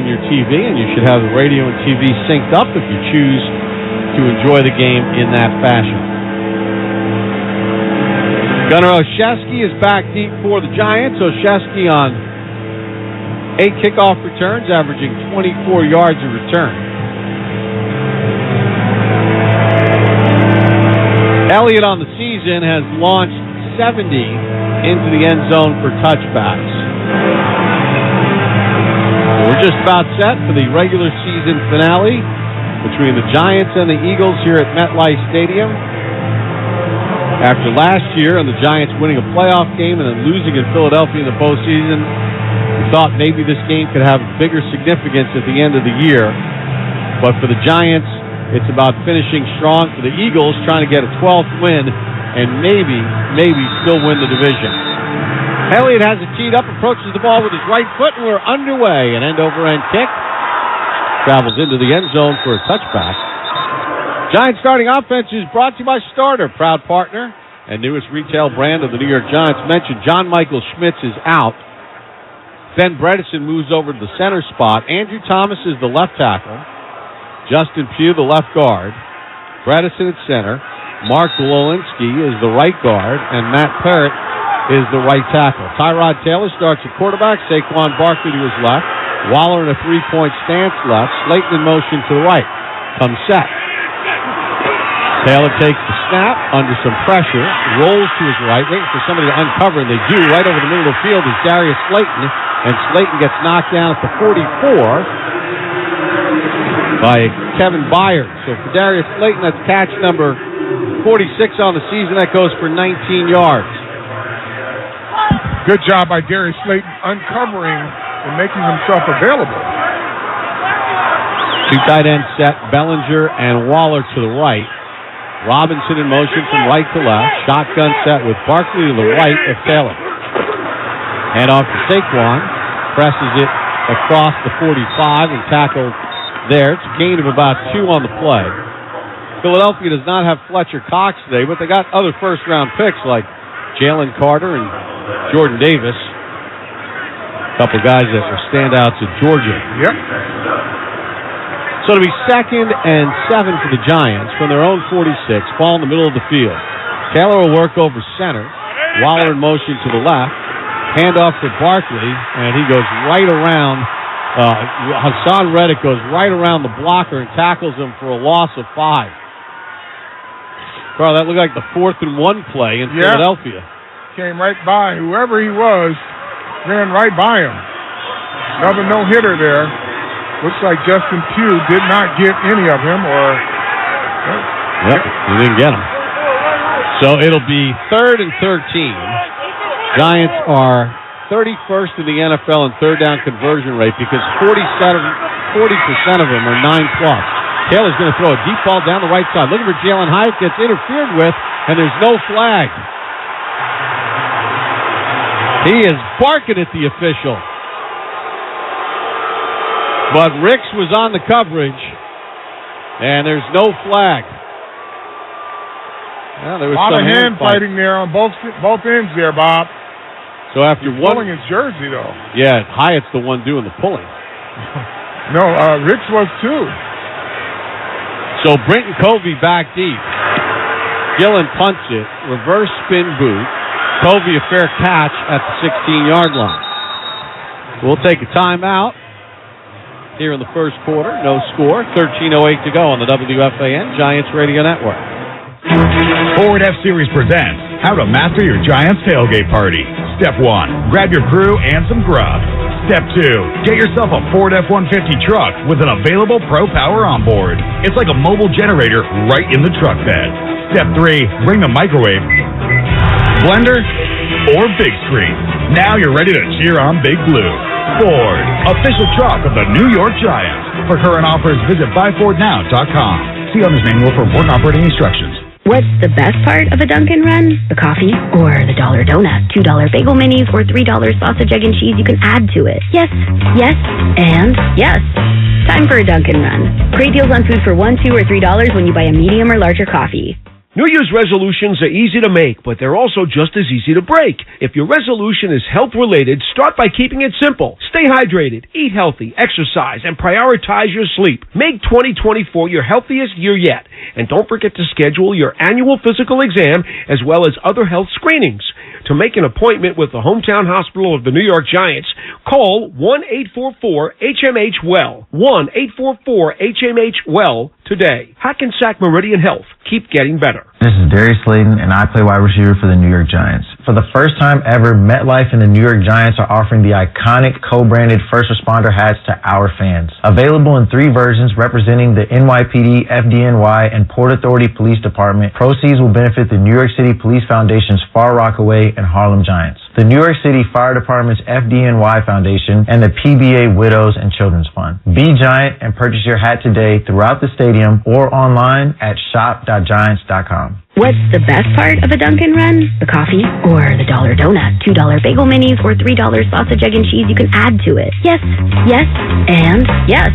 on your TV, and you should have the radio and TV synced up if you choose to enjoy the game in that fashion. Gunnar Olszewski is back deep for the Giants. Olszewski on 8 kickoff returns, averaging 24 yards a return. Elliott on the season has launched 70 into the end zone for touchbacks. We're just about set for the regular season finale between the Giants and the Eagles here at MetLife Stadium. After last year and the Giants winning a playoff game and then losing in Philadelphia in the postseason, we thought maybe this game could have bigger significance at the end of the year. But for the Giants, it's about finishing strong. For the Eagles, trying to get a 12th win and maybe still win the division. Elliott has it teed up, approaches the ball with his right foot, and we're underway. An end-over-end kick. Travels into the end zone for a touchback. Giants starting offense is brought to you by Starter, proud partner and newest retail brand of the New York Giants. Mentioned John Michael Schmitz is out. Ben Bredesen moves over to the center spot. Andrew Thomas is the left tackle. Justin Pugh, the left guard. Bredesen at center. Mark Wolinski is the right guard, and Matt Parrott is the right tackle. Tyrod Taylor starts at quarterback. Saquon Barkley to his left. Waller in a three-point stance left. Slayton in motion to the right. Comes set. Taylor takes the snap under some pressure. Rolls to his right, waiting for somebody to uncover, and they do. Right over the middle of the field is Darius Slayton, and Slayton gets knocked down at the 44 by Kevin Byard. So for Darius Slayton, that's catch number 46 on the season. That goes for 19 yards. Good job by Darius Slayton uncovering and making himself available. Two tight ends set, Bellinger and Waller to the right. Robinson in motion from right to left. Shotgun set with Barkley to the right of Taylor. Hand off to Saquon. Presses it across the 45 and tackled there. It's a gain of about 2 on the play. Philadelphia does not have Fletcher Cox today, but they got other first-round picks like Jalen Carter and Jordan Davis. A couple guys that were standouts at Georgia. Yep. So it'll be 2nd and 7 for the Giants from their own 46. Ball in the middle of the field. Taylor will work over center. Waller in motion to the left. Handoff to Barkley, and he goes right around. Hassan Reddick goes right around the blocker and tackles him for a loss of 5. Carl, that looked like the 4th and 1 play in Philadelphia. Came right by. Whoever he was, ran right by him. Another no-hitter there. Looks like Justin Pugh did not get any of him, or... Yep, he didn't get him. So it'll be 3rd and 13. Giants are 31st in the NFL in third down conversion rate because 40% of them are 9+. Taylor's going to throw a deep ball down the right side. Looking for Jalen Hyatt, gets interfered with, and there's no flag. He is barking at the official. But Ricks was on the coverage, and there's no flag. Well, there was a lot of hand fighting there on both ends there, Bob. So after He's pulling his jersey, though. Yeah, Hyatt's the one doing the pulling. No, Ricks was too. So Brenton Covey back deep. Gillen punts it. Reverse spin boot. Covey a fair catch at the 16-yard line. We'll take a timeout here in the first quarter. No score. 13:08 to go on the WFAN Giants Radio Network. Ford F-Series presents How to Master Your Giants Tailgate Party. Step 1, grab your crew and some grub. Step 2, get yourself a Ford F-150 truck with an available Pro Power on board. It's like a mobile generator right in the truck bed. Step 3, bring the microwave, blender, or big screen. Now you're ready to cheer on Big Blue. Ford, official truck of the New York Giants. For current offers, visit buyfordnow.com. See owner's manual for important operating instructions. What's the best part of a Dunkin' Run? The coffee or the $1 donut, $2 bagel minis, or $3 sausage, egg, and cheese you can add to it? Yes, yes, and yes. Time for a Dunkin' Run. Great deals on food for $1, $2, or $3 when you buy a medium or larger coffee. New Year's resolutions are easy to make, but they're also just as easy to break. If your resolution is health-related, start by keeping it simple. Stay hydrated, eat healthy, exercise, and prioritize your sleep. Make 2024 your healthiest year yet. And don't forget to schedule your annual physical exam as well as other health screenings. To make an appointment with the hometown hospital of the New York Giants, call 1-844-HMH-WELL. 1-844-HMH-WELL today. Hackensack Meridian Health. Keep getting better. This is Darius Slayton, and I play wide receiver for the New York Giants. For the first time ever, MetLife and the New York Giants are offering the iconic co-branded first responder hats to our fans. Available in 3 versions representing the NYPD, FDNY, and Port Authority Police Department, proceeds will benefit the New York City Police Foundation's Far Rockaway and Harlem Giants, the New York City Fire Department's FDNY Foundation, and the PBA Widows and Children's Fund. Be Giant and purchase your hat today throughout the stadium or online at shop.giants.com. What's the best part of a Dunkin' run? The coffee or the dollar donut, $2 bagel minis, or $3 sausage, egg, and cheese you can add to it. Yes, yes, and yes.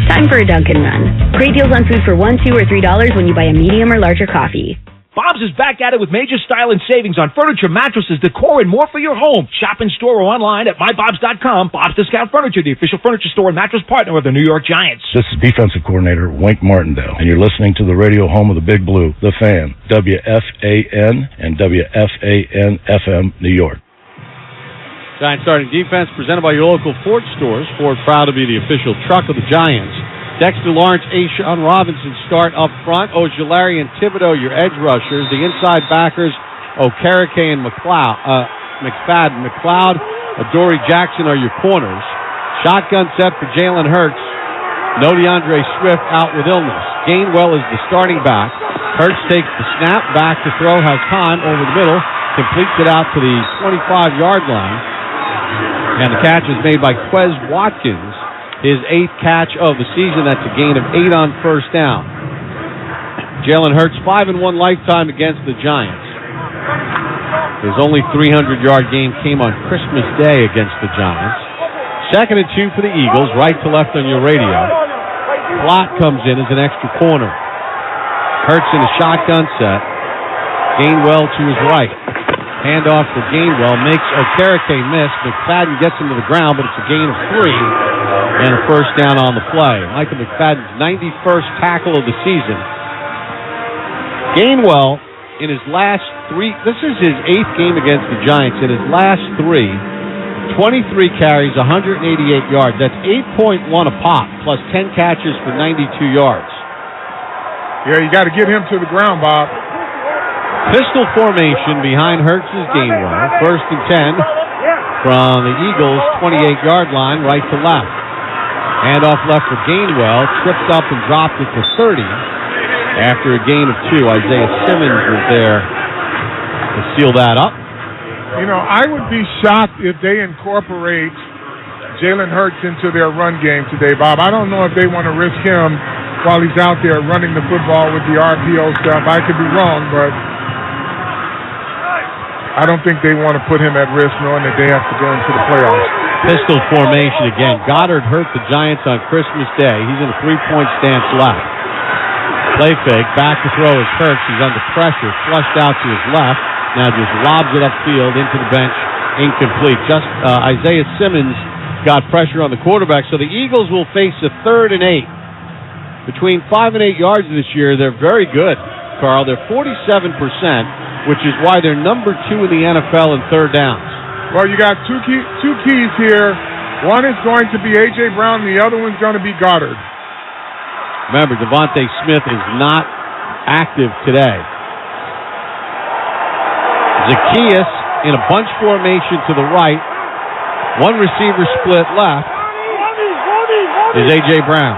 Time for a Dunkin' run. Great deals on food for $1, $2, or $3 when you buy a medium or larger coffee. Bob's is back at it with major style and savings on furniture, mattresses, decor, and more for your home. Shop in store or online at mybobs.com. Bob's Discount Furniture, the official furniture store and mattress partner of the New York Giants. This is defensive coordinator Wink Martindale, and you're listening to the radio home of the Big Blue, The Fan, WFAN and WFAN-FM, New York. Giants starting defense presented by your local Ford stores. Ford proud to be the official truck of the Giants. Dexter Lawrence, Ashawn Robinson start up front. Ojulari and Thibodeau, your edge rushers. The inside backers, Okereke and McFadden. McLeod, Adoree Jackson are your corners. Shotgun set for Jalen Hurts. No DeAndre Swift out with illness. Gainwell is the starting back. Hurts takes the snap, back to throw, has time over the middle, completes it out to the 25-yard line. And the catch is made by Quez Watkins. His 8th catch of the season. That's a gain of 8 on first down. Jalen Hurts, 5-1 lifetime against the Giants. His only 300-yard game came on Christmas Day against the Giants. 2nd and 2 for the Eagles, right to left on your radio. Plott comes in as an extra corner. Hurts in a shotgun set. Gainwell to his right. Handoff for Gainwell, makes Okereke miss. McFadden gets him to the ground, but it's a gain of 3 and a first down on the play. Michael McFadden's 91st tackle of the season. Gainwell, in his last 3, this is his 8th game against the Giants. In his last 3, 23 carries, 188 yards. That's 8.1 a pop, plus 10 catches for 92 yards. Yeah, you got to get him to the ground, Bob. Pistol formation behind Hurts' Gainwell. 1st and 10 from the Eagles' 28-yard line, right to left. Handoff left for Gainwell. Tripped up and dropped it to 30 after a gain of 2. Isaiah Simmons was there to seal that up. You know, I would be shocked if they incorporate Jalen Hurts into their run game today, Bob. I don't know if they want to risk him while he's out there running the football with the RPO stuff. I could be wrong, but I don't think they want to put him at risk knowing that they have to go into the playoffs. Pistol formation again. Goddard hurt the Giants on Christmas Day. He's in a 3-point stance left. Play fake. Back to throw is Hurts. He's under pressure. Flushed out to his left. Now just lobs it upfield into the bench. Incomplete. Just Isaiah Simmons got pressure on the quarterback. So the Eagles will face a 3rd and 8. Between 5 and 8 yards this year, they're very good, Carl. They're 47%. Which is why they're number 2 in the NFL in third downs. Well, you got two keys here. One is going to be A.J. Brown, and the other one's going to be Goddard. Remember, Devontae Smith is not active today. Zacchaeus in a bunch formation to the right. One receiver split left is A.J. Brown.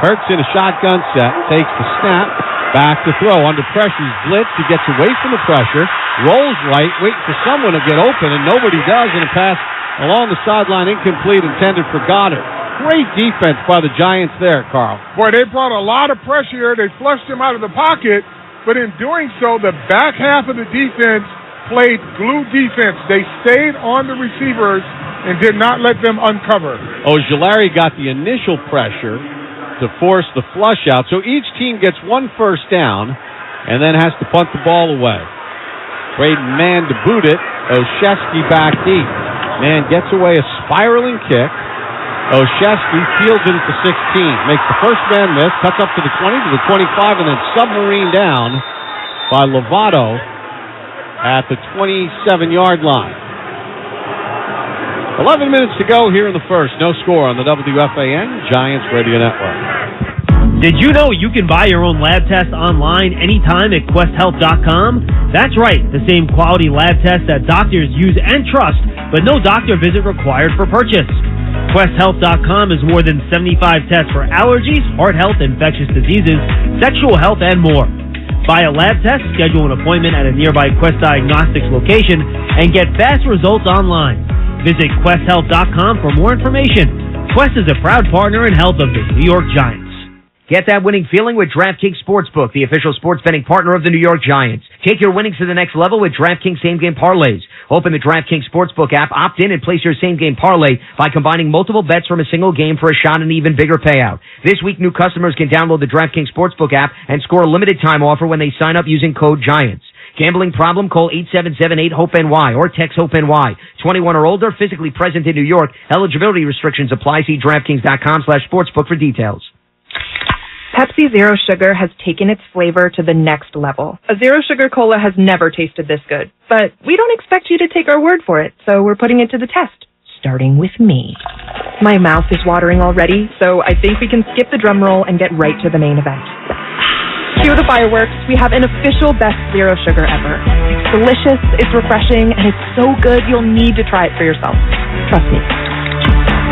Hurts in a shotgun set, takes the snap. Back to throw, under pressure, he's blitzed, he gets away from the pressure, rolls right, waiting for someone to get open, and nobody does, and a pass along the sideline, incomplete, intended for Goddard. Great defense by the Giants there, Carl. Boy, they brought a lot of pressure here. They flushed him out of the pocket, but in doing so, the back half of the defense played glue defense. They stayed on the receivers and did not let them uncover. Ojulari got the initial pressure to force the flush out. So each team gets 1 first down. and then has to punt the ball away. Braden Mann to boot it. Olszewski back deep. Mann gets away a spiraling kick. Olszewski fields it at the 16. Makes the first man miss. Cuts up to the 20, to the 25, and then submarine down by Lovato at the 27-yard line. 11 minutes to go here in the first. No score on the WFAN Giants Radio Network. Did you know you can buy your own lab test online anytime at QuestHealth.com? That's right, the same quality lab test that doctors use and trust, but no doctor visit required for purchase. QuestHealth.com is more than 75 tests for allergies, heart health, infectious diseases, sexual health, and more. Buy a lab test, schedule an appointment at a nearby Quest Diagnostics location, and get fast results online. Visit QuestHealth.com for more information. Quest is a proud partner in health of the New York Giants. Get that winning feeling with DraftKings Sportsbook, the official sports betting partner of the New York Giants. Take your winnings to the next level with DraftKings same-game parlays. Open the DraftKings Sportsbook app, opt in, and place your same-game parlay by combining multiple bets from a single game for a shot at an even bigger payout. This week, new customers can download the DraftKings Sportsbook app and score a limited-time offer when they sign up using code GIANTS. Gambling problem? Call 877-8-HOPE-NY or text HOPE-NY. 21 or older, physically present in New York. Eligibility restrictions apply. See DraftKings.com/sportsbook for details. Pepsi Zero Sugar has taken its flavor to the next level. A Zero Sugar Cola has never tasted this good. But we don't expect you to take our word for it, so we're putting it to the test. Starting with me. My mouth is watering already, so I think we can skip the drum roll and get right to the main event. Cue the fireworks. We have an official best Zero Sugar ever. It's delicious, it's refreshing, and it's so good you'll need to try it for yourself. Trust me.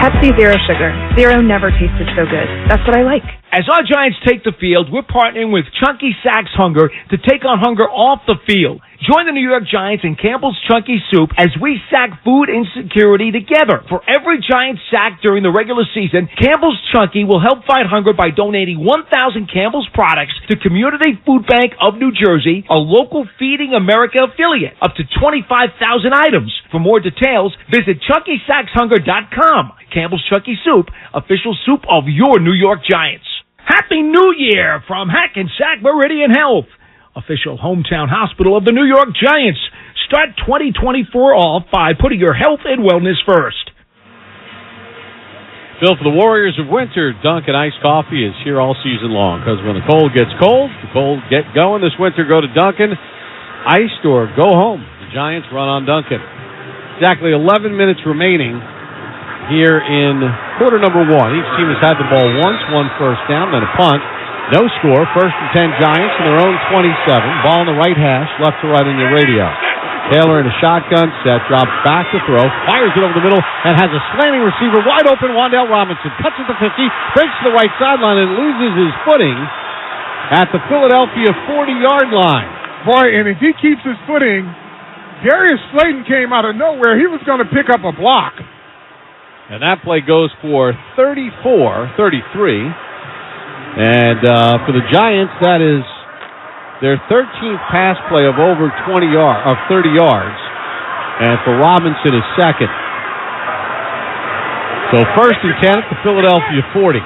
Pepsi Zero Sugar. Zero never tasted so good. That's what I like. As our Giants take the field, we're partnering with Chunky Sacks Hunger to take on hunger off the field. Join the New York Giants and Campbell's Chunky Soup as we sack food insecurity together. For every Giants sack during the regular season, Campbell's Chunky will help fight hunger by donating 1,000 Campbell's products to Community Food Bank of New Jersey, a local Feeding America affiliate. Up to 25,000 items. For more details, visit ChunkySacksHunger.com. Campbell's Chunky Soup, official soup of your New York Giants. Happy New Year from Hackensack Meridian Health, official hometown hospital of the New York Giants. Start 2024 off by putting your health and wellness first. Bill, for the Warriors of Winter, Dunkin' Iced Coffee is here all season long, because when the cold gets cold, the cold get going this winter. Go to Dunkin' Iced or go home. The Giants run on Dunkin'. Exactly 11 minutes remaining here in quarter number one. Each team has had the ball once, one first down, then a punt. No score. 1st and 10 Giants in their own 27. Ball in the right hash, left to right on your radio. Taylor in a shotgun set, drops back to throw, fires it over the middle, and has a slanting receiver wide open. Wan'Dale Robinson cuts at the 50, breaks to the right sideline, and loses his footing at the Philadelphia 40-yard line. Boy, and if he keeps his footing, Darius Slayton came out of nowhere. He was going to pick up a block. And that play goes for 34-33. And for the Giants, that is their 13th pass play of over 30 yards. And for Robinson, his second. So 1st and 10 at the Philadelphia 40.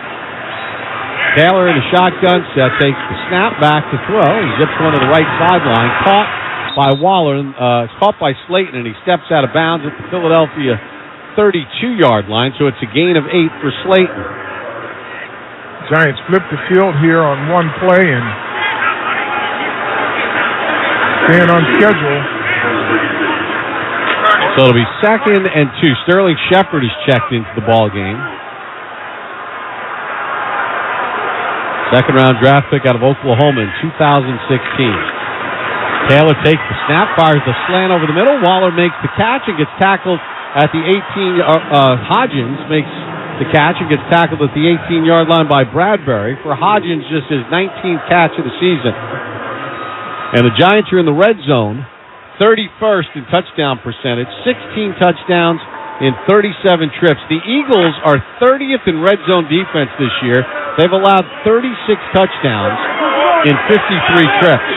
Taylor in a shotgun set takes the snap back to throw. He zips one to the right sideline. Caught by Waller, caught by Slayton, and he steps out of bounds at the Philadelphia 32-yard line, so it's a gain of 8 for Slayton. Giants flip the field here on one play and staying on schedule. So it'll be 2nd and 2. Sterling Shepard is checked into the ball game. Second-round draft pick out of Oklahoma in 2016. Taylor takes the snap, fires the slant over the middle. Waller makes the catch and gets tackled at the 18, Hodgins makes the catch and gets tackled at the 18-yard line by Bradbury. For Hodgins, just his 19th catch of the season. And the Giants are in the red zone, 31st in touchdown percentage, 16 touchdowns in 37 trips. The Eagles are 30th in red zone defense this year. They've allowed 36 touchdowns in 53 trips.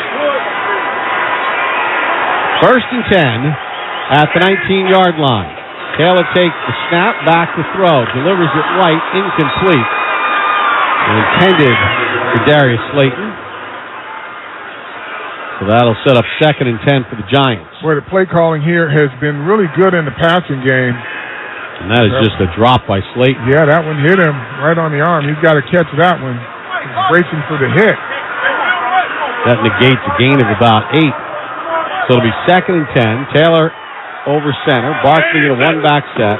1st and 10 at the 19-yard line. Taylor takes the snap, back to throw, delivers it right, incomplete. Intended for Darius Slayton. So that'll set up 2nd and 10 for the Giants. Where the play calling here has been really good in the passing game. And that is just a drop by Slayton. Yeah, that one hit him right on the arm. He's got to catch that one. He's bracing for the hit. That negates a gain of about 8. So it'll be 2nd and 10. Taylor over center. Barkley in a one-back set.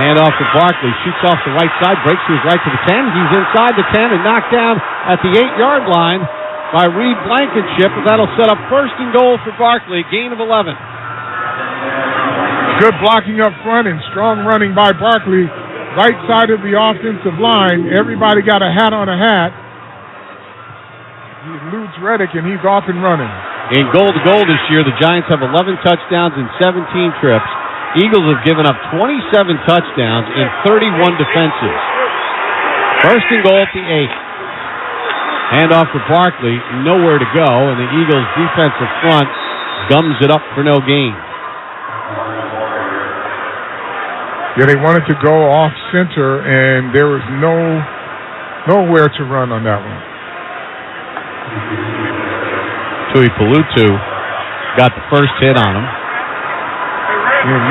Hand off to Barkley. Shoots off the right side. Breaks to his right to the 10. He's inside the 10 and knocked down at the 8-yard line by Reed Blankenship. And that'll set up 1st and goal for Barkley. Gain of 11. Good blocking up front and strong running by Barkley. Right side of the offensive line. Everybody got a hat on a hat. He eludes Reddick, and he's off and running. In goal-to-goal this year, the Giants have 11 touchdowns and 17 trips. Eagles have given up 27 touchdowns in 31 defenses. 1st and goal at the 8. Hand off to Barkley, nowhere to go, and the Eagles' defensive front gums it up for no gain. Yeah, they wanted to go off center, and there was nowhere to run on that one. Tui Pelutu got the first hit on him. Yeah,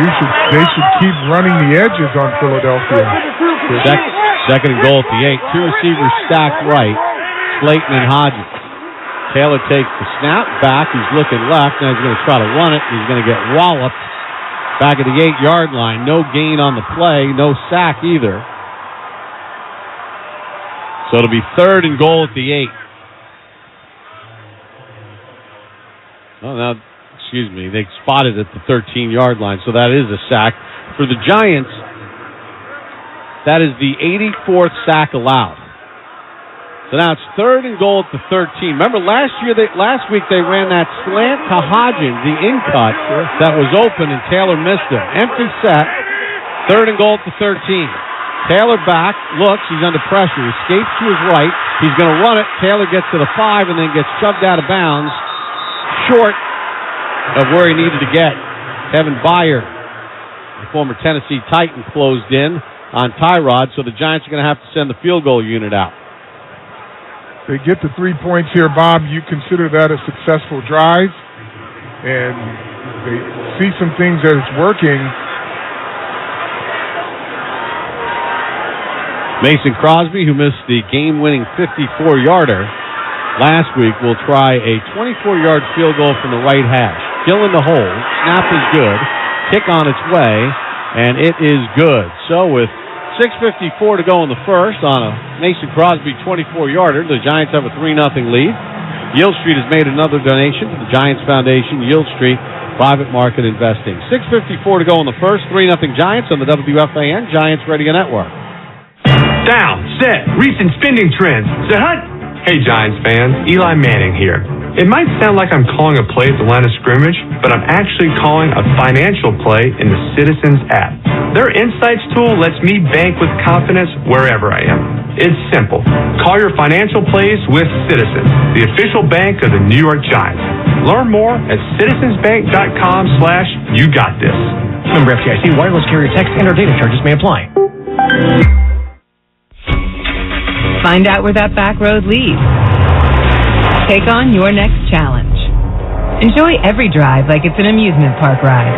they should keep running the edges on Philadelphia. 2nd and goal at the 8. 2 receivers stacked right. Slayton and Hodges. Taylor takes the snap back. He's looking left. Now he's going to try to run it. He's going to get walloped back at the 8-yard line. No gain on the play. No sack either. So it'll be 3rd and goal at the 8. Oh, now, excuse me. They spotted at the 13-yard line. So that is a sack. For the Giants, that is the 84th sack allowed. So now it's 3rd and goal at the 13. Remember last week they ran that slant to Hodgins, the in-cut that was open, and Taylor missed him. Empty set. 3rd and goal at the 13. Taylor back, looks, he's under pressure, escapes to his right. He's going to run it. Taylor gets to the 5 and then gets shoved out of bounds, short of where he needed to get. Kevin Byard, the former Tennessee Titan, closed in on Tyrod, so the Giants are going to have to send the field goal unit out. They get the 3 points here, Bob. You consider that a successful drive, and they see some things that is working. Mason Crosby, who missed the game-winning 54-yarder last week, will try a 24-yard field goal from the right hash. Still in the hole. Snap is good. Kick on its way, and it is good. So with 6:54 to go in the first on a Mason Crosby 24-yarder, the Giants have a 3-0 lead. Yield Street has made another donation to the Giants Foundation. Yield Street Private Market Investing. 6:54 to go in the first. 3-0 Giants on the WFAN Giants Radio Network. Down, set, recent spending trends. Set. Hey Giants fans, Eli Manning here. It might sound like I'm calling a play at the line of scrimmage, but I'm actually calling a financial play in the Citizens app. Their Insights tool lets me bank with confidence wherever I am. It's simple. Call your financial plays with Citizens, the official bank of the New York Giants. Learn more at citizensbank.com/YouGotThis. Member FDIC, wireless carrier text and/or data charges may apply. Find out where that back road leads. Take on your next challenge. Enjoy every drive like it's an amusement park ride.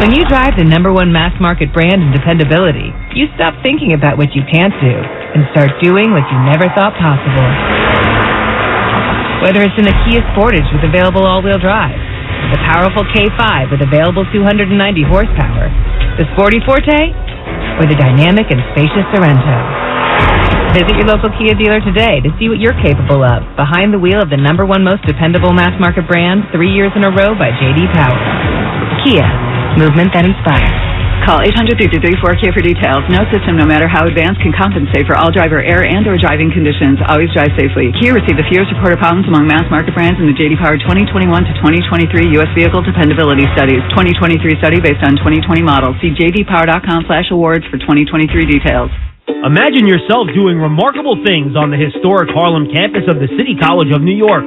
When you drive the #1 mass market brand in dependability, you stop thinking about what you can't do and start doing what you never thought possible. Whether it's in the Kia Sportage with available all-wheel drive, the powerful K5 with available 290 horsepower, the Sporty Forte, or the dynamic and spacious Sorento. Visit your local Kia dealer today to see what you're capable of behind the wheel of the #1 most dependable mass market brand 3 years in a row by J.D. Power. Kia, movement that inspires. Call 800-333-4KIA for details. No system, no matter how advanced, can compensate for all driver error and or driving conditions. Always drive safely. Kia received the fewest reported problems among mass market brands in the J.D. Power 2021 to 2023 U.S. Vehicle Dependability Studies. 2023 study based on 2020 models. See jdpower.com/awards for 2023 details. Imagine yourself doing remarkable things on the historic Harlem campus of the City College of New York.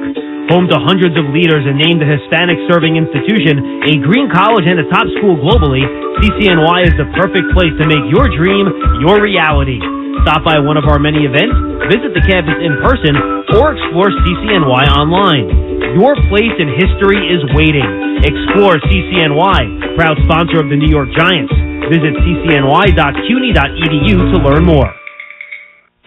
Home to hundreds of leaders and named a Hispanic-serving institution, a green college, and a top school globally, CCNY is the perfect place to make your dream your reality. Stop by one of our many events, visit the campus in person, or explore CCNY online. Your place in history is waiting. Explore CCNY, proud sponsor of the New York Giants. Visit ccny.cuny.edu to learn more.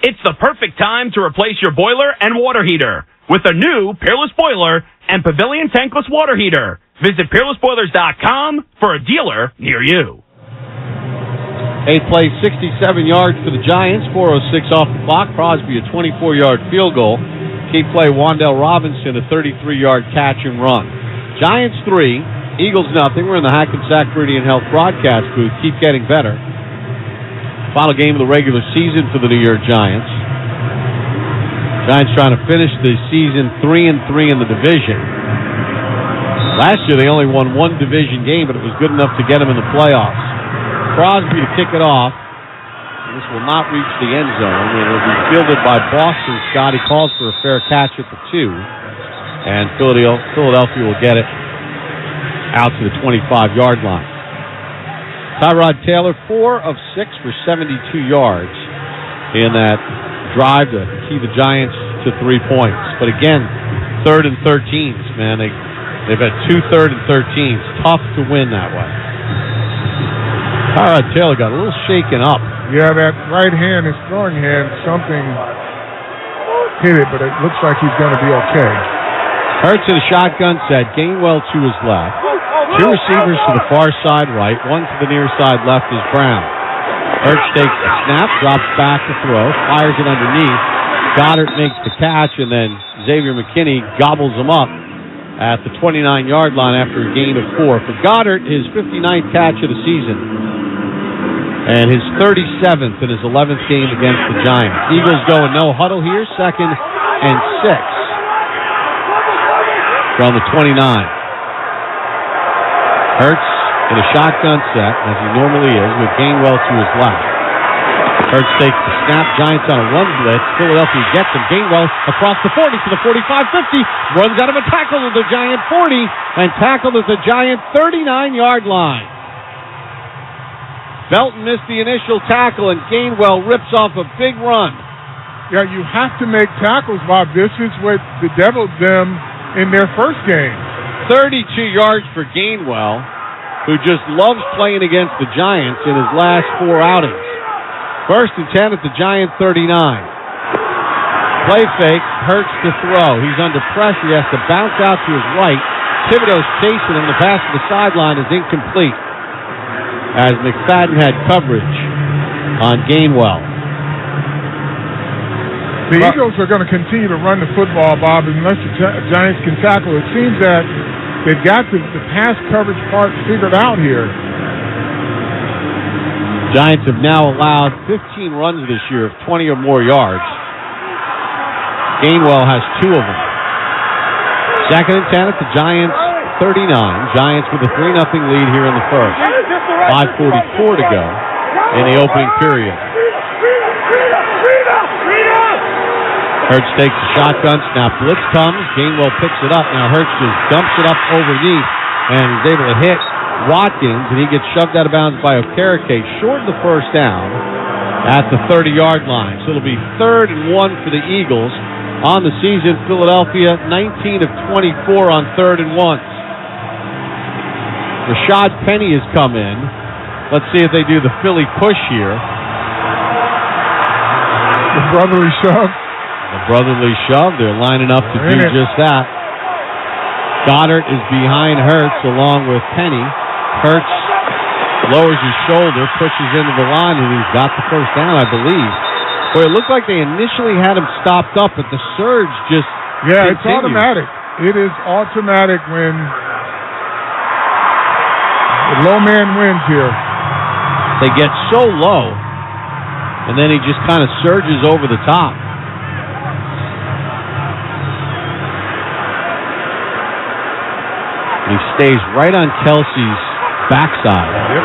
It's the perfect time to replace your boiler and water heater with a new Peerless Boiler and Pavilion Tankless Water Heater. Visit peerlessboilers.com for a dealer near you. 8th play, 67 yards for the Giants, 4:06 off the clock. Crosby, a 24-yard field goal. Key play, Wandale Robinson, a 33-yard catch and run. Giants 3, Eagles nothing. We're in the Hackensack Meridian Health broadcast booth. Keep getting better. Final game of the regular season for the New York Giants. Giants trying to finish the season 3-3 in the division. Last year they only won one division game, but it was good enough to get them in the playoffs. Crosby to kick it off. This will not reach the end zone. It will be fielded by Boston. Scotty calls for a fair catch at the 2. And Philadelphia will get it out to the 25-yard line. Tyrod Taylor, 4 of 6 for 72 yards in that drive to keep the Giants to 3 points. But again, 3rd and 13s, man. They've had 2 3rd and 13s. Tough to win that way. Tyrod Taylor got a little shaken up. Yeah, that right hand, his throwing hand, something hit it, but it looks like he's going to be okay. Hurts in a shotgun set. Gainwell to his left. 2 receivers to the far side right. 1 to the near side left is Brown. Hurts takes the snap, drops back to throw, fires it underneath. Goddard makes the catch, and then Xavier McKinney gobbles him up at the 29-yard line after a gain of 4. For Goddard, his 59th catch of the season, and his 37th in his 11th game against the Giants. Eagles go in no huddle here, 2nd and 6 from the 29. Hurts in a shotgun set, as he normally is, with Gainwell to his left. Hurts takes the snap. Giants on a run blitz. Philadelphia gets him. Gainwell across the 40 to the 45-50. Runs out of a tackle at the Giant 40 and tackled at the Giant 39-yard line. Belton missed the initial tackle, and Gainwell rips off a big run. Yeah, you have to make tackles, Bob. This is what bedeviled them in their first game. 32 yards for Gainwell, who just loves playing against the Giants in his last 4 outings. 1st and 10 at the Giant 39. Play fake, Hurts to throw. He's under pressure. He has to bounce out to his right. Thibodeau's chasing him. The pass to the sideline is incomplete, as McFadden had coverage on Gainwell. The Eagles are going to continue to run the football, Bob, unless the Giants can tackle. It seems that they've got the pass coverage part figured out here. Giants have now allowed 15 runs this year of 20 or more yards. Gainwell has 2 of them. 2nd and 10 at the Giants 39. Giants with a 3-0 lead here in the first. 5:44 to go in the opening period. Hurts takes a shotgun snap. Blitz comes. Gainwell picks it up. Now Hurts just dumps it up overneath and is able to hit Watkins, and he gets shoved out of bounds by Okereke. Short of the first down at the 30-yard line. So it'll be 3rd and 1 for the Eagles on the season. Philadelphia 19 of 24 on 3rd and 1. Rashad Penny has come in. Let's see if they do the Philly push here. The brotherly shove. The brotherly shove. They're lining up to do just that. Goddard is behind Hurts along with Penny. Hurts lowers his shoulder, pushes into the line, and he's got the first down, I believe. Boy, it looked like they initially had him stopped up, but the surge just continued. It's automatic. It is automatic when the low man wins here. They get so low, and then he just kind of surges over the top. He stays right on Kelsey's backside. Yep.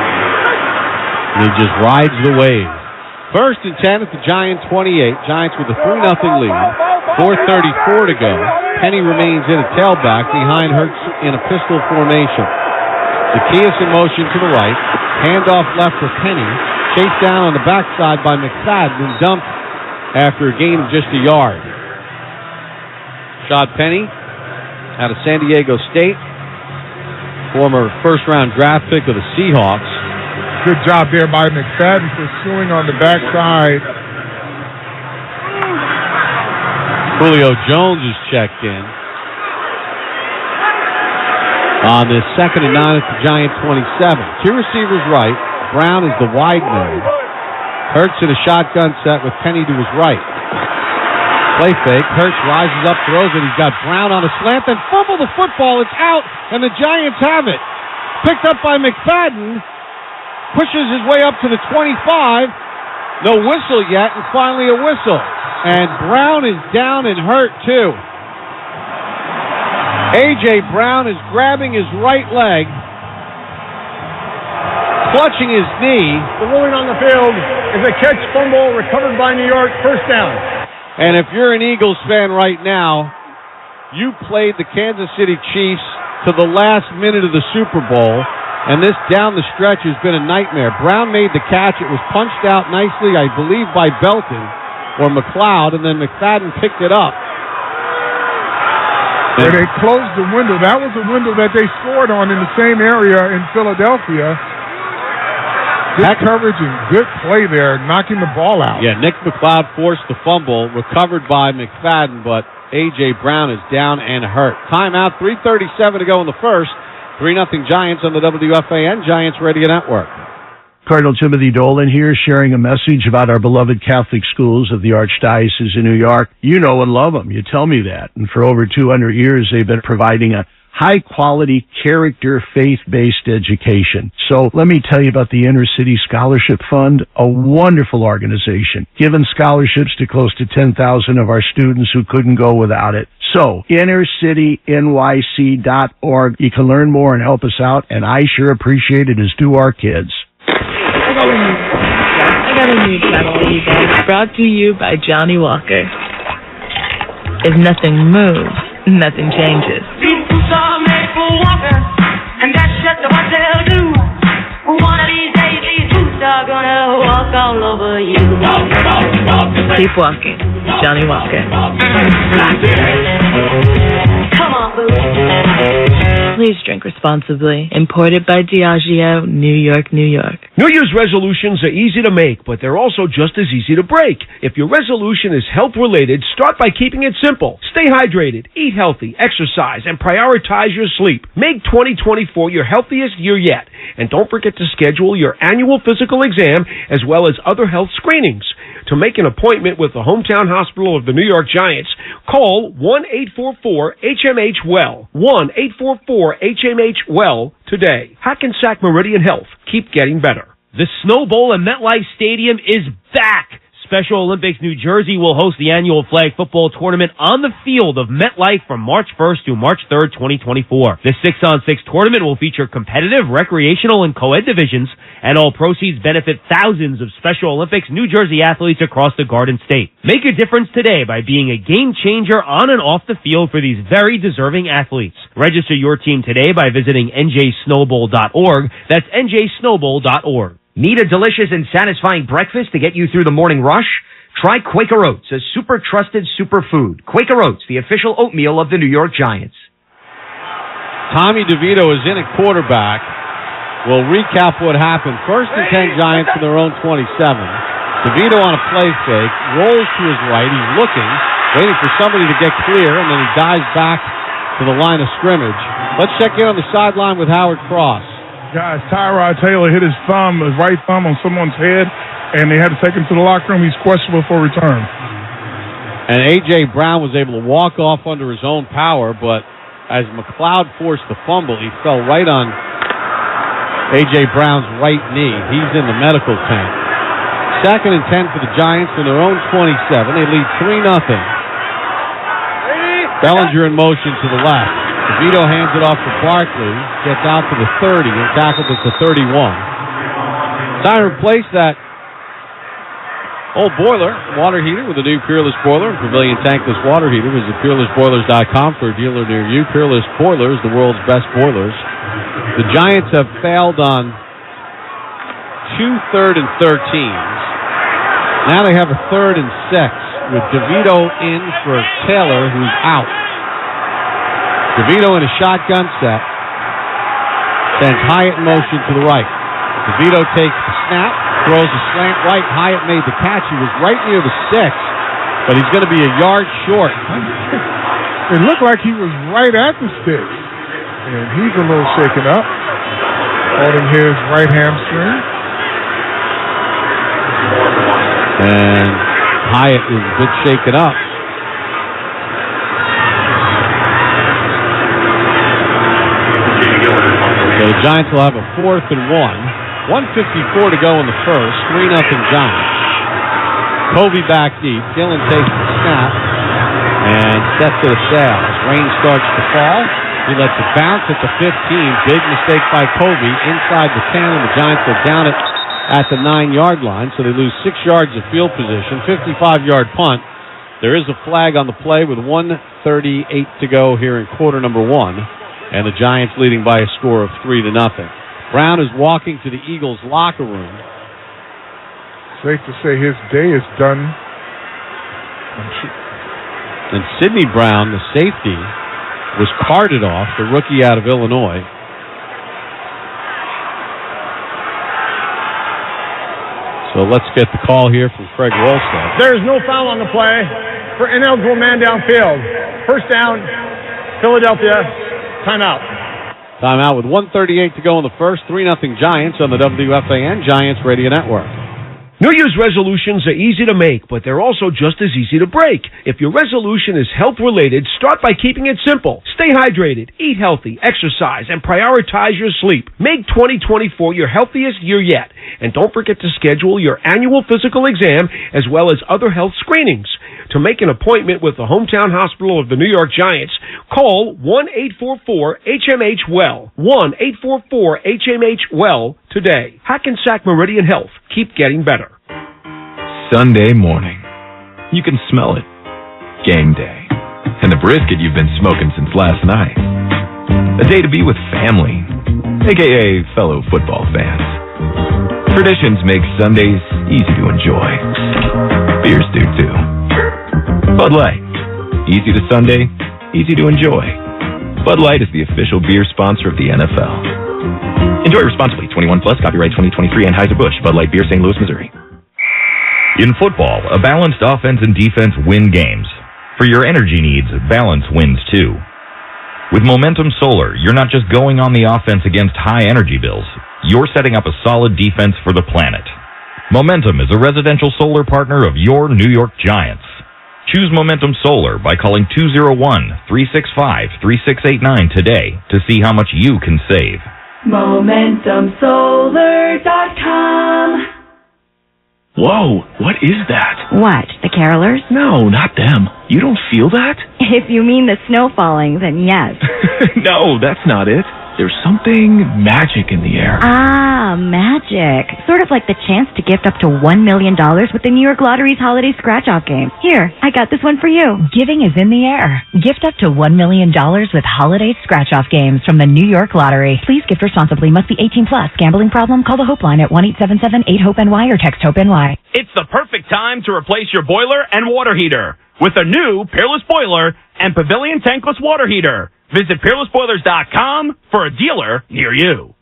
And he just rides the wave. 1st and 10 at the Giant 28. Giants with a 3-0 lead. 4:34 to go. Penny remains in a tailback behind Hurts in a pistol formation. Zacchaeus in motion to the right. Handoff left for Penny. chased down on the backside by McFadden and dumped after a gain of just a yard. Rashad Penny out of San Diego State, former first-round draft pick of the Seahawks. Good job there by McFadden pursuing on the backside. Julio Jones is checked in. On this 2nd and 9 at the Giant 27. Two receivers right. Brown is the wide man. Hurts in a shotgun set with Penny to his right. Play fake. Hurts rises up, throws it. He's got Brown on a slant, then fumble the football. It's out, and the Giants have it. Picked up by McFadden. Pushes his way up to the 25. No whistle yet, and finally a whistle. And Brown is down and hurt, too. A.J. Brown is grabbing his right leg, clutching his knee. The ruling on the field is a catch fumble recovered by New York, first down. And if you're an Eagles fan right now, you played the Kansas City Chiefs to the last minute of the Super Bowl, and this down the stretch has been a nightmare. Brown made the catch. It was punched out nicely, I believe, by Belton or McLeod, and then McFadden picked it up. Where they closed the window. That was the window that they scored on in the same area in Philadelphia. Good coverage and good play there, knocking the ball out. Yeah, Nick McLeod forced the fumble, recovered by McFadden, but A.J. Brown is down and hurt. Timeout, 3:37 to go in the first. 3-0 Giants on the WFAN Giants Radio Network. Cardinal Timothy Dolan here, sharing a message about our beloved Catholic schools of the Archdiocese of New York. You know and love them. You tell me that. And for over 200 years, they've been providing a high-quality, character, faith-based education. So let me tell you about the Inner City Scholarship Fund, a wonderful organization, giving scholarships to close to 10,000 of our students who couldn't go without it. So, innercitynyc.org. You can learn more and help us out, and I sure appreciate it, as do our kids. I got a new channel, you guys. Brought to you by Johnny Walker. If nothing moves, nothing changes. These boots are made for walking, and that's just what they'll do. One of these days, these boots are gonna walk all over you. Keep walking. Johnny Walker. Come on, boo. Please drink responsibly. Imported by Diageo, New York, New York. New Year's resolutions are easy to make, but they're also just as easy to break. If your resolution is health-related, start by keeping it simple. Stay hydrated, eat healthy, exercise, and prioritize your sleep. Make 2024 your healthiest year yet. And don't forget to schedule your annual physical exam as well as other health screenings. To make an appointment with the hometown hospital of the New York Giants, call 1-844-HMH-WELL. 1-844-HMH-WELL today. Hackensack Meridian Health. Keep getting better. The Snow Bowl at MetLife Stadium is back. Special Olympics New Jersey will host the annual flag football tournament on the field of MetLife from March 1st through March 3rd, 2024. The 6-on-6 tournament will feature competitive, recreational, and co-ed divisions, and all proceeds benefit thousands of Special Olympics New Jersey athletes across the Garden State. Make a difference today by being a game changer on and off the field for these very deserving athletes. Register your team today by visiting njsnowbowl.org. That's njsnowbowl.org. Need a delicious and satisfying breakfast to get you through the morning rush? Try Quaker Oats, a super trusted superfood. Quaker Oats, the official oatmeal of the New York Giants. Tommy DeVito is in at quarterback. We'll recap what happened. 1st and 10 Giants to their own 27. DeVito on a play fake, rolls to his right. He's looking, waiting for somebody to get clear, and then he dives back to the line of scrimmage. Let's check in on the sideline with Howard Cross. Guys, Tyrod Taylor hit his right thumb on someone's head, and they had to take him to the locker room. He's questionable for return. And A.J. Brown was able to walk off under his own power, but as McLeod forced the fumble, he fell right on A.J. Brown's right knee. He's in the medical tent. 2nd and 10 for the Giants in their own 27. They lead 3-0. Bellinger in motion to the left. DeVito hands it off to Barkley, gets out to the 30 and tackles at the 31. Time to replace that old boiler, water heater, with a new Peerless boiler and Pavilion tankless water heater. Visit PeerlessBoilers.com for a dealer near you. Peerless Boilers, the world's best boilers. The Giants have failed on 2 3rd and 13s. Now they have a 3rd and 6 with DeVito in for Taylor, who's out. DeVito in a shotgun set. Sends Hyatt in motion to the right. DeVito takes the snap, throws a slant right. Hyatt made the catch. He was right near the 6, but he's going to be a yard short. It looked like he was right at the sticks, and he's a little shaken up, holding his right hamstring. And Hyatt is a bit shaken up. So the Giants will have a 4th and 1. 1:54 to go in the first. 3-0 Giants. Covey back deep. Dillon takes the snap and sets it a sail. As rain starts to fall, he lets it bounce at the 15. Big mistake by Covey inside the 10, and the Giants are down it at the 9-yard line, so they lose 6 yards of field position. 55-yard punt. There is a flag on the play with 1:38 to go here in quarter number 1. And the Giants leading by a score of 3-0. Brown is walking to the Eagles' locker room. Safe to say his day is done. And Sidney Brown, the safety, was carted off, the rookie out of Illinois. So let's get the call here from Craig Wolstad. There is no foul on the play for ineligible man downfield. First down, Philadelphia. Timeout. Timeout with 1:38 to go in the first. 3-0 Giants on the WFAN Giants Radio Network. New Year's resolutions are easy to make, but they're also just as easy to break. If your resolution is health-related, start by keeping it simple. Stay hydrated, eat healthy, exercise, and prioritize your sleep. Make 2024 your healthiest year yet. And don't forget to schedule your annual physical exam as well as other health screenings. To make an appointment with the hometown hospital of the New York Giants, call 1-844-HMH-WELL. 1-844-HMH-WELL today. Hackensack Meridian Health. Keep getting better. Sunday morning. You can smell it. Game day. And the brisket you've been smoking since last night. A day to be with family, a.k.a. fellow football fans. Traditions make Sundays easy to enjoy. Beers do too. Bud Light. Easy to Sunday, easy to enjoy. Bud Light is the official beer sponsor of the NFL. Enjoy responsibly. 21 plus. Copyright 2023 Anheuser-Busch. Bud Light Beer, St. Louis, Missouri. In football, a balanced offense and defense win games. For your energy needs, balance wins too. With Momentum Solar, you're not just going on the offense against high energy bills. You're setting up a solid defense for the planet. Momentum is a residential solar partner of your New York Giants. Choose Momentum Solar by calling 201-365-3689 today to see how much you can save. MomentumSolar.com. Whoa, what is that? What, the carolers? No, not them. You don't feel that? If you mean the snow falling, then yes. No, that's not it. There's something magic in the air. Ah, magic. Sort of like the chance to gift up to $1 million with the New York Lottery's Holiday Scratch-Off game. Here, I got this one for you. Giving is in the air. Gift up to $1 million with Holiday Scratch-Off games from the New York Lottery. Please gift responsibly. Must be 18 plus. Gambling problem? Call the Hope line at 1-877-8-HOPE-NY or text HOPE-NY. It's the perfect time to replace your boiler and water heater with a new Peerless Boiler and Pavilion Tankless Water Heater. Visit PeerlessBoilers.com for a dealer near you.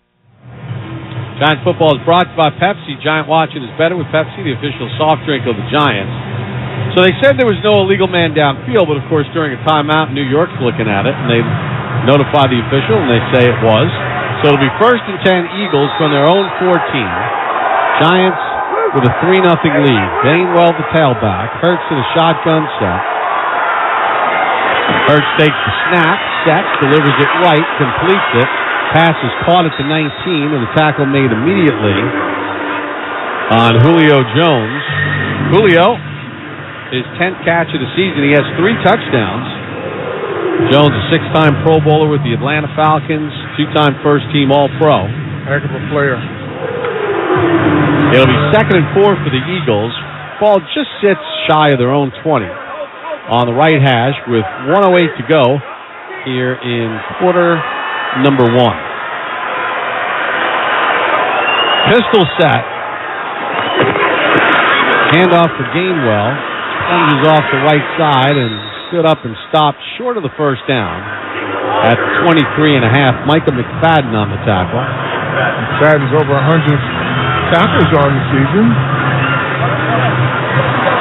Giants football is brought to you by Pepsi. Giant watching is better with Pepsi, the official soft drink of the Giants. So they said there was no illegal man downfield, but of course during a timeout, New York's looking at it, and they notify the official, and they say it was. So it'll be 1st and 10 Eagles from their own 14. Giants with a 3-0 lead. Gainwell the tailback. Hurts in a shotgun set. Hurts takes the snap, sets, delivers it right, completes it. Pass is caught at the 19, and the tackle made immediately on Julio Jones. Julio, his 10th catch of the season. He has 3 touchdowns. Jones, a 6-time Pro Bowler with the Atlanta Falcons, 2-time first-team All-Pro. Heck of a player. It'll be 2nd and 4 for the Eagles. Ball just sits shy of their own 20 on the right hash with 1:08 to go here in quarter number 1. Pistol set. Handoff for Gainwell. Lunges off the right side and stood up and stopped short of the first down at 23.5. Micah McFadden on the tackle. McFadden's over 100 tackles on the season.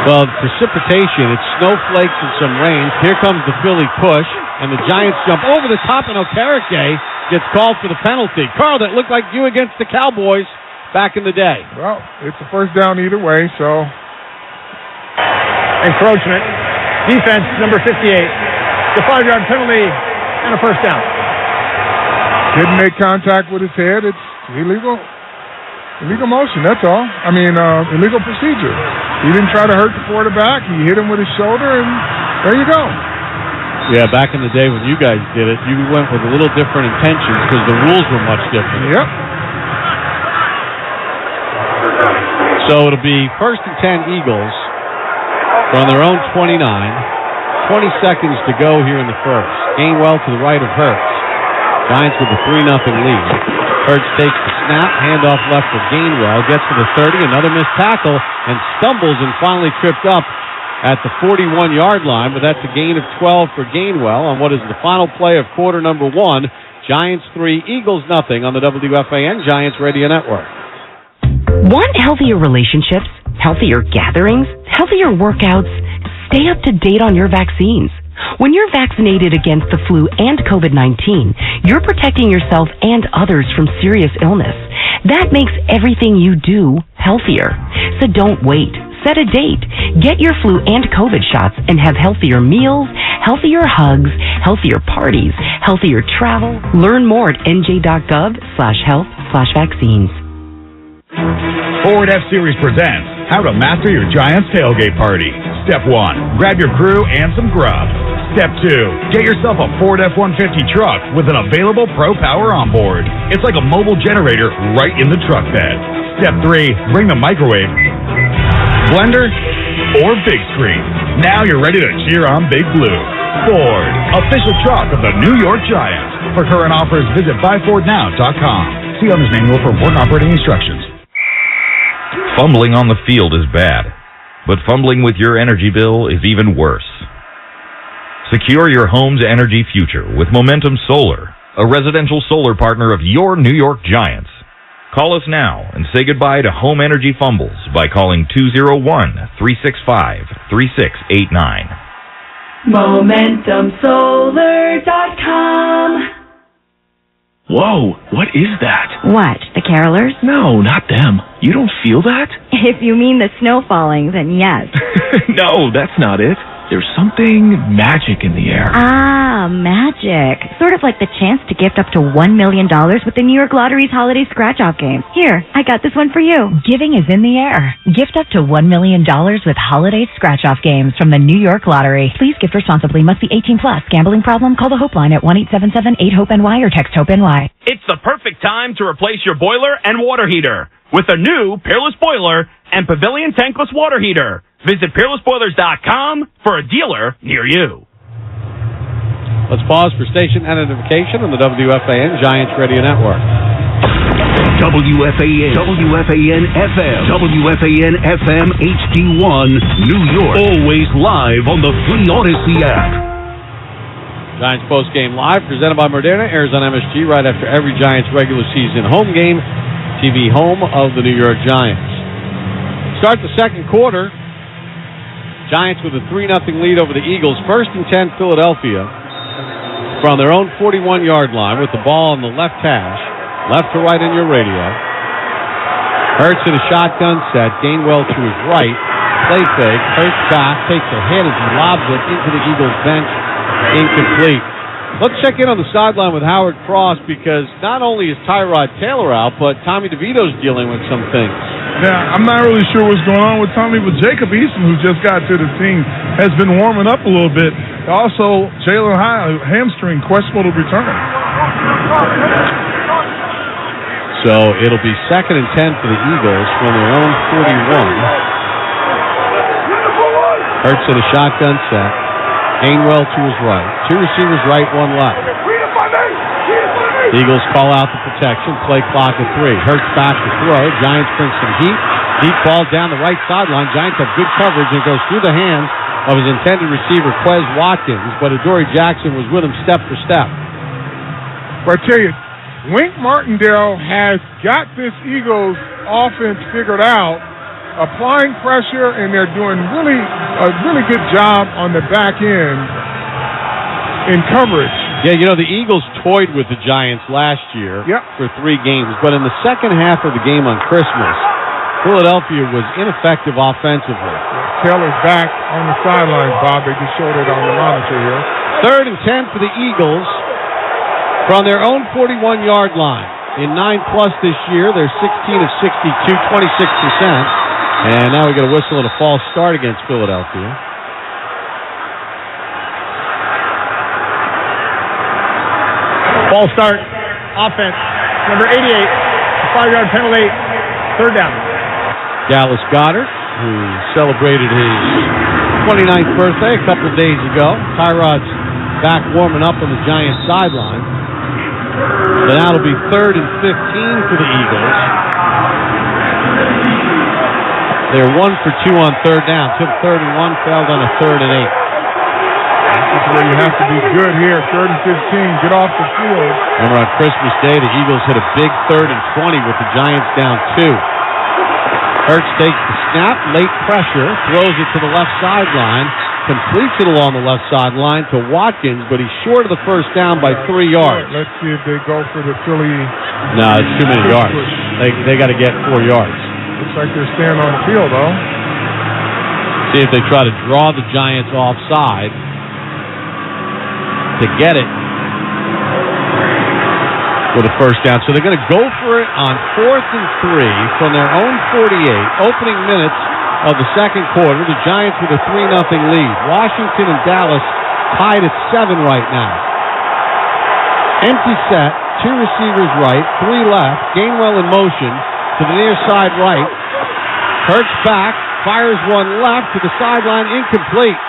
Well, precipitation, it's snowflakes and some rain. Here comes the Philly push, and the Giants jump over the top, and Okereke gets called for the penalty. Carl, that looked like you against the Cowboys back in the day. Well, it's a first down either way, so. Encroachment. Defense, number 58. The 5-yard penalty and a first down. Didn't make contact with his head. It's illegal. Illegal motion, that's all. I mean, illegal procedure. He didn't try to hurt the quarterback. He hit him with his shoulder, and there you go. Yeah, back in the day when you guys did it, you went with a little different intentions because the rules were much different. Yep. So it'll be 1st and 10 Eagles from their own 29. 20 seconds to go here in the first. Gainwell to the right of Hurts. Giants with a 3-0 lead. Hurts takes the snap, handoff left for Gainwell, gets to the 30, another missed tackle, and stumbles and finally tripped up at the 41-yard line, but that's a gain of 12 for Gainwell on what is the final play of quarter number 1. Giants 3, Eagles 0 on the WFAN Giants Radio Network. Want healthier relationships, healthier gatherings, healthier workouts? Stay up to date on your vaccines. When you're vaccinated against the flu and COVID-19, you're protecting yourself and others from serious illness. That makes everything you do healthier. So don't wait. Set a date. Get your flu and COVID shots and have healthier meals, healthier hugs, healthier parties, healthier travel. Learn more at nj.gov/health/vaccines. Ford F-Series presents How to Master Your Giants Tailgate Party. Step 1, grab your crew and some grub. Step 2, get yourself a Ford F-150 truck with an available Pro Power on board. It's like a mobile generator right in the truck bed. Step 3, bring the microwave, blender, or big screen. Now you're ready to cheer on Big Blue. Ford, official truck of the New York Giants. For current offers, visit buyfordnow.com. See owner's manual for important operating instructions. Fumbling on the field is bad, but fumbling with your energy bill is even worse. Secure your home's energy future with Momentum Solar, a residential solar partner of your New York Giants. Call us now and say goodbye to home energy fumbles by calling 201-365-3689. MomentumSolar.com. Whoa, what is that? What, the carolers? No, not them. You don't feel that? If you mean the snow falling, then yes. No, that's not it. There's something magic in the air. Ah, magic. Sort of like the chance to gift up to $1 million with the New York Lottery's holiday scratch-off game. Here, I got this one for you. Giving is in the air. Gift up to $1 million with holiday scratch-off games from the New York Lottery. Please gift responsibly. Must be 18 plus. Gambling problem? Call the Hope line at 1-877-8-HOPE-NY or text HOPE-NY. It's the perfect time to replace your boiler and water heater with a new Peerless Boiler and Pavilion Tankless Water Heater. Visit PeerlessBoilers.com for a dealer near you. Let's pause for station identification on the WFAN Giants Radio Network. WFAN, WFAN FM, WFAN FM HD1, New York. Always live on the free Odyssey app. Giants postgame live, presented by Moderna, airs on MSG right after every Giants regular season home game. TV home of the New York Giants. Start the second quarter. Giants with a 3-0 lead over the Eagles. 1st and 10 Philadelphia from their own 41-yard line with the ball on the left hash. Left to right in your radio. Hurts in a shotgun set. Gainwell to his right. Play fake. Hurts back. Takes a hit as he lobs it into the Eagles bench. Incomplete. Let's check in on the sideline with Howard Cross because not only is Tyrod Taylor out, but Tommy DeVito's dealing with some things. Yeah, I'm not really sure what's going on with Tommy, but Jacob Eason, who just got to the team, has been warming up a little bit. Also, Jalen High, hamstring, questionable to return. So it'll be 2nd and 10 for the Eagles from their own 41. Hurts in a shotgun set. Gainwell to his right. 2 receivers right, 1 left. Eagles call out the protection. Play clock at 3. Hurts back to throw. Giants bring some heat. Deep ball down the right sideline. Giants have good coverage, and it goes through the hands of his intended receiver, Quez Watkins, but Adoree Jackson was with him step for step. But I tell you, Wink Martindale has got this Eagles offense figured out, applying pressure, and they're doing a really good job on the back end in coverage. Yeah, you know, the Eagles toyed with the Giants last year for 3 games, but in the second half of the game on Christmas, Philadelphia was ineffective offensively. Taylor's back on the sidelines, Bob. They just showed it on the monitor here. 3rd and 10 for the Eagles from their own 41-yard line. In 9+ this year, they're 16 of 62, 26%. And now we get a whistle and a false start against Philadelphia. Ball start, offense, number 88, 5-yard penalty, 3rd down. Dallas Goedert, who celebrated his 29th birthday a couple of days ago. Tyrod's back warming up on the Giants sideline. So now it'll be 3rd and 15 for the Eagles. They're 1 for 2 on 3rd down. Took 3rd and 1, failed on a 3rd and 8. This is where you have to be good here. 3rd and 15, get off the field. Remember on Christmas Day, the Eagles hit a big 3rd and 20 with the Giants down 2. Hurts takes the snap, late pressure, throws it to the left sideline, completes it along the left sideline to Watkins, but he's short of the first down by 3 yards. Let's see if they go for the Philly. No, it's too many yards. They got to get 4 yards. Looks like they're staying on the field, though. See if they try to draw the Giants offside to get it with a first down. So they're going to go for it on 4th and 3 from their own 48. Opening minutes of the second quarter. The Giants with a 3-0 lead. Washington and Dallas tied at 7 right now. Empty set, 2 receivers right, 3 left. Gainwell in motion to the near side right. Hurts back, fires one left to the sideline, incomplete.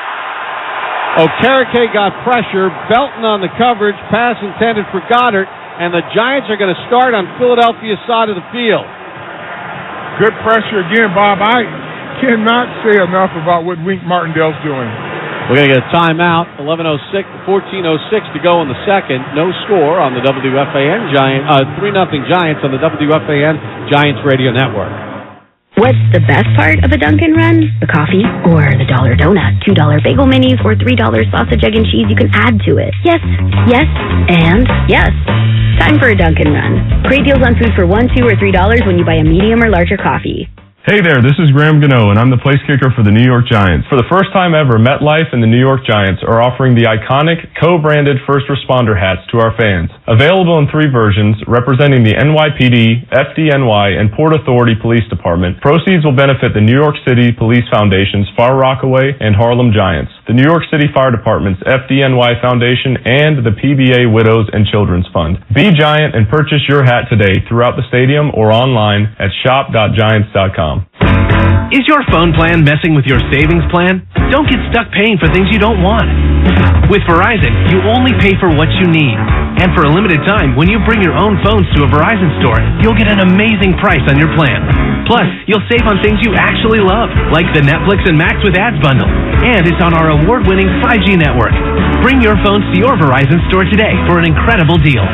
Okereke got pressure, Belton on the coverage, pass intended for Goedert, and the Giants are going to start on Philadelphia's side of the field. Good pressure again, Bob. I cannot say enough about what Wink Martindale's doing. We're going to get a timeout, 14:06 to go in the second. No score on the WFAN Giants, 3-0 Giants on the WFAN Giants Radio Network. What's the best part of a Dunkin' run? The coffee or the $1 donut, $2 bagel minis, or $3 sausage, egg, and cheese you can add to it. Yes, yes, and yes. Time for a Dunkin' run. Great deals on food for $1, $2, or $3 when you buy a medium or larger coffee. Hey there, this is Graham Gano, and I'm the place kicker for the New York Giants. For the first time ever, MetLife and the New York Giants are offering the iconic co-branded first responder hats to our fans. Available in 3 versions, representing the NYPD, FDNY, and Port Authority Police Department, proceeds will benefit the New York City Police Foundation's Far Rockaway and Harlem Giants, the New York City Fire Department's FDNY Foundation, and the PBA Widows and Children's Fund. Be Giant and purchase your hat today throughout the stadium or online at shop.giants.com. Is your phone plan messing with your savings plan? Don't get stuck paying for things you don't want. With Verizon, you only pay for what you need. And for a limited time, when you bring your own phones to a Verizon store, you'll get an amazing price on your plan. Plus, you'll save on things you actually love, like the Netflix and Max with Ads bundle. And it's on our award-winning 5G network. Bring your phones to your Verizon store today for an incredible deal.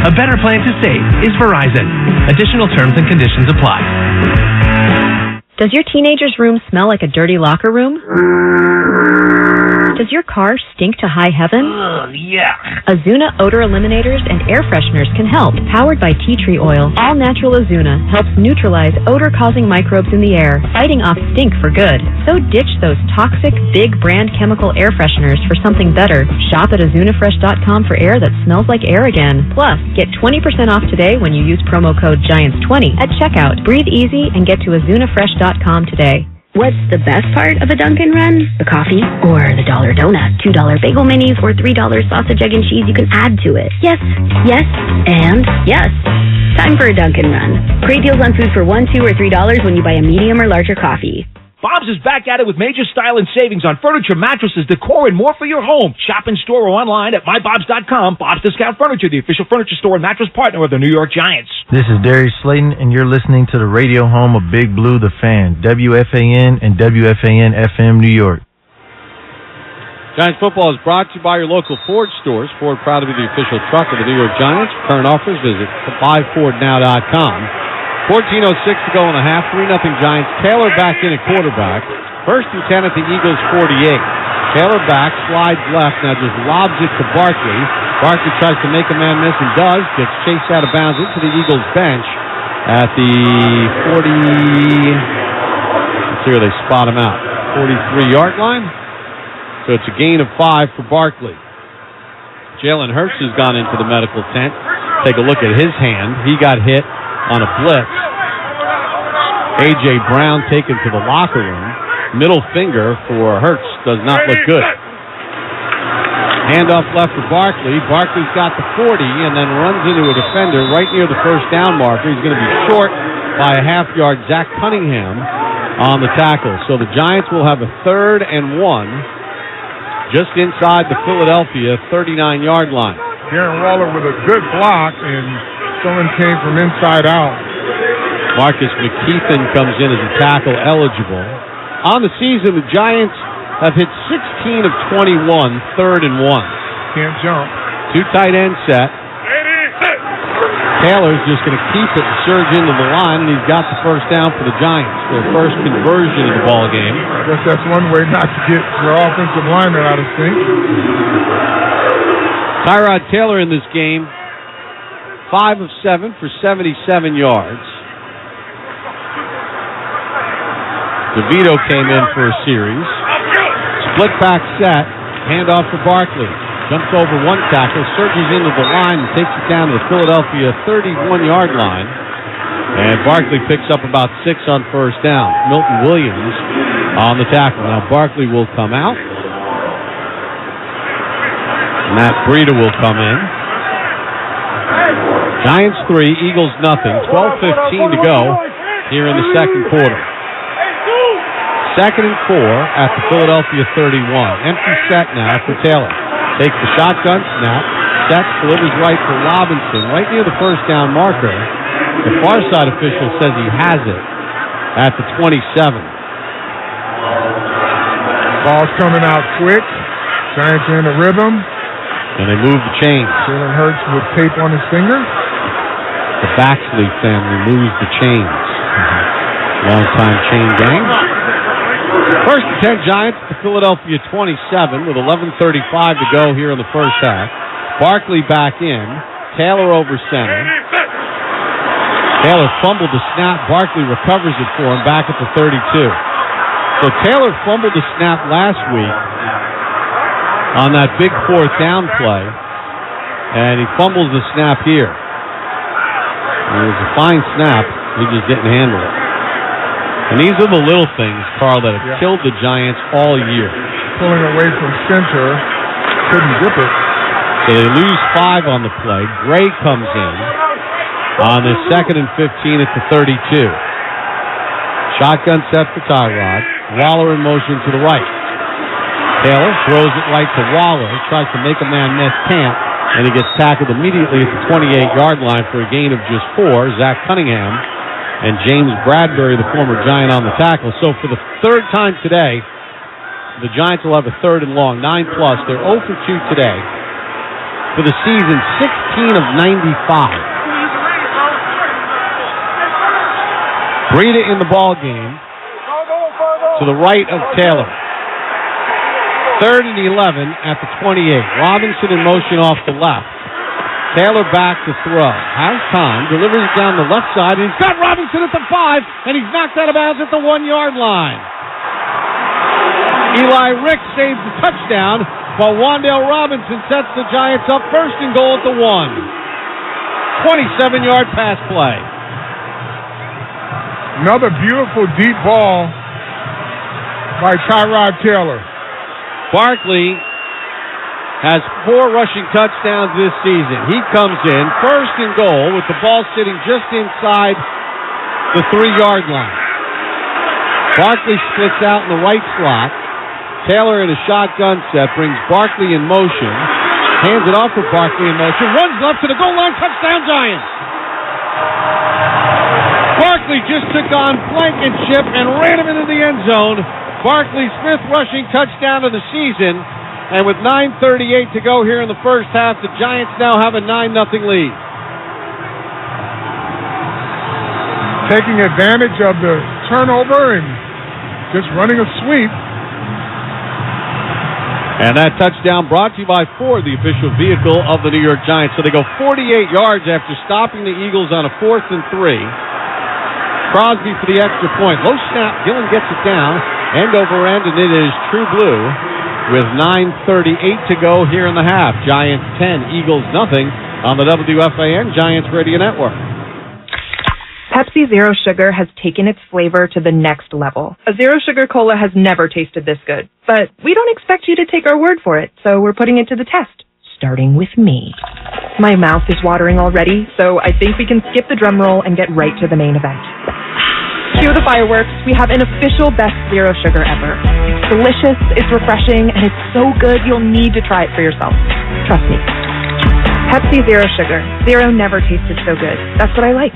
A better plan to save is Verizon. Additional terms and conditions apply. Does your teenager's room smell like a dirty locker room? Does your car stink to high heaven? Yeah. Azuna odor eliminators and air fresheners can help. Powered by tea tree oil, all natural Azuna helps neutralize odor-causing microbes in the air, fighting off stink for good. So ditch those toxic, big brand chemical air fresheners for something better. Shop at azunafresh.com for air that smells like air again. Plus, get 20% off today when you use promo code GIANTS20 at checkout. Breathe easy and get to azunafresh.com today. What's the best part of a Dunkin' run? The coffee or the $1 donut, $2 bagel minis, or $3 sausage, egg, and cheese you can add to it. Yes, yes, and yes. Time for a Dunkin' run. Great deals on food for $1, $2, or $3 when you buy a medium or larger coffee. Bob's is back at it with major style and savings on furniture, mattresses, decor, and more for your home. Shop in store or online at mybobs.com. Bob's Discount Furniture, the official furniture store and mattress partner of the New York Giants. This is Darius Slayton, and you're listening to the radio home of Big Blue the Fan, WFAN and WFAN FM New York. Giants football is brought to you by your local Ford stores. Ford proud to be the official truck of the New York Giants. For current offers, visit buyfordnow.com. 14:06 to go in the half. 3-0 Giants. Taylor back in at quarterback. 1st and 10 at the Eagles 48. Taylor back, slides left, now just lobs it to Barkley. Barkley tries to make a man miss and does. Gets chased out of bounds into the Eagles bench at the 40. Let's see where they spot him out. 43-yard line. So it's a gain of 5 for Barkley. Jalen Hurts has gone into the medical tent. Take a look at his hand. He got hit on a blitz. A.J. Brown taken to the locker room. Middle finger for Hurts does not look good. Handoff left for Barkley. Barkley's got the 40 and then runs into a defender right near the first down marker. He's going to be short by a half yard. Zach Cunningham on the tackle. So the Giants will have a 3rd and 1 just inside the Philadelphia 39-yard line. Darren Waller with a good block, and someone came from inside out. Marcus McKeithen comes in as a tackle eligible. On the season, the Giants have hit 16 of 21, 3rd and 1. Can't jump. 2 tight end set. Taylor's just going to keep it and surge into the line, and he's got the first down for the Giants. Their first conversion of the ball game. I guess that's one way not to get your offensive lineman out of sync. Tyrod Taylor in this game, 5 of 7 for 77 yards. DeVito came in for a series. Split back set. Handoff for Barkley. Jumps over one tackle, surges into the line, and takes it down to the Philadelphia 31-yard line. And Barkley picks up about 6 on first down. Milton Williams on the tackle. Now Barkley will come out. Matt Breida will come in. Giants 3, Eagles nothing. 12:15 to go here in the second quarter. 2nd and 4 at the Philadelphia 31. Empty set now for Taylor. Takes the shotgun snap. Sets, delivers right for Robinson, right near the first down marker. The far side official says he has it at the 27. Ball's coming out quick. Giants are in a rhythm. And they move the chains. Jalen Hurts with tape on his finger. The Baxley family moves the chains. Long-time chain gang. 1st and 10 Giants to Philadelphia 27 with 11:35 to go here in the first half. Barkley back in. Taylor over center. Taylor fumbled the snap. Barkley recovers it for him back at the 32. So Taylor fumbled the snap last week on that big 4th down play, and he fumbles the snap here. It was a fine snap. He just didn't handle it. And these are the little things, Carl, that have killed the Giants all year. Pulling away from center, couldn't grip it. So they lose 5 on the play. Gray comes in on the 2nd and 15 at the 32. Shotgun set for Tyrod. Waller in motion to the right. Taylor throws it right to Waller. Tries to make a man miss, can't. And he gets tackled immediately at the 28-yard line for a gain of just 4. Zach Cunningham and James Bradbury, the former Giant, on the tackle. So for the 3rd time today, the Giants will have a 3rd and long, 9+. They're 0 for 2 today. For the season, 16 of 95. Breida in the ball game to the right of Taylor. 3rd and 11 at the 28. Robinson in motion off the left. Taylor back to throw. Has time. Delivers it down the left side. And he's got Robinson at the 5. And he's knocked out of bounds at the 1-yard line. Eli Rick saves the touchdown, while Wan'Dale Robinson sets the Giants up 1st and goal at the 1. 27-yard pass play. Another beautiful deep ball by Tyrod Taylor. Barkley has 4 rushing touchdowns this season. He comes in 1st and goal with the ball sitting just inside the 3-yard line. Barkley splits out in the right slot. Taylor in a shotgun set brings Barkley in motion. Hands it off for Barkley in motion. Runs left to the goal line. Touchdown, Giants. Barkley just took on Blankenship and ran him into the end zone. Barkley's fifth rushing touchdown of the season. And with 9:38 to go here in the first half, the Giants now have a 9-0 lead. Taking advantage of the turnover and just running a sweep. And that touchdown brought to you by Ford, the official vehicle of the New York Giants. So they go 48 yards after stopping the Eagles on a 4th and 3. Crosby for the extra point. Low snap. Gillen gets it down. End over end, and it is true blue with 9:38 to go here in the half. Giants 10, Eagles nothing on the WFAN Giants Radio Network. Pepsi Zero Sugar has taken its flavor to the next level. A Zero Sugar Cola has never tasted this good. But we don't expect you to take our word for it, so we're putting it to the test. Starting with me. My mouth is watering already, so I think we can skip the drum roll and get right to the main event. Cue the fireworks. We have an official best Zero Sugar ever. It's delicious, it's refreshing, and it's so good you'll need to try it for yourself. Trust me. Pepsi Zero Sugar. Zero never tasted so good. That's what I like.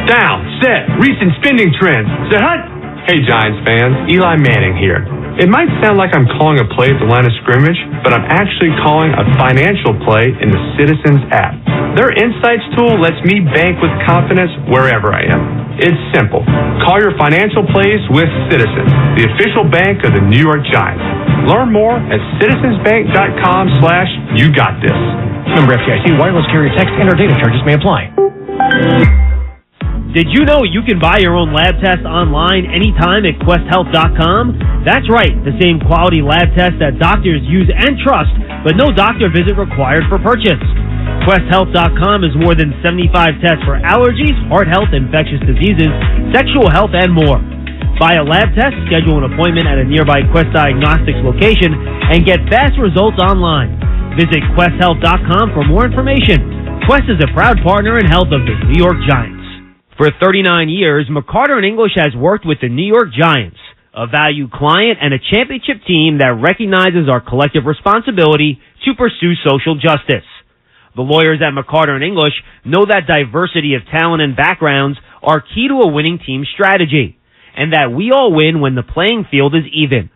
Down, set, recent spending trends. Hut. Hey Giants fans, Eli Manning here. It might sound like I'm calling a play at the line of scrimmage, but I'm actually calling a financial play in the Citizens app. Their insights tool lets me bank with confidence wherever I am. It's simple. Call your financial plays with Citizens, the official bank of the New York Giants. Learn more at citizensbank.com/YouGotThis. Member FDIC, wireless carrier text and/or data charges may apply. Did you know you can buy your own lab test online anytime at QuestHealth.com? That's right, the same quality lab test that doctors use and trust, but no doctor visit required for purchase. QuestHealth.com is more than 75 tests for allergies, heart health, infectious diseases, sexual health, and more. Buy a lab test, schedule an appointment at a nearby Quest Diagnostics location, and get fast results online. Visit QuestHealth.com for more information. Quest is a proud partner in health of the New York Giants. For 39 years, McCarter & English has worked with the New York Giants, a valued client and a championship team that recognizes our collective responsibility to pursue social justice. The lawyers at McCarter & English know that diversity of talent and backgrounds are key to a winning team strategy, and that we all win when the playing field is even.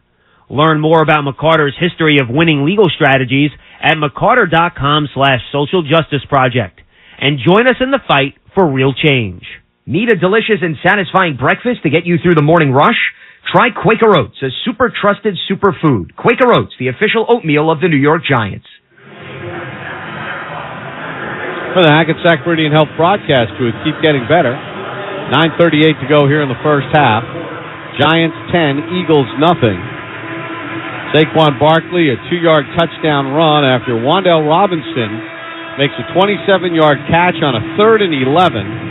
Learn more about McCarter's history of winning legal strategies at McCarter.com/Social Justice Project, and join us in the fight for real change. Need a delicious and satisfying breakfast to get you through the morning rush? Try Quaker Oats, a super trusted superfood. Quaker Oats, the official oatmeal of the New York Giants. For the Hackensack Meridian Health broadcast crew, keep getting better. 9:38 to go here in the first half. Giants 10, Eagles nothing. Saquon Barkley, a 2-yard touchdown run after Wan'Dale Robinson makes a 27-yard catch on a 3rd and 11.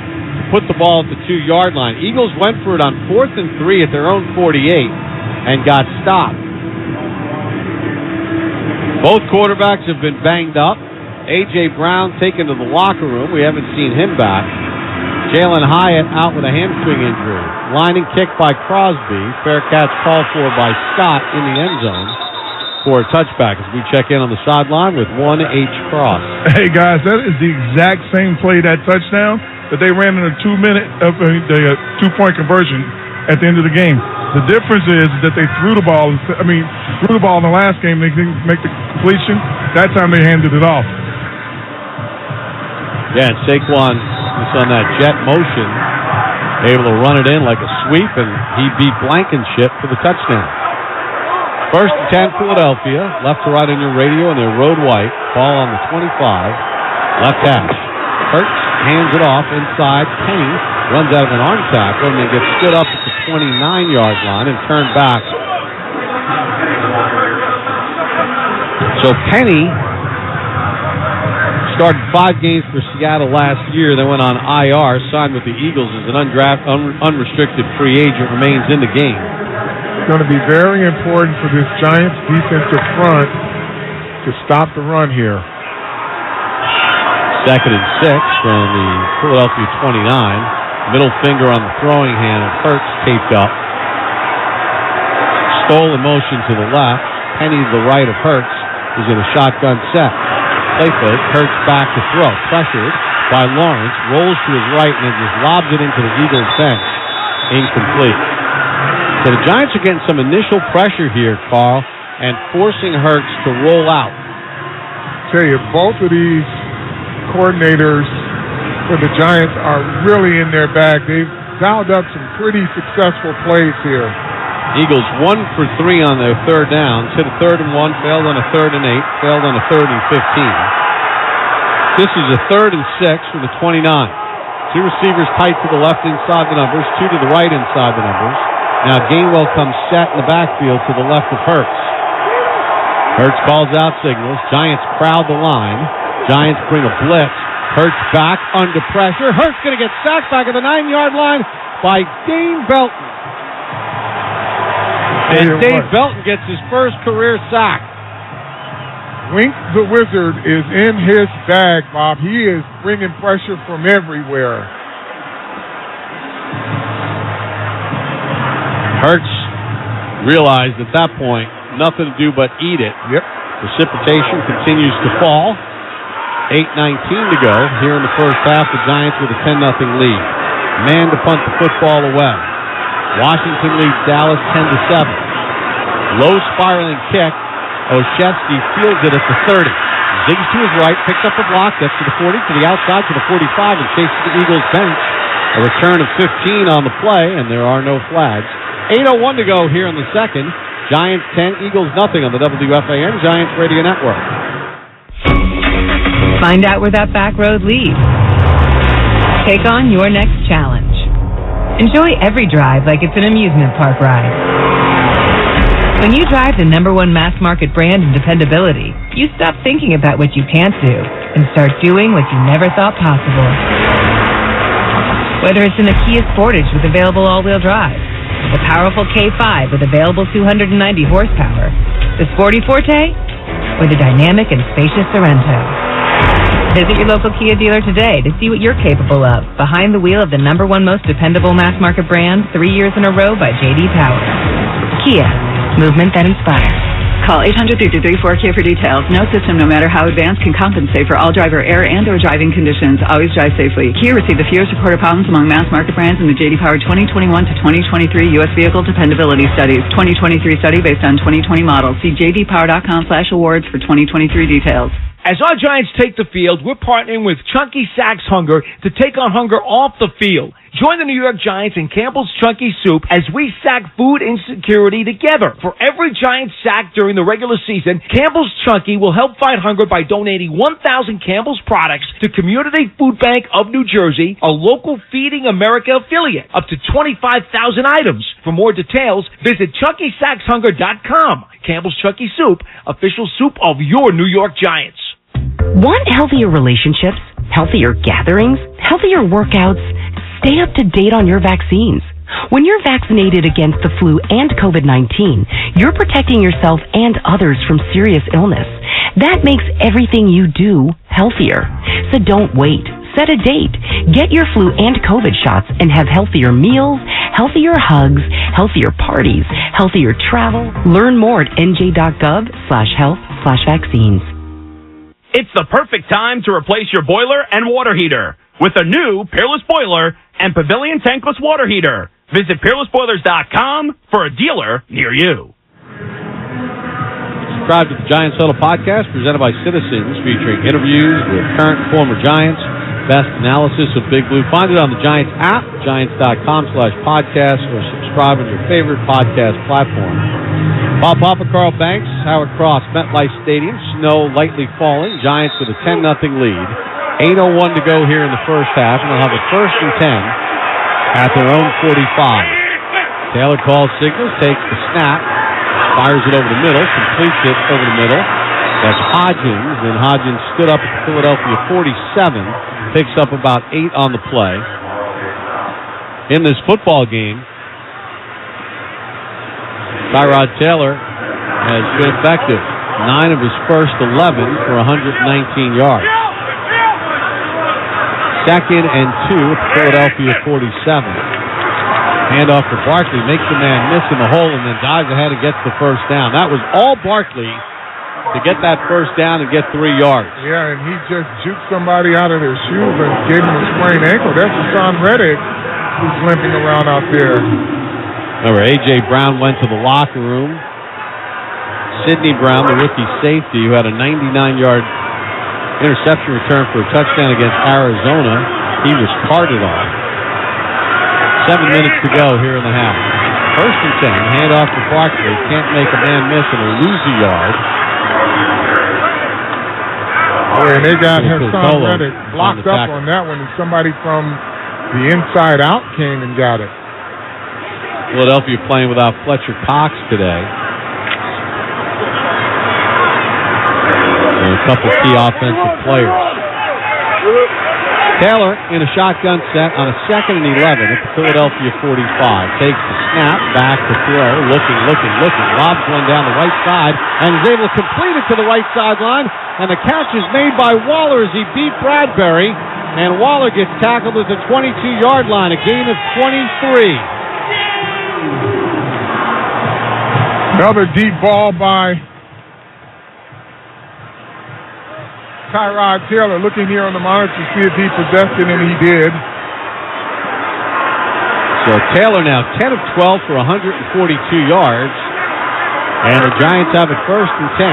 Put the ball at the 2-yard line. Eagles went for it on 4th and 3 at their own 48 and got stopped. Both quarterbacks have been banged up. A.J. Brown taken to the locker room. We haven't seen him back. Jalen Hyatt out with a hamstring injury. Lining kick by Crosby. Fair catch called for by Scott in the end zone for a touchback as we check in on the sideline with 1H Cross. Hey, guys, that is the exact same play, that touchdown, that they ran in a 2-point conversion at the end of the game. The difference is that they threw the ball in the last game. They didn't make the completion. That time they handed it off. Yeah, and Saquon was on that jet motion, able to run it in like a sweep, and he beat Blankenship for the touchdown. 1st and 10, Philadelphia. Left to right on your radio, and they're road white. Ball on the 25. Left hash. Hurts hands it off inside. Penny runs out of an arm tackle and then gets stood up at the 29-yard line and turned back. So Penny started 5 games for Seattle last year. They went on IR, signed with the Eagles as an unrestricted free agent, remains in the game. It's going to be very important for this Giants defensive front to stop the run here. 2nd and 6 from the Philadelphia 29. Middle finger on the throwing hand of Hurts taped up. Stole in motion to the left. Penny to the right of Hurts is in a shotgun set. Play fake. Hurts back to throw. Pressured by Lawrence. Rolls to his right and then just lobs it into the Eagles bench. Incomplete. So the Giants are getting some initial pressure here, Carl, and forcing Hurts to roll out. Tell you, both of these coordinators for the Giants are really in their bag. They've dialed up some pretty successful plays here. Eagles 1 for 3 on their third down. Hit a 3rd and 1, failed on a 3rd and 8, failed on a 3rd and 15. This is a 3rd and 6 from the 29. 2 receivers tight to the left inside the numbers, 2 to the right inside the numbers. Now Gainwell comes set in the backfield to the left of Hurts. Hurts calls out signals. Giants crowd the line. Giants bring a blitz. Hurts back under pressure. Hurts going to get sacked back at the 9-yard line by Dane Belton. And Dane Belton gets his first career sack. Wink the Wizard is in his bag, Bob. He is bringing pressure from everywhere. Hurts realized at that point nothing to do but eat it. Yep. Precipitation continues to fall. 8:19 to go here in the first half. The Giants with a 10-0 lead. Man to punt the football away. Washington leads Dallas 10-7. Low spiraling kick. Olszewski fields it at the 30. Digs to his right, picks up a block, gets to the 40, to the outside, to the 45, and chases the Eagles bench. A return of 15 on the play, and there are no flags. 8:01 to go here in the second. Giants 10, Eagles nothing on the WFAN Giants Radio Network. Find out where that back road leads. Take on your next challenge. Enjoy every drive like it's an amusement park ride. When you drive the #1 mass market brand in dependability, you stop thinking about what you can't do and start doing what you never thought possible. Whether it's in the Kia Sportage with available all-wheel drive, the powerful K5 with available 290 horsepower, the Sporty Forte, or the dynamic and spacious Sorento. Visit your local Kia dealer today to see what you're capable of behind the wheel of the #1 most dependable mass market brand 3 years in a row by J.D. Power. Kia, movement that inspires. Call 800-333-4KIA for details. No system, no matter how advanced, can compensate for all driver error and or driving conditions. Always drive safely. Kia received the fewest reported problems among mass market brands in the J.D. Power 2021 to 2023 U.S. Vehicle Dependability Studies. 2023 study based on 2020 models. See jdpower.com/awards for 2023 details. As our Giants take the field, we're partnering with Chunky Sacks Hunger to take on hunger off the field. Join the New York Giants and Campbell's Chunky Soup as we sack food insecurity together. For every Giant sack during the regular season, Campbell's Chunky will help fight hunger by donating 1,000 Campbell's products to Community Food Bank of New Jersey, a local Feeding America affiliate. Up to 25,000 items. For more details, visit ChunkySacksHunger.com. Campbell's Chunky Soup, official soup of your New York Giants. Want healthier relationships, healthier gatherings, healthier workouts? Stay up to date on your vaccines. When you're vaccinated against the flu and COVID-19, you're protecting yourself and others from serious illness. That makes everything you do healthier. So don't wait. Set a date. Get your flu and COVID shots and have healthier meals, healthier hugs, healthier parties, healthier travel. Learn more at nj.gov/health/vaccines. It's the perfect time to replace your boiler and water heater with a new Peerless Boiler and Pavilion Tankless Water Heater. Visit PeerlessBoilers.com for a dealer near you. Subscribe to the Giants Huddle podcast presented by Citizens, featuring interviews with current and former Giants, best analysis of Big Blue. Find it on the Giants app, Giants.com/podcast, or subscribe on your favorite podcast platform. Bob Papa, Carl Banks, Howard Cross, MetLife Stadium. Snow lightly falling. Giants with a 10-0 lead. 8:01 to go here in the first half, and they'll have a 1st and 10 at their own 45. Taylor calls signals, takes the snap, fires it over the middle, completes it over the middle. That's Hodgins, and Hodgins stood up at the Philadelphia 47, picks up about 8 on the play. In this football game, Tyrod Taylor has been effective. 9 of his first 11 for 119 yards. 2nd and 2 at the Philadelphia 47. Handoff to Barkley, makes the man miss in the hole, and then dives ahead and gets the first down. That was all Barkley to get that first down and get 3 yards. Yeah, and he just juked somebody out of their shoes and gave him a sprained ankle. That's Hassan Reddick who's limping around out there. Remember, A.J. Brown went to the locker room. Sidney Brown, the rookie safety, who had a 99-yard interception return for a touchdown against Arizona, he was carted off. 7 minutes to go here in the half. First and 10, handoff to Barkley. Can't make a man miss and will lose a yard. And they got Hassan Reddick blocked up on that one, and somebody from the inside out came and got it. Philadelphia playing without Fletcher Cox today. And a couple key offensive players. Taylor in a shotgun set on a 2nd and 11 at the Philadelphia 45. Takes the snap, back to throw, looking. Lobs one down the right side and is able to complete it to the right sideline. And the catch is made by Waller as he beat Bradbury. And Waller gets tackled at the 22-yard line, a gain of 23. Another deep ball by Tyrod Taylor, looking here on the monitor to see if he possessed it, and he did. So Taylor now 10 of 12 for 142 yards. And the Giants have it first and 10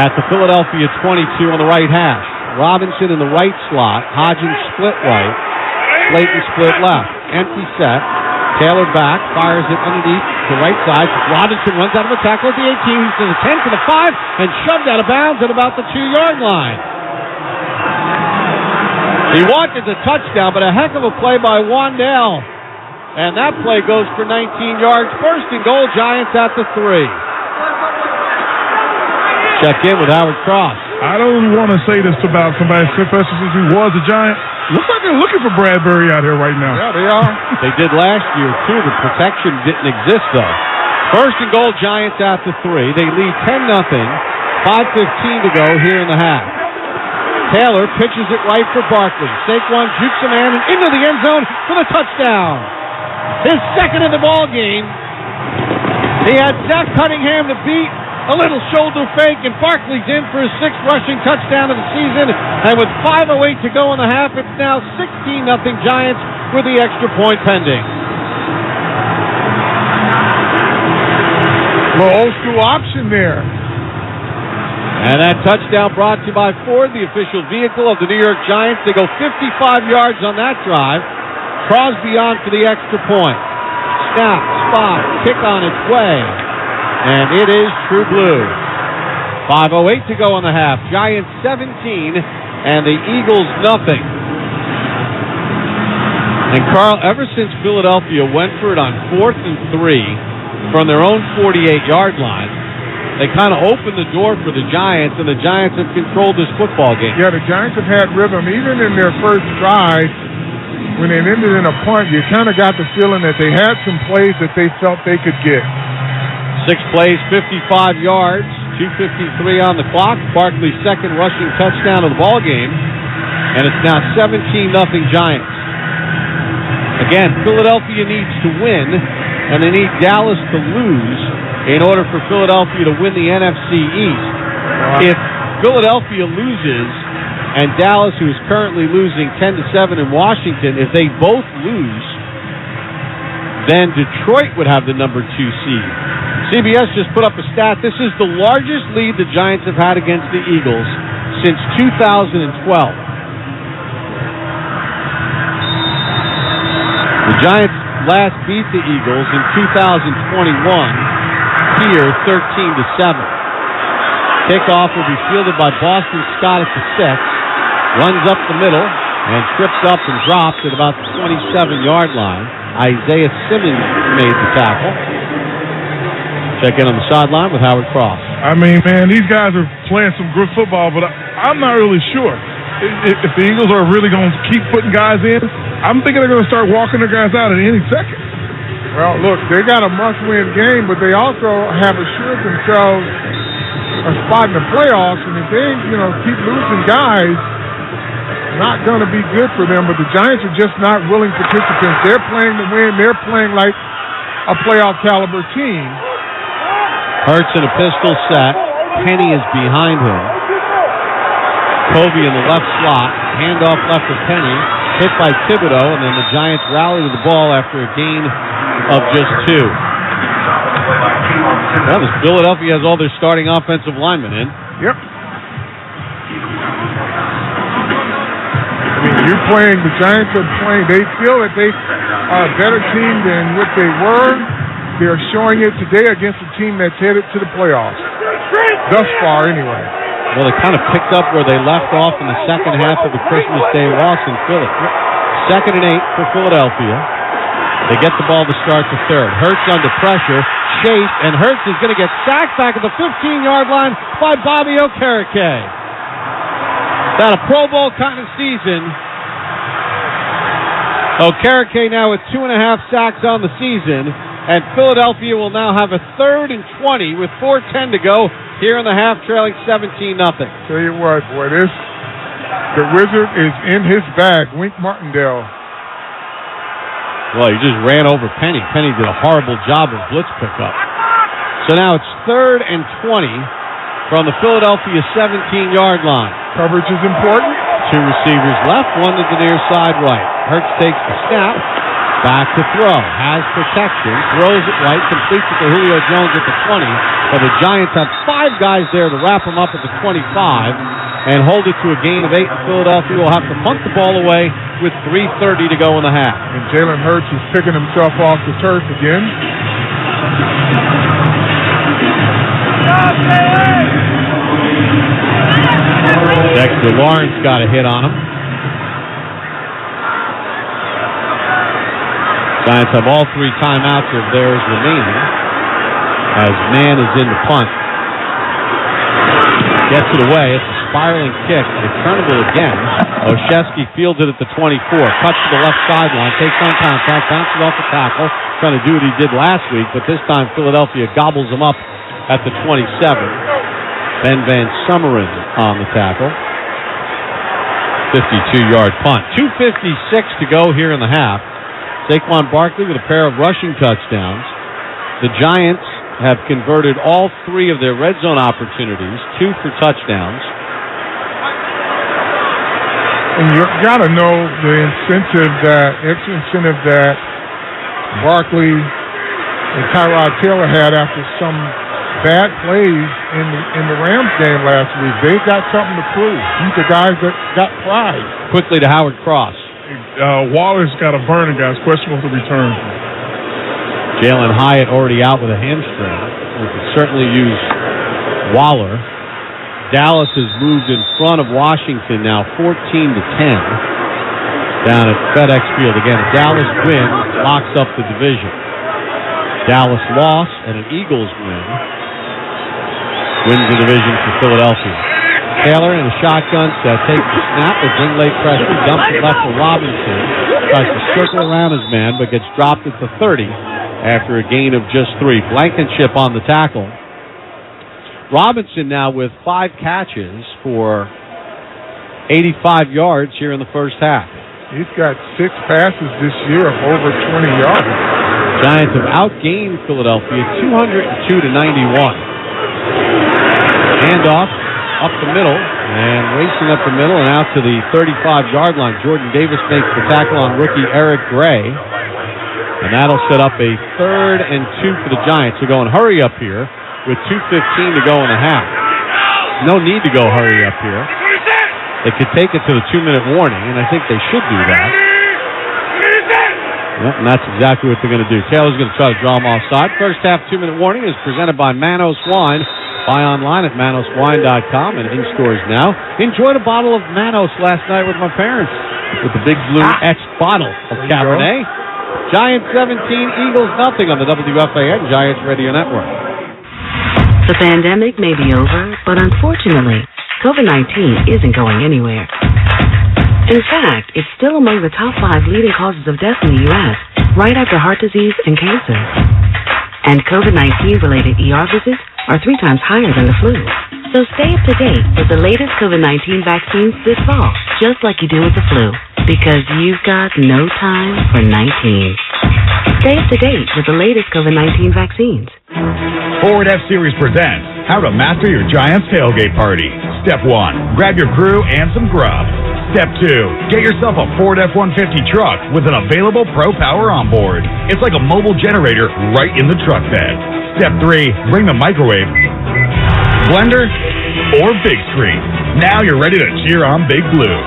at the Philadelphia 22 on the right hash. Robinson in the right slot. Hodgins split right. Slayton split left. Empty set. Taylor back, fires it underneath the right side. Robinson runs out of a tackle at the 18. He's to the 10, to the 5, and shoved out of bounds at about the 2-yard line. He wanted the touchdown, but a heck of a play by Wandale. And that play goes for 19 yards. First and goal, Giants at the 3. Check in with Howard Cross. I don't want to say this about somebody, especially since he was a Giant. Looks like they're looking for Bradbury out here right now. Yeah, they are. They did last year, too. The protection didn't exist, though. First and goal, Giants at the 3. They lead 10-0. 5:15 to go here in the half. Taylor pitches it right for Barkley. Saquon jukes a man and into the end zone for the touchdown. His second of the ball game. He had Zach Cunningham to beat. A little shoulder fake, and Barkley's in for his 6th rushing touchdown of the season. And with 5:08 to go in the half, it's now 16-0 Giants with the extra point pending. Little old school option there. And that touchdown brought to you by Ford, the official vehicle of the New York Giants. They go 55 yards on that drive. Crosby on for the extra point. Snap, spot, kick on its way. And it is true blue. 5:08 to go in the half. Giants 17 and the Eagles nothing. And Carl, ever since Philadelphia went for it on 4th and 3 from their own 48-yard line, they kind of opened the door for the Giants, and the Giants have controlled this football game. Yeah, the Giants have had rhythm. Even in their first drive, when it ended in a punt, you kind of got the feeling that they had some plays that they felt they could get. 6 plays, 55 yards, 2:53 on the clock. Barkley's 2nd rushing touchdown of the ball game, and it's now 17-0 Giants. Again, Philadelphia needs to win, and they need Dallas to lose in order for Philadelphia to win the NFC East. If Philadelphia loses, and Dallas, who is currently losing 10-7 in Washington, if they both lose, then Detroit would have the number 2 seed. CBS just put up a stat. This is the largest lead the Giants have had against the Eagles since 2012. The Giants last beat the Eagles in 2021 here 13-7. Kickoff will be fielded by Boston Scott at the 6. Runs up the middle and trips up and drops at about the 27-yard line. Isaiah Simmons made the tackle. Check in on the sideline with Howard Cross. I mean, man, these guys are playing some good football, but I'm not really sure. If the Eagles are really going to keep putting guys in, I'm thinking they're going to start walking their guys out at any second. Well, look, they got a must-win game, but they also have assured themselves a spot in the playoffs, and if they, keep losing guys, not going to be good for them, but the Giants are just not willing participants. They're playing to win. They're playing like a playoff caliber team. Hurts in a pistol set. Penny is behind him. Covey in the left slot. Handoff left to Penny. Hit by Thibodeau, and then the Giants rally to the ball after a gain of just 2. Well, Philadelphia has all their starting offensive linemen in. Yep. I mean, the Giants are playing, they feel that they are a better team than what they were. They're showing it today against a team that's headed to the playoffs. Thus far, anyway. Well, they kind of picked up where they left off in the second half of the Christmas Day loss in Philly. 2nd and 8 for Philadelphia. They get the ball to start the third. Hurts under pressure. Chase, and Hurts is going to get sacked back at the 15-yard line by Bobby Okereke. That a Pro Bowl kind of season. Okereke now with 2.5 sacks on the season, and Philadelphia will now have a 3rd and 20 with 4:10 to go here in the half, trailing 17-0. Tell you what, boy, the Wizard is in his bag. Wink Martindale. Well, he just ran over Penny. Penny did a horrible job of blitz pickup. So now it's 3rd and 20 from the Philadelphia 17-yard line. Coverage is important. 2 receivers left, 1 to the near side right. Hurts takes the snap, back to throw, has protection, throws it right, completes it to Julio Jones at the 20, but the Giants have 5 guys there to wrap him up at the 25 and hold it to a gain of 8, and Philadelphia will have to punt the ball away with 3:30 to go in the half. And Jalen Hurts is picking himself off the turf again. Dexter Lawrence got a hit on him. Giants have all 3 timeouts of theirs remaining as Mann is in the punt. Gets it away. It's a spiraling kick. Returnable again. Olszewski fields it at the 24. Cuts to the left sideline. Takes on contact. Bounces off the tackle. Trying to do what he did last week, but this time Philadelphia gobbles him up at the 27. Ben Van Sumeren on the tackle. 52-yard punt. 2:56 to go here in the half. Saquon Barkley with a pair of rushing touchdowns. The Giants have converted all 3 of their red zone opportunities, 2 for touchdowns. And you got to know the incentive that Barkley and Tyrod Taylor had after some bad plays in the Rams game last week. They got something to prove. These are guys that got pride. Quickly to Howard Cross. Waller's got a burner, guys. Questionable to return. Jalen Hyatt already out with a hamstring. We could certainly use Waller. Dallas has moved in front of Washington now 14-10 down at FedEx Field. Again, a Dallas win locks up the division. Dallas loss and an Eagles win wins the division for Philadelphia. Taylor in a shotgun set takes the snap with bring late pressure, dumps it left for Robinson, tries to circle around his man but gets dropped at the 30 after a gain of just 3. Blankenship on the tackle. Robinson now with 5 catches for 85 yards here in the first half. He's got 6 passes this year of over 20 yards. Giants have outgained Philadelphia 202-91. Handoff up the middle and racing up the middle and out to the 35-yard line. Jordan Davis makes the tackle on rookie Eric Gray. And that'll set up a 3rd and 2 for the Giants. They're going hurry up here with 2:15 to go in the half. No need to go hurry up here. They could take it to the 2-minute warning, and I think they should do that. Yep, and that's exactly what they're going to do. Taylor's going to try to draw them offside. First half 2-minute warning is presented by Manos Wine. Buy online at manoswine.com and in stores now. Enjoyed a bottle of Manos last night with my parents with the big blue X bottle of Cabernet. Giants 17, Eagles nothing on the WFAN Giants Radio Network. The pandemic may be over, but unfortunately, COVID-19 isn't going anywhere. In fact, it's still among the top 5 leading causes of death in the U.S., right after heart disease and cancer. And COVID-19 related ER visits are 3 times higher than the flu. So stay up to date with the latest COVID-19 vaccines this fall, just like you do with the flu, because you've got no time for 19. Stay up to date with the latest COVID-19 vaccines. Ford F-Series presents How to Master Your Giants Tailgate Party. Step 1, grab your crew and some grub. Step 2, get yourself a Ford F-150 truck with an available Pro Power on board. It's like a mobile generator right in the truck bed. Step 3, bring the microwave, blender, or big screen. Now you're ready to cheer on Big Blue.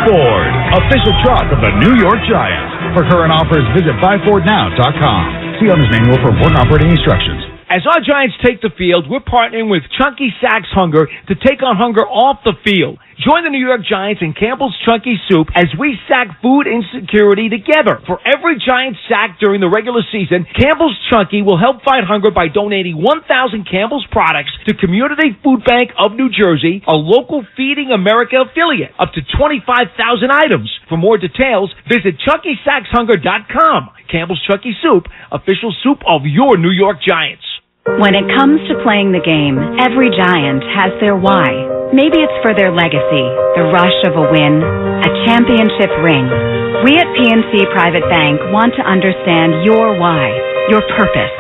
Ford, official truck of the New York Giants. For current offers, visit buyfordnow.com. See owner's manual for important operating instructions. As our Giants take the field, we're partnering with Chunky Sacks Hunger to take on hunger off the field. Join the New York Giants and Campbell's Chunky Soup as we sack food insecurity together. For every Giant sack during the regular season, Campbell's Chunky will help fight hunger by donating 1,000 Campbell's products to Community Food Bank of New Jersey, a local Feeding America affiliate. Up to 25,000 items. For more details, visit ChunkySacksHunger.com. Campbell's Chunky Soup, official soup of your New York Giants. When it comes to playing the game, every Giant has their why. Maybe it's for their legacy, the rush of a win, a championship ring. We at PNC Private Bank want to understand your why, your purpose.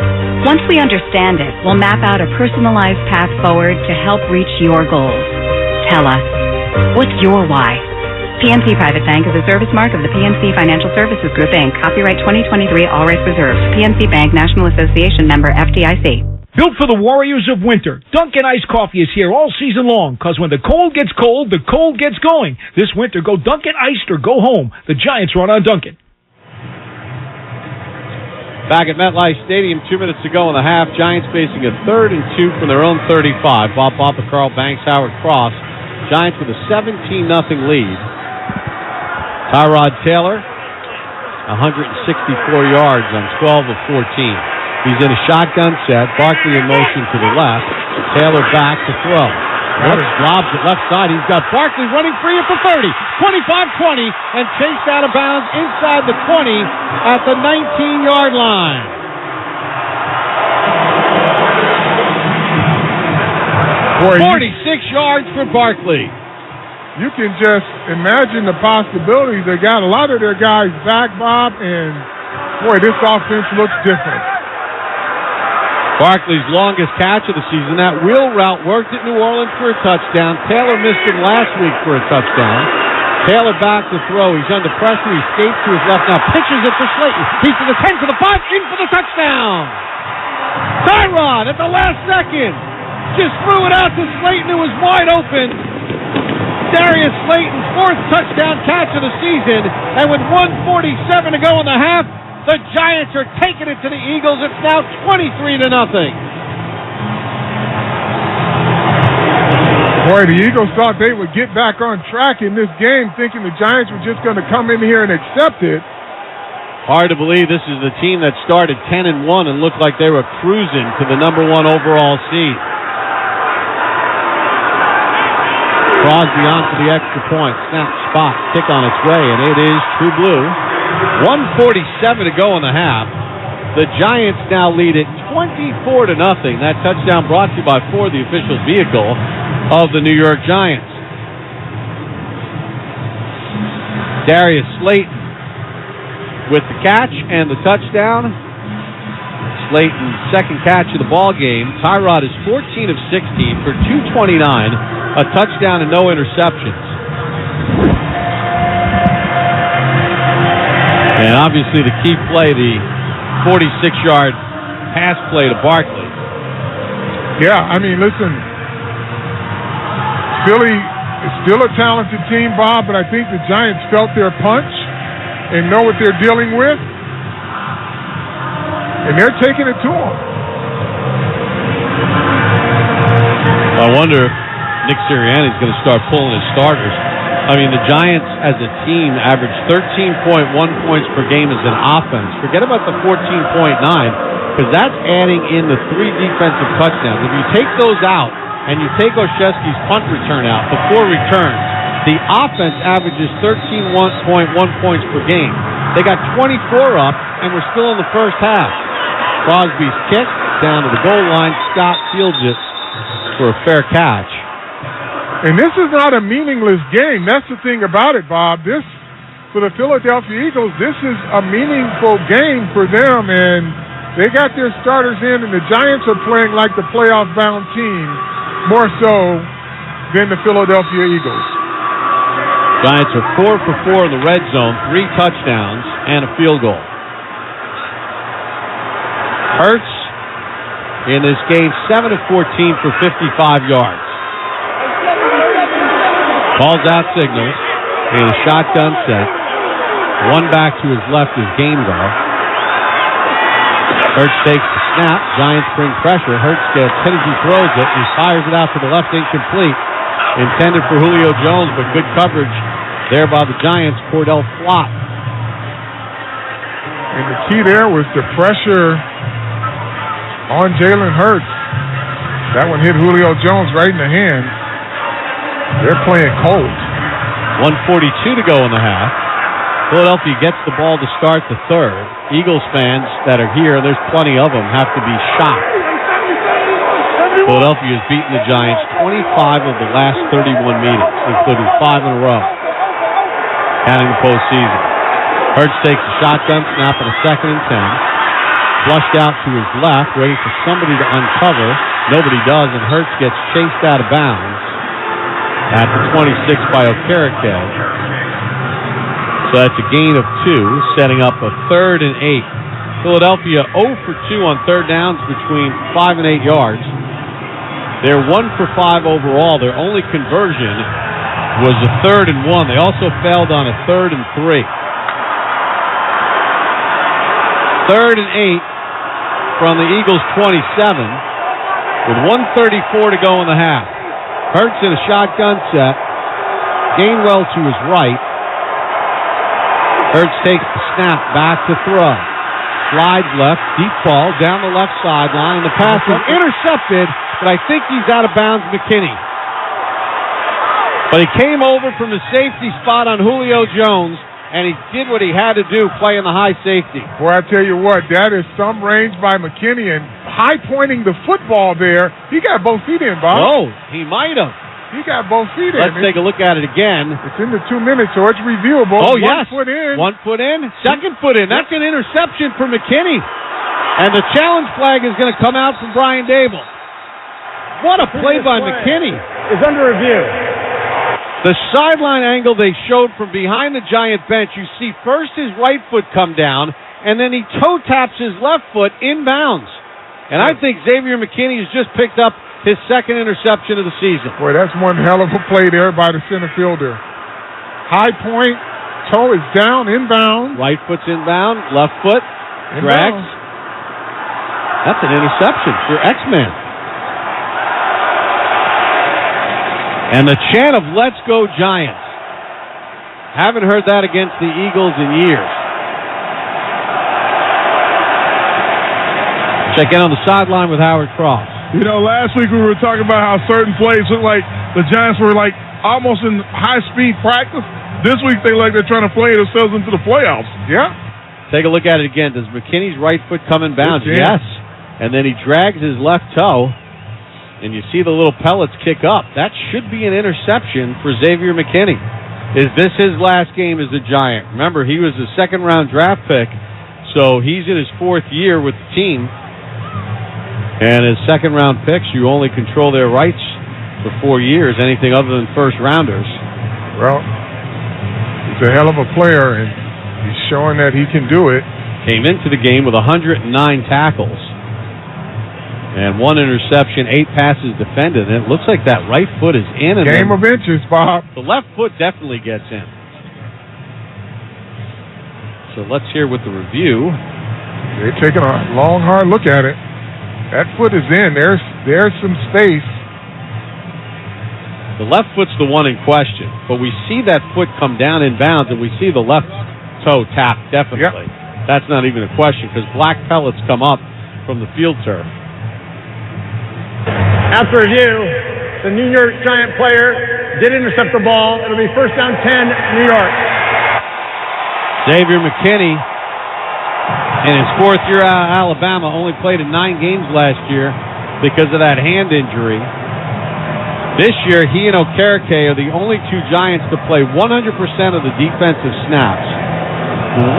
Once we understand it, we'll map out a personalized path forward to help reach your goals. Tell us, what's your why? PNC Private Bank is a service mark of the PNC Financial Services Group, Inc. Copyright 2023, all rights reserved. PNC Bank, National Association member, FDIC. Built for the warriors of winter, Dunkin' Iced Coffee is here all season long, because when the cold gets cold, the cold gets going. This winter, go Dunkin' Iced or go home. The Giants run on Dunkin'. Back at MetLife Stadium, 2 minutes to go in the half. Giants facing a 3rd and 2 from their own 35. Bob Papa, Carl Banks, Howard Cross. Giants with a 17-0 lead. Tyrod Taylor, 164 yards on 12 of 14. He's in a shotgun set. Barkley in motion to the left. Taylor back to throw. Brooks lobs it left side. He's got Barkley running free at the 30, 25-20, and chased out of bounds inside the 20 at the 19-yard line. Boy, 46 yards for Barkley. You can just imagine the possibilities. They got a lot of their guys back, Bob, and boy, this offense looks different. Barkley's longest catch of the season. That wheel route worked at New Orleans for a touchdown. Taylor missed it last week for a touchdown. Taylor back to throw. He's under pressure. He escapes to his left now. Pitches it to Slayton. He's to the 10, to the 5, in for the touchdown. Tyrod at the last second just threw it out to Slayton, who was wide open. Darius Slayton's 4th touchdown catch of the season. And with 1:47 to go in the half, the Giants are taking it to the Eagles. It's now 23-0. Boy, the Eagles thought they would get back on track in this game, thinking the Giants were just going to come in here and accept it. Hard to believe this is the team that started 10-1 and looked like they were cruising to the number 1 overall seed. Crosby on for the extra point. Snap, spot, kick on its way, and it is true blue. 1:47 to go in the half. The Giants now lead it 24-0. That touchdown brought to you by Ford, the official vehicle of the New York Giants. Darius Slayton with the catch and the touchdown. Slayton's 2nd catch of the ball game. Tyrod is 14 of 16 for 229, a touchdown and no interceptions. And obviously the key play, the 46-yard pass play to Barkley. Yeah, I mean, listen, Philly is still a talented team, Bob, but I think the Giants felt their punch and know what they're dealing with, and they're taking it to them. I wonder if Nick Sirianni is going to start pulling his starters. I mean, the Giants as a team averaged 13.1 points per game as an offense. Forget about the 14.9, because that's adding in the 3 defensive touchdowns. If you take those out and you take Olszewski's punt return out, the 4 returns, the offense averages 13.1 points per game. They got 24 up, and we're still in the first half. Crosby's kick down to the goal line. Scott fields it for a fair catch. And this is not a meaningless game. That's the thing about it, Bob. This, for the Philadelphia Eagles, this is a meaningful game for them, and they got their starters in, and the Giants are playing like the playoff-bound team, more so than the Philadelphia Eagles. Giants are 4 for 4 in the red zone, 3 touchdowns, and a field goal. Hurts in this game, 7 of 14 for 55 yards. Calls out signals in a shotgun set. One back to his left is Gainwell. Hurts takes the snap. Giants bring pressure. Hurts gets hit as he throws it. He fires it out to the left, incomplete. Intended for Julio Jones, but good coverage there by the Giants. Cordell Flott. And the key there was the pressure on Jalen Hurts. That one hit Julio Jones right in the hand. They're playing cold. 1:42 to go in the half. Philadelphia gets the ball to start the third. Eagles fans that are here, there's plenty of them, have to be shocked. Philadelphia has beaten the Giants 25 of the last 31 meetings, including 5 in a row, counting the postseason. Hurts takes a shotgun snap on a 2nd and 10. Flushed out to his left, waiting for somebody to uncover. Nobody does, and Hurts gets chased out of bounds at the 26 by Okereke. So that's a gain of 2, setting up a 3rd and 8. Philadelphia 0 for 2 on third downs between 5 and 8 yards. They're 1 for 5 overall. Their only conversion was a 3rd and 1. They also failed on a 3rd and 3. 3rd and 8 from the Eagles' 27 with 1:34 to go in the half. Hurts in a shotgun set. Gainwell to his right. Hurts takes the snap, back to throw. Slides left, deep ball down the left sideline, and the pass is intercepted, but I think he's out of bounds, McKinney. But he came over from the safety spot on Julio Jones, and he did what he had to do, playing the high safety. Boy, I tell you what, that is some range by McKinney, and high-pointing the football there. He got both feet in, Bob. Oh, he might have. He got both feet in. Let's take a look at it again. It's in the 2 minutes, so it's reviewable. Oh, One yes. foot in. 1 foot in. 2nd foot in. That's an interception for McKinney. And the challenge flag is going to come out from Brian Dable. What a play by McKinney. Is under review. The sideline angle they showed from behind the Giant bench, you see first his right foot come down, and then he toe taps his left foot inbounds. And I think Xavier McKinney has just picked up his 2nd interception of the season. Boy, that's one hell of a play there by the center fielder. High point, toe is down, inbound. Right foot's inbound, left foot drags. That's an interception for X-Man. And the chant of "Let's go Giants." Haven't heard that against the Eagles in years. Check in on the sideline with Howard Cross. You know, last week we were talking about how certain plays look like the Giants were like almost in high-speed practice. This week they look like they're trying to play themselves into the playoffs. Yeah. Take a look at it again. Does McKinney's right foot come in bounds? Yes. And then he drags his left toe, and you see the little pellets kick up. That should be an interception for Xavier McKinney. Is this his last game as a Giant? Remember, he was a 2nd-round draft pick, so he's in his 4th year with the team. And as 2nd-round picks, you only control their rights for 4 years, anything other than first-rounders. Well, he's a hell of a player, and he's showing that he can do it. Came into the game with 109 tackles and 1 interception, 8 passes defended. And it looks like that right foot is in. And game of inches, Bob. The left foot definitely gets in. So let's hear with the review. They're taking a long, hard look at it. That foot is in. There's some space. The left foot's the one in question, but we see that foot come down in bounds, and we see the left toe tap definitely. Yep. That's not even a question because black pellets come up from the field turf. After review, the New York Giant player did intercept the ball. It'll be 1st down 10, New York. Xavier McKinney, in his 4th year out of Alabama, only played in 9 games last year because of that hand injury. This year, he and Okereke are the only two Giants to play 100% of the defensive snaps.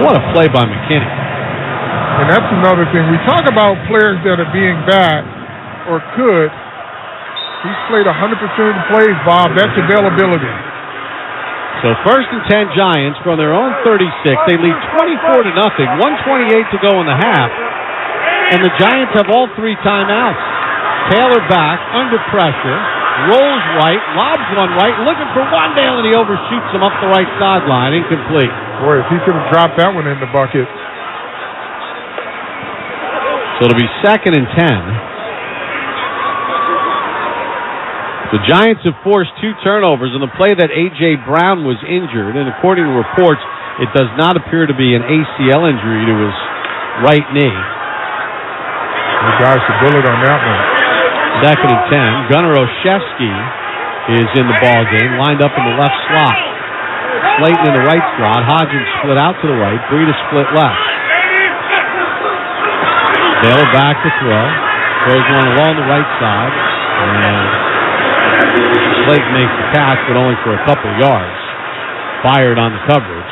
What a play by McKinney. And that's another thing. We talk about players that are being back or could. He's played 100% of the plays, Bob. That's availability. So 1st and 10 Giants from their own 36. They lead 24-0. 1:28 to go in the half. And the Giants have all 3 timeouts. Taylor back, under pressure, rolls right, lobs one right, looking for Wandale, and he overshoots him up the right sideline. Incomplete. Boy, if he could have dropped that one in the bucket. So it'll be 2nd and 10. The Giants have forced 2 turnovers in the play that A.J. Brown was injured, and according to reports, it does not appear to be an ACL injury to his right knee. He dodged the bullet on that one. 2nd and 10. Gunnar Olszewski is in the ball game, lined up in the left slot. Slayton in the right slot. Hodgins split out to the right. Breida split left. Taylor back to throw. Throws one along the right side. And Slayton makes the catch, but only for a couple yards. Fired on the coverage.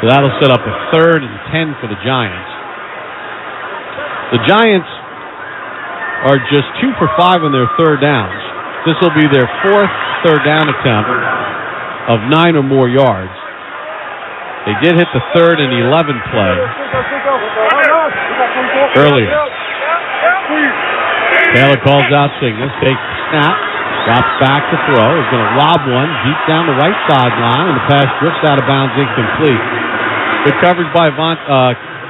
So that'll set up a 3rd and 10 for the Giants. The Giants are just 2 for 5 on their 3rd downs. This will be their 4th 3rd down attempt of 9 or more yards. They did hit the 3rd and 11 play earlier. Taylor calls out signals, takes the snap, drops back to throw, is going to lob one deep down the right sideline, and the pass drifts out of bounds, incomplete. Good coverage by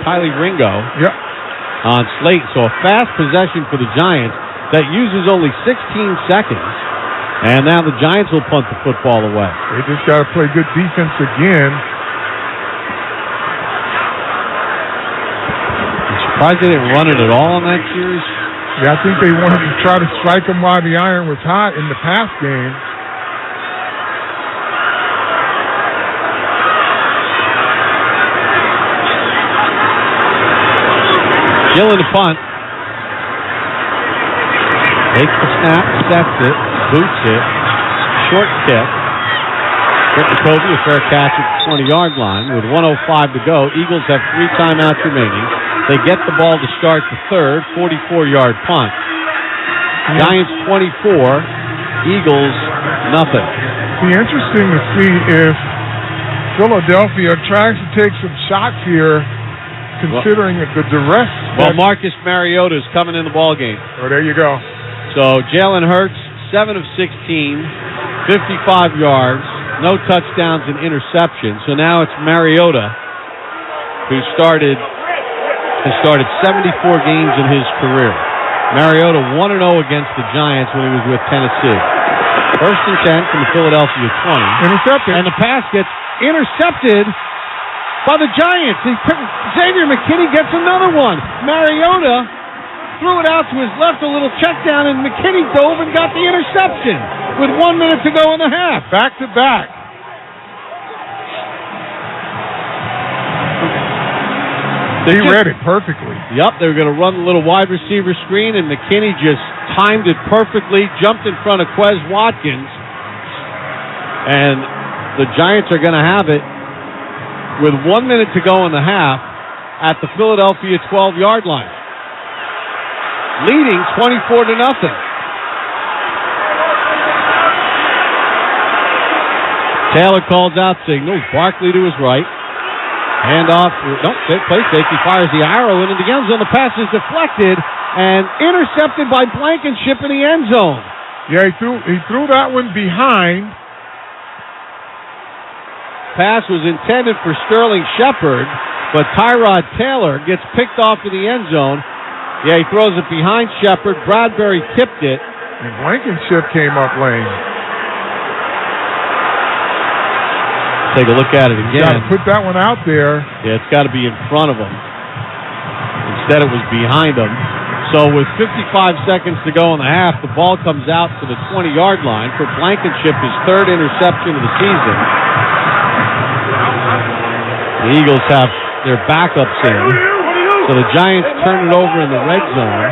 Kylie Ringo on Slayton. So a fast possession for the Giants that uses only 16 seconds. And now the Giants will punt the football away. They just got to play good defense again. I'm surprised they didn't run it at all in that series. Yeah, I think they wanted to try to strike them while the iron was hot in the past game. Gill in the punt. Takes the snap, sets it, boots it, short kick. Jacoby, a fair catch at the 20-yard line with 1:05 to go. Eagles have 3 timeouts remaining. They get the ball to start the 3rd, 44-yard punt. Giants 24, Eagles nothing. It'll be interesting to see if Philadelphia tries to take some shots here, considering the duress. Well, Marcus Mariota is coming in the ball game. Oh, there you go. So Jalen Hurts, 7 of 16, 55 yards, no touchdowns and interceptions. So now it's Mariota, who has started 74 games in his career. Mariota 1-0 against the Giants when he was with Tennessee. 1st and 10 from the Philadelphia 20. Intercepted. And the pass gets intercepted by the Giants. Xavier McKinney gets another one. Mariota threw it out to his left, a little check down, and McKinney dove and got the interception with 1 minute to go in the half. Back to back. They read it perfectly. Yep, they were going to run a little wide receiver screen, and McKinney just timed it perfectly, jumped in front of Quez Watkins, and the Giants are going to have it with 1 minute to go in the half at the Philadelphia 12-yard line, leading 24-0. Taylor calls out signals. Barkley to his right. Handoff. Play safety fires the arrow into the end zone. The pass is deflected and intercepted by Blankenship in the end zone. Yeah, he threw that one behind. Pass was intended for Sterling Shepard, but Tyrod Taylor gets picked off in the end zone. Yeah, he throws it behind Shepard. Bradbury tipped it. And Blankenship came up lane. Take a look at it again. Got to put that one out there. Yeah, it's got to be in front of him. Instead, it was behind him. So with 55 seconds to go in the half, the ball comes out to the 20-yard line for Blankenship, his 3rd interception of the season. The Eagles have their backups in. So the Giants turn it over in the red zone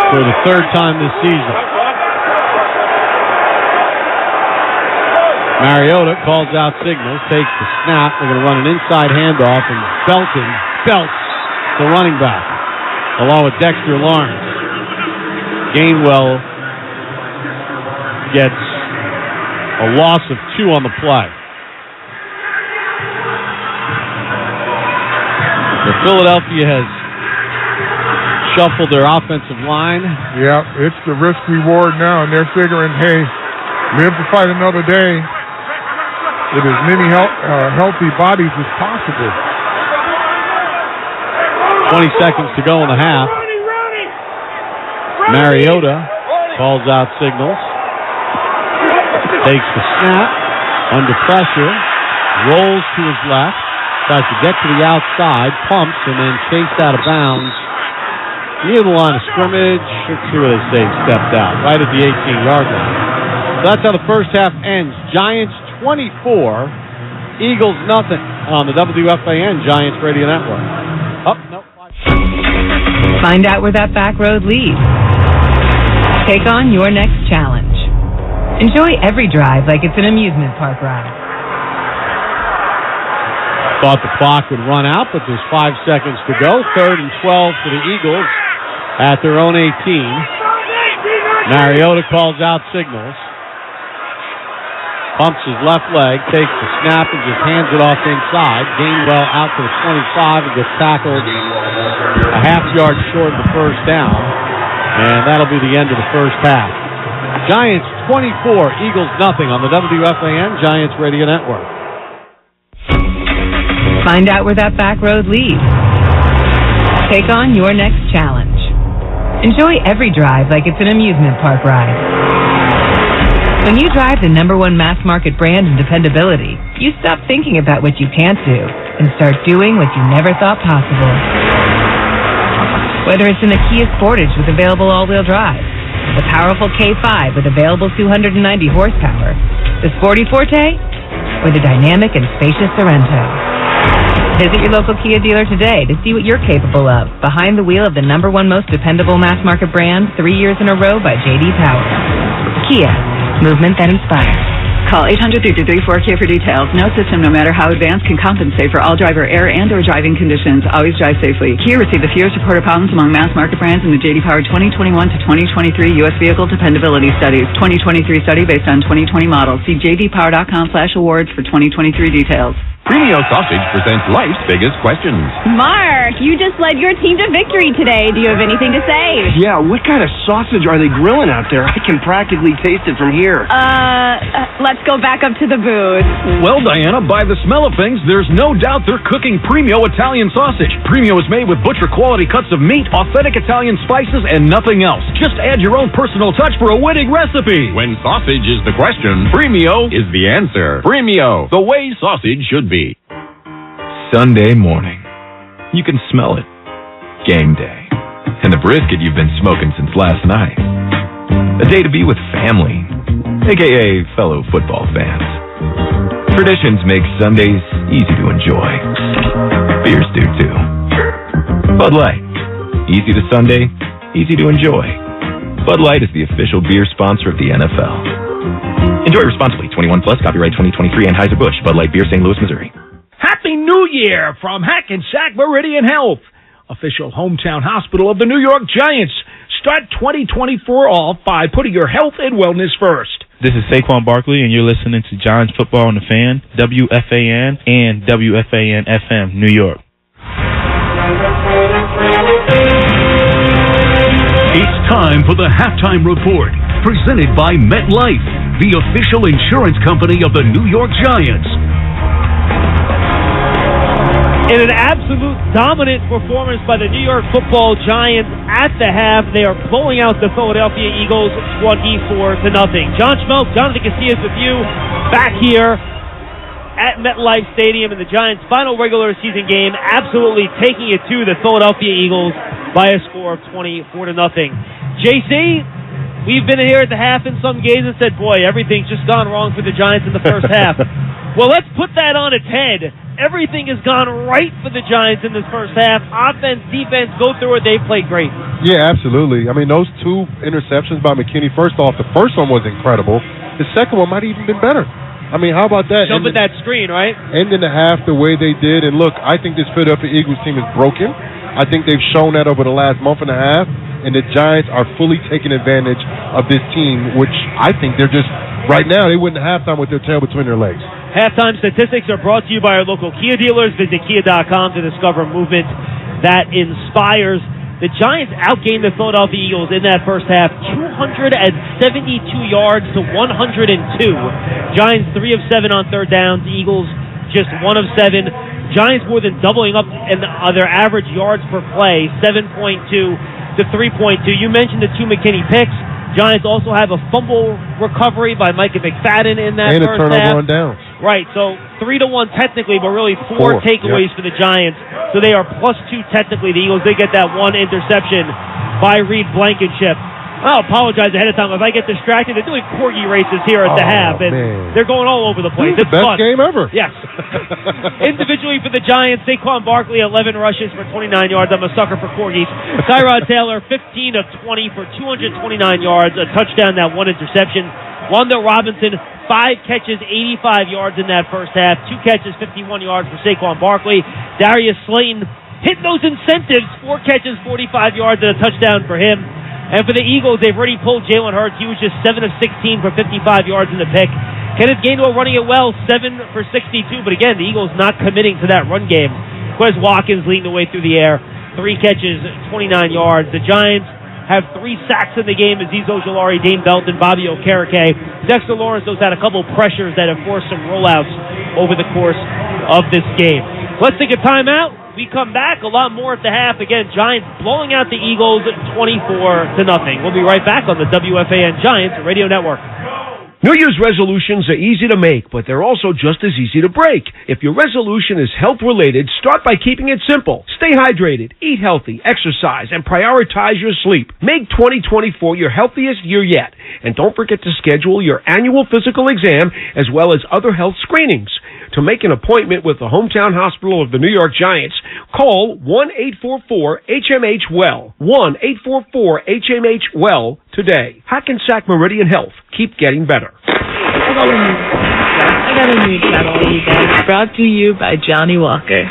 for the 3rd time this season. Mariota calls out signals, takes the snap. They're going to run an inside handoff, and Belton belts the running back, along with Dexter Lawrence. Gainwell gets a loss of 2 on the play. The Philadelphia has shuffled their offensive line. Yeah, it's the risk reward now, and they're figuring, hey, live to fight another day with as many healthy bodies as possible. 20 seconds to go in the half. Mariota calls out signals. Takes the snap. Under pressure. Rolls to his left. Tries to get to the outside. Pumps and then chased out of bounds near the line of scrimmage. Let's see what they say. Stepped out. Right at the 18-yard line. So that's how the first half ends. Giants 24, Eagles nothing on the WFAN Giants Radio Network. Find out where that back road leads. Take on your next challenge. Enjoy every drive like it's an amusement park ride. Thought the clock would run out, but there's 5 seconds to go. 3rd and 12 for the Eagles at their own 18. Mariota calls out signals. Pumps his left leg, takes the snap, and just hands it off inside. Gainwell out to the 25 and gets tackled a half-yard short of the first down. And that'll be the end of the first half. Giants 24, Eagles nothing on the WFAN Giants Radio Network. Find out where that back road leads. Take on your next challenge. Enjoy every drive like it's an amusement park ride. When you drive the #1 mass market brand in dependability, you stop thinking about what you can't do and start doing what you never thought possible. Whether it's in the Kia Sportage with available all-wheel drive, the powerful K5 with available 290 horsepower, the Sporty Forte, or the dynamic and spacious Sorento. Visit your local Kia dealer today to see what you're capable of behind the wheel of the #1 most dependable mass market brand 3 years in a row by J.D. Power. Kia. Movement that inspires. Call 800-333-4KIA for details. No system, no matter how advanced, can compensate for all driver error and or driving conditions. Always drive safely. Kia received the fewest reported problems among mass market brands in the J.D. Power 2021 to 2023 U.S. Vehicle Dependability Studies. 2023 study based on 2020 models. See jdpower.com/awards for 2023 details. Premio Sausage presents life's biggest questions. Mark, you just led your team to victory today. Do you have anything to say? Yeah, what kind of sausage are they grilling out there? I can practically taste it from here. Let's go back up to the booth. Well, Diana, by the smell of things, there's no doubt they're cooking Premio Italian sausage. Premio is made with butcher-quality cuts of meat, authentic Italian spices, and nothing else. Just add your own personal touch for a winning recipe. When sausage is the question, Premio is the answer. Premio, the way sausage should be. Sunday morning. You can smell it. Game day. And the brisket you've been smoking since last night. A day to be with family, a.k.a. fellow football fans. Traditions make Sundays easy to enjoy. Beers do too. Bud Light. Easy to Sunday, easy to enjoy. Bud Light is the official beer sponsor of the NFL. Enjoy responsibly. 21 plus. Copyright 2023 Anheuser-Busch. Bud Light Beer, St. Louis, Missouri. Happy New Year from Hackensack Meridian Health, official hometown hospital of the New York Giants. Start 2024 off by putting your health and wellness first. This is Saquon Barkley, and you're listening to Giants Football on the Fan, WFAN and WFAN FM, New York. It's time for the Halftime Report, presented by MetLife, the official insurance company of the New York Giants. In an absolute dominant performance by the New York Football Giants at the half, they are blowing out the Philadelphia Eagles 24-0. John Schmelk, Jonathan Casillas with you back here at MetLife Stadium in the Giants' final regular season game, absolutely taking it to the Philadelphia Eagles by a score of 24-0. JC, we've been here at the half in some games and said, boy, everything's just gone wrong for the Giants in the first half. Well, let's put that on its head. Everything has gone right for the Giants in this first half. Offense, defense, go through it. They played great. Yeah, absolutely. I mean, those two interceptions by McKinney, first off, the first one was incredible. The second one might have even been better. I mean, how about that? Jumping that screen, right? Ending the half the way they did. And look, I think this Philadelphia Eagles team is broken. I think they've shown that over the last month and a half. And the Giants are fully taking advantage of this team, which I think they're just, right now, they went to halftime with their tail between their legs. Halftime statistics are brought to you by our local Kia dealers. Visit Kia.com to discover movement that inspires. The Giants outgained the Philadelphia Eagles in that first half, 272 yards to 102. Giants 3 of 7 on third downs. Eagles just 1 of 7. Giants more than doubling up in their average yards per play, 7.2 to 3.2. You mentioned the 2 McKinney picks. Giants also have a fumble recovery by Micah McFadden in that and first half. And a turnover on downs. Right, so 3-1 technically, but really 4 takeaways for the Giants. So they are +2 technically. The Eagles did get that 1 interception by Reed Blankenship. I'll apologize ahead of time if I get distracted. They're doing corgi races here at the half, and they're going all over the place. It's the best game ever. Yes. Individually for the Giants, Saquon Barkley, 11 rushes for 29 yards. I'm a sucker for corgis. Tyrod Taylor, 15 of 20 for 229 yards, a touchdown, that 1 interception. Wando Robinson, 5 catches, 85 yards in that first half. 2 catches, 51 yards for Saquon Barkley. Darius Slayton hit those incentives, 4 catches, 45 yards, and a touchdown for him. And for the Eagles, they've already pulled Jalen Hurts. He was just 7 of 16 for 55 yards in the pick. Kenneth Gainwell running it well, 7 for 62. But again, the Eagles not committing to that run game. Quez Watkins leading the way through the air, 3 catches, 29 yards. The Giants have 3 sacks in the game. Azeez Ojulari, Dane Belton, Bobby Okereke. Dexter Lawrence, those had a couple pressures that have forced some rollouts over the course of this game. Let's take a timeout. We come back, a lot more at the half. Again, Giants blowing out the Eagles 24-0. We'll be right back on the WFAN Giants Radio Network. New Year's resolutions are easy to make, but they're also just as easy to break. If your resolution is health-related, start by keeping it simple. Stay hydrated, eat healthy, exercise, and prioritize your sleep. Make 2024 your healthiest year yet. And don't forget to schedule your annual physical exam as well as other health screenings. To make an appointment with the hometown hospital of the New York Giants, call 1-844-HMH-WELL. 1-844-HMH-WELL today. Hackensack Meridian Health. Keep getting better. I got a new channel, you guys. Brought to you by Johnny Walker.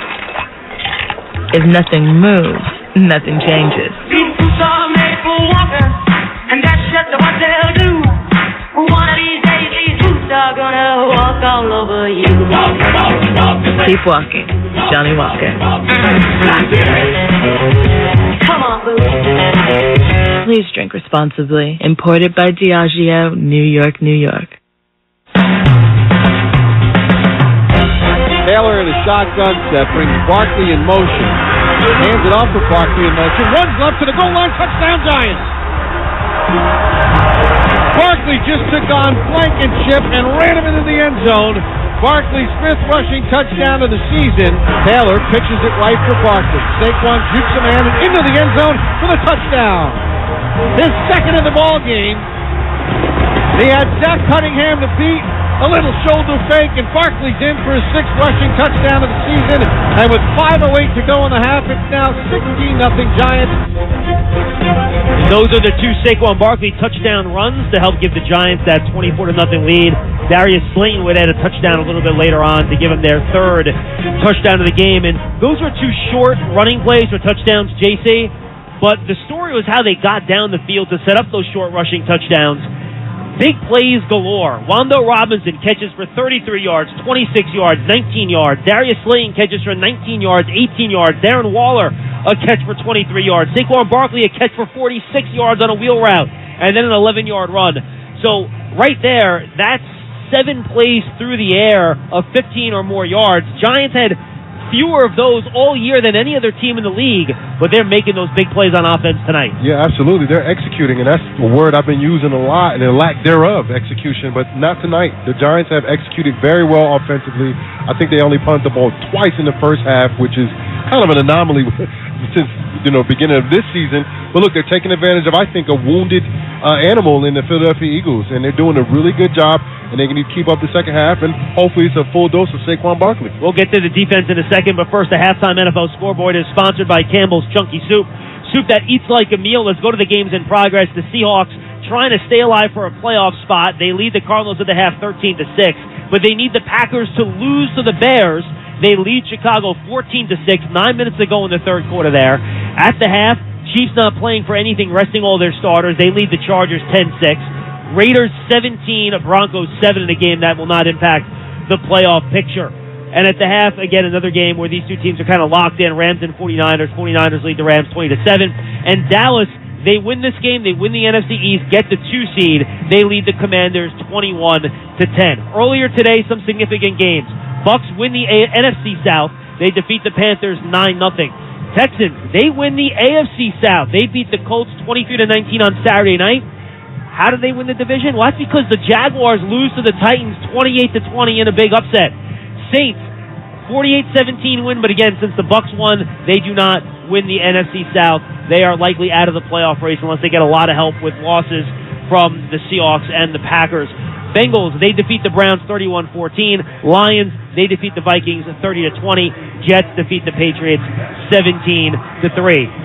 If nothing moves, nothing changes. People saw Maple Walker, and that's just what they'll do. One of these days, these boots are gonna walk all over you. Keep walking, Johnny Walker. Come on, boo. Please drink responsibly. Imported by Diageo, New York, New York. Taylor in a shotgun set brings Barkley in motion. Hands it off to Barkley in motion. Runs left to the goal line. Touchdown, Giants. Barkley just took on Blankenship and ran him into the end zone. Barkley Smith rushing touchdown of the season. Taylor pitches it right for Barkley. Saquon jukes a man and into the end zone for the touchdown. His second in the ball game. He had Zach Cunningham to beat. A little shoulder fake, and Barkley's in for his 6th rushing touchdown of the season. And with 5:08 to go in the half, it's now 16-0 Giants. Those are the 2 Saquon Barkley touchdown runs to help give the Giants that 24-0 lead. Darius Slayton would add a touchdown a little bit later on to give them their 3rd touchdown of the game. And those were 2 short running plays for touchdowns, JC. But the story was how they got down the field to set up those short rushing touchdowns. Big plays galore. Wando Robinson catches for 33 yards, 26 yards, 19 yards. Darius Slayton catches for 19 yards, 18 yards. Darren Waller, a catch for 23 yards. Saquon Barkley, a catch for 46 yards on a wheel route, and then an 11-yard run. So right there, that's 7 plays through the air of 15 or more yards. Giants had fewer of those all year than any other team in the league, but they're making those big plays on offense tonight. Yeah, absolutely. They're executing, and that's a word I've been using a lot, and the lack thereof, execution, but not tonight. The Giants have executed very well offensively. I think they only punted the ball twice in the first half, which is kind of an anomaly since beginning of this season. But look, they're taking advantage of, I think, a wounded animal in the Philadelphia Eagles, and they're doing a really good job, and they can keep up the second half, and hopefully it's a full dose of Saquon Barkley. We'll get to the defense in a second, but first, the halftime NFL scoreboard is sponsored by Campbell's Chunky Soup. Soup that eats like a meal. Let's go to the games in progress. The Seahawks trying to stay alive for a playoff spot. They lead the Cardinals at the half 13-6, but they need the Packers to lose to the Bears. They lead Chicago 14-6, 9 minutes to go in the third quarter there. At the half, Chiefs not playing for anything, resting all their starters. They lead the Chargers 10-6. Raiders 17, Broncos 7 in a game that will not impact the playoff picture. And at the half, again, another game where these two teams are kind of locked in. Rams and 49ers. 49ers lead the Rams 20-7. And Dallas, they win this game. They win the NFC East, get the 2 seed. They lead the Commanders 21-10. Earlier today, some significant games. Bucks win the NFC South. They defeat the Panthers 9-0. Texans, they win the AFC South. They beat the Colts 23-19 on Saturday night. How did they win the division? Well, that's because the Jaguars lose to the Titans 28-20 in a big upset. Saints, 48-17 win, but again, since the Bucks won, they do not win the NFC South. They are likely out of the playoff race unless they get a lot of help with losses from the Seahawks and the Packers. Bengals, they defeat the Browns 31-14. Lions, they defeat the Vikings 30-20. Jets defeat the Patriots 17-3.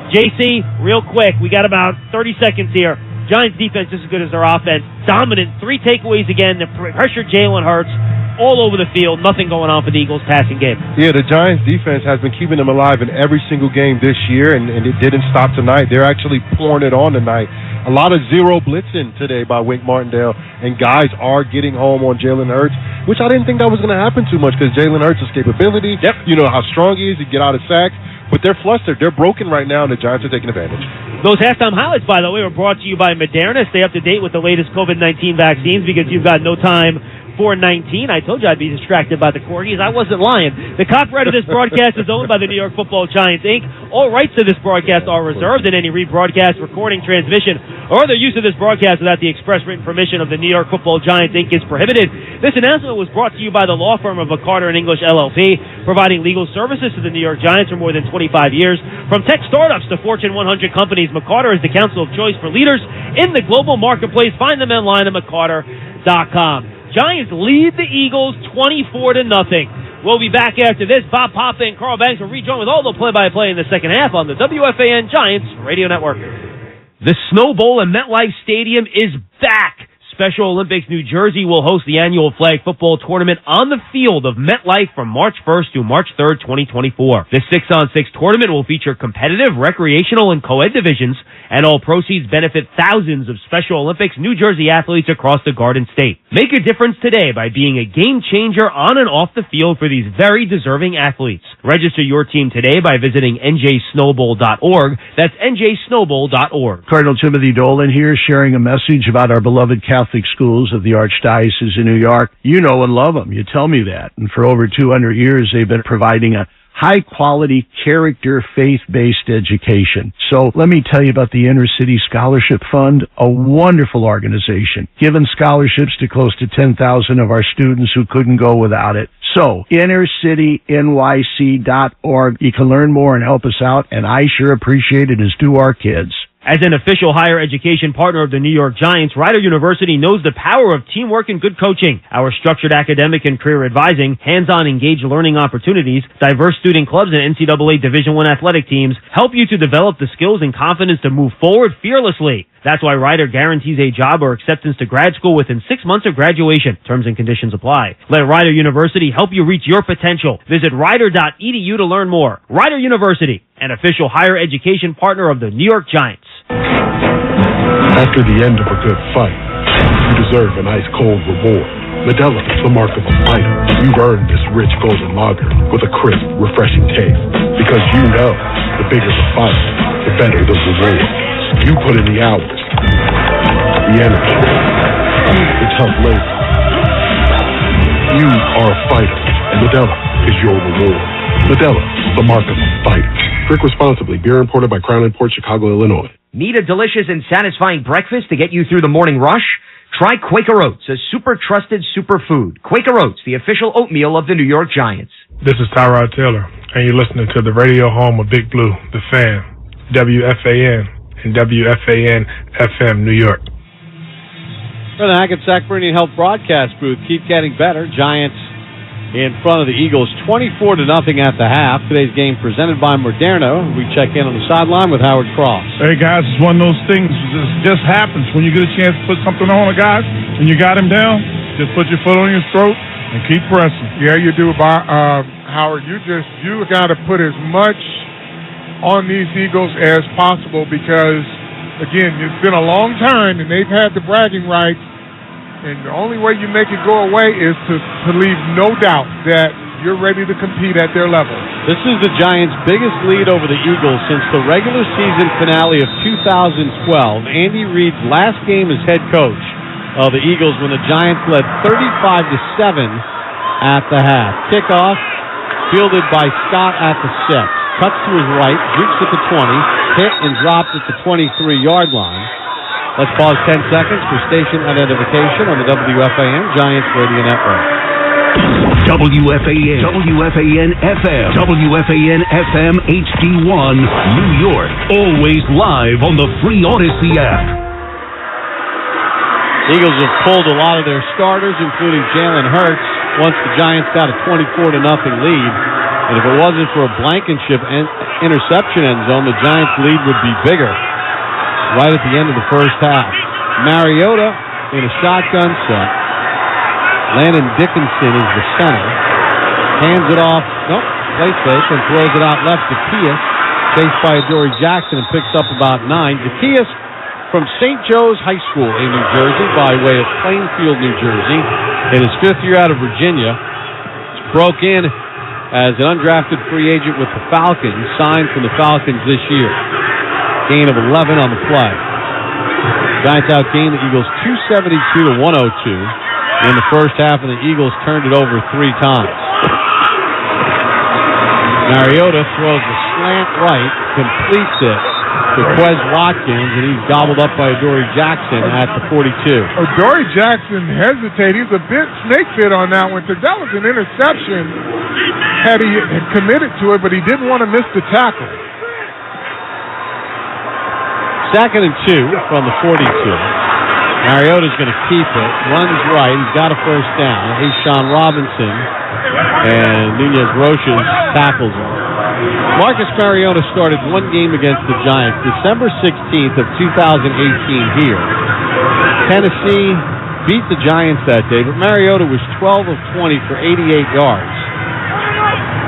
JC, real quick, we got about 30 seconds here. Giants defense just as good as their offense. Dominant. 3 takeaways again. The pressure Jalen Hurts all over the field. Nothing going on for the Eagles passing game. Yeah, the Giants defense has been keeping them alive in every single game this year, and it didn't stop tonight. They're actually pouring it on tonight. A lot of zero blitzing today by Wink Martindale, and guys are getting home on Jalen Hurts, which I didn't think that was going to happen too much because Jalen Hurts' capability, you know how strong he is, he get out of sacks. But they're flustered. They're broken right now, and the Giants are taking advantage. Those halftime highlights, by the way, were brought to you by Moderna. Stay up to date with the latest COVID-19 vaccines because you've got no time for 19. I told you I'd be distracted by the corgis. I wasn't lying. The copyright of this broadcast is owned by the New York Football Giants, Inc. All rights to this broadcast are reserved, and any rebroadcast, recording, transmission, or other use of this broadcast without the express written permission of the New York Football Giants, Inc. is prohibited. This announcement was brought to you by the law firm of McCarter & English, LLP, providing legal services to the New York Giants for more than 25 years. From tech startups to Fortune 100 companies, McCarter is the counsel of choice for leaders in the global marketplace. Find them online at McCarter.com. Giants lead the Eagles 24-0. We'll be back after this. Bob Papa and Carl Banks will rejoin with all the play-by-play in the second half on the WFAN Giants Radio Network. The Snow Bowl at MetLife Stadium is back. Special Olympics New Jersey will host the annual flag football tournament on the field of MetLife from March 1st to March 3rd, 2024. The 6-on-6 tournament will feature competitive, recreational, and co-ed divisions, and all proceeds benefit thousands of Special Olympics New Jersey athletes across the Garden State. Make a difference today by being a game changer on and off the field for these very deserving athletes. Register your team today by visiting njsnowbowl.org. That's njsnowbowl.org. Cardinal Timothy Dolan here, sharing a message about our beloved Catholic schools of the Archdiocese of New York. You know and love them. You tell me that. And for over 200 years, they've been providing a high-quality, character, faith-based education. So let me tell you about the Inner City Scholarship Fund, a wonderful organization, giving scholarships to close to 10,000 of our students who couldn't go without it. So, innercitynyc.org. You can learn more and help us out, and I sure appreciate it, as do our kids. As an official higher education partner of the New York Giants, Rider University knows the power of teamwork and good coaching. Our structured academic and career advising, hands-on engaged learning opportunities, diverse student clubs, and NCAA Division I athletic teams help you to develop the skills and confidence to move forward fearlessly. That's why Rider guarantees a job or acceptance to grad school within 6 months of graduation. Terms and conditions apply. Let Rider University help you reach your potential. Visit rider.edu to learn more. Rider University, an official higher education partner of the New York Giants. After the end of a good fight, you deserve an ice-cold reward. Modelo, the mark of a fighter. You've earned this rich golden lager with a crisp, refreshing taste. Because you know, the bigger the fight, the better the reward. You put in the hours, the energy, the tough labor. You are a fighter, and Modelo is your reward. Modelo, the mark of a fighter. Drink responsibly. Beer imported by Crown Imports, Chicago, Illinois. Need a delicious and satisfying breakfast to get you through the morning rush? Try Quaker Oats, a super trusted superfood. Quaker Oats, the official oatmeal of the New York Giants. This is Tyrod Taylor, and you're listening to the radio home of Big Blue, The Fan, WFAN, and WFAN-FM, New York. For the Hackensack Meridian Health broadcast booth, keep getting better. Giants in front of the Eagles, 24-0 at the half. Today's game presented by Moderna. We check in on the sideline with Howard Cross. Hey, guys, it's one of those things that just happens. When you get a chance to put something on a guy and you got him down, just put your foot on your throat and keep pressing. Yeah, you do, Howard. You got to put as much on these Eagles as possible because, again, it's been a long time and they've had the bragging rights. And the only way you make it go away is to leave no doubt that you're ready to compete at their level. This is the Giants' biggest lead over the Eagles since the regular season finale of 2012. Andy Reid's last game as head coach of the Eagles when the Giants led 35-7 at the half. Kickoff fielded by Scott at the 6. Cuts to his right, jukes at the 20, hit and dropped at the 23-yard line. Let's pause 10 seconds for station identification on the WFAN Giants Radio Network. WFAN, WFAN FM, WFAN FM HD1, New York. Always live on the free Odyssey app. Eagles have pulled a lot of their starters, including Jalen Hurts, once the Giants got a 24-0 lead. And if it wasn't for a Blankenship interception end zone, the Giants' lead would be bigger. Right at the end of the first half. Mariota in a shotgun set. Landon Dickinson is the center. Hands it off. Nope. Play fake and throws it out left to Zaccheaus. Chased by Adoree Jackson and picks up about 9. Zaccheaus from St. Joe's High School in New Jersey by way of Plainfield, New Jersey. In his 5th year out of Virginia. Broke in as an undrafted free agent with the Falcons. Signed from the Falcons this year. Gain of 11 on the play. Giants outgained the Eagles 272-102 in the first half, and the Eagles turned it over 3 times. Mariota throws a slant right, completes it to Quez Watkins, and he's gobbled up by Adoree Jackson at the 42. Adoree Jackson hesitated. He was a bit snake bit on that one. That was an interception had he committed to it, but he didn't want to miss the tackle. 2nd and 2 from the 42. Mariota's going to keep it. Runs right. He's got a first down. Ashawn Robinson and Nunez Roches tackles him. Marcus Mariota started 1 game against the Giants, December 16th of 2018 here. Tennessee beat the Giants that day, but Mariota was 12 of 20 for 88 yards.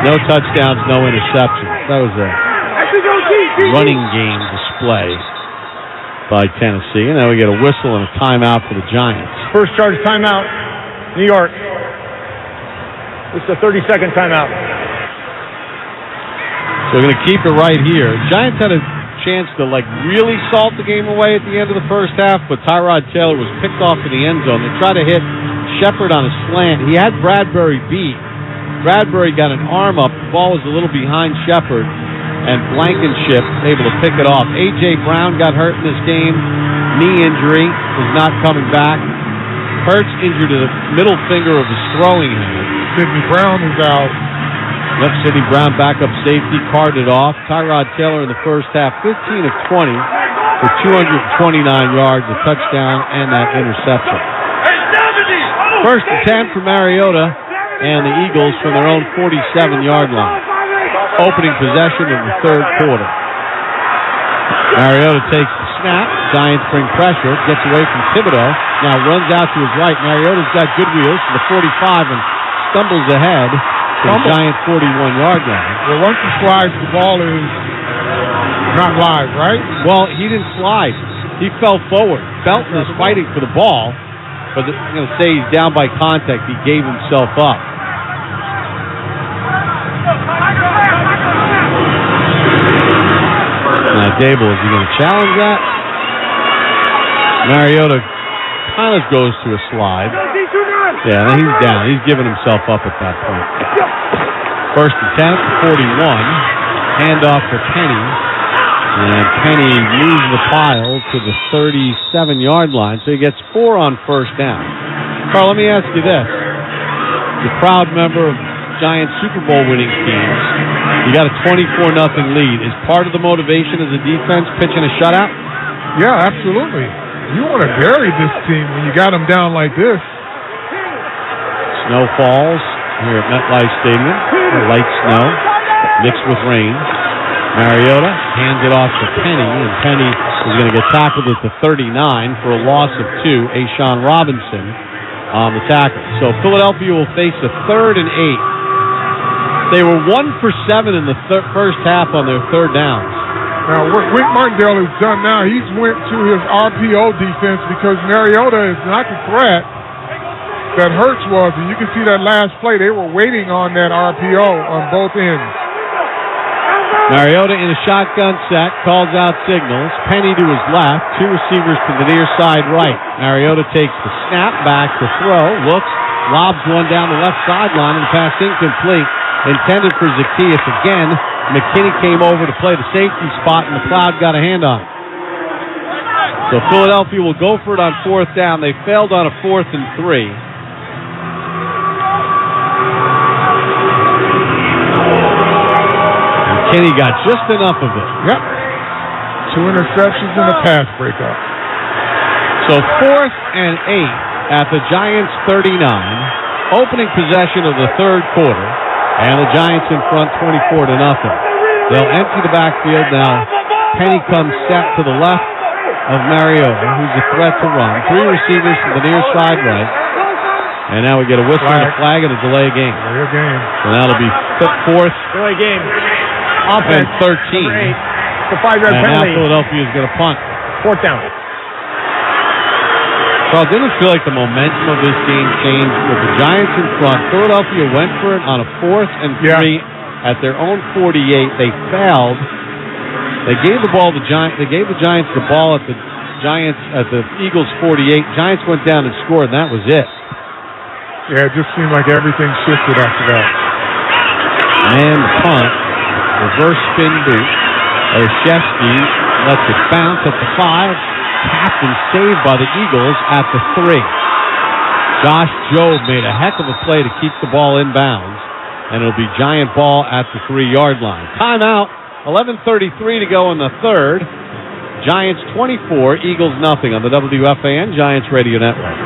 No touchdowns, no interceptions. That was a running game display by Tennessee. And now we get a whistle and a timeout for the Giants. First charge timeout, New York. This is a 30-second timeout. So we're going to keep it right here. Giants had a chance to really salt the game away at the end of the first half, but Tyrod Taylor was picked off in the end zone. They tried to hit Shepard on a slant. He had Bradbury beat. Bradbury got an arm up. The ball was a little behind Shepard. And Blankenship able to pick it off. A.J. Brown got hurt in this game. Knee injury. Is not coming back. Hurts injured the middle finger of his throwing hand. Sidney Brown is out. Yep, Sidney Brown, backup safety, carted off. Tyrod Taylor in the first half, 15 of 20 for 229 yards, a touchdown, and that interception. First and 10 for Mariota and the Eagles from their own 47-yard line. Opening possession in the 3rd quarter. Mariota takes the snap. Giants bring pressure. Gets away from Thibodeau. Now runs out to his right. Mariota's got good wheels to the 45 and stumbles ahead to the Giants' 41-yard line. Well, once he slides, the ball is not live, right? Well, he didn't slide. He fell forward. Felton is fighting for the ball, but I'm going to say he's down by contact. He gave himself up. Now, Dable, is he going to challenge that? Mariota kind of goes to a slide. Yeah, he's down. He's giving himself up at that point. First and 10 at the 41. Handoff for Penny. And Penny moves the pile to the 37-yard line, so he gets 4 on first down. Carl, let me ask you this. You're a proud member of Giants Super Bowl winning teams. You got a 24-0 lead. Is part of the motivation as a defense pitching a shutout? Yeah, absolutely. You want to bury this team when you got them down like this. Snow falls. here at MetLife Stadium. Light snow mixed with rain. Mariota hands it off to Penny, and Penny is going to get tackled at the 39 for a loss of 2. Ashawn Robinson on the tackle. So Philadelphia will face a 3rd and 8. They were 1 for 7 in the first half on their third downs. Now, what Wink Martindale has done now, he's went to his RPO defense because Mariota is not the threat that Hurts was. And you can see that last play, they were waiting on that RPO on both ends. Mariota in a shotgun set, calls out signals. Penny to his left, 2 receivers to the near side right. Mariota takes the snap back to throw, looks, lobs one down the left sideline, and pass incomplete. Intended for Zacchaeus again. McKinney came over to play the safety spot, and McLeod got a hand on it. So Philadelphia will go for it on 4th down. They failed on a 4th and 3. McKinney got just enough of it. Yep. 2 interceptions and a pass breakup. So 4th and 8 at the Giants' 39. Opening possession of the third quarter. And the Giants in front 24-0. They'll empty the backfield now. Penny comes set to the left of Mariota, who's a threat to run. 3 receivers to the near side right. And now we get a whistle and a flag and a delay game. Delay game. So now it'll be 4th Delay game. and 13. The 5-yard And penalty. now Philadelphia is going to punt. 4th down. Well, it didn't feel like the momentum of this game changed with the Giants in front. Philadelphia went for it on a 4th and 3 at their own 48. They failed. They gave the ball to They gave the Giants the ball at the Eagles 48. Giants went down and scored, and that was it. Yeah, it just seemed like everything shifted after that. And the punt, reverse spin boot. Olszewski lets it bounce at the 5. Tapped and saved by the Eagles at the 3. Josh Jobe made a heck of a play to keep the ball in bounds, and it'll be Giant ball at the 3-yard line. Timeout, 11:33 to go in the third. Giants 24, Eagles nothing on the WFAN Giants Radio Network.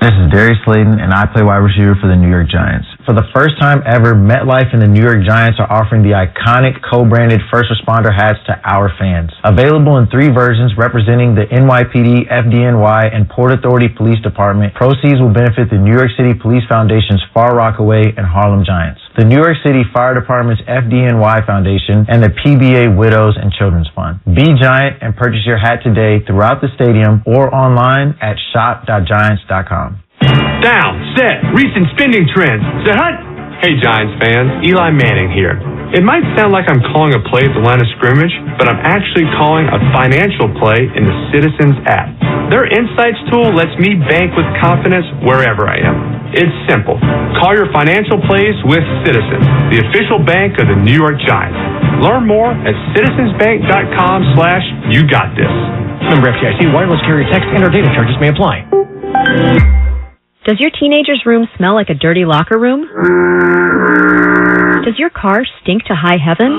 This is Darius Slayton, and I play wide receiver for the New York Giants. For the first time ever, MetLife and the New York Giants are offering the iconic co-branded first responder hats to our fans. Available in 3 versions representing the NYPD, FDNY, and Port Authority Police Department, proceeds will benefit the New York City Police Foundation's Far Rockaway and Harlem Giants, the New York City Fire Department's FDNY Foundation, and the PBA Widows and Children's Fund. Be Giant and purchase your hat today throughout the stadium or online at shop.giants.com. Down, set, recent spending trends. Set, hunt. Hey Giants fans, Eli Manning here. It might sound like I'm calling a play at the line of scrimmage, but I'm actually calling a financial play in the Citizens app. Their insights tool lets me bank with confidence wherever I am. It's simple. Call your financial plays with Citizens, the official bank of the New York Giants. Learn more at citizensbank.com/YouGotThis. Member FDIC, wireless carrier text and or data charges may apply. Does your teenager's room smell like a dirty locker room? Does your car stink to high heaven?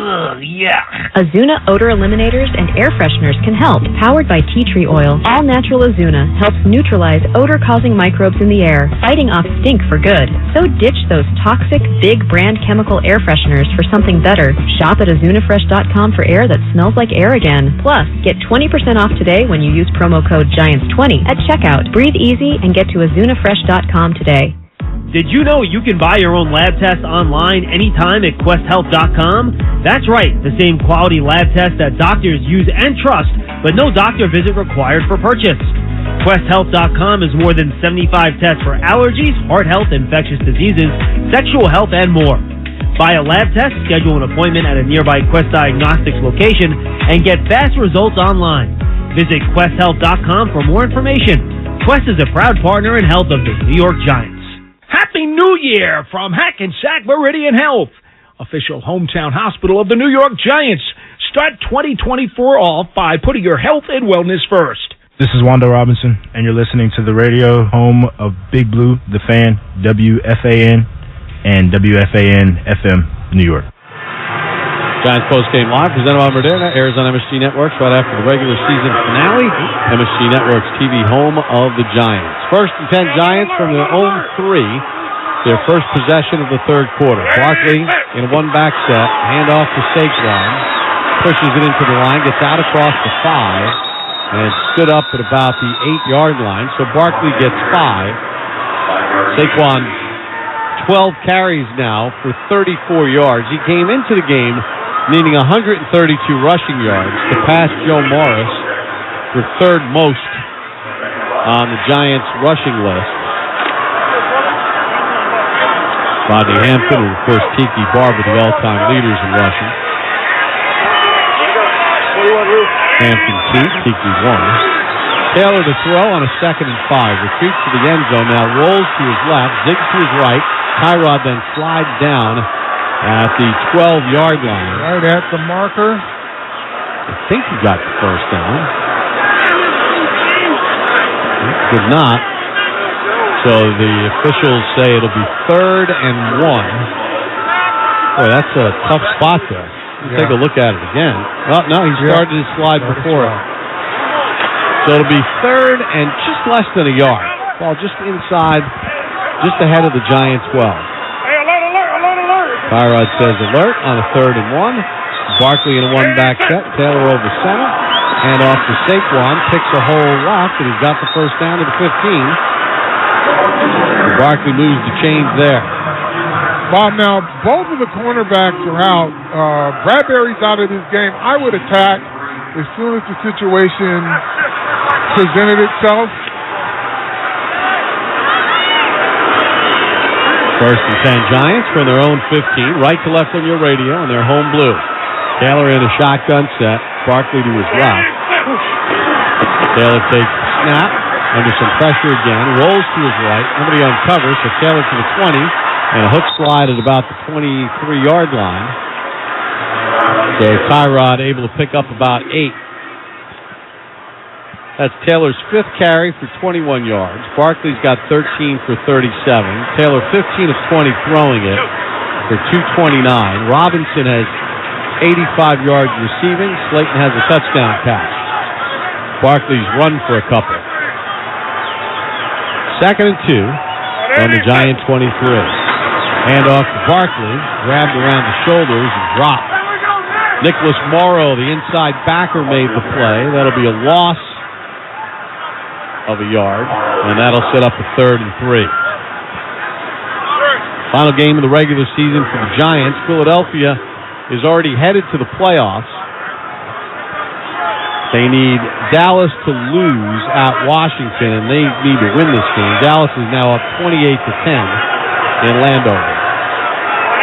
Yeah. Azuna odor eliminators and air fresheners can help. Powered by tea tree oil, all natural Azuna helps neutralize odor-causing microbes in the air, fighting off stink for good. So ditch those toxic, big brand chemical air fresheners for something better. Shop at azunafresh.com for air that smells like air again. Plus, get 20% off today when you use promo code GIANTS20 at checkout. Breathe easy and get to azunafresh.com today. Did you know you can buy your own lab test online anytime at QuestHealth.com? That's right, the same quality lab test that doctors use and trust, but no doctor visit required for purchase. QuestHealth.com is more than 75 tests for allergies, heart health, infectious diseases, sexual health, and more. Buy a lab test, schedule an appointment at a nearby Quest Diagnostics location, and get fast results online. Visit QuestHealth.com for more information. Quest is a proud partner in health of the New York Giants. Happy New Year from Hackensack Meridian Health, official hometown hospital of the New York Giants. Start 2024 off by putting your health and wellness first. This is Wanda Robinson, and you're listening to the radio home of Big Blue, The Fan, WFAN, and WFAN FM, New York. Giants postgame live, presented by Moderna, airs on MSG Networks right after the regular season finale. MSG Networks TV home of the Giants. 1st and 10 Giants from their own 3 Their first possession of the third quarter. Barkley in a one-back set. Hand off to Saquon. Pushes it into the line. Gets out across the 5. And stood up at about the 8-yard line. So Barkley gets 5. Saquon, 12 carries now for 34 yards. He came into the game needing 132 rushing yards to pass Joe Morris for third most on the Giants' rushing list. Rodney Hampton, and of course Tiki Barber, the all-time leaders in rushing. Hampton 2, Tiki 1. Taylor to throw on a 2nd and 5. Retreats to the end zone now, rolls to his left, zigs to his right. Tyrod then slides down at the 12-yard line. Right at the marker. I think he got the first down. He did not. So the officials say it'll be 3rd and 1. Boy, that's a tough spot there. Take a look at it again. Well, no, he started his slide before it. So it'll be 3rd and just less than a yard. Ball just inside, just ahead of the Giants' 12. Hey, alert, alert, alert, alert. Tyrod says alert on a 3rd and 1. Barkley in a one-back set. Taylor over center. Hand off to Saquon. Picks a hole left, and he's got the first down to the 15. Barkley moves the chains there. Bob, now both of the cornerbacks are out. Bradbury's out of this game. I would attack as soon as the situation presented itself. First and 10 Giants from their own 15. Right to left on your radio, and they're home blue. Taylor in a shotgun set. Barkley to his left. Taylor takes the snap. Under some pressure again, rolls to his right. Nobody uncovers, so Taylor to the 20, and a hook slide at about the 23-yard line. So Tyrod able to pick up about 8. That's Taylor's 5th carry for 21 yards. Barkley's got 13 for 37. Taylor 15 of 20 throwing it for 229. Robinson has 85 yards receiving. Slayton has a touchdown catch. Barkley's run for a couple. 2nd and 2 on the Giant 23. Hand off to Barkley, grabbed around the shoulders and dropped. Nicholas Morrow, the inside backer, made the play. That'll be a loss of a yard, and that'll set up a 3rd and 3. Final game of the regular season for the Giants. Philadelphia is already headed to the playoffs. They need Dallas to lose at Washington, and they need to win this game. Dallas is now up 28-10 in Landover.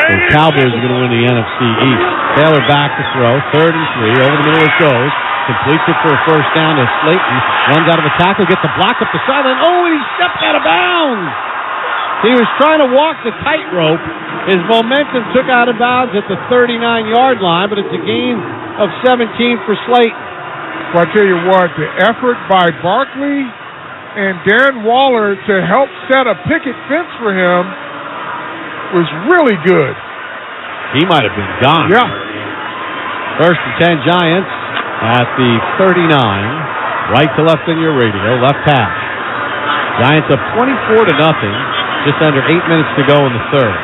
So the Cowboys are going to win the NFC East. Taylor back to throw, 3rd and 3. Over the middle it goes. Completes it for a first down to Slayton. Runs out of a tackle, gets a block up the sideline. Oh, and he stepped out of bounds. He was trying to walk the tightrope. His momentum took out of bounds at the 39-yard line, but it's a gain of 17 for Slayton. Well, I tell you what, the effort by Barkley and Darren Waller to help set a picket fence for him was really good. He might have been gone. Yeah. First and 10 Giants at the 39. Right to left on your radio, left half. Giants up 24-0. Just under 8 minutes to go in the 3rd.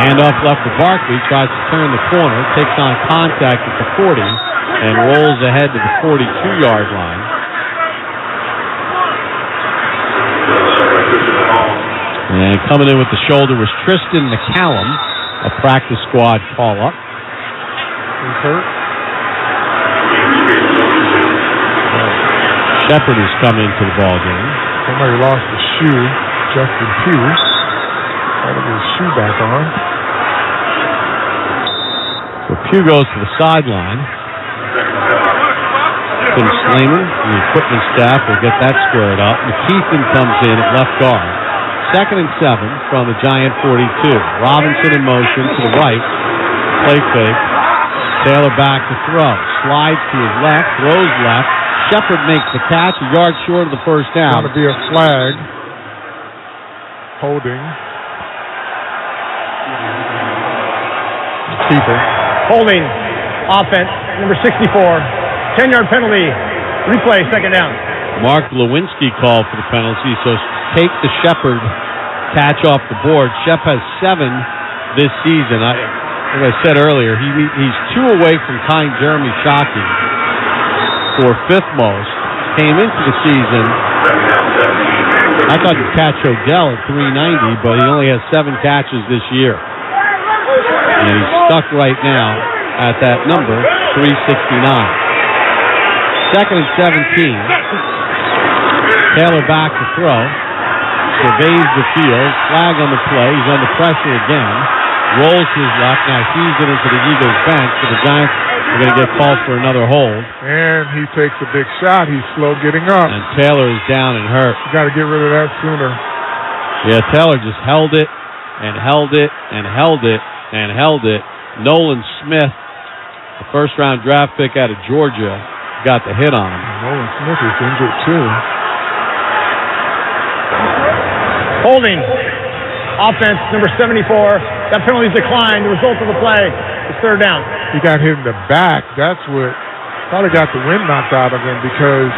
Handoff left to Barkley, tries to turn the corner, takes on contact at the 40, and rolls ahead to the 42-yard line. And coming in with the shoulder was Tristan McCallum, a practice squad call-up. He's hurt. Shepard has come into the ball game. Somebody lost a shoe. Justin Pugh. Trying to get his shoe back on. So Pugh goes to the sideline. Tim Slayman, the equipment staff, will get that squared up. McKeithen comes in at left guard. 2nd and 7 from the Giant 42. Robinson in motion to the right. Play fake. Taylor back to throw. Slides to his left. Throws left. Shepard makes the catch. A yard short of the first down. Going to be a flag. Holding. Keeper. Holding. Offense. Number 64. 10-yard penalty. Replay. 2nd down. Mark Lewinsky called for the penalty, so take the Shepard catch off the board. Shep has 7 this season. As I said earlier, he's 2 away from tying Jeremy Shockey for 5th most. Came into the season, I thought he'd catch Odell at 390, but he only has 7 catches this year. And he's stuck right now at that number, 369. 2nd and 17. Taylor back to throw. Surveys the field. Flag on the play. He's under pressure again. Rolls to his left. Now heaves it into the Eagles bench. So the Giants are going to get called for another hold. And he takes a big shot. He's slow getting up. And Taylor is down and hurt. You got to get rid of that sooner. Yeah, Taylor just held it and held it and held it and held it. Nolan Smith, the first-round draft pick out of Georgia, got the hit on him. Nolan Smith is injured too. Holding. Offense, number 74. That penalty is declined. The result of the play is 3rd down. He got hit in the back. That's what probably got the wind knocked out of him because...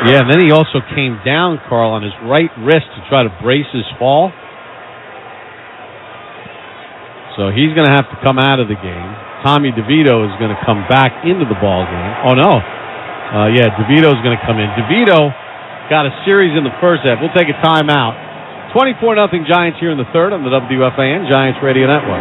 yeah, and then he also came down, Carl, on his right wrist to try to brace his fall. So he's going to have to come out of the game. Tommy DeVito is going to come back into the ball game. Oh, no. Yeah, DeVito is going to come in. DeVito got a series in the first half. We'll take a timeout. 24-0 Giants here in the 3rd on the WFAN Giants Radio Network.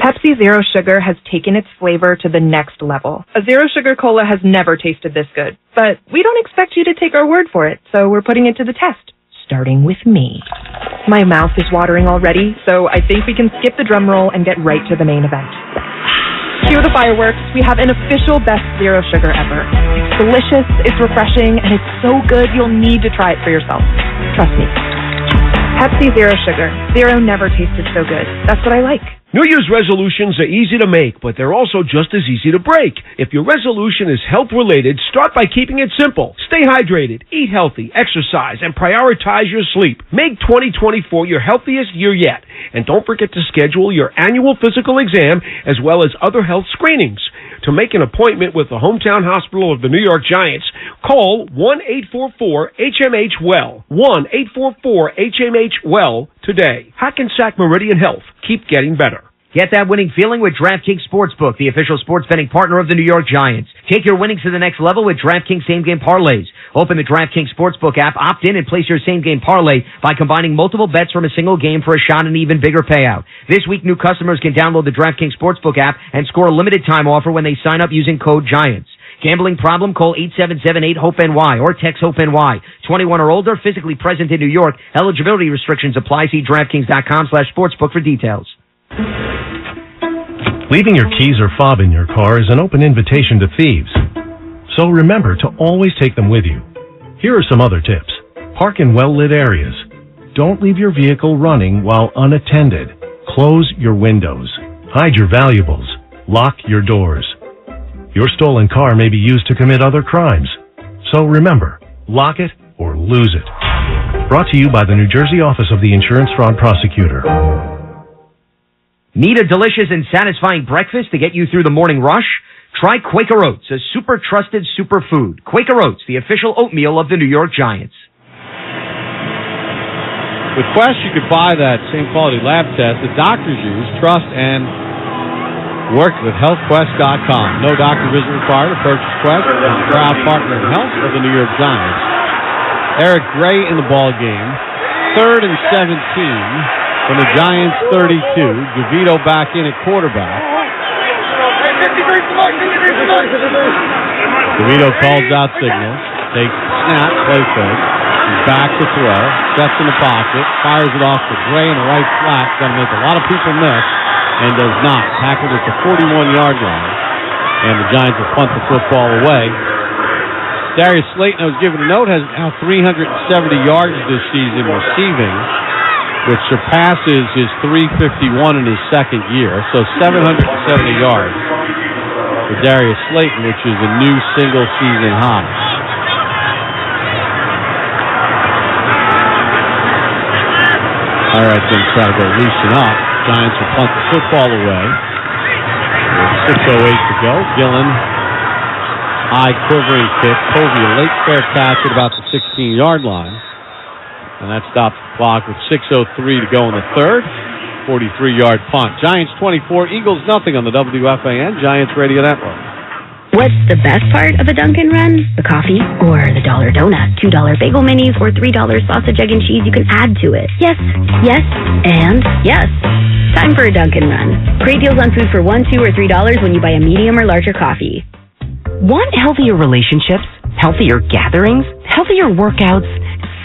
Pepsi Zero Sugar has taken its flavor to the next level. A Zero Sugar Cola has never tasted this good. But we don't expect you to take our word for it, so we're putting it to the test. Starting with me. My mouth is watering already, so I think we can skip the drum roll and get right to the main event. Cue the fireworks. We have an official best Zero Sugar ever. It's delicious, it's refreshing, and it's so good you'll need to try it for yourself. Trust me. Pepsi Zero Sugar. Zero never tasted so good. That's what I like. New Year's resolutions are easy to make, but they're also just as easy to break. If your resolution is health-related, start by keeping it simple. Stay hydrated, eat healthy, exercise, and prioritize your sleep. Make 2024 your healthiest year yet. And don't forget to schedule your annual physical exam as well as other health screenings. To make an appointment with the hometown hospital of the New York Giants, call 1-844-HMH-WELL. 1-844-HMH-WELL today. Hackensack Meridian Health. Keep getting better. Get that winning feeling with DraftKings Sportsbook, the official sports betting partner of the New York Giants. Take your winnings to the next level with DraftKings same-game parlays. Open the DraftKings Sportsbook app, opt in, and place your same-game parlay by combining multiple bets from a single game for a shot at an even bigger payout. This week, new customers can download the DraftKings Sportsbook app and score a limited-time offer when they sign up using code GIANTS. Gambling problem? Call 877-8-HOPE-NY or text HOPE-NY. 21 or older, physically present in New York. Eligibility restrictions apply. See DraftKings.com/sportsbook for details. Leaving your keys or fob in your car is an open invitation to thieves. So remember to always take them with you. Here are some other tips. Park in well-lit areas. Don't leave your vehicle running while unattended. Close your windows. Hide your valuables. Lock your doors. Your stolen car may be used to commit other crimes. So remember, lock it or lose it. Brought to you by the New Jersey Office of the Insurance Fraud Prosecutor. Need a delicious and satisfying breakfast to get you through the morning rush? Try Quaker Oats, a super trusted superfood. Quaker Oats, the official oatmeal of the New York Giants. With Quest, you could buy that same quality lab test that doctors use, trust, and work with HealthQuest.com. No doctor visit required to purchase Quest. It's a proud partner in health of the New York Giants. Eric Gray in the ball game. 3rd and 17 from the Giants 32. DeVito back in at quarterback. DeVito calls out signals. Takes the snap, play fake. He's back to throw. Steps in the pocket. Fires it off to Gray in the right flat. Going to make a lot of people miss. And does not. Tackled at the 41-yard line. And the Giants will punt the football away. Darius Slayton, I was given a note, has now 370 yards this season receiving, which surpasses his 351 in his second year. So 770 yards for Darius Slayton, which is a new single-season high. All right, then try to go loosen up. Giants will punt the football away. With 6:08 to go. Gillen High quivering kick. Covey, a late fair catch at about the 16-yard line. And that stops the clock with 6:03 to go in the third. 43-yard punt. Giants 24, Eagles nothing on the WFAN Giants Radio Network. What's the best part of a Dunkin' run? The coffee or the $1 donut, $2 bagel minis, or $3 sausage, egg, and cheese you can add to it? Yes, yes, and yes. Time for a Dunkin' run. Great deals on food for $1, $2, or $3 when you buy a medium or larger coffee. Want healthier relationships, healthier gatherings, healthier workouts?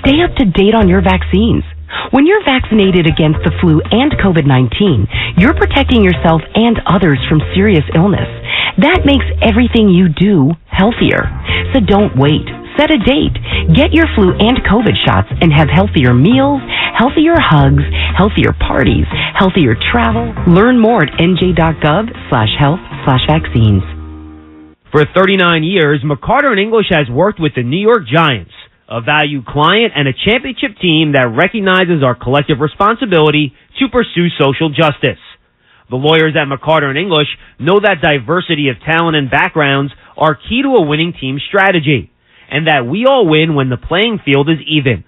Stay up to date on your vaccines. When you're vaccinated against the flu and COVID-19, you're protecting yourself and others from serious illness. That makes everything you do healthier. So don't wait. Set a date. Get your flu and COVID shots and have healthier meals, healthier hugs, healthier parties, healthier travel. Learn more at nj.gov/health/vaccines. For 39 years, McCarter & English has worked with the New York Giants, a valued client and a championship team that recognizes our collective responsibility to pursue social justice. The lawyers at McCarter & English know that diversity of talent and backgrounds are key to a winning team strategy, and that we all win when the playing field is even.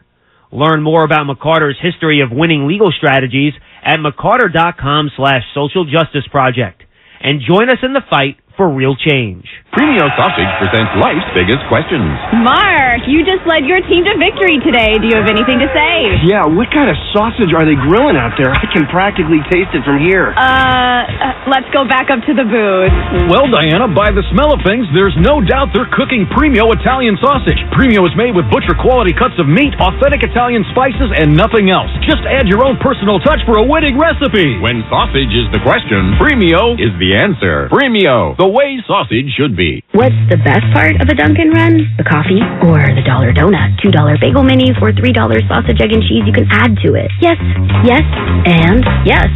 Learn more about McCarter's history of winning legal strategies at McCarter.com/social justice project, and join us in the fight for real change. Premio Sausage presents life's biggest questions. Mark, you just led your team to victory today. Do you have anything to say? Yeah, what kind of sausage are they grilling out there? I can practically taste it from here. Let's go back up to the booth. Well, Diana, by the smell of things, there's no doubt they're cooking Premio Italian sausage. Premio is made with butcher-quality cuts of meat, authentic Italian spices, and nothing else. Just add your own personal touch for a winning recipe. When sausage is the question, Premio is the answer. Premio, the way sausage should be. What's the best part of a Dunkin' run? The coffee or the $1 donut, $2 bagel minis, or $3 sausage, egg, and cheese you can add to it? Yes, yes, and yes.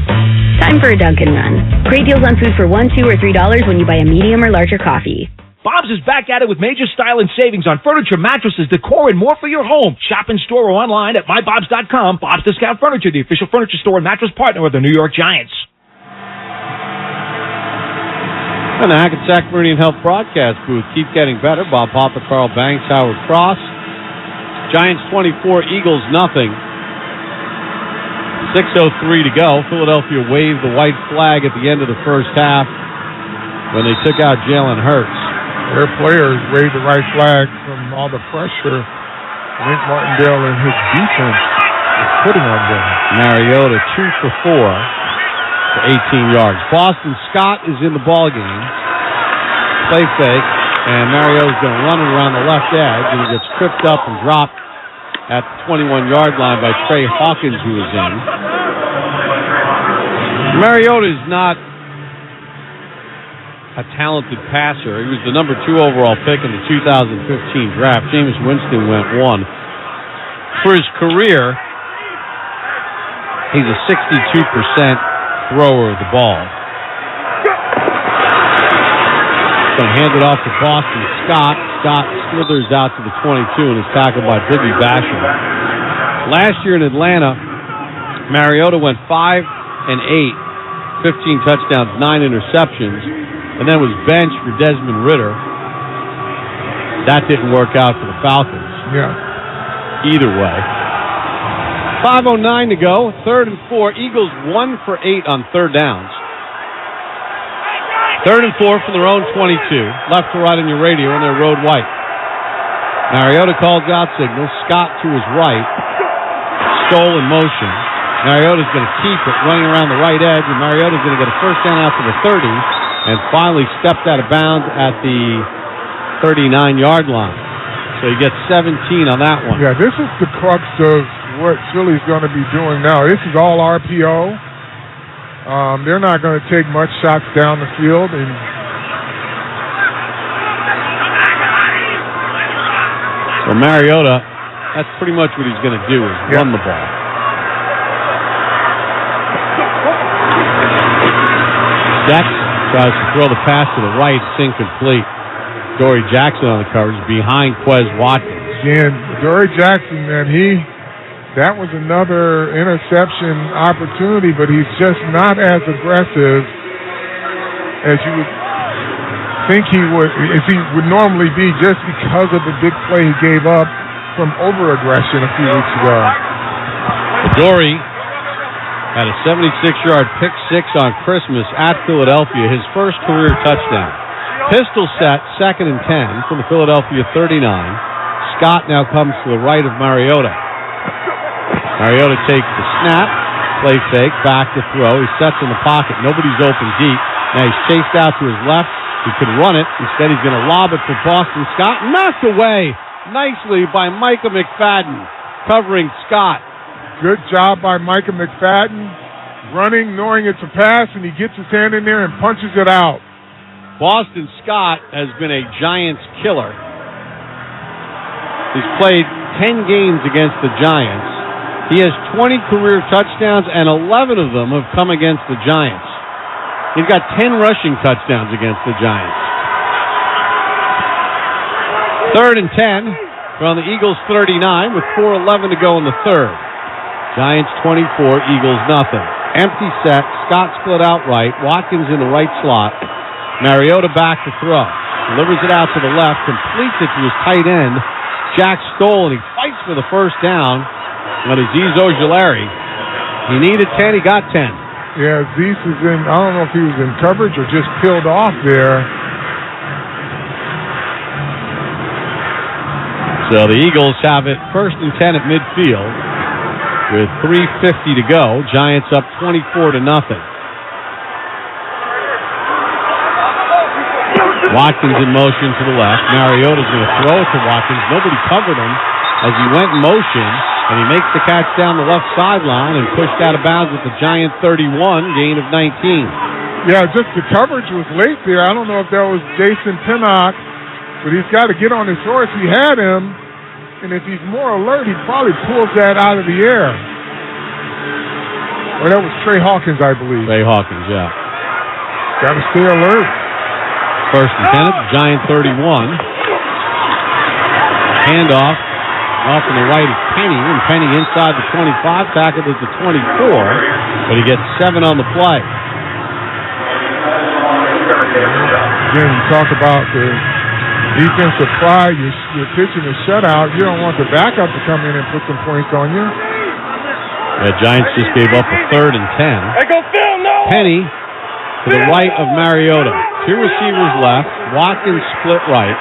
Time for a Dunkin' run. Great deals on food for $1, $2, or $3 when you buy a medium or larger coffee. Bob's is back at it with major style and savings on furniture, mattresses, decor, and more for your home. Shop in store or online at mybobs.com. Bob's Discount Furniture, the official furniture store and mattress partner of the New York Giants. And the Hackensack Meridian Health broadcast booth keep getting better. Bob Papa, Carl Banks, Howard Cross. Giants 24, Eagles nothing. 6:03 to go. Philadelphia waved the white flag at the end of the first half when they took out Jalen Hurts. Their players waved the right flag from all the pressure Wink Martindale and his defense is putting on them. Mariota 2 for 4. For 18 yards. Boston Scott is in the ball game. Play fake, and Mariota's going to run it around the left edge, and he gets tripped up and dropped at the 21-yard line by Trey Hawkins, who is in. Mariota is not a talented passer. He was the number 2 overall pick in the 2015 draft. Jameis Winston went 1. For his career, he's a 62% thrower of the ball. Going to hand it off to Boston Scott. Scott slithers out to the 22 and is tackled by Boogie Basham. Last year in Atlanta, Mariota went 5-8, 15 touchdowns, 9 interceptions, and then was benched for Desmond Ridder. That didn't work out for the Falcons. Yeah. Either way. 5:09 to go. 3rd and 4. Eagles 1 for 8 on third downs. 3rd and 4 from their own 22. Left to right on your radio, and they're road white. Mariota calls out signals. Scott to his right. Stoll in motion. Mariota's going to keep it running around the right edge, and Mariota's going to get a first down out to the 30, and finally stepped out of bounds at the 39-yard line. So he gets 17 on that one. Yeah, this is the crux of what Philly's going to be doing now. This is all RPO. They're not going to take much shots down the field. And so Mariota, that's pretty much what he's going to do, is run the ball. Dex tries to throw the pass to the right. It's incomplete. Dory Jackson on the coverage behind Quez Watkins. Again, Dory Jackson, man, that was another interception opportunity, but he's just not as aggressive as you would think he would normally be just because of the big play he gave up from over-aggression a few weeks ago. Dory had a 76-yard pick six on Christmas at Philadelphia, his first career touchdown. Pistol set, 2nd and 10 from the Philadelphia 39. Scott now comes to the right of Mariota. Mariota takes the snap, play fake, back to throw. He sets in the pocket. Nobody's open deep. Now he's chased out to his left. He could run it. Instead, he's going to lob it for Boston Scott. Knocked away nicely by Micah McFadden, covering Scott. Good job by Micah McFadden, running, knowing it's a pass, and he gets his hand in there and punches it out. Boston Scott has been a Giants killer. He's played 10 games against the Giants. He has 20 career touchdowns, and 11 of them have come against the Giants. He's got 10 rushing touchdowns against the Giants. 3rd and 10 from the Eagles 39 with 4:11 to go in the third. Giants 24, Eagles nothing. Empty set, Scott split out right, Watkins in the right slot, Mariota back to throw. Delivers it out to the left, completes it to his tight end, Jack Stoll, and he fights for the first down on Azeez Ojulari. He needed 10, he got 10. Yeah, Azeez is in, I don't know if he was in coverage or just peeled off there. So the Eagles have it 1st and 10 at midfield with 3:50 to go. Giants up 24-0. Watkins in motion to the left. Mariota's going to throw it to Watkins. Nobody covered him as he went in motion, and he makes the catch down the left sideline and pushed out of bounds at the Giant 31, gain of 19. Yeah, just the coverage was late there. I don't know if that was Jason Pinnock, but he's got to get on his horse. He had him, and if he's more alert, he probably pulls that out of the air. Or that was Trey Hawkins, I believe. Trey Hawkins, yeah. Got to stay alert. 1st and 10 at the Giant 31. Handoff off on the right is Penny, and Penny inside the 25, tackled at the 24, but he gets 7 on the play. Again, you talk about the defensive pride, you're pitching a shutout. You don't want the backup to come in and put some points on you. The Giants just gave up a 3rd and 10. Hey, go Phil, no! Penny to the right of Mariota. 2 receivers left. Watkins split right.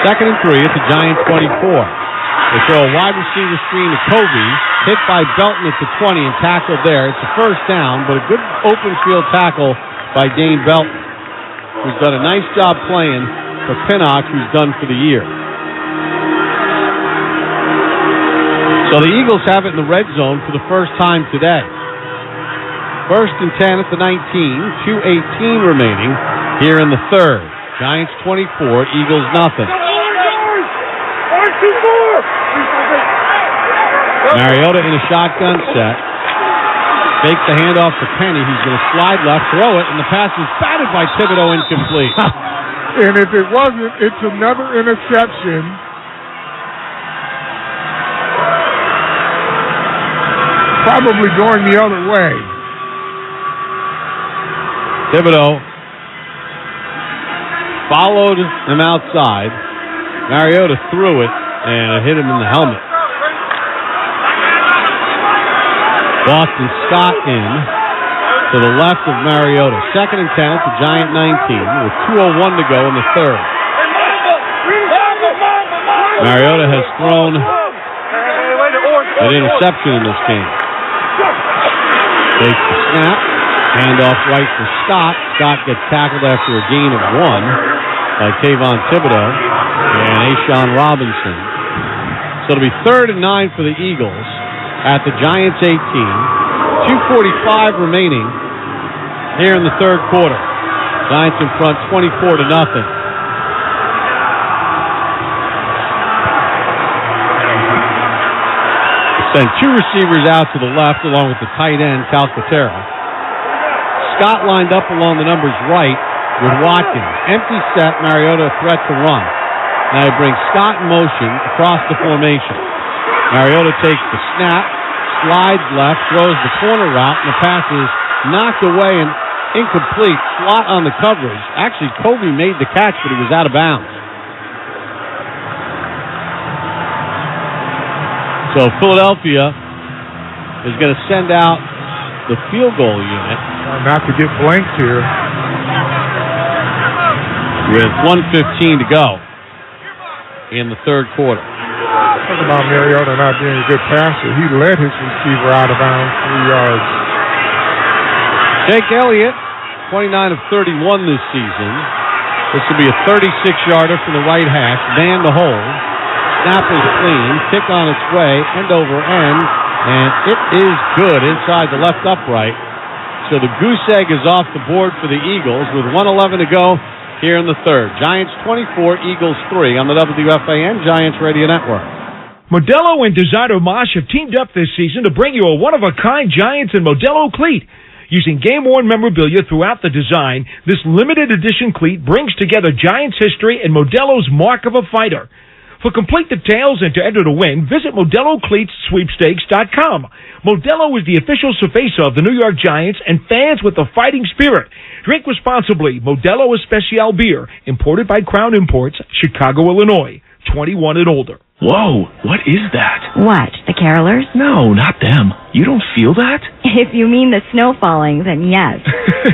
2nd and 3 at the Giant 24. They throw a wide receiver screen to Covey, hit by Belton at the 20 and tackled there. It's a first down, but a good open field tackle by Dane Belton, who's done a nice job playing for Pinnock, who's done for the year. So the Eagles have it in the red zone for the first time today. 1st and 10 at the 19, 2:18 remaining here in the third. Giants 24, Eagles nothing. Mariota in a shotgun set. Fakes the handoff to Penny. He's going to slide left, throw it, and the pass is batted by Thibodeau, incomplete. And if it wasn't, it's another interception. Probably going the other way. Thibodeau followed him outside. Mariota threw it, and it hit him in the helmet. Boston Scott in to the left of Mariota. 2nd and 10 at the Giant 19 with 2:01 to go in the third. Mariota has thrown an interception in this game. Takes the snap. Handoff right for Scott. Scott gets tackled after a gain of 1 by Kayvon Thibodeau and A'Shawn Robinson. So it'll be 3rd and 9 for the Eagles at the Giants 18. 2:45 remaining here in the third quarter. Giants in front 24-0. Send 2 receivers out to the left along with the tight end, Calcaterra. Scott lined up along the numbers right with Watkins. Empty set, Mariota a threat to run. Now he brings Scott in motion across the formation. Mariota takes the snap, slides left, throws the corner route, and the pass is knocked away and incomplete. Slot on the coverage. Actually, Kobe made the catch, but he was out of bounds. So Philadelphia is going to send out the field goal unit. Not to get blanked here. With 1:15 to go in the third quarter. Talk about Mariota not being a good passer. He led his receiver out of bounds 3 yards. Jake Elliott, 29 of 31 this season. This will be a 36-yarder from the right hash. Man to hold. Snap is clean. Kick on its way. End over end. And it is good inside the left upright. So the goose egg is off the board for the Eagles with 1:11 to go here in the third. Giants 24, Eagles 3 on the WFAN Giants Radio Network. Modelo and Designer Mosh have teamed up this season to bring you a one-of-a-kind Giants and Modelo cleat. Using game-worn memorabilia throughout the design, this limited edition cleat brings together Giants history and Modelo's mark of a fighter. For complete details and to enter to win, visit ModeloCleatsSweepstakes.com. Modelo is the official cerveza of the New York Giants and fans with a fighting spirit. Drink responsibly. Modelo Especial Beer, imported by Crown Imports, Chicago, Illinois. 21 and older. Whoa, what is that? What, the carolers? No, not them. You don't feel that? If you mean the snow falling, then yes.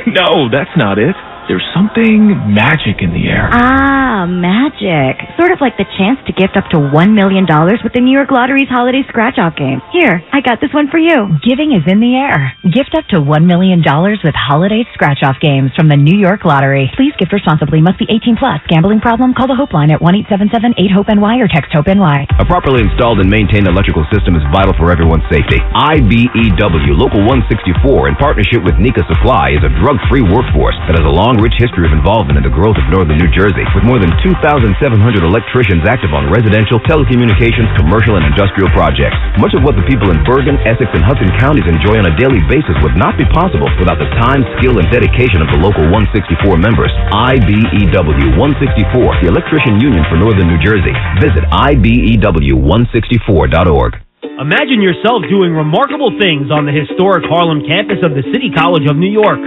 No, that's not it. There's something magic in the air. Ah, magic. Sort of like the chance to gift up to $1 million with the New York Lottery's Holiday Scratch-Off game. Here, I got this one for you. Giving is in the air. Gift up to $1 million with Holiday Scratch-Off games from the New York Lottery. Please gift responsibly. Must be 18 plus. Gambling problem? Call the Hope line at 1-877-8-HOPE-NY or text HOPE-NY. A properly installed and maintained electrical system is vital for everyone's safety. IBEW Local 164 in partnership with Nika Supply is a drug-free workforce that has a long rich history of involvement in the growth of northern New Jersey, with more than 2,700 electricians active on residential, telecommunications, commercial, and industrial projects. Much of what the people in Bergen, Essex, and Hudson counties enjoy on a daily basis would not be possible without the time, skill, and dedication of the local 164 members. IBEW 164, the electrician union for northern New Jersey. Visit IBEW164.org. Imagine yourself doing remarkable things on the historic Harlem campus of the City College of New York.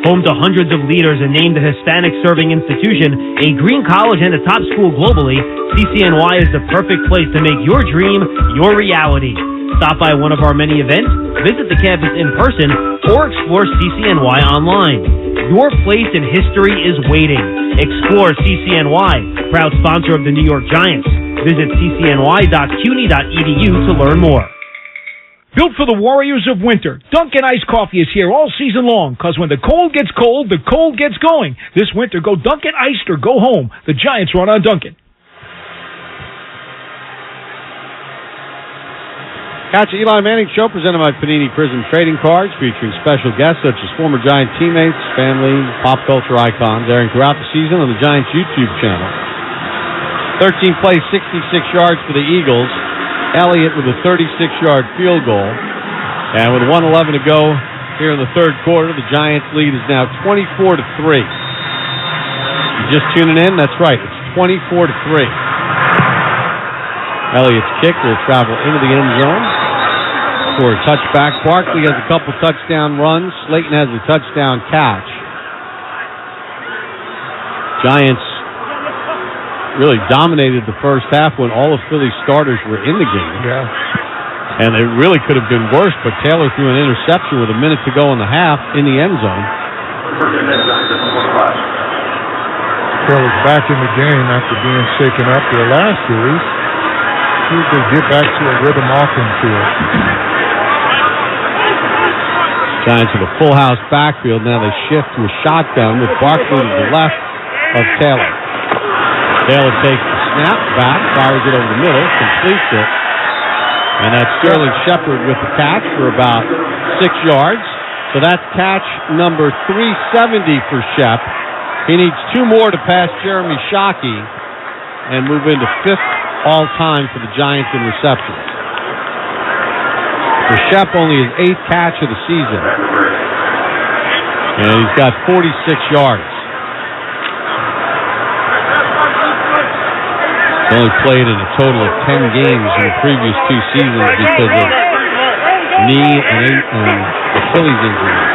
Home to hundreds of leaders and named a Hispanic-serving institution, a green college, and a top school globally, CCNY is the perfect place to make your dream your reality. Stop by one of our many events, visit the campus in person, or explore CCNY online. Your place in history is waiting. Explore CCNY, proud sponsor of the New York Giants. Visit ccny.cuny.edu to learn more. Built for the warriors of winter, Dunkin' Iced Coffee is here all season long, because when the cold gets cold, the cold gets going. This winter, go Dunkin' Iced or go home. The Giants run on Dunkin'. Catch the Eli Manning Show presented by Panini Prism Trading Cards, featuring special guests such as former Giant teammates, family, pop culture icons, airing throughout the season on the Giants YouTube channel. 13 plays, 66 yards for the Eagles. Elliott with a 36-yard field goal. And with 1:11 to go here in the third quarter, the Giants' lead is now 24-3. You're just tuning in? That's right. It's 24-3. Elliott's kick will travel into the end zone for a touchback. Barkley has a couple touchdown runs. Slayton has a touchdown catch. Giants really dominated the first half when all of Philly's starters were in the game. Yeah. And it really could have been worse, but Taylor threw an interception with a minute to go in the half in the end zone. Taylor's back in the game after being shaken up their last series. See if they get back to a rhythm offense here. Giants with a full house backfield. Now they shift to a shotgun with Barkley to the left of Taylor. Taylor takes the snap back, fires it over the middle, completes it. And that's Sterling Shepard with the catch for about 6 yards. So that's catch number 370 for Shep. He needs 2 more to pass Jeremy Shockey and move into 5th all-time for the Giants in receptions. For Shep, only his 8th catch of the season. And he's got 46 yards. He only played in a total of 10 games in the previous 2 seasons because of knee and Achilles injuries.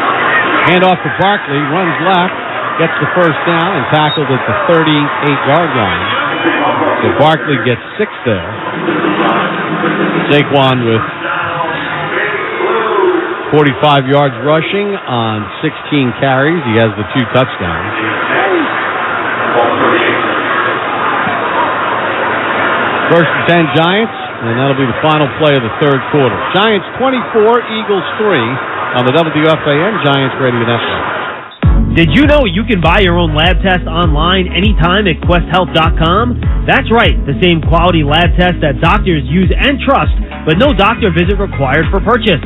Hand off to Barkley, runs left, gets the first down, and tackled at the 38-yard line. So Barkley gets 6 there. Saquon with 45 yards rushing on 16 carries. He has the 2 touchdowns. First and 10 Giants, and that'll be the final play of the third quarter. Giants 24, Eagles 3 on the WFAN Giants Radio Network. Did you know you can buy your own lab test online anytime at QuestHealth.com? That's right, the same quality lab test that doctors use and trust, but no doctor visit required for purchase.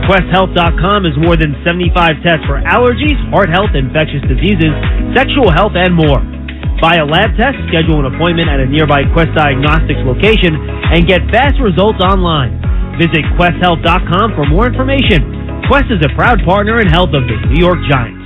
QuestHealth.com is more than 75 tests for allergies, heart health, infectious diseases, sexual health, and more. Buy a lab test, schedule an appointment at a nearby Quest Diagnostics location, and get fast results online. Visit QuestHealth.com for more information. Quest is a proud partner in health of the New York Giants.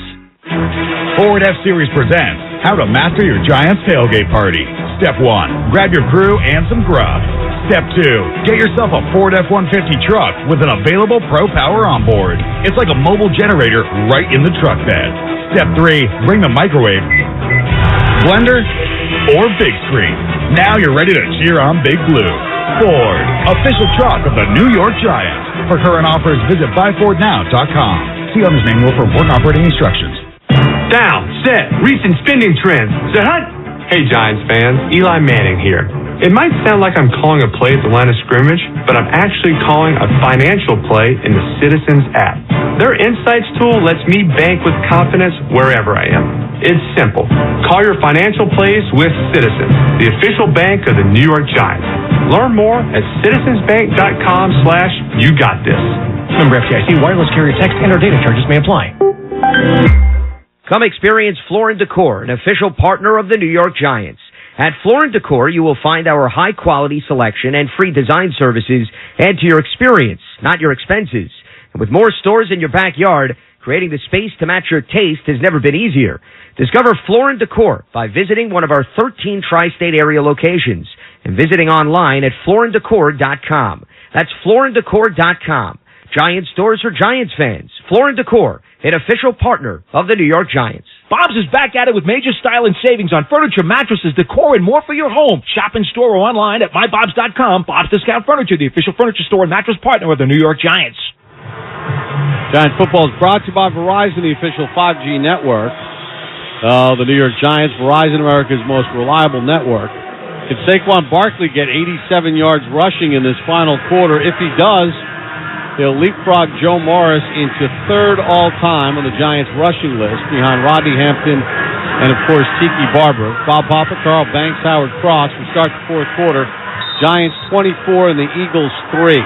Ford F-Series presents How to Master Your Giants Tailgate Party. Step 1, grab your crew and some grub. Step 2, get yourself a Ford F-150 truck with an available Pro Power on board. It's like a mobile generator right in the truck bed. Step 3, bring the microwave, blender, or big screen. Now you're ready to cheer on Big Blue. Ford, official truck of the New York Giants. For current offers, visit buyfordnow.com. See owner's manual for important operating instructions. Down, set, recent spending trends. Set, hunt. Hey, Giants fans, Eli Manning here. It might sound like I'm calling a play at the line of scrimmage, but I'm actually calling a financial play in the Citizens app. Their insights tool lets me bank with confidence wherever I am. It's simple. Call your financial plays with Citizens, the official bank of the New York Giants. Learn more at citizensbank.com/YouGotThis. Member FDIC, wireless carrier text and or data charges may apply. Come experience Floor & Decor, an official partner of the New York Giants. At Floor & Decor, you will find our high-quality selection and free design services add to your experience, not your expenses. And with more stores in your backyard, creating the space to match your taste has never been easier. Discover Floor & Decor by visiting one of our 13 tri-state area locations and visiting online at flooranddecor.com. That's flooranddecor.com. Giant stores for Giants fans. Floor & Decor, an official partner of the New York Giants. Bob's is back at it with major style and savings on furniture, mattresses, decor, and more for your home. Shop in store or online at mybobs.com. Bob's Discount Furniture, the official furniture store and mattress partner of the New York Giants. Giant football is brought to you by Verizon, the official 5G network. The New York Giants, Verizon, America's most reliable network. Can Saquon Barkley get 87 yards rushing in this final quarter? If he does, he'll leapfrog Joe Morris into third all-time on the Giants' rushing list behind Rodney Hampton and, of course, Tiki Barber. Bob Papa, Carl Banks, Howard Cross. We start the fourth quarter. Giants 24 and the Eagles 3.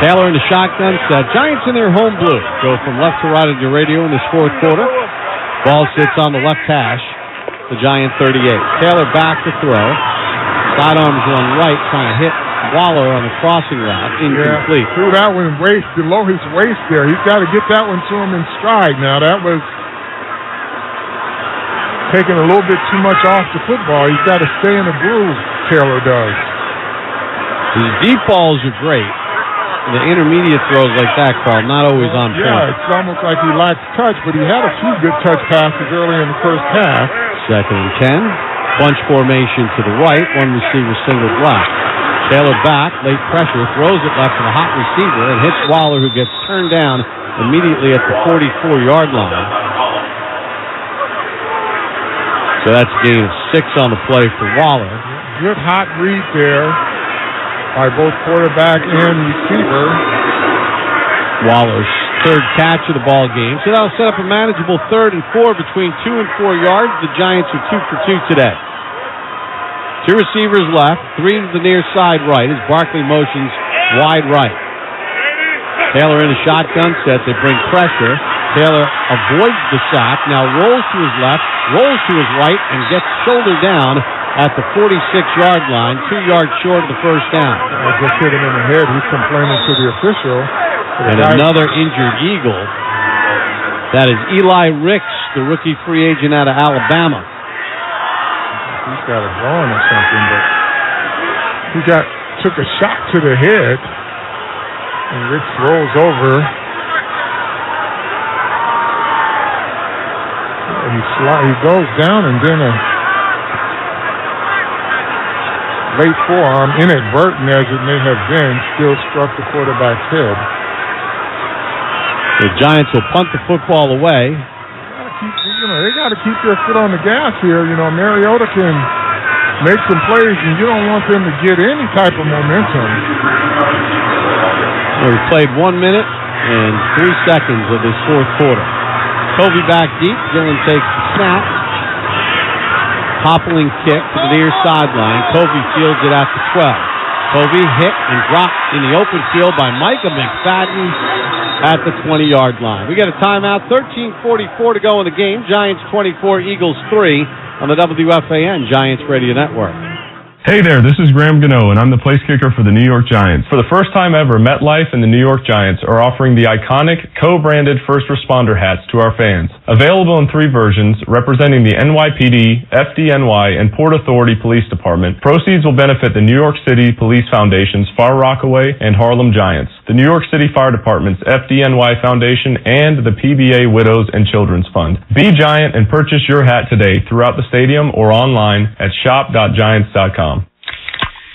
Taylor in the shotgun set. Giants in their home blue. Go from left to right on your radio in this fourth quarter. Ball sits on the left hash. The Giant 38. Taylor back to throw. Sidearms on right, trying to hit Waller on the crossing route. Incomplete. Threw that one below his waist there. He's got to get that one to him in stride now. That was taking a little bit too much off the football. He's got to stay in the groove, Taylor does. His deep balls are great. The intermediate throws like that, Carl, not always on point. Yeah, it's almost like he lacks touch, but he had a few good touch passes early in the first half. Second and 10. Bunch formation to the right. One receiver singled left. Taylor back, late pressure, throws it left to the hot receiver and hits Waller, who gets turned down immediately at the 44-yard line. So that's a gain of 6 on the play for Waller. Good hot read there by both quarterback and receiver. Waller's third catch of the ball game. So that'll set up a manageable 3rd and 4 between 2 and 4 yards. The Giants are 2 for 2 today. 2 receivers left, 3 to the near side right as Barkley motions wide right. Taylor in a shotgun set. They bring pressure. Taylor avoids the sack, now rolls to his left, rolls to his right, and gets shoulder down at the 46-yard line, 2 yards short of the first down. I just hit him in the head. He's complaining to the official. And another injured Eagle. That is Eli Ricks, the rookie free agent out of Alabama. He's got a bone or something, but he took a shot to the head, and Ricks rolls over. He goes down, and then a late forearm, inadvertent as it may have been, still struck the quarterback's head. The Giants will punt the football away. They got to keep their foot on the gas here. Mariota can make some plays, and you don't want them to get any type of momentum. We played 1 minute and 3 seconds of this fourth quarter. Covey back deep. Dillon takes the snap. Toppling kick to the near sideline. Covey fields it at the 12. Covey hit and dropped in the open field by Micah McFadden at the 20-yard line. We got a timeout. 13:44 to go in the game. Giants 24, Eagles 3 on the WFAN Giants Radio Network. Hey there, this is Graham Gano, and I'm the place kicker for the New York Giants. For the first time ever, MetLife and the New York Giants are offering the iconic, co-branded first responder hats to our fans. Available in 3 versions, representing the NYPD, FDNY, and Port Authority Police Department, proceeds will benefit the New York City Police Foundation's Far Rockaway and Harlem Giants, the New York City Fire Department's FDNY Foundation, and the PBA Widows and Children's Fund. Be Giant and purchase your hat today throughout the stadium or online at shop.giants.com.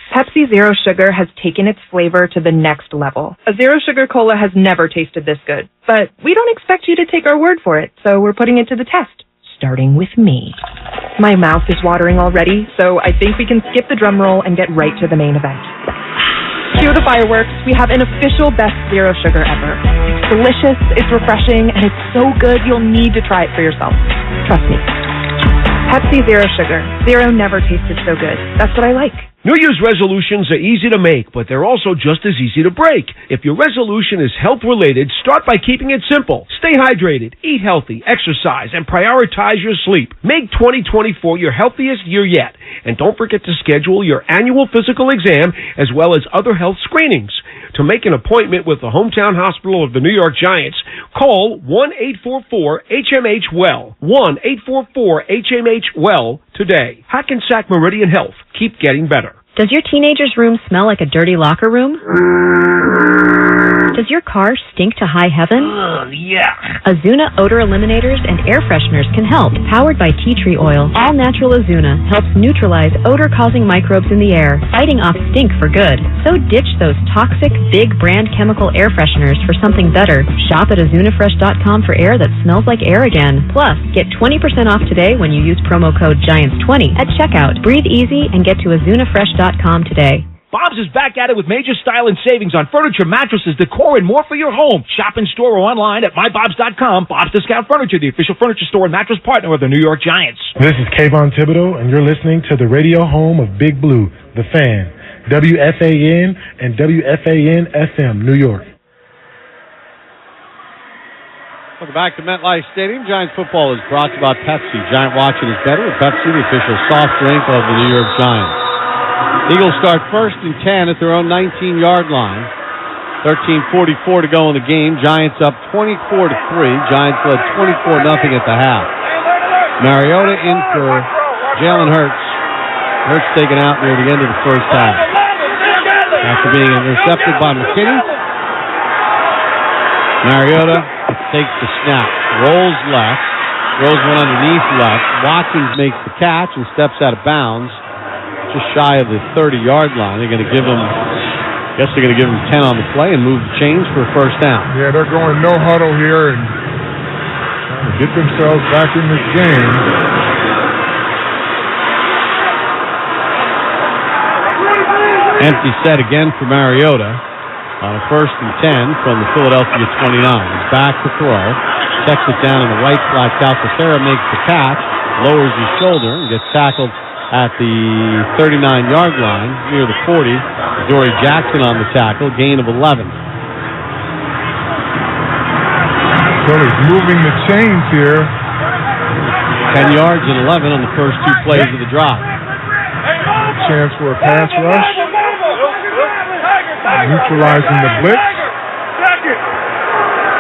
Pepsi Zero Sugar has taken its flavor to the next level. A Zero Sugar Cola has never tasted this good. But we don't expect you to take our word for it, so we're putting it to the test. Starting with me. My mouth is watering already, so I think we can skip the drum roll and get right to the main event. Cue the fireworks. We have an official best Zero Sugar ever. It's delicious, it's refreshing, and it's so good you'll need to try it for yourself. Trust me. Pepsi Zero Sugar. Zero never tasted so good. That's what I like. New Year's resolutions are easy to make, but they're also just as easy to break. If your resolution is health-related, start by keeping it simple. Stay hydrated, eat healthy, exercise, and prioritize your sleep. Make 2024 your healthiest year yet. And don't forget to schedule your annual physical exam as well as other health screenings. To make an appointment with the hometown hospital of the New York Giants, call 1-844-HMH-WELL. 1-844-HMH-WELL today. Hackensack Meridian Health. Keep getting better. Does your teenager's room smell like a dirty locker room? Does your car stink to high heaven? Yeah. Azuna odor eliminators and air fresheners can help. Powered by tea tree oil, all natural Azuna helps neutralize odor-causing microbes in the air, fighting off stink for good. So ditch those toxic, big brand chemical air fresheners for something better. Shop at azunafresh.com for air that smells like air again. Plus, get 20% off today when you use promo code GIANTS20 at checkout. Breathe easy and get to azunafresh.com today. Bob's is back at it with major style and savings on furniture, mattresses, decor, and more for your home. Shop in store or online at mybobs.com. Bob's Discount Furniture, the official furniture store and mattress partner of the New York Giants. This is Kayvon Thibodeau, and you're listening to the radio home of Big Blue, The Fan, WFAN and WFAN-FM, New York. Welcome back to MetLife Stadium. Giants football is brought to you by Pepsi. Giant watching is better with Pepsi, the official soft drink of the New York Giants. Eagles start 1st and 10 at their own 19-yard line. 13:44 to go in the game. Giants up 24-3. Giants led 24-0 at the half. Mariota in for Jalen Hurts. Hurts taken out near the end of the first half after being intercepted by McKinney. Mariota takes the snap, rolls left, throws one underneath left. Watkins makes the catch and steps out of bounds, just shy of the 30-yard line. They're going to give him, I guess they're going to give him 10 on the play and move the chains for a first down. Yeah, they're going no huddle here and trying to get themselves back in this game. Empty set again for Mariota on a 1st and 10 from the Philadelphia 29. He's back to throw, checks it down in the right flat. Calcaterra makes the catch, lowers his shoulder, and gets tackled at the 39-yard line near the 40. Dory Jackson on the tackle, gain of 11. So he's moving the chains here. 10 yards and 11 on the first 2 plays of the drive. Chance for a pass rush. Neutralizing the blitz.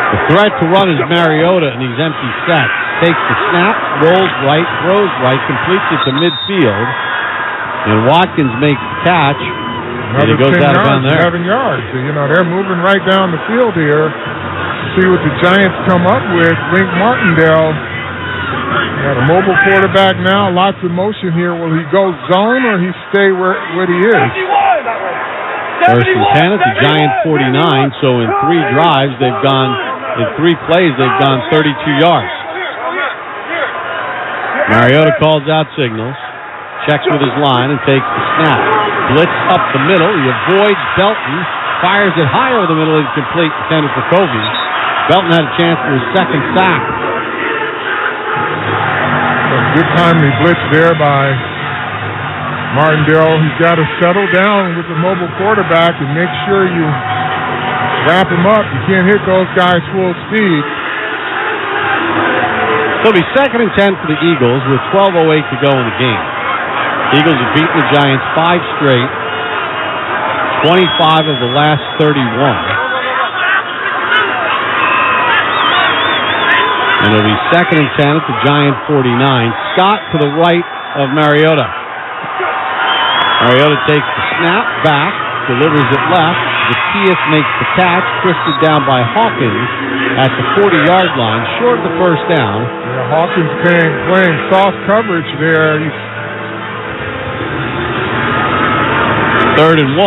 The threat to run is Mariota in these empty sets. Takes the snap, rolls right, throws right, completes it to midfield, and Watkins makes the catch. And he goes out of bounds there. 11 yards. So, they're moving right down the field here. See what the Giants come up with. Wink Martindale Got a mobile quarterback now. Lots of motion here. Will he go zone or he stay where he is? First and 10 at the Giant 49. So in 3 drives, they've gone, in 3 plays, they've gone 32 yards. Mariota calls out signals, checks with his line, and takes the snap. Blitz up the middle. He avoids Belton, fires it high over the middle, incomplete, intended for Covey. Belton had a chance for his second sack. Good timely blitz there by Martindale. He's got to settle down with the mobile quarterback and make sure you wrap him up. You can't hit those guys full speed. It'll be second and 10 for the Eagles with 12:08 to go in the game. The Eagles have beaten the Giants 5 straight, 25 of the last 31. And it'll be second and 10 at the Giant 49. Scott to the right of Mariota. Mariota takes the snap back, delivers it left. Zaccheaus makes the catch, twisted down by Hawkins at the 40-yard line, short of the first down. Yeah, Hawkins playing soft coverage there. Third and 1.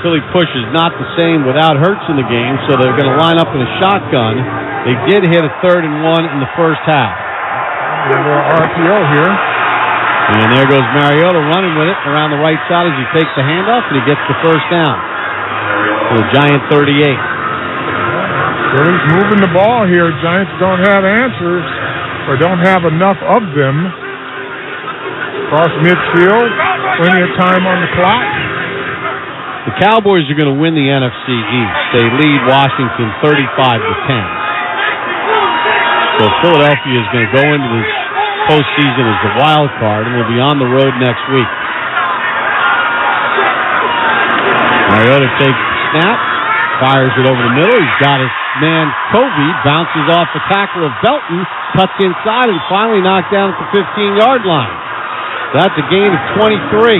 Philly push is not the same without Hurts in the game, so they're going to line up in a shotgun. They did hit a 3rd and 1 in the first half. A little RPO here. And there goes Mariota running with it around the right side as he takes the handoff, and he gets the first down for the Giant 38. Philly's moving the ball here. Giants don't have answers, or don't have enough of them. Across midfield, plenty of time on the clock. The Cowboys are going to win the NFC East. They lead Washington 35-10. So Philadelphia is going to go into this postseason as the wild card, and will be on the road next week. Mariota takes the snap, fires it over the middle. He's got his man Covey, bounces off the tackle of Belton, cuts inside, and finally knocked down at the 15-yard line. That's a gain of 23.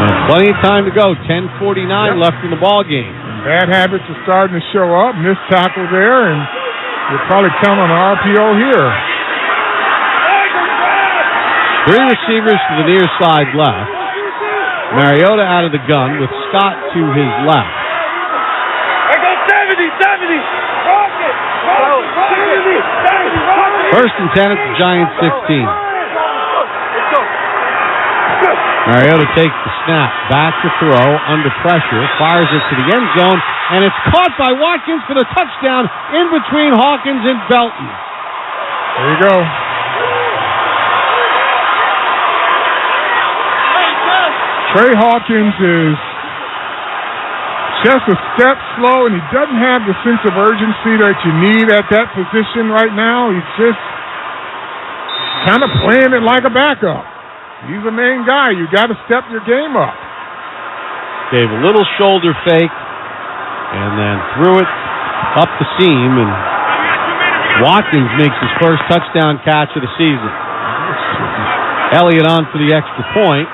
And plenty of time to go. 10:49 left in the ball game. Bad habits are starting to show up. Missed tackle there, and we'll probably count on an RPO here. 3 receivers to the near side left. Mariota out of the gun with Scott to his left. There goes 70. First and 10 at the Giants 16. Mariota takes the snap, back to throw, under pressure, fires it to the end zone, and it's caught by Watkins for the touchdown in between Hawkins and Belton. There you go. Trey Hawkins is just a step slow, and he doesn't have the sense of urgency that you need at that position right now. He's just kind of playing it like a backup. He's the main guy. You got to step your game up. Gave a little shoulder fake and then threw it up the seam, and Watkins makes his first touchdown catch of the season. Elliott on for the extra point.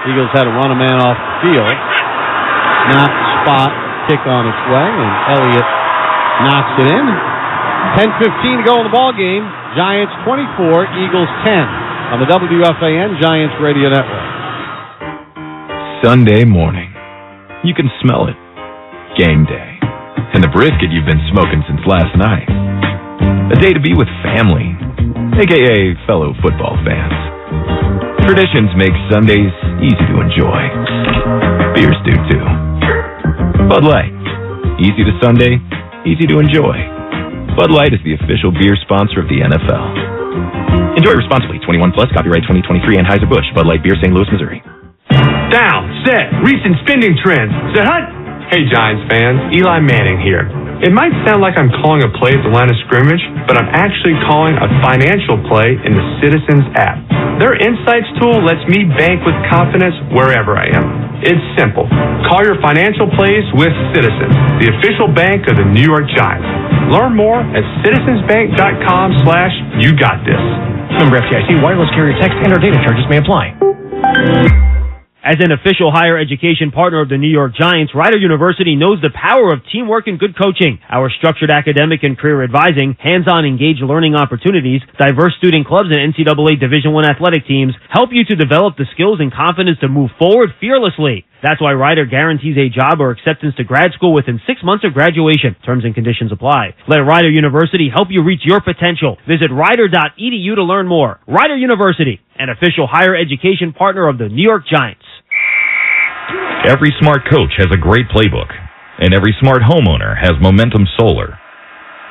Eagles had to run a man off the field. Snap, spot, kick on its way, and Elliott knocks it in. 10:15 to go in the ball game. Giants 24, Eagles 10. On the WFAN Giants Radio Network. Sunday morning. You can smell it. Game day. And the brisket you've been smoking since last night. A day to be with family, a.k.a. fellow football fans. Traditions make Sundays easy to enjoy. Beers do too. Bud Light. Easy to Sunday, easy to enjoy. Bud Light is the official beer sponsor of the NFL. Enjoy responsibly. 21 plus. Copyright 2023. Anheuser-Busch. Bud Light Beer, St. Louis, Missouri. Down, set, recent spending trends. Set, hunt. Hey, Giants fans. Eli Manning here. It might sound like I'm calling a play at the line of scrimmage, but I'm actually calling a financial play in the Citizens app. Their Insights tool lets me bank with confidence wherever I am. It's simple. Call your financial plays with Citizens, the official bank of the New York Giants. Learn more at citizensbank.com/YouGotThis. Member FDIC, wireless carrier text and or data charges may apply. As an official higher education partner of the New York Giants, Rider University knows the power of teamwork and good coaching. Our structured academic and career advising, hands-on engaged learning opportunities, diverse student clubs, and NCAA Division I athletic teams help you to develop the skills and confidence to move forward fearlessly. That's why Rider guarantees a job or acceptance to grad school within 6 months of graduation. Terms and conditions apply. Let Rider University help you reach your potential. Visit rider.edu to learn more. Rider University, an official higher education partner of the New York Giants. Every smart coach has a great playbook, and every smart homeowner has Momentum Solar.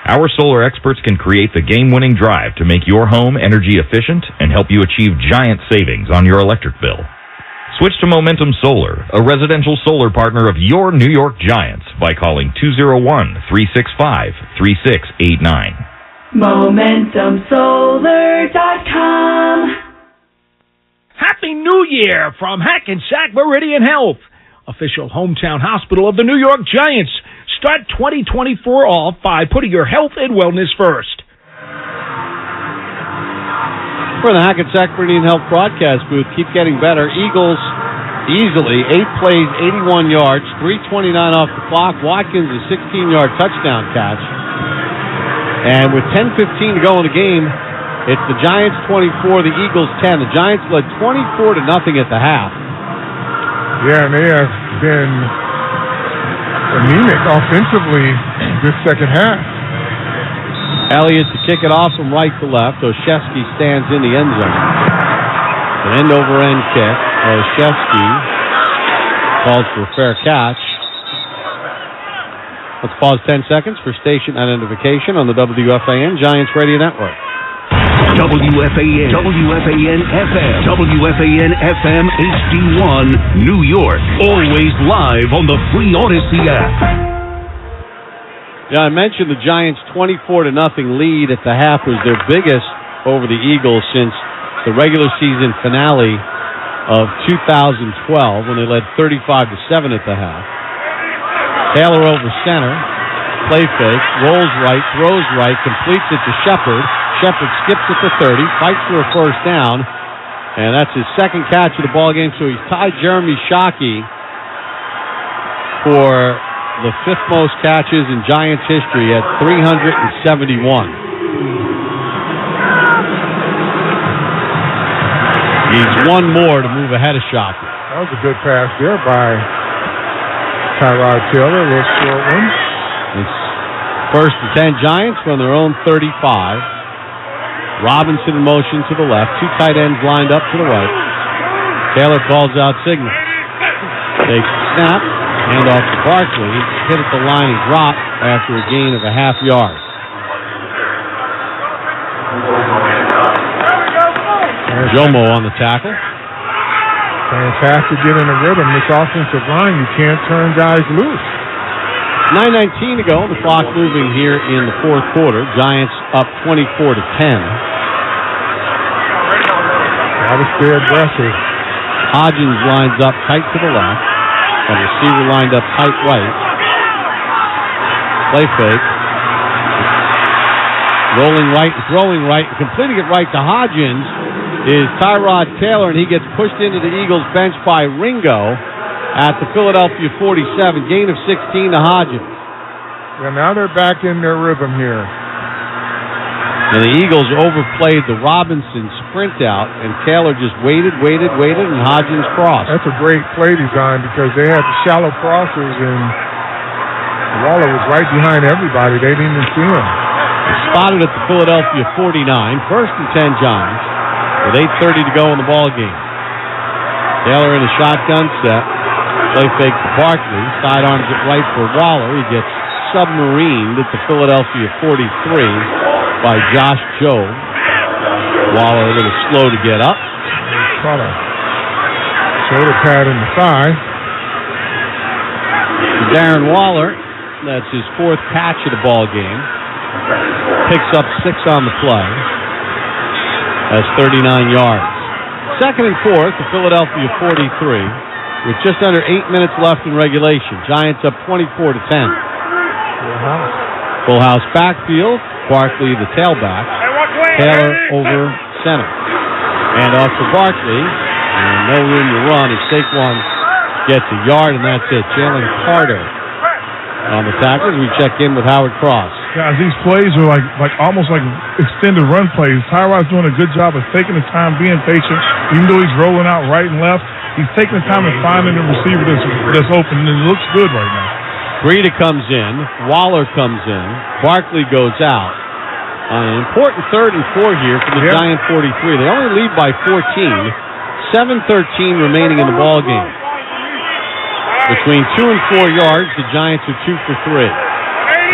Our solar experts can create the game-winning drive to make your home energy efficient and help you achieve giant savings on your electric bill. Switch to Momentum Solar, a residential solar partner of your New York Giants, by calling 201-365-3689. MomentumSolar.com. Happy New Year from Hackensack Meridian Health, official hometown hospital of the New York Giants. Start 2024 off by putting your health and wellness first. For the Hackensack Meridian Health broadcast booth, keep getting better. Eagles easily, 8 plays, 81 yards, 3:29 off the clock. Watkins, a 16-yard touchdown catch. And with 10:15 to go in the game, it's the Giants 24, the Eagles 10. The Giants led 24-0 at the half. Yeah, and they have been anemic offensively this second half. Elliott to kick it off from right to left. Olszewski stands in the end zone. An end-over-end kick. Olszewski calls for a fair catch. Let's pause 10 seconds for station identification on the WFAN Giants Radio Network. WFAN, WFAN FM, WFAN FM HD1, New York. Always live on the free Odyssey app. Yeah, I mentioned the Giants' 24-0 lead at the half was their biggest over the Eagles since the regular season finale of 2012 when they led 35-7 at the half. Taylor over center, play fake, rolls right, throws right, completes it to Shepard. Shepard skips it to 30, fights for a first down, and that's his second catch of the ball game. So he's tied Jeremy Shockey for the fifth most catches in Giants history at 371. He's one more to move ahead of Shockey. That was a good pass there by Tyrod Taylor, a little short one. It's 1st and 10 Giants from their own 35. Robinson in motion to the left. 2 tight ends lined up to the right. Taylor calls out signal. Takes the snap. Hand off to Barkley. He hit at the line and dropped after a gain of a half yard. Jomo on the tackle. Fantastic to get in a rhythm. This offensive line, you can't turn guys loose. 9:19 to go. The clock moving here in the fourth quarter. Giants up 24-10. Gotta stay aggressive. Hodgins lines up tight to the left. And receiver lined up tight right. Play fake. Rolling right and throwing right and completing it right to Hodgins is Tyrod Taylor, and he gets pushed into the Eagles bench by Ringo at the Philadelphia 47. Gain of 16 to Hodgins. Yeah, now they're back in their rhythm here. And the Eagles overplayed the Robinson sprint out, and Taylor just waited, and Hodgins crossed. That's a great play design because they had the shallow crossers, and Waller was right behind everybody. They didn't even see him. Spotted at the Philadelphia 49, 1st and 10 Giants, with 8:30 to go in the ball game. Taylor in a shotgun set. Play fake to Barkley. Sidearms it right for Waller. He gets submarined at the Philadelphia 43 by Josh Jobe. Waller a little slow to get up. Caught a shoulder pad in the thigh. Darren Waller, that's his 4th catch of the ball game. Picks up 6 on the play. That's 39 yards. 2nd and 4th, the Philadelphia 43, with just under 8 minutes left in regulation. Giants up 24-10. Full house backfield. Barkley, the tailback. Taylor over center. And off to Barkley. And no room to run as Saquon gets a yard, and that's it. Jalen Carter on the tackles. We check in with Howard Cross. Guys, these plays are like almost like extended run plays. Tyrod's doing a good job of taking the time, being patient. Even though he's rolling out right and left, he's taking the time and finding the receiver that's open, and it looks good right now. Breida comes in. Waller comes in. Barkley goes out. An important 3rd and 4 here for the Giant 43. They only lead by 14. 7:13 remaining in the ball game. Between 2 and 4 yards, the Giants are 2 for 3.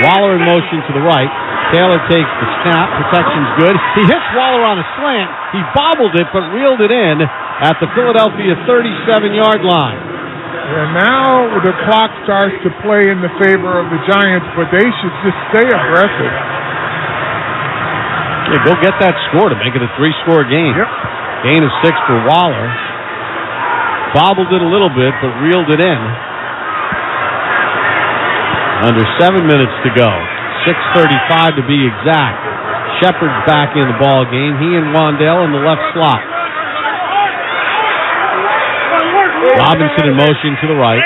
Waller in motion to the right. Taylor takes the snap. Protection's good. He hits Waller on a slant. He bobbled it, but reeled it in at the Philadelphia 37-yard line. And now the clock starts to play in the favor of the Giants, but they should just stay aggressive. Yeah, go get that score to make it a 3-score game. Yep. Gain of 6 for Waller. Bobbled it a little bit, but reeled it in. Under 7 minutes to go. 6:35 to be exact. Shepard's back in the ball game. He and Wandale in the left slot. Robinson in motion to the right.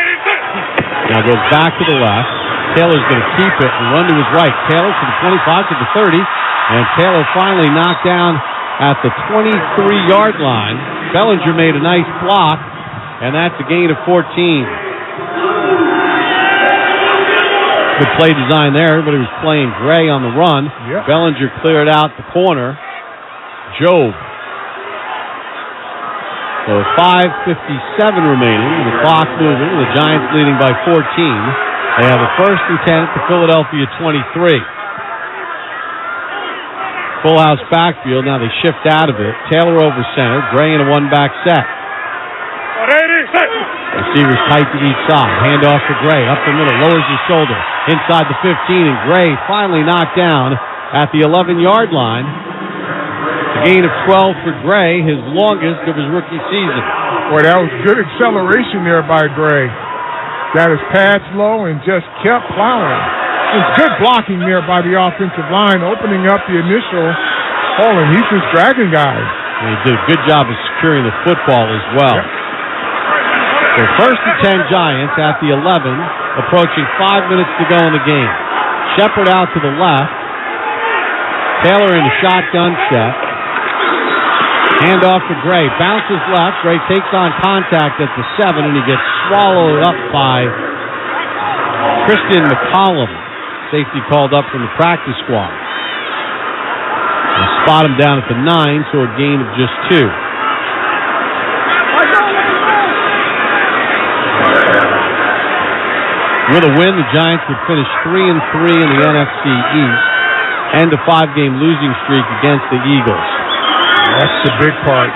Now goes back to the left. Taylor's going to keep it and run to his right. Taylor to the 25 to the 30. And Taylor finally knocked down at the 23-yard line. Bellinger made a nice block, and that's a gain of 14. Good play design there. Everybody was playing Gray on the run. Yep. Bellinger cleared out the corner. Jobe. So 5:57 remaining, and the clock moving. The Giants leading by 14. They have a 1st and 10 at the Philadelphia 23. Full house backfield. Now they shift out of it. Taylor over center. Gray in a one-back set. Receivers tight to each side. Hand off to Gray. Up the middle. Lowers his shoulder. Inside the 15. And Gray finally knocked down at the 11-yard line. A gain of 12 for Gray, his longest of his rookie season. Boy, that was good acceleration there by Gray. Got his pads low and just kept plowing. It was good blocking there by the offensive line, opening up the initial hole, and he's just dragging guys. And he did a good job of securing the football as well. Yep. So 1st and 10 Giants at the 11, approaching 5 minutes to go in the game. Shepard out to the left. Taylor in the shotgun set. Hand off to Gray. Bounces left. Gray takes on contact at the 7, and he gets swallowed up by Christian McCollum. Safety called up from the practice squad. They spot him down at the 9, so a gain of just 2. With a win, the Giants would finish 3-3 in the NFC East, end a 5-game losing streak against the Eagles. That's the big part.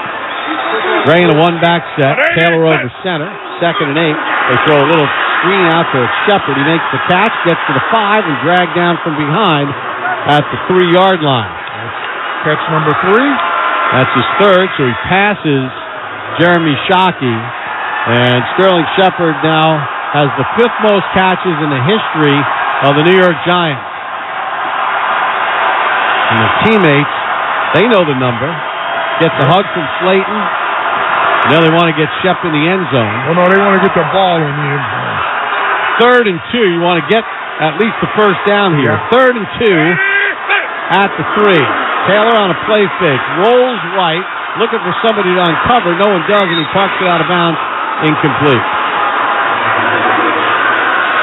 Gray in a one-back set. Taylor over center. 2nd and 8. They throw a little screen out to Shepard. He makes the catch, gets to the 5, and dragged down from behind at the 3-yard line. Catch number 3. That's his 3rd, so he passes Jeremy Shockey. And Sterling Shepard now has the 5th most catches in the history of the New York Giants. And his teammates, they know the number. Gets a hug from Slayton. Now they want to get Shep in the end zone. Oh, no, they want to get the ball in the end zone. 3rd and 2. You want to get at least the first down here. Yeah. 3rd and 2 at the 3. Taylor on a play fake. Rolls right. Looking for somebody to uncover. No one does, and he pucks it out of bounds. Incomplete.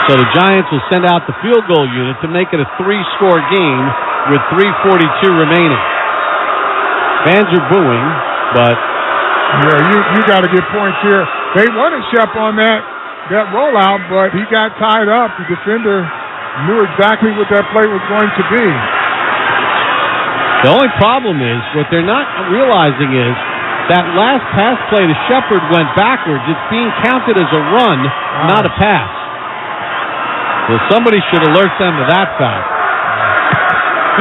So the Giants will send out the field goal unit to make it a 3-score game with 3:42 remaining. Fans are booing, but you got to get points here. They wanted Shep on that rollout, but he got tied up. The defender knew exactly what that play was going to be. The only problem is what they're not realizing is that last pass play to Shepard went backwards. It's being counted as a run, not a pass. So somebody should alert them to that fact.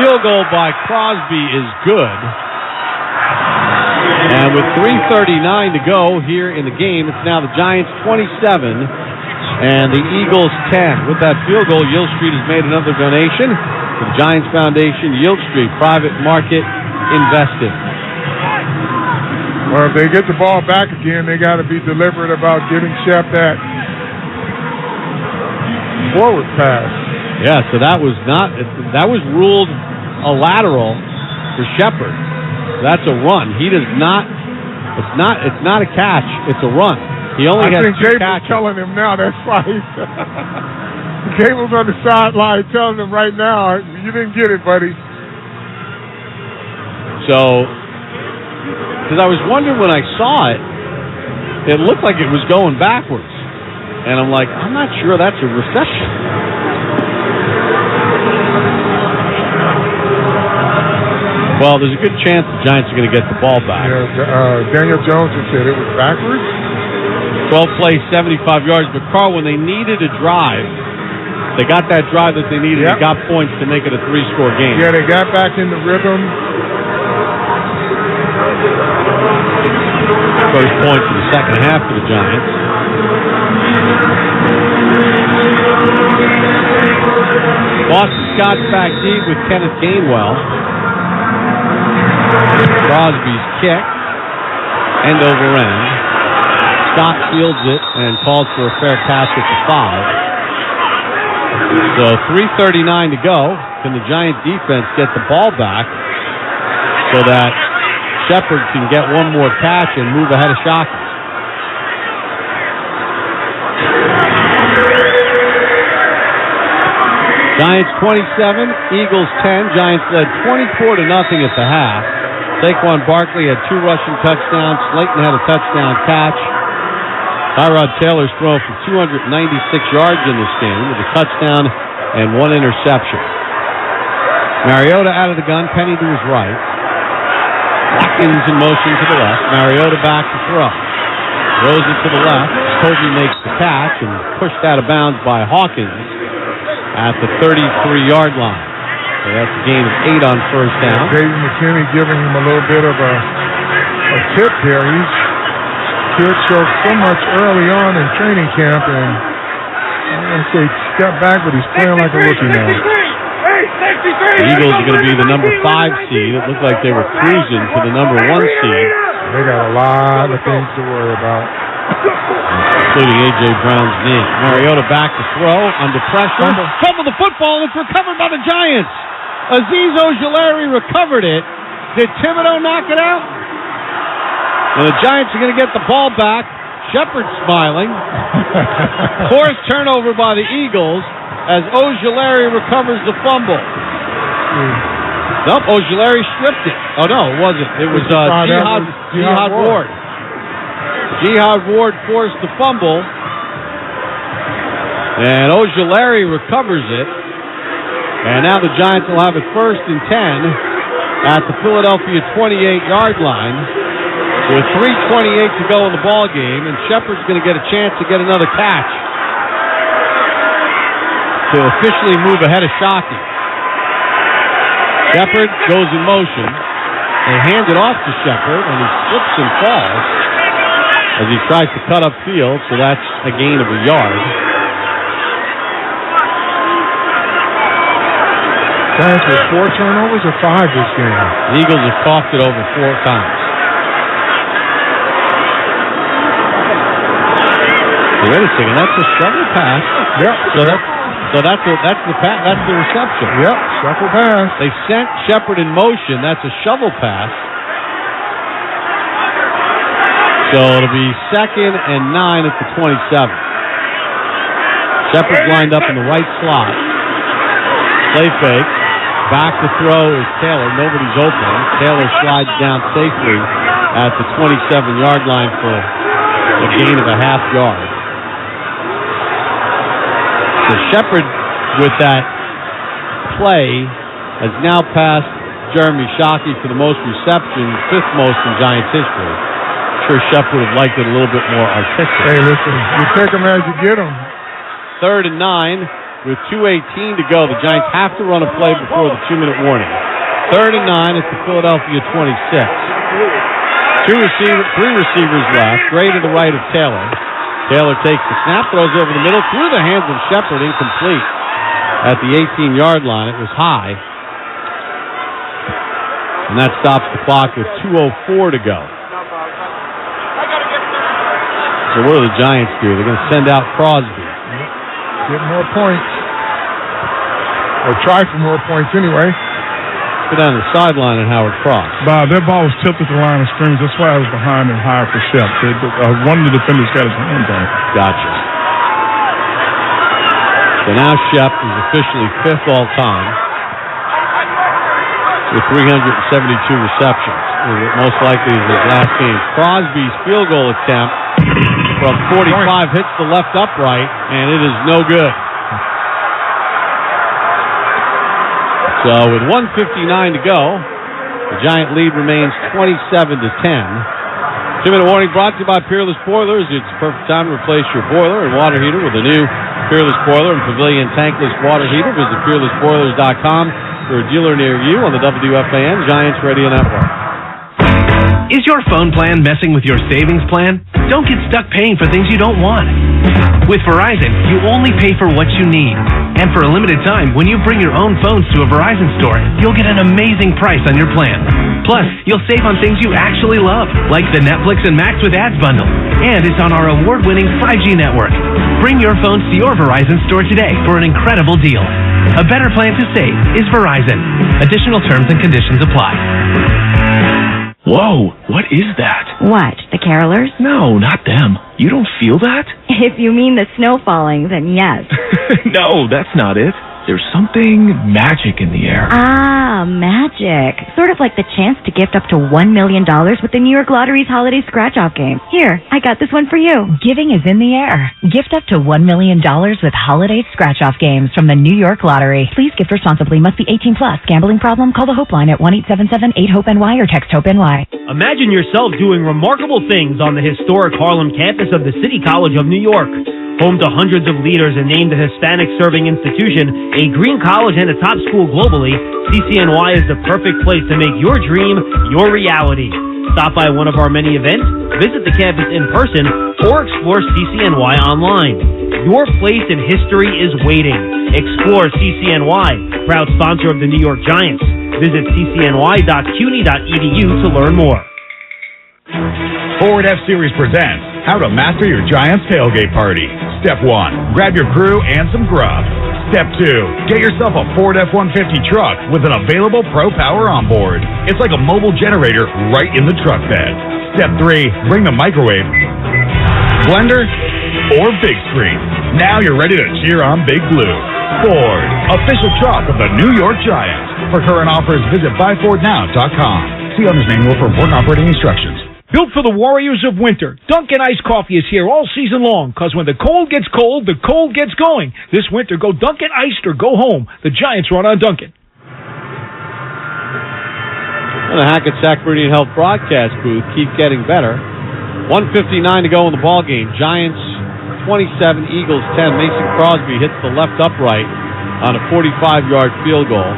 Field goal by Crosby is good. And with 3:39 to go here in the game, it's now the Giants 27 and the Eagles 10. With that field goal, Yield Street has made another donation to the Giants Foundation. Yield Street, private market investing. Well, if they get the ball back again, they got to be deliberate about giving Shep that forward pass. Yeah, so that was ruled a lateral for Shepard. That's a run. He does not. It's not a catch. It's a run. He only has 2 catches. I think Gable's telling him now. That's why Gable's on the sideline telling him right now, you didn't get it, buddy. So, because I was wondering when I saw it, it looked like it was going backwards. And I'm like, I'm not sure that's a reception. Well, there's a good chance the Giants are going to get the ball back. Yeah, Daniel Jones has said it was backwards. 12 plays, 75 yards. But, Carl, when they needed a drive, they got that drive that they needed. Yep. They got points to make it a 3-score game. Yeah, they got back in the rhythm. First point for the second half for the Giants. Boston Scott's back deep with Kenneth Gainwell. Crosby's kick, end over end. Scott fields it and calls for a fair catch at the 5. So 3:39 to go. Can the Giant defense get the ball back so that Shepard can get one more catch and move ahead of Shockey? Giants 27, Eagles 10. Giants led 24-0 at the half. Saquon Barkley had 2 rushing touchdowns. Slayton had a touchdown catch. Tyrod Taylor's thrown for 296 yards in this game with a touchdown and 1 interception. Mariota out of the gun, Penny to his right. Watkins in motion to the left. Mariota back to throw. Throws it to the left. Kobe makes the catch and pushed out of bounds by Hawkins at the 33-yard line. So that's a gain of 8 on first down. David McKinney giving him a little bit of a tip here. He's kid showed so much early on in training camp, and I'm going to say step back, but he's playing like a rookie now. The Eagles are going to be the number 5 seed. It looked like they were cruising to the number 1 seed. They got a lot of things to worry about, including A.J. Brown's knee. Mariota back to throw, under pressure. Fumble the football. It's recovered by the Giants. Azeez Ojulari recovered it. Did Thibodeau knock it out? And the Giants are going to get the ball back. Shepard smiling. Forced turnover by the Eagles as Ojulari recovers the fumble. Nope, Ojulari stripped it. Oh, no, it wasn't. It was Jihad Ward. Jihad Ward forced the fumble. And Ojulari recovers it. And now the Giants will have it 1st and 10 at the Philadelphia 28-yard line with 3:28 to go in the ball game, and Shepard's going to get a chance to get another catch to officially move ahead of Shockey. Shepard goes in motion. They hand it off to Shepard, and he slips and falls as he tries to cut upfield, so that's a gain of a yard. Giants with 4 turnovers or 5 this game? The Eagles have coughed it over 4 times. Wait a second, that's a shovel pass. Yep. So that's the reception. Yep, shovel pass. They sent Shepard in motion. That's a shovel pass. So it'll be 2nd and 9 at the 27. Shepard's lined up in the right slot. Play fake. Back to throw is Taylor. Nobody's open. Taylor slides down safely at the 27-yard line for a gain of a half yard. So Shepard, with that play, has now passed Jeremy Shockey for the most receptions, 5th most in Giants history. I'm sure Shepard would have liked it a little bit more artistic. Hey, listen, you take them as you get them. 3rd and 9. With 2:18 to go, the Giants have to run a play before the 2-minute warning. 3rd and 9 at the Philadelphia 26. 3 receivers left. Gray to the right of Taylor. Taylor takes the snap, throws over the middle, through the hands of Shepard, incomplete at the 18-yard line. It was high. And that stops the clock with 2:04 to go. So what do the Giants do? They're going to send out Crosby. Get more points. Or try for more points anyway. Go down the sideline and Howard Cross. Bob, that ball was tipped at the line of scrimmage. That's why I was behind and higher for Shep. One of the defenders got his hands on it. Gotcha. So now Shep is officially 5th all-time with 372 receptions. Most likely is his last game. Crosby's field goal attempt from 45 hits the left upright, and it is no good. So with 1:59 to go, the Giant lead remains 27-10. 2-minute warning brought to you by Peerless Boilers. It's the perfect time to replace your boiler and water heater with a new Peerless Boiler and Pavilion tankless water heater. Visit PeerlessBoilers.com for a dealer near you on the WFAN Giants Radio Network. Is your phone plan messing with your savings plan? Don't get stuck paying for things you don't want. With Verizon, you only pay for what you need. And for a limited time, when you bring your own phones to a Verizon store, you'll get an amazing price on your plan. Plus, you'll save on things you actually love, like the Netflix and Max with Ads bundle. And it's on our award-winning 5G network. Bring your phones to your Verizon store today for an incredible deal. A better plan to save is Verizon. Additional terms and conditions apply. Whoa, what is that? What, the carolers? No, not them. You don't feel that? If you mean the snow falling, then yes. No, that's not it. There's something magic in the air. Ah, magic. Sort of like the chance to gift up to $1 million with the New York Lottery's holiday scratch-off game. Here, I got this one for you. Giving is in the air. Gift up to $1 million with holiday scratch-off games from the New York Lottery. Please gift responsibly. Must be 18 plus. Gambling problem? Call the Hope line at 1-877-8-HOPE-NY or text HOPE-NY. Imagine yourself doing remarkable things on the historic Harlem campus of the City College of New York. Home to hundreds of leaders and named a Hispanic-serving institution, a green college, and a top school globally, CCNY is the perfect place to make your dream your reality. Stop by one of our many events, visit the campus in person, or explore CCNY online. Your place in history is waiting. Explore CCNY, proud sponsor of the New York Giants. Visit ccny.cuny.edu to learn more. Ford F-Series presents How to Master Your Giants Tailgate Party. Step 1, grab your crew and some grub. Step 2, get yourself a Ford F-150 truck with an available Pro Power on board. It's like a mobile generator right in the truck bed. Step 3, bring the microwave, blender, or big screen. Now you're ready to cheer on Big Blue. Ford, official truck of the New York Giants. For current offers, visit buyfordnow.com. See owner's manual for important operating instructions. Built for the warriors of winter, Dunkin' Iced Coffee is here all season long, because when the cold gets cold, the cold gets going. This winter, go Dunkin' Iced or go home. The Giants run on Dunkin'. And the Hackensack Meridian Health broadcast booth keep getting better. 1:59 to go in the ball game. Giants 27, Eagles 10. Mason Crosby hits the left upright on a 45-yard field goal.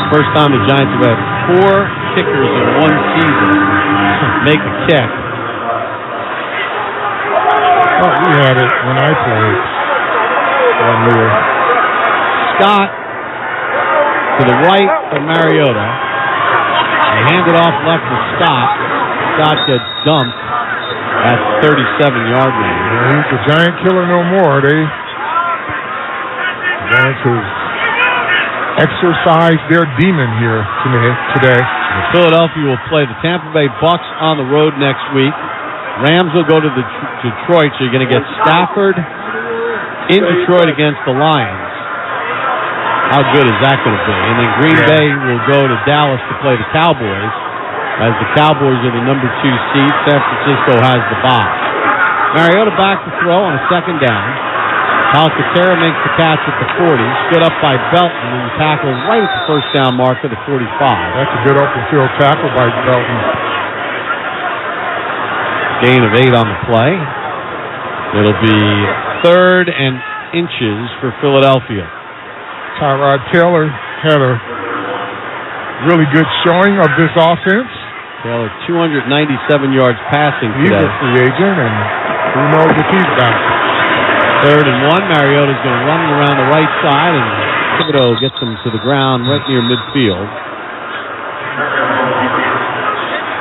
First time the Giants have had 4 kickers in one season make a kick. Oh, we had it when I played. Scott to the right of Mariota. They hand it off left to Scott. Scott gets dumped at the 37-yard line. Yeah, he's the giant killer no more. The Giants have exercised their demon here today. Philadelphia will play the Tampa Bay Bucks on the road next week. Rams will go to Detroit, so you're going to get Stafford in Detroit against the Lions. How good is that going to be? And then Green Bay will go to Dallas to play the Cowboys, as the Cowboys are the number 2 seed. San Francisco has the bye. Mariota back to throw on a second down. Alcantara makes the catch at the 40, stood up by Belton and tackled right at the first down mark of the 45. That's a good open field tackle by Belton. Gain of 8 on the play. It'll be 3rd and inches for Philadelphia. Tyrod Taylor had a really good showing of this offense. Taylor 297 yards passing today. He's a free agent, and who knows if he's back. 3rd and 1. Mariota's going to run around the right side, and Thibodeau gets him to the ground right near midfield.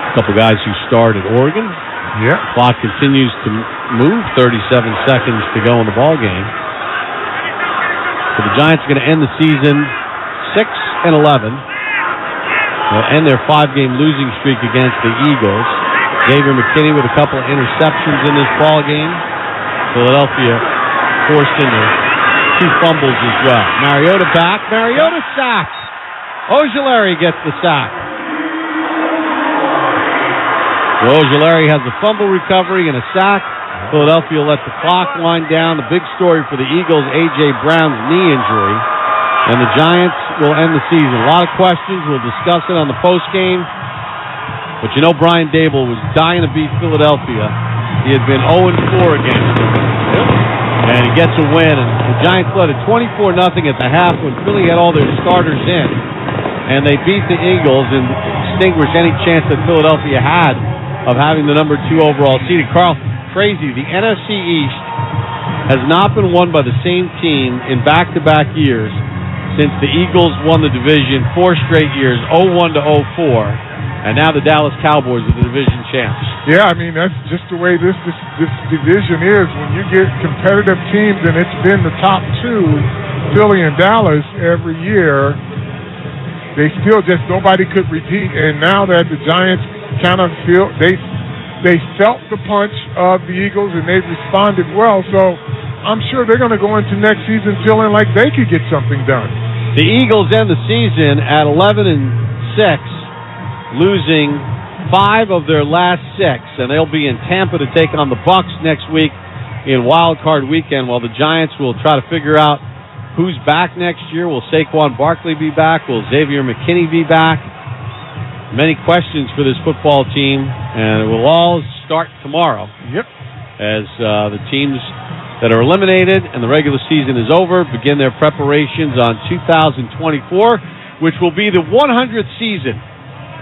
A couple guys who starred at Oregon. Yeah. Clock continues to move. 37 seconds to go in the ball game. So the Giants are going to end the season 6-11. They'll end their 5-game losing streak against the Eagles. Xavier McKinney with a couple of interceptions in this ball game. Philadelphia forced into 2 fumbles as well. Mariota back. Mariota sacked. Ojulari gets the sack. So Ojulari has a fumble recovery and a sack. Philadelphia will let the clock wind down. The big story for the Eagles, A.J. Brown's knee injury. And the Giants will end the season. A lot of questions. We'll discuss it on the postgame. But you know Brian Dable was dying to beat Philadelphia. He had been 0-4 against them. And he gets a win. And the Giants led it 24-0 at the half when Philly had all their starters in. And they beat the Eagles and extinguished any chance that Philadelphia had of having the number 2 overall seed. Carl, crazy. The NFC East has not been won by the same team in back-to-back years since the Eagles won the division 4 straight years, 0-1 to 0-4, and now the Dallas Cowboys are the division champs. Yeah, I mean, that's just the way this division is. When you get competitive teams, and it's been the top 2, Philly and Dallas, every year, they still just, nobody could repeat. And now that the Giants kind of feel, they felt the punch of the Eagles, and they've responded well. So I'm sure they're going to go into next season feeling like they could get something done. The Eagles end the season at 11-6, losing 5 of their last 6, and they'll be in Tampa to take on the Bucs next week in Wild Card Weekend, while the Giants will try to figure out who's back next year. Will Saquon Barkley be back? Will Xavier McKinney be back? Many questions for this football team, and it will all start tomorrow. Yep. As the teams that are eliminated and the regular season is over begin their preparations on 2024, which will be the 100th season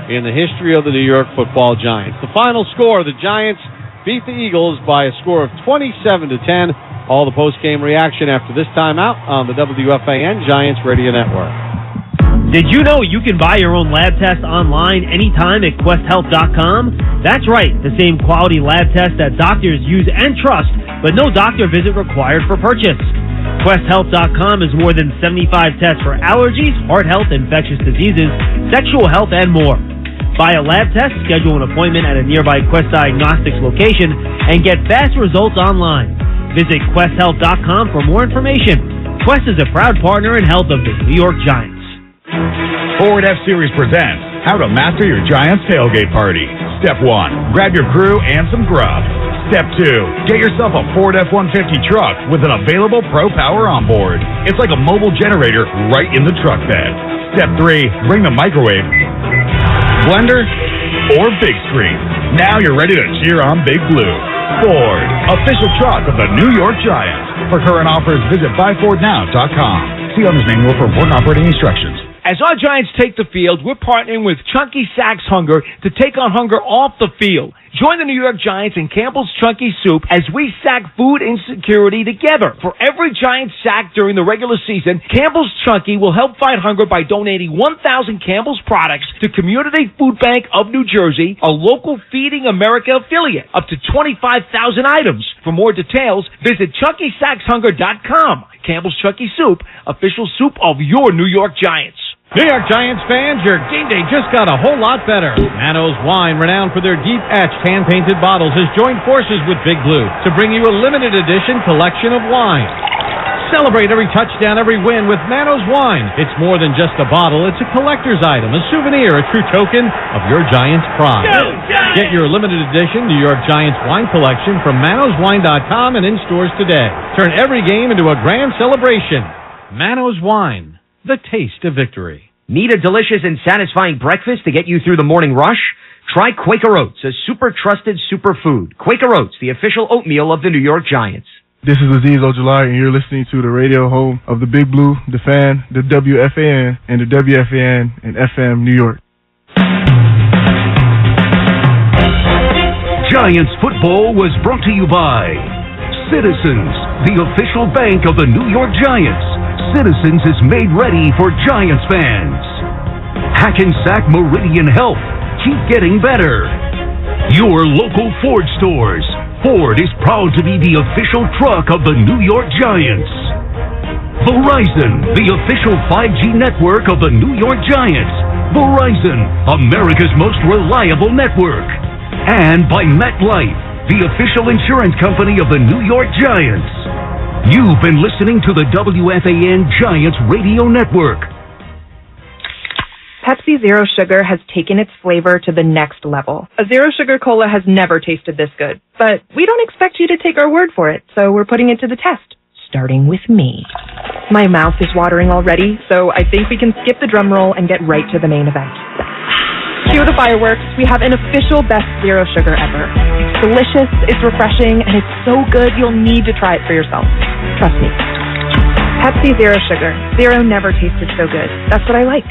in the history of the New York Football Giants. The final score, the Giants beat the Eagles by a score of 27-10. All the post-game reaction after this timeout on the WFAN Giants Radio Network. Did you know you can buy your own lab test online anytime at QuestHealth.com? That's right, the same quality lab test that doctors use and trust, but no doctor visit required for purchase. QuestHealth.com is more than 75 tests for allergies, heart health, infectious diseases, sexual health, and more. Buy a lab test, schedule an appointment at a nearby Quest Diagnostics location, and get fast results online. Visit QuestHealth.com for more information. Quest is a proud partner in health of the New York Giants. Ford F-Series presents How to Master Your Giants Tailgate Party. Step 1, grab your crew and some grub. Step 2, get yourself a Ford F-150 truck with an available Pro Power onboard. It's like a mobile generator right in the truck bed. Step 3, bring the microwave, blender, or big screen. Now you're ready to cheer on Big Blue. Ford, official truck of the New York Giants. For current offers, visit buyfordnow.com. See owner's manual for important operating instructions. As our Giants take the field, we're partnering with Chunky Sacks Hunger to take on hunger off the field. Join the New York Giants and Campbell's Chunky Soup as we sack food insecurity together. For every Giant sack during the regular season, Campbell's Chunky will help fight hunger by donating 1,000 Campbell's products to Community Food Bank of New Jersey, a local Feeding America affiliate, up to 25,000 items. For more details, visit ChunkySacksHunger.com. Campbell's Chunky Soup, official soup of your New York Giants. New York Giants fans, your game day just got a whole lot better. Manos Wine, renowned for their deep-etched, hand-painted bottles, has joined forces with Big Blue to bring you a limited edition collection of wine. Celebrate every touchdown, every win with Manos Wine. It's more than just a bottle, it's a collector's item, a souvenir, a true token of your Giants pride. Get your limited edition New York Giants wine collection from manoswine.com and in stores today. Turn every game into a grand celebration. Manos Wine, the taste of victory. Need a delicious and satisfying breakfast to get you through the morning rush? Try Quaker Oats, a super trusted superfood. Quaker Oats, the official oatmeal of the New York Giants. This is Aziz Ojulari, and you're listening to the radio home of the Big Blue, the Fan, the WFAN, and the WFAN and FM New York. Giants football was brought to you by Citizens, the official bank of the New York Giants. Citizens is made ready for Giants fans. Hackensack Meridian Health. Keep getting better. Your local Ford stores. Ford is proud to be the official truck of the New York Giants. Verizon, the official 5G network of the New York Giants. Verizon, America's most reliable network. And by MetLife, the official insurance company of the New York Giants. You've been listening to the WFAN Giants Radio Network. Pepsi Zero Sugar has taken its flavor to the next level. A Zero Sugar Cola has never tasted this good. But we don't expect you to take our word for it, so we're putting it to the test. Starting with me. My mouth is watering already, so I think we can skip the drum roll and get right to the main event. Cue the fireworks. We have an official best Zero Sugar ever. It's delicious, it's refreshing, and it's so good you'll need to try it for yourself. Trust me. Pepsi Zero Sugar. Zero never tasted so good. That's what I like.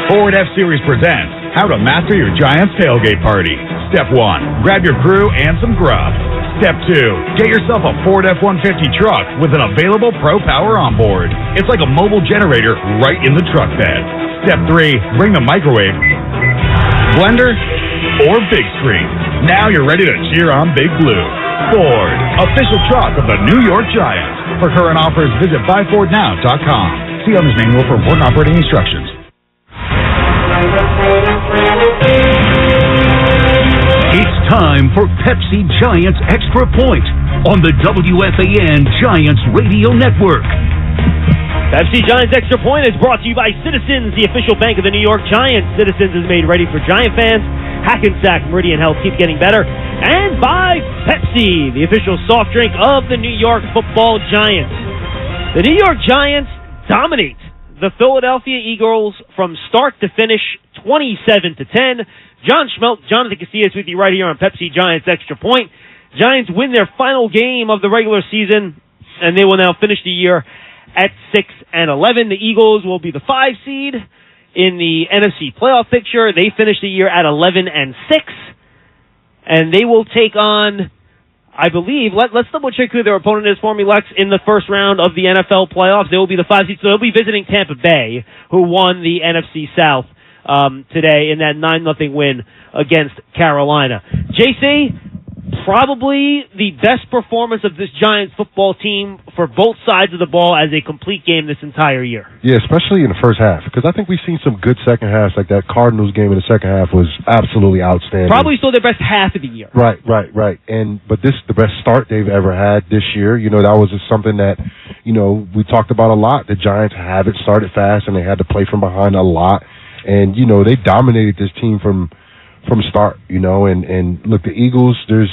Ford F-Series presents How to Master Your Giants Tailgate Party. Step 1, grab your crew and some grub. Step 2, get yourself a Ford F-150 truck with an available Pro Power onboard. It's like a mobile generator right in the truck bed. Step 3, bring the microwave, blender, or big screen. Now you're ready to cheer on Big Blue. Ford, official truck of the New York Giants. For current offers, visit buyfordnow.com. See owner's manual for important operating instructions. It's time for Pepsi Giants Extra Point on the WFAN Giants Radio Network. Pepsi Giants Extra Point is brought to you by Citizens, the official bank of the New York Giants. Citizens is made ready for Giant fans. Hackensack Meridian Health keeps getting better. And by Pepsi, the official soft drink of the New York Football Giants. The New York Giants dominate the Philadelphia Eagles from start to finish, 27-10. John Schmeltz, Jonathan Casillas with you right here on Pepsi Giants Extra Point. Giants win their final game of the regular season, and they will now finish the year at 6-11. The Eagles will be the 5 seed in the NFC playoff picture. They finish the year at 11-6, and they will take on, I believe, let's double check who their opponent is for me, Lex, in the first round of the NFL playoffs. They will be the 5 seed, so they'll be visiting Tampa Bay, who won the NFC South today in that 9-0 win against Carolina. JC, probably the best performance of this Giants football team for both sides of the ball as a complete game this entire year. Yeah, especially in the first half, because I think we've seen some good second halves, like that Cardinals game in the second half was absolutely outstanding. Probably still their best half of the year. Right. But this is the best start they've ever had this year. You know, that was just something that, you know, we talked about a lot. The Giants haven't started fast, and they had to play from behind a lot. And, you know, they dominated this team from start, you know. And look, the Eagles, there's,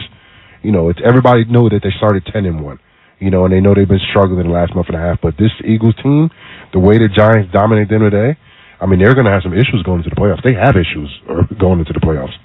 you know, it's everybody know that they started 10-1, you know, and they know they've been struggling in the last month and a half. But this Eagles team, the way the Giants dominate them today, I mean, they're going to have some issues going into the playoffs. They have issues going into the playoffs.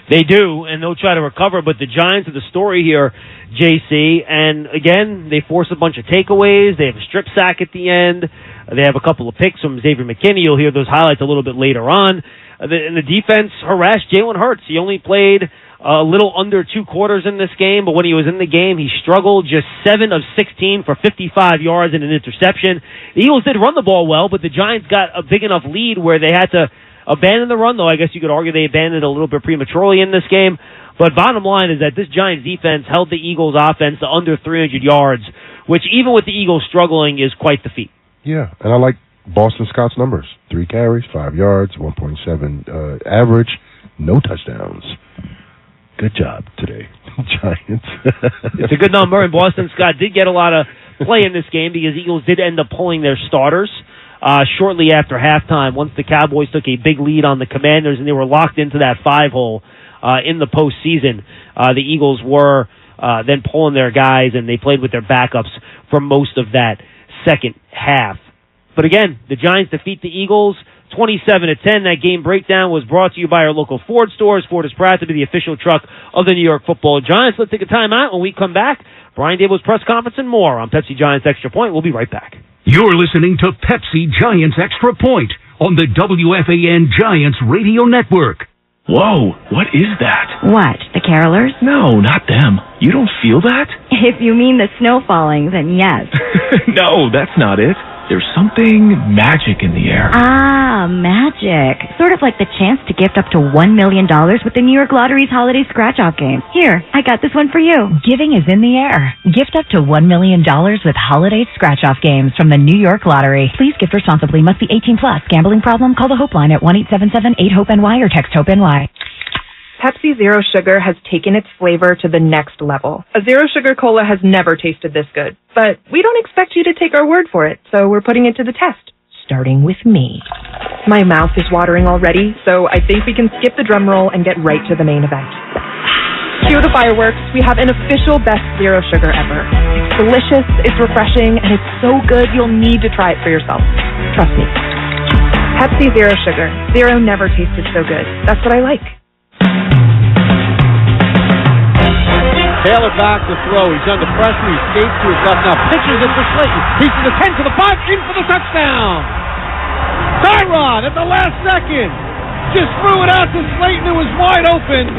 They do, and they'll try to recover. But the Giants are the story here, JC. And, again, they force a bunch of takeaways. They have a strip sack at the end. They have a couple of picks from Xavier McKinney. You'll hear those highlights a little bit later on. And the defense harassed Jalen Hurts. He only played a little under 2 quarters in this game, but when he was in the game, he struggled. Just 7 of 16 for 55 yards and an interception. The Eagles did run the ball well, but the Giants got a big enough lead where they had to abandon the run, though I guess you could argue they abandoned it a little bit prematurely in this game. But bottom line is that this Giants defense held the Eagles offense to under 300 yards, which even with the Eagles struggling is quite the feat. Yeah, and I like Boston Scott's numbers. 3 carries, 5 yards, 1.7 average, no touchdowns. Good job today, Giants. It's a good number, and Boston Scott did get a lot of play in this game because Eagles did end up pulling their starters shortly after halftime once the Cowboys took a big lead on the Commanders, and they were locked into that 5-hole in the postseason. The Eagles were then pulling their guys, and they played with their backups for most of that second half. But again, the Giants defeat the Eagles 27-10. That game breakdown was brought to you by our local Ford stores. Ford is proud to be the official truck of the New York Football Giants. Let's take a timeout. When we come back, Brian Daboll's press conference and more on Pepsi Giants Extra Point. We'll be right back. You're listening to Pepsi Giants Extra Point on the WFAN Giants Radio Network. Whoa, what is that? What, the carolers? No, not them. You don't feel that? If you mean the snow falling, then yes. No, that's not it. there's something magic in the air. Ah, magic. Sort of like the chance to gift up to $1 million with the New York Lottery's holiday scratch-off game. Here, I got this one for you. Giving is in the air. Gift up to $1 million with holiday scratch-off games from the New York Lottery. Please gift responsibly. Must be 18 plus. Gambling problem? Call the Hope line at 1-877-8-HOPE-NY or text HOPE-NY. Pepsi Zero Sugar has taken its flavor to the next level. A Zero Sugar Cola has never tasted this good. But we don't expect you to take our word for it, so we're putting it to the test. Starting with me. My mouth is watering already, so I think we can skip the drum roll and get right to the main event. Cue the fireworks. We have an official best Zero Sugar ever. It's delicious, it's refreshing, and it's so good you'll need to try it for yourself. Trust me. Pepsi Zero Sugar. Zero never tasted so good. That's what I like. Taylor back to throw. He's under pressure. He skates to his left now. Pitches it to Slayton. He's to the 10 to the 5. In for the touchdown. Tyrod at the last second. Just threw it out to Slayton, who was wide open.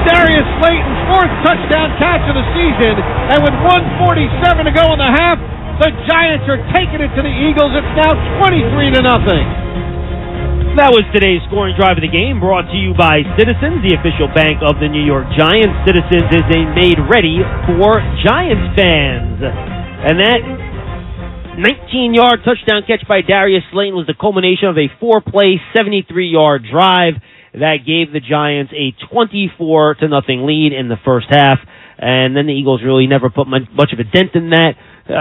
Darius Slayton's 4th touchdown catch of the season. And with 1:47 to go in the half, the Giants are taking it to the Eagles. It's now 23-0. That was today's scoring drive of the game, brought to you by Citizens, the official bank of the New York Giants. Citizens is a made ready for Giants fans. And that 19-yard touchdown catch by Darius Slayton was the culmination of a 4-play, 73-yard drive that gave the Giants a 24-0 lead in the first half. And then the Eagles really never put much of a dent in that.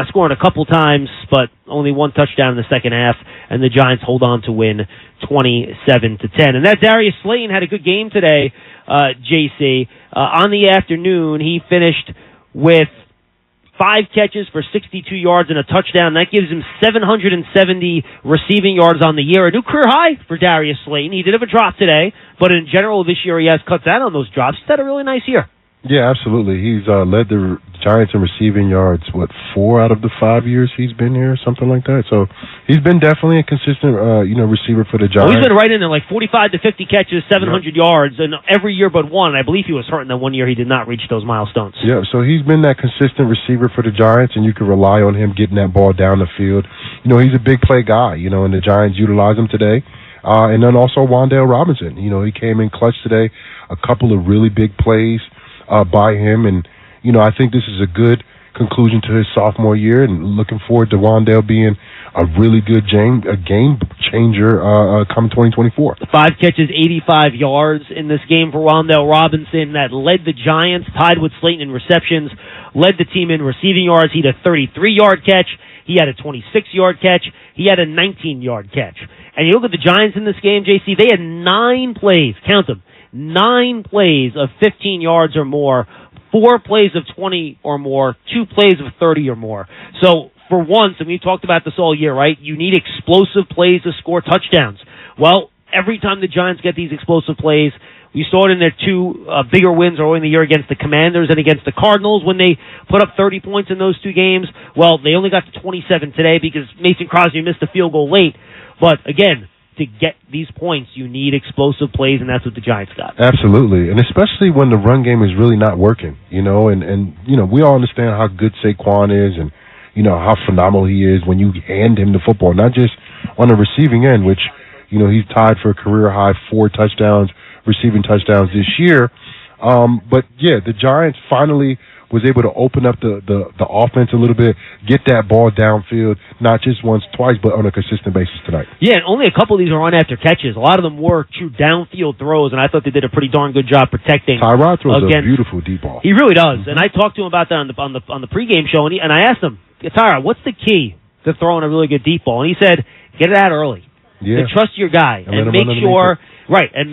Scoring a couple times, but only one touchdown in the second half, and the Giants hold on to win 27-10. And that Darius Slayton had a good game today, JC. On the afternoon, he finished with 5 catches for 62 yards and a touchdown. That gives him 770 receiving yards on the year, a new career high for Darius Slayton. He did have a drop today, but in general this year he has cut down on those drops. He's had a really nice year. Yeah, absolutely. He's led the Giants in receiving yards, 4 out of the 5 years he's been here, something like that. So he's been definitely a consistent, receiver for the Giants. Well, he's been right in there, like 45 to 50 catches, 700 yards, and every year but one. I believe he was hurt in that one year he did not reach those milestones. Yeah, so he's been that consistent receiver for the Giants, and you can rely on him getting that ball down the field. He's a big play guy, and the Giants utilize him today. And then also Wan'Dale Robinson. He came in clutch today, a couple of really big plays by him, and I think this is a good conclusion to his sophomore year, and looking forward to Wan'Dale being a really good game changer come 2024. 5 catches, 85 yards in this game for Wan'Dale Robinson that led the Giants, tied with Slayton in receptions, led the team in receiving yards. He had a 33-yard catch. He had a 26-yard catch. He had a 19-yard catch. And you look at the Giants in this game, JC, they had 9 plays, count them, 9 plays of 15 yards or more, 4 plays of 20 or more, 2 plays of 30 or more. So for once, and we talked about this all year, right, you need explosive plays to score touchdowns. Well, every time the Giants get these explosive plays, we saw it in their 2 bigger wins early in the year against the Commanders and against the Cardinals when they put up 30 points in those 2 games. Well, they only got to 27 today because Mason Crosby missed a field goal late. But again, to get these points, you need explosive plays, and that's what the Giants got. Absolutely, and especially when the run game is really not working, and we all understand how good Saquon is and, how phenomenal he is when you hand him the football, not just on the receiving end, which, he's tied for a career-high 4 receiving touchdowns this year. But, yeah, the Giants finally was able to open up the offense a little bit, get that ball downfield, not just once, twice, but on a consistent basis tonight. Yeah, and only a couple of these are on after catches. A lot of them were true downfield throws, and I thought they did a pretty darn good job protecting. Tyrod throws a beautiful deep ball. He really does, and I talked to him about that on the pregame show, and I asked him, Tyrod, what's the key to throwing a really good deep ball? And he said, get it out early. Yeah. And trust your guy, and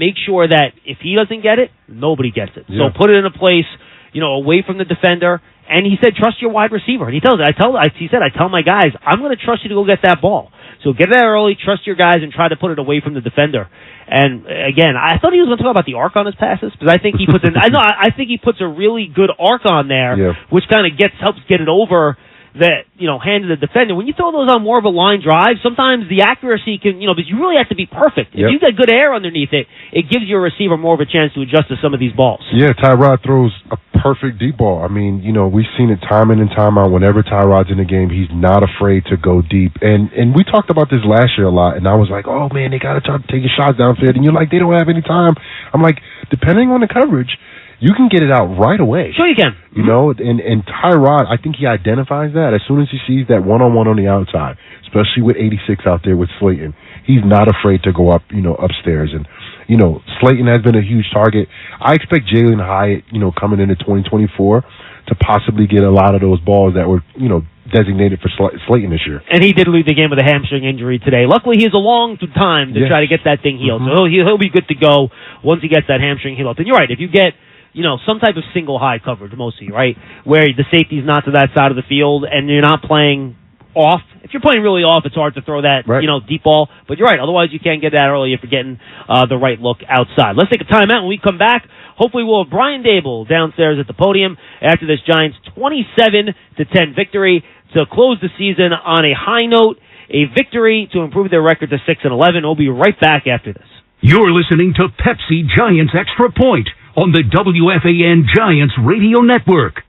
make sure that if he doesn't get it, nobody gets it. Yeah. So put it in a place, away from the defender. And he said, trust your wide receiver. And he tells it. He said, I tell my guys, I'm going to trust you to go get that ball. So get it out early, trust your guys, and try to put it away from the defender. And again, I thought he was going to talk about the arc on his passes, because I think he puts I think he puts a really good arc on there, which kind of helps get it over that, hand to the defender. When you throw those on more of a line drive, sometimes the accuracy can, because you really have to be perfect. If you got good air underneath it, it gives your receiver more of a chance to adjust to some of these balls. Yeah, Tyrod throws a perfect deep ball. I mean, you know, we've seen it time in and time out. Whenever Tyrod's in the game, he's not afraid to go deep. And we talked about this last year a lot, and I was like, oh, man, they got to try to take a shot downfield. And you're like, they don't have any time. I'm like, depending on the coverage, you can get it out right away. Sure you can. You know, and Tyrod, I think he identifies that as soon as he sees that one-on-one on the outside, especially with 86 out there with Slayton. He's not afraid to go up, you know, upstairs. And, you know, Slayton has been a huge target. I expect Jalen Hyatt, you know, coming into 2024 to possibly get a lot of those balls that were, you know, designated for Slayton this year. And he did leave the game with a hamstring injury today. Luckily, he has a long time to try to get that thing healed. So he'll be good to go once he gets that hamstring healed up. And you're right, if you get, you know, some type of single high coverage, mostly, right, where the safety's not to that side of the field and you're not playing off. If you're playing really off, it's hard to throw that, you know, deep ball. But you're right. Otherwise, you can't get that early if you're getting the right look outside. Let's take a timeout. When we come back, hopefully we'll have Brian Dable downstairs at the podium after this Giants 27-10 victory to close the season on a high note, a victory to improve their record to 6-11. We'll be right back after this. You're listening to Pepsi Giants Extra Point on the WFAN Giants Radio Network.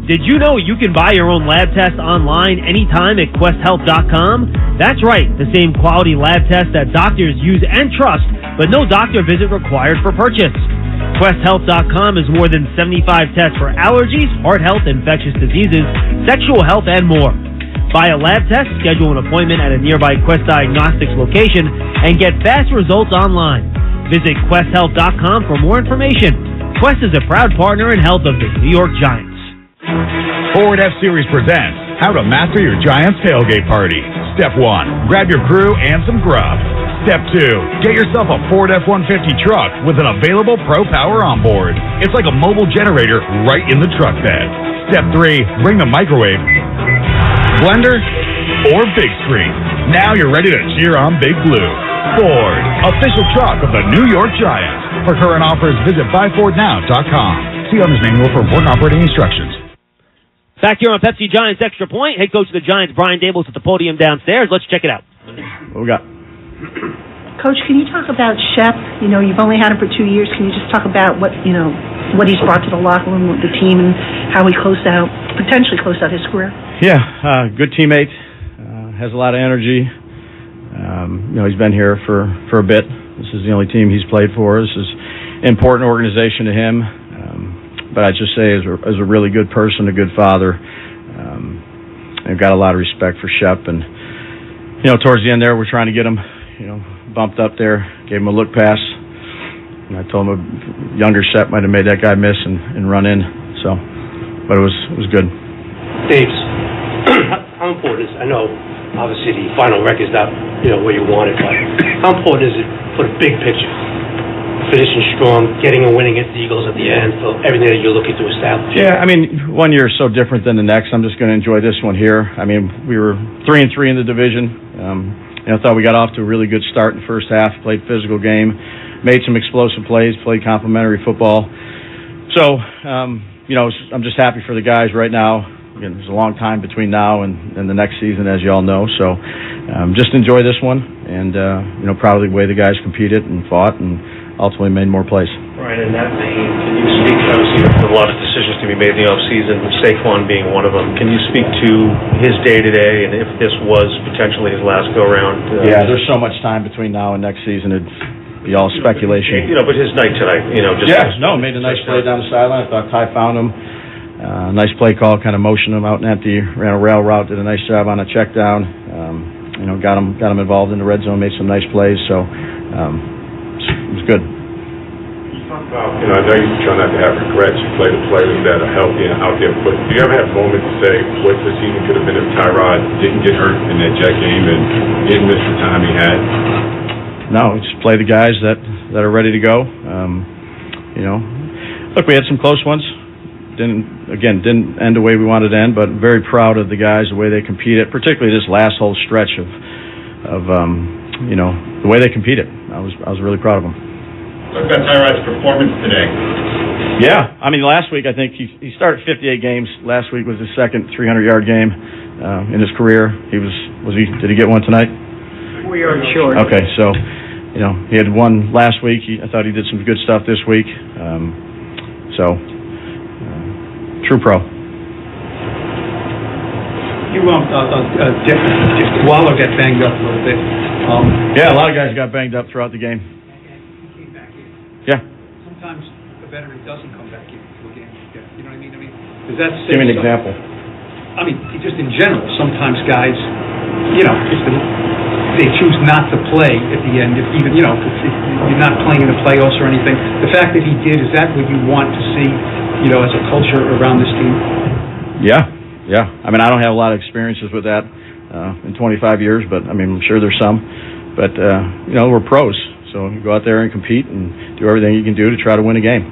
Did you know you can buy your own lab test online anytime at QuestHealth.com? That's right, the same quality lab test that doctors use and trust, but no doctor visit required for purchase. QuestHealth.com is more than 75 tests for allergies, heart health, infectious diseases, sexual health, and more. Buy a lab test, schedule an appointment at a nearby Quest Diagnostics location, and get fast results online. Visit QuestHealth.com for more information. Quest is a proud partner in health of the New York Giants. Ford F-Series presents How to Master Your Giants Tailgate Party. Step 1, grab your crew and some grub. Step 2, get yourself a Ford F-150 truck with an available Pro Power onboard. It's like a mobile generator right in the truck bed. Step 3, bring the microwave, blender, or big screen. Now you're ready to cheer on Big Blue. Ford, official truck of the New York Giants. For current offers, visit buyfordnow.com. See owner's manual for important operating instructions. Back here on Pepsi Giants Extra Point, head coach of the Giants, Brian Dable, is at the podium downstairs. Let's check it out. What we got? Coach, can you talk about Shep? You know, you've only had him for 2 years. Can you just talk about what, you know, what he's brought to the locker room with the team and how he potentially closed out his career? Yeah, good teammate. Has a lot of energy. You know, he's been here for a bit. This is the only team he's played for. This is an important organization to him. But I'd just say as a really good person, a good father. I've got a lot of respect for Shep. And, you know, towards the end there, we're trying to get him, you know, bumped up there, gave him a look pass. And I told him a younger Shep might have made that guy miss and run in. So, but it was good. Dave, how important is, I know, obviously the final record's not, you know, where you want it, but how important is it for the big picture? Finishing strong, getting and winning against the Eagles at the end, for everything that you're looking to establish. Yeah, I mean, 1 year is so different than the next. I'm just going to enjoy this one here. I mean, we were 3-3 in the division. I thought we got off to a really good start in the first half, played physical game, made some explosive plays, played complimentary football. So, you know, I'm just happy for the guys right now. Again, there's a long time between now and the next season, as you all know. So just enjoy this one and, you know, proud of the way the guys competed and fought and ultimately made more plays. Right, in that vein, can you speak, obviously, there were a lot of decisions to be made in the offseason, Saquon being one of them. Can you speak to his day-to-day and if this was potentially his last go-around? Yeah, there's so much time between now and next season. It'd be all speculation. You know, but his night tonight, you know, just... Yeah, no, made a nice play down the sideline. I thought Ty found him. Nice play call, kind of motioned him out and empty, ran a rail route, did a nice job on a check down. You know, got him involved in the red zone, made some nice plays, so it was good. You know, I know you're trying not to have regrets. You play the players that are healthy and out there, but do you ever have moments to say what the season could have been if Tyrod didn't get hurt in that Jet game and didn't miss the time he had? No, we just play the guys that are ready to go. You know, look, we had some close ones. Didn't end the way we wanted to end, but very proud of the guys, the way they competed, particularly this last whole stretch of you know, the way they competed. I was really proud of them. What about Tyrod's performance today? Yeah, I mean, last week I think he started 58 games. Last week was his second 300-yard game in his career. Did he get one tonight? 4 yards short. Okay, so you know he had one last week. I thought he did some good stuff this week. So True pro. You Waller got banged up a little bit. Yeah, a lot of guys got banged up throughout the game. Yeah. Sometimes a veteran doesn't come back into a game. You know what I mean? Does that Give me an example. I mean, just in general, sometimes guys, they choose not to play at the end. If you're not playing in the playoffs or anything. The fact that he did, is that what you want to see, as a culture around this team? Yeah. I mean, I don't have a lot of experiences with that in 25 years, but I mean, I'm sure there's some. But we're pros, so you go out there and compete and do everything you can do to try to win a game.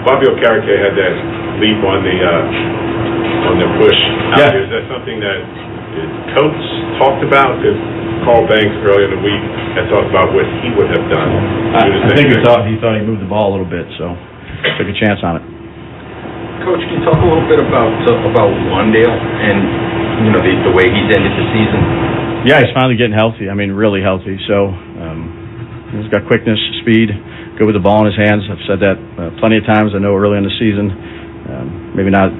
Bobby Okereke had that leap on the push out there. Is that something that coach talked about? Because Carl Banks earlier in the week had talked about what he would have done. I think he thought he moved the ball a little bit, so took a chance on it. Coach, can you talk a little bit about Wandale and the way he's ended the season? Yeah, he's finally getting healthy. I mean, really healthy. So he's got quickness, speed, good with the ball in his hands. I've said that plenty of times. I know early in the season, maybe not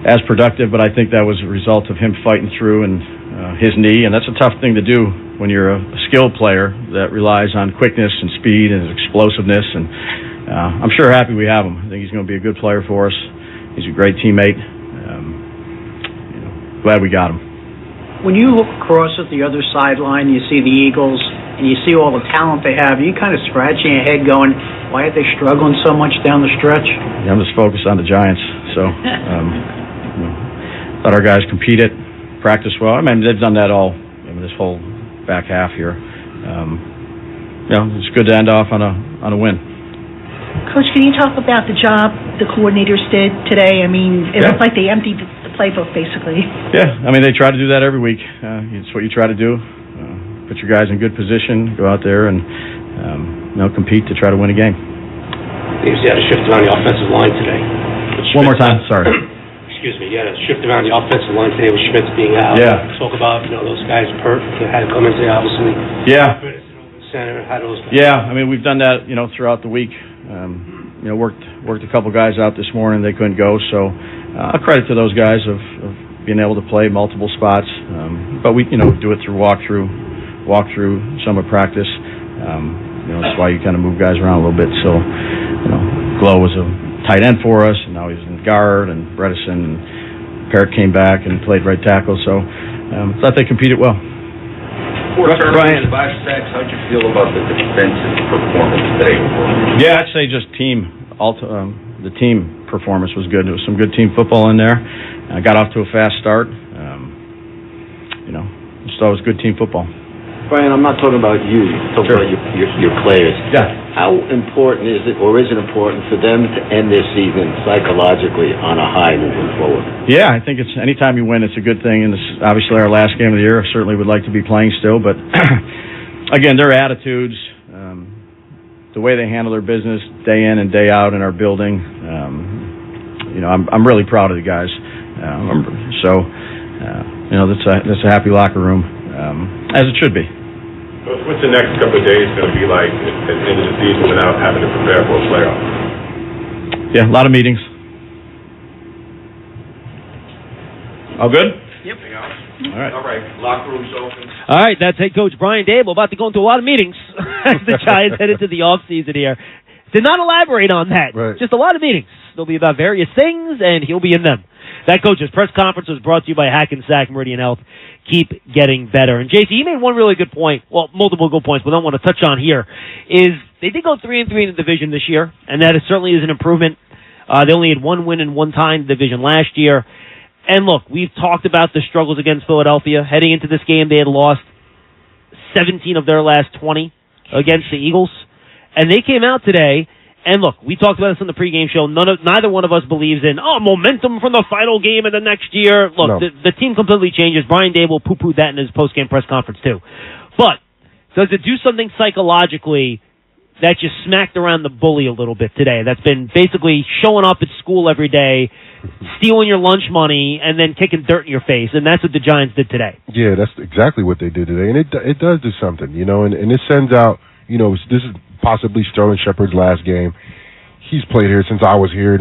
as productive, but I think that was a result of him fighting through and his knee, and that's a tough thing to do when you're a skilled player that relies on quickness and speed and explosiveness. And I'm sure happy we have him. I think he's going to be a good player for us. He's a great teammate. Glad we got him. When you look across at the other sideline, you see the Eagles, and you see all the talent they have, you kind of scratching your head going, why are they struggling so much down the stretch? Yeah, I'm just focused on the Giants. So thought our guys competed, practiced well. I mean, they've done that all this whole back half here. It's good to end off on a win. Coach, can you talk about the job the coordinators did today? I mean, it looked like they emptied the playbook, basically. Yeah, I mean, they try to do that every week. It's what you try to do. Put your guys in good position, go out there and compete to try to win a game. He had to shift around the offensive line today. One more time, sorry. Excuse me, yeah, shift around the offensive line today with Schmitz being out. Yeah. Talk about, those guys had to come in today, obviously. Yeah. Center, had those guys. Yeah, I mean, we've done that, throughout the week. Worked a couple guys out this morning. They couldn't go, so credit to those guys of being able to play multiple spots. But we, do it through walkthrough, summer practice. That's why you kind of move guys around a little bit. So, Glow was a tight end for us, and now he's in guard, and Bredesen and Parrott came back and played right tackle. So, thought they competed well. 4 turnovers, 5 sacks. How'd you feel about the defensive performance today? Yeah, I'd say just the team performance was good. There was some good team football in there. I got off to a fast start. Just thought it was good team football. Brian, I'm not talking about you. I'm talking about your players. Yeah. How important is it, or is it important for them to end their season psychologically on a high moving forward? Yeah, I think it's anytime you win, it's a good thing. And this is obviously our last game of the year. I certainly would like to be playing still, but again, their attitudes, the way they handle their business day in and day out in our building, I'm really proud of the guys. That's a happy locker room, as it should be. What's the next couple of days going to be like at the end of the season without having to prepare for a playoff? Yeah, a lot of meetings. All good? Yep. All right. Locker room's open. All right, that's head coach Brian Daboll about to go into a lot of meetings as the Giants head into the offseason here. Did not elaborate on that. Right. Just a lot of meetings. They'll be about various things, and he'll be in them. That coach's press conference was brought to you by Hackensack Meridian Health. Keep getting better. And, JC, you made one really good point. Well, multiple good points, but I want to touch on here is they did go 3-3 in the division this year, and that certainly is an improvement. They only had one win and one tie in the division last year. And, look, we've talked about the struggles against Philadelphia. Heading into this game, they had lost 17 of their last 20 against the Eagles. And they came out today. And look, we talked about this on the pregame show. Neither one of us believes in, momentum from the final game of the next year. Look, the team completely changes. Brian Daboll poo-pooed that in his postgame press conference, too. But does it do something psychologically that you smacked around the bully a little bit today? That's been basically showing up at school every day, stealing your lunch money, and then kicking dirt in your face. And that's what the Giants did today. Yeah, that's exactly what they did today. And it does do something, and it sends out, this is possibly Sterling Shepard's last game. He's played here since I was here.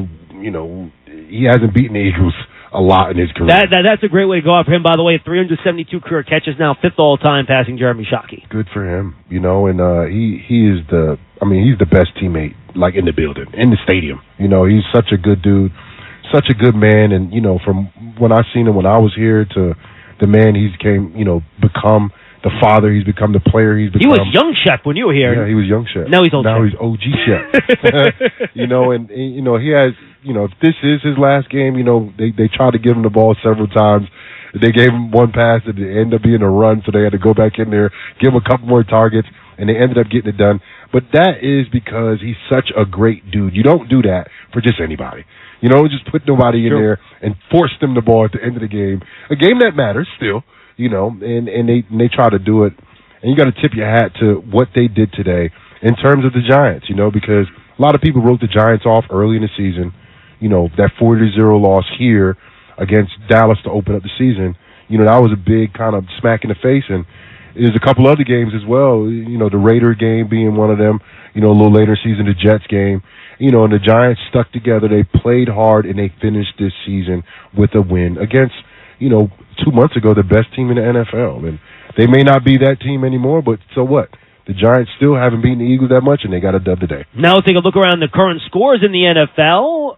he hasn't beaten the Eagles a lot in his career. That's a great way to go out for him, by the way. 372 career catches now, 5th all-time, passing Jeremy Shockey. Good for him, and he is he's the best teammate, like, in the building, in the stadium. He's such a good dude, such a good man, and, from when I seen him when I was here to the man he's become, the father he's become, the player he's become. He was young Shep when you were here. Yeah, he was young Shep. Now he's old Now Shep. he's OG Shep. And he has, if this is his last game, they tried to give him the ball several times. They gave him one pass that ended up being a run, so they had to go back in there, give him a couple more targets, and they ended up getting it done. But that is because he's such a great dude. You don't do that for just anybody. Just put nobody in there and force them the ball at the end of the game. A game that matters still, and they try to do it. And you got to tip your hat to what they did today in terms of the Giants, because a lot of people wrote the Giants off early in the season. That 40-0 loss here against Dallas to open up the season, that was a big kind of smack in the face. And there's a couple other games as well, the Raider game being one of them, a little later in the season, the Jets game. And the Giants stuck together. They played hard, and they finished this season with a win against, 2 months ago, the best team in the NFL. And they may not be that team anymore, but so what? The Giants still haven't beaten the Eagles that much, and they got a dub today. Now let's take a look around the current scores in the NFL.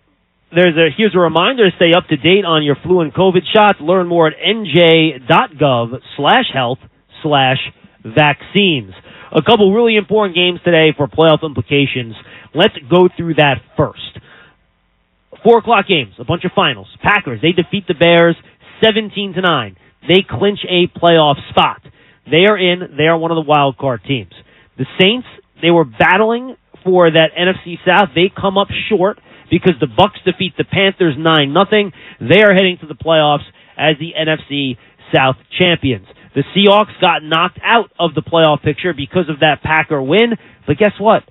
Here's a reminder to stay up to date on your flu and COVID shots. Learn more at nj.gov/health/vaccines. A couple really important games today for playoff implications. Let's go through that first. 4 o'clock games, a bunch of finals. Packers, they defeat the Bears 17-9. They clinch a playoff spot. They are in. They are one of the wild card teams. The Saints, they were battling for that NFC South. They come up short because the Bucs defeat the Panthers 9-0. They are heading to the playoffs as the NFC South champions. The Seahawks got knocked out of the playoff picture because of that Packer win. But guess what?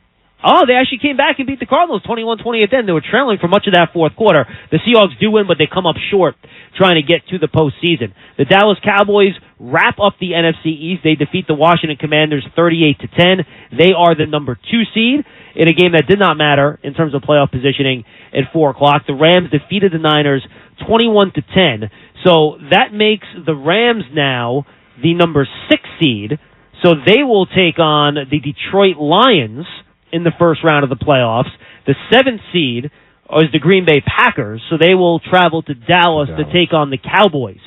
Oh, they actually came back and beat the Cardinals 21-20 at the end. They were trailing for much of that fourth quarter. The Seahawks do win, but they come up short trying to get to the postseason. The Dallas Cowboys wrap up the NFC East. They defeat the Washington Commanders 38-10. They are the number 2 seed in a game that did not matter in terms of playoff positioning at 4 o'clock. The Rams defeated the Niners 21-10. So that makes the Rams now the number 6 seed. So they will take on the Detroit Lions in the first round of the playoffs. The 7th seed is the Green Bay Packers, so they will travel to Dallas to take on the Cowboys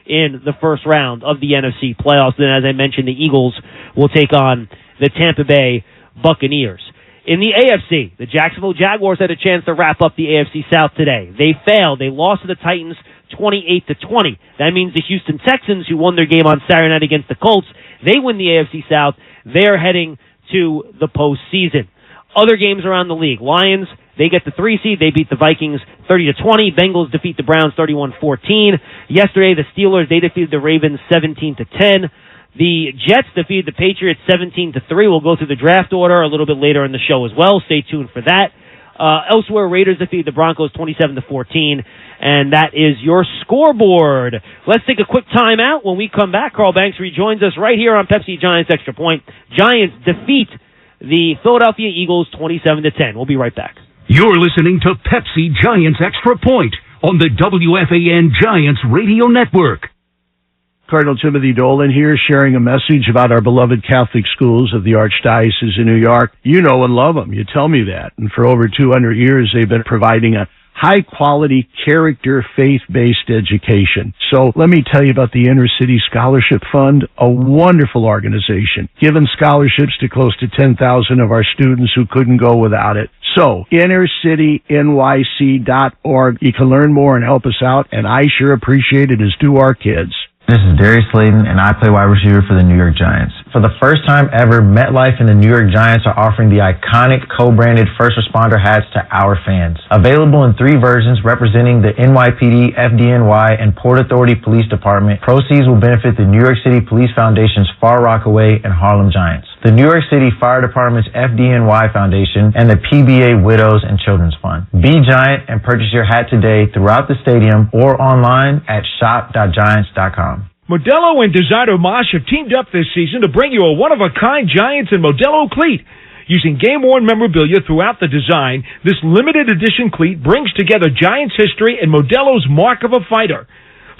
in the first round of the NFC playoffs. Then, as I mentioned, the Eagles will take on the Tampa Bay Buccaneers. In the AFC, the Jacksonville Jaguars had a chance to wrap up the AFC South today. They failed. They lost to the Titans 28-20. That means the Houston Texans, who won their game on Saturday night against the Colts, they win the AFC South. They're heading to the postseason. Other games around the league. Lions, they get the 3 seed. They beat the Vikings 30-20. Bengals defeat the Browns 31-14. Yesterday, the Steelers, they defeated the Ravens 17-10. The Jets defeated the Patriots 17-3. We'll go through the draft order a little bit later in the show as well. Stay tuned for that. Elsewhere, Raiders defeated the Broncos 27-14. And that is your scoreboard. Let's take a quick time out. When we come back, Carl Banks rejoins us right here on Pepsi Giants Extra Point. Giants defeat the Philadelphia Eagles 27-10. We'll be right back. You're listening to Pepsi Giants Extra Point on the WFAN Giants Radio Network. Cardinal Timothy Dolan here, sharing a message about our beloved Catholic schools of the Archdiocese of New York. You know and love them. You tell me that. And for over 200 years, they've been providing a high-quality, character, faith-based education. So let me tell you about the Inner City Scholarship Fund, a wonderful organization, giving scholarships to close to 10,000 of our students who couldn't go without it. So, innercitynyc.org. You can learn more and help us out, and I sure appreciate it, as do our kids. This is Darius Slayton, and I play wide receiver for the New York Giants. For the first time ever, MetLife and the New York Giants are offering the iconic co-branded first responder hats to our fans. Available in 3 versions representing the NYPD, FDNY, and Port Authority Police Department, proceeds will benefit the New York City Police Foundation's Far Rockaway and Harlem Giants, the New York City Fire Department's FDNY Foundation, and the PBA Widows and Children's Fund. Be Giant and purchase your hat today throughout the stadium or online at shop.giants.com. Modelo and Designer Mosh have teamed up this season to bring you a one-of-a-kind Giants and Modelo cleat. Using game-worn memorabilia throughout the design, this limited edition cleat brings together Giants history and Modelo's mark of a fighter.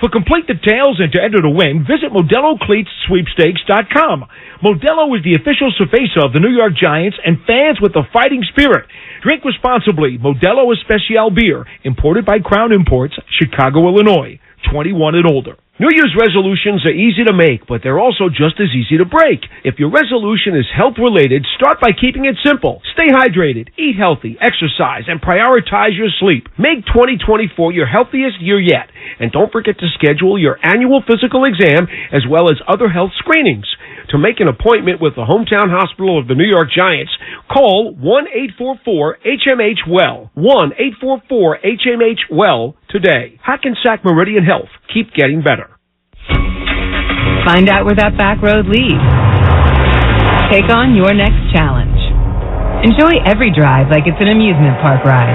For complete details and to enter to win, visit ModeloCleatsSweepstakes.com. Modelo is the official cerveza of the New York Giants and fans with a fighting spirit. Drink responsibly. Modelo Especial Beer, imported by Crown Imports, Chicago, Illinois. 21 and older. New Year's resolutions are easy to make, but they're also just as easy to break. If your resolution is health-related, start by keeping it simple. Stay hydrated, eat healthy, exercise, and prioritize your sleep. Make 2024 your healthiest year yet. And don't forget to schedule your annual physical exam as well as other health screenings. To make an appointment with the hometown hospital of the New York Giants, call 1-844-HMH-WELL. 1-844-HMH-WELL today. Hackensack Meridian Health. Keep getting better. Find out where that back road leads. Take on your next challenge. Enjoy every drive like it's an amusement park ride.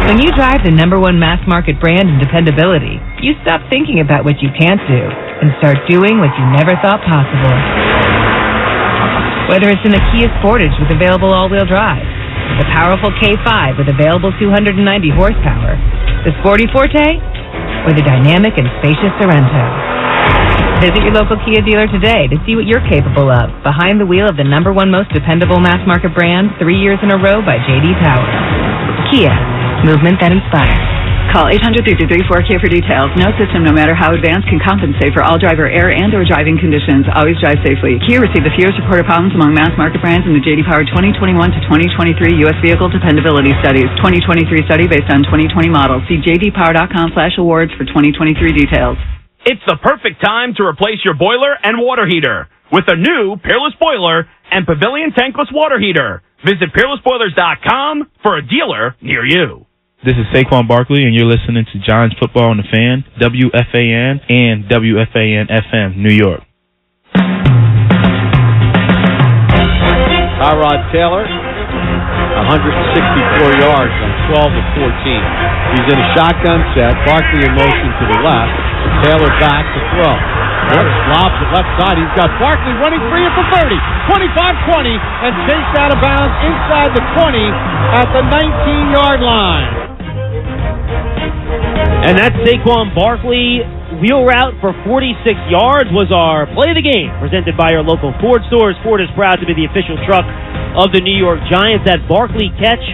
When you drive the #1 mass market brand in dependability, you stop thinking about what you can't do and start doing what you never thought possible. Whether it's in the Kia Sportage with available all-wheel drive, the powerful K5 with available 290 horsepower, the Sporty Forte, or the dynamic and spacious Sorento. Visit your local Kia dealer today to see what you're capable of behind the wheel of the #1 most dependable mass market brand 3 years in a row by J.D. Power. Kia, movement that inspires. Call 800-334-KIA for details. No system, no matter how advanced, can compensate for all driver error and or driving conditions. Always drive safely. Kia received the fewest reported problems among mass market brands in the J.D. Power 2021 to 2023 U.S. Vehicle Dependability Studies. 2023 study based on 2020 models. See jdpower.com/awards for 2023 details. It's the perfect time to replace your boiler and water heater with a new Peerless Boiler and Pavilion Tankless Water Heater. Visit PeerlessBoilers.com for a dealer near you. This is Saquon Barkley, and you're listening to Giants Football on the Fan, WFAN and WFAN-FM, New York. Tyrod Taylor, 164 yards on 12 of 14. He's in a shotgun set. Barkley in motion to the left. Taylor back to throw. Lobs it left side. He's got Barkley running free at the 30, 25-20, and chased out of bounds inside the 20 at the 19-yard line. And that's Saquon Barkley. Wheel route for 46 yards was our play of the game, presented by our local Ford stores. Ford is proud to be the official truck of the New York Giants. That Barkley catch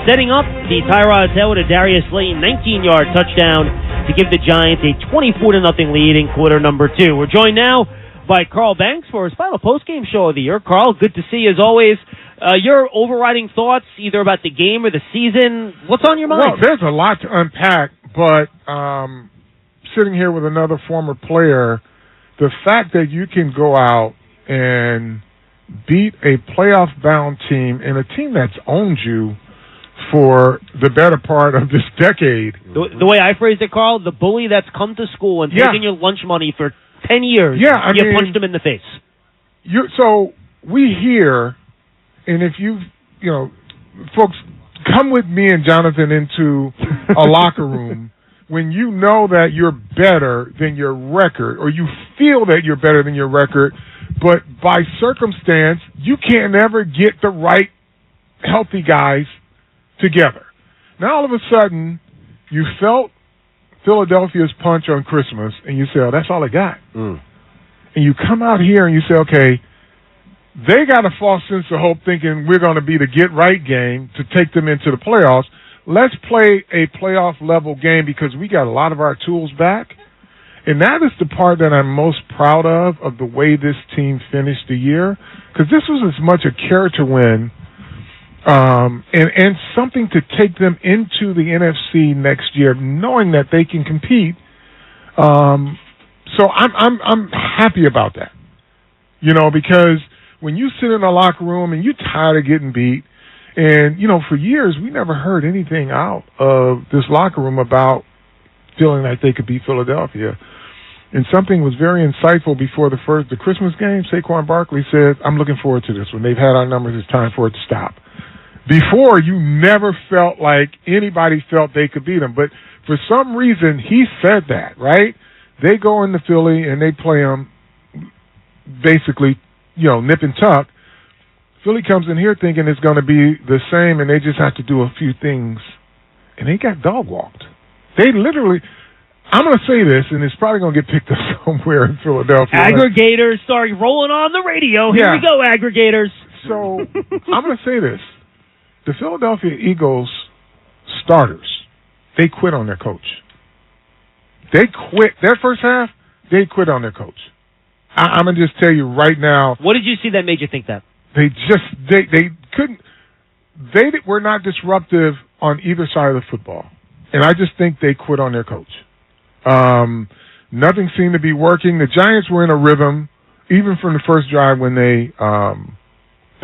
setting up the Tyrod Taylor to Darius Slayton 19-yard touchdown to give the Giants a 24-0 lead in quarter number 2. We're joined now by Carl Banks for his final postgame show of the year. Carl, good to see you as always. Your overriding thoughts either about the game or the season. What's on your mind? Well, there's a lot to unpack, but sitting here with another former player, the fact that you can go out and beat a playoff-bound team and a team that's owned you for the better part of this decade. The way I phrased it, Carl, the bully that's come to school and taken your lunch money for 10 years, you punched him in the face. So we hear, and if folks, come with me and Jonathan into a locker room when you know that you're better than your record, or you feel that you're better than your record, but by circumstance, you can't ever get the right healthy guys together. Now all of a sudden, you felt Philadelphia's punch on Christmas, and you say, oh, that's all I got. And you come out here and you say, okay, they got a false sense of hope thinking we're going to be the get-right game to take them into the playoffs. Let's play a playoff-level game because we got a lot of our tools back. And that is the part that I'm most proud of the way this team finished the year, because this was as much a character win and something to take them into the NFC next year, knowing that they can compete. So I'm happy about that, because when you sit in a locker room and you're tired of getting beat, and, for years we never heard anything out of this locker room about feeling like they could beat Philadelphia. And something was very insightful before the Christmas game. Saquon Barkley said, I'm looking forward to this one. They've had our numbers. It's time for it to stop. Before, you never felt like anybody felt they could beat them. But for some reason, he said that, right? They go into Philly and they play them basically, nip and tuck. Philly comes in here thinking it's going to be the same, and they just have to do a few things, and they got dog walked. They literally. I'm going to say this, and it's probably going to get picked up somewhere in Philadelphia. Aggregators starting rolling on the radio. Here we go, aggregators. So I'm going to say this. The Philadelphia Eagles starters, they quit on their coach. They quit. Their first half, they quit on their coach. I'm going to just tell you right now. What did you see that made you think that? They couldn't. They were not disruptive on either side of the football. And I just think they quit on their coach. Nothing seemed to be working. The Giants were in a rhythm, even from the first drive when they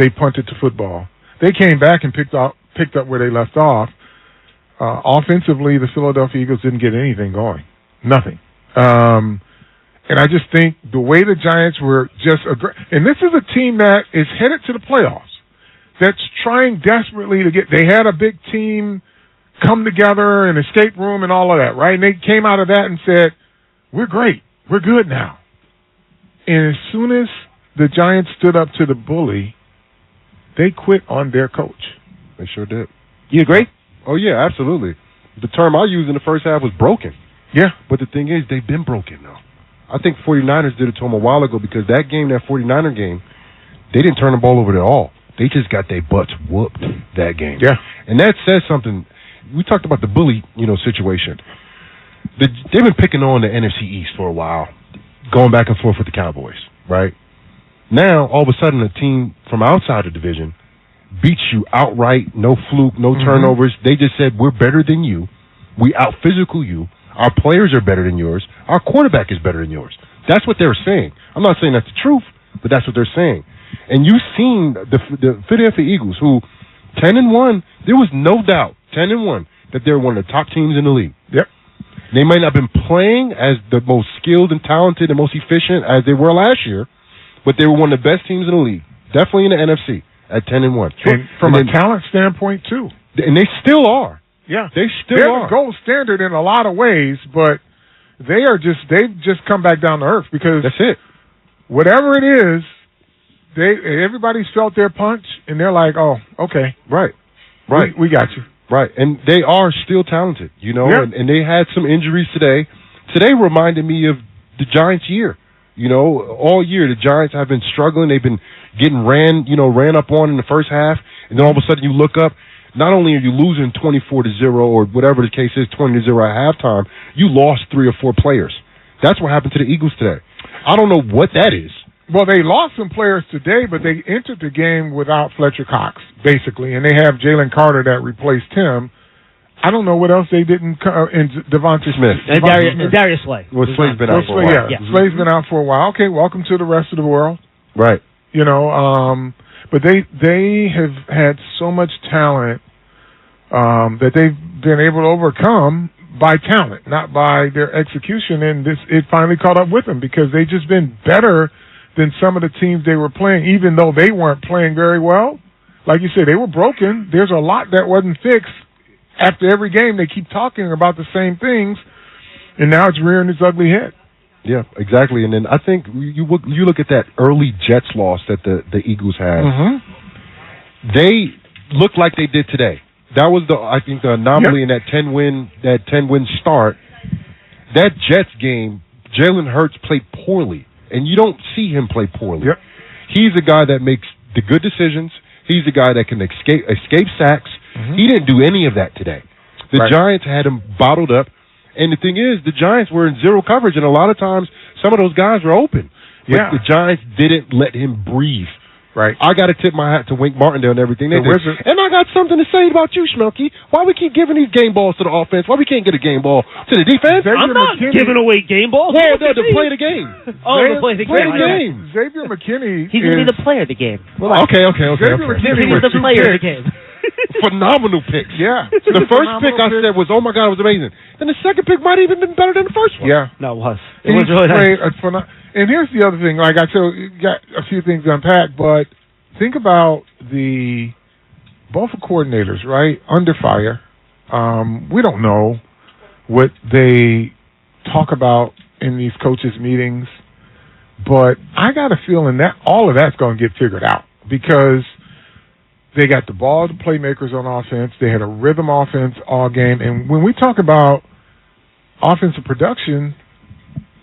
punted to football. They came back and picked up where they left off. Offensively, the Philadelphia Eagles didn't get anything going. Nothing. And I just think the way the Giants were just and this is a team that is headed to the playoffs, that's trying desperately to get. They had a big team come together, an escape room and all of that, right? And they came out of that and said, we're great. We're good now. And as soon as the Giants stood up to the bully, they quit on their coach. They sure did. You agree? Oh, yeah, absolutely. The term I used in the first half was broken. Yeah. But the thing is, they've been broken now. I think 49ers did it to them a while ago because that 49er game, they didn't turn the ball over at all. They just got their butts whooped that game. Yeah. And that says something. We talked about the bully, situation. They've been picking on the NFC East for a while, going back and forth with the Cowboys, right? Now, all of a sudden, a team from outside the division beats you outright, no fluke, no turnovers. They just said, we're better than you. We out-physical you. Our players are better than yours. Our quarterback is better than yours. That's what they're saying. I'm not saying that's the truth, but that's what they're saying. And you've seen the Philadelphia Eagles, who 10-1, there was no doubt, 10-1, that they're one of the top teams in the league. Yep. They might not have been playing as the most skilled and talented and most efficient as they were last year, but they were one of the best teams in the league, definitely in the NFC at 10-1. And from a talent standpoint, too. And they still are. Yeah. They still They're are. the gold standard in a lot of ways, but they've just come back down to earth because that's it. Whatever it is, everybody's felt their punch, and they're like, oh, okay. Right. We got you. Right. And they are still talented, Yeah. and they had some injuries today. Today reminded me of the Giants' year. All year the Giants have been struggling. They've been getting ran up on in the first half, and then all of a sudden you look up, not only are you losing 24-0 or whatever the case is, 20-0 at halftime, you lost 3 or 4 players. That's what happened to the Eagles today. I don't know what that is. Well, they lost some players today, but they entered the game without Fletcher Cox, basically, and they have Jalen Carter that replaced him. I don't know what else they didn't and Devontae Smith. And Darius Slay. Well, Slay's been out for a while. Yeah. Slay's been out for a while. Okay, welcome to the rest of the world. Right. But they have had so much talent that they've been able to overcome by talent, not by their execution, and it finally caught up with them because they've just been better than some of the teams they were playing, even though they weren't playing very well. Like you said, they were broken. There's a lot that wasn't fixed. After every game, they keep talking about the same things, and now it's rearing its ugly head. Yeah, exactly. And then I think you look at that early Jets loss that the Eagles had. They looked like they did today. That was the anomaly in that 10-win start. That Jets game, Jalen Hurts played poorly, and you don't see him play poorly. Yep. He's a guy that makes the good decisions. He's a guy that can escape sacks. He didn't do any of that today. The Giants had him bottled up, and the thing is, the Giants were in zero coverage, and a lot of times some of those guys were open. But the Giants didn't let him breathe. Right. I got to tip my hat to Wink Martindale and everything they did. Wizard. And I got something to say about you, Schmelke. Why we keep giving these game balls to the offense? Why we can't get a game ball to the defense? I'm not giving away game balls. Well, to play the game. To play the game. Xavier McKinney He's going to be the player of the game. Okay. Xavier McKinney He's the player of the game. Phenomenal picks. Yeah. The first pick I said was, oh, my God, it was amazing. And the second pick might have even been better than the first one. Yeah. No, it was. It was really nice. And here's the other thing. Like I said, you got a few things to unpack, but think about both the coordinators, right, under fire. We don't know what they talk about in these coaches' meetings, but I got a feeling that all of that's going to get figured out because They got the ball to playmakers on offense. They had a rhythm offense all game. And when we talk about offensive production,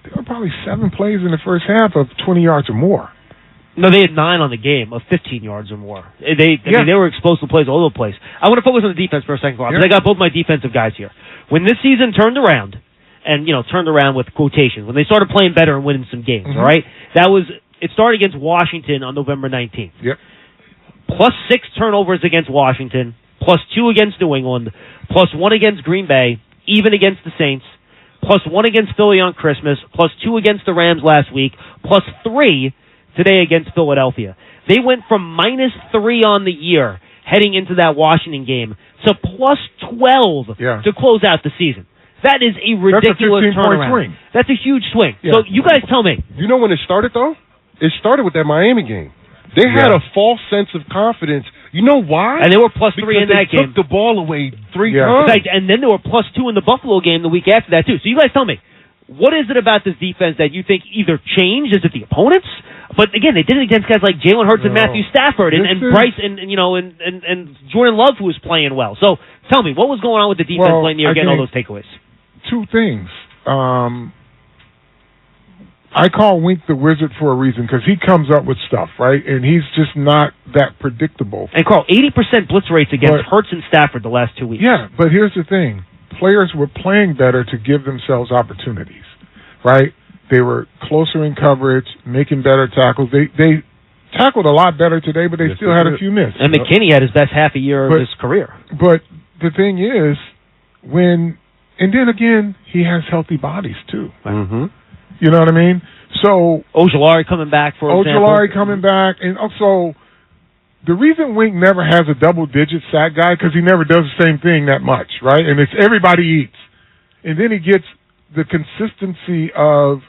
there were probably 7 plays in the first half of 20 yards or more. No, they had 9 on the game of 15 yards or more. I mean, they were explosive plays all over the place. I want to focus on the defense for a second, because I got both my defensive guys here. When this season turned around, and, turned around with quotations, when they started playing better and winning some games, all right? It started against Washington on November 19th. Yep. Plus 6 turnovers against Washington, plus 2 against New England, plus 1 against Green Bay, even against the Saints, plus 1 against Philly on Christmas, plus 2 against the Rams last week, plus 3 today against Philadelphia. They went from -3 on the year heading into that Washington game to plus 12 to close out the season. That is a ridiculous That's a 15-point turnaround. swing. That's a huge swing. Yeah. So you guys tell me. You know when it started, though? It started with that Miami game. They had a false sense of confidence. You know why? And they were plus 3 in that game. Because they took the ball away 3 times. Right, and then they were plus 2 in the Buffalo game the week after that, too. So you guys tell me, what is it about this defense that you think either changed? Is it the opponents? But again, they did it against guys like Jalen Hurts and Matthew Stafford and Bryce and Jordan Love, who was playing well. So tell me, what was going on with the defense late in the year getting all those takeaways? 2 things. I call Wink the Wizard for a reason, because he comes up with stuff, right? And he's just not that predictable. And Carl, 80% blitz rates against Hurts and Stafford the last 2 weeks. Yeah, but here's the thing. Players were playing better to give themselves opportunities, right? They were closer in coverage, making better tackles. They tackled a lot better today, but they still had a few misses. And McKinney had his best half a year of his career. But the thing is, and then again, he has healthy bodies, too. Mm-hmm. You know what I mean? So Ojulari coming back, for example. Ojulari coming back, and also the reason Wink never has a double-digit sack guy, because he never does the same thing that much, right? And it's everybody eats, and then he gets the consistency of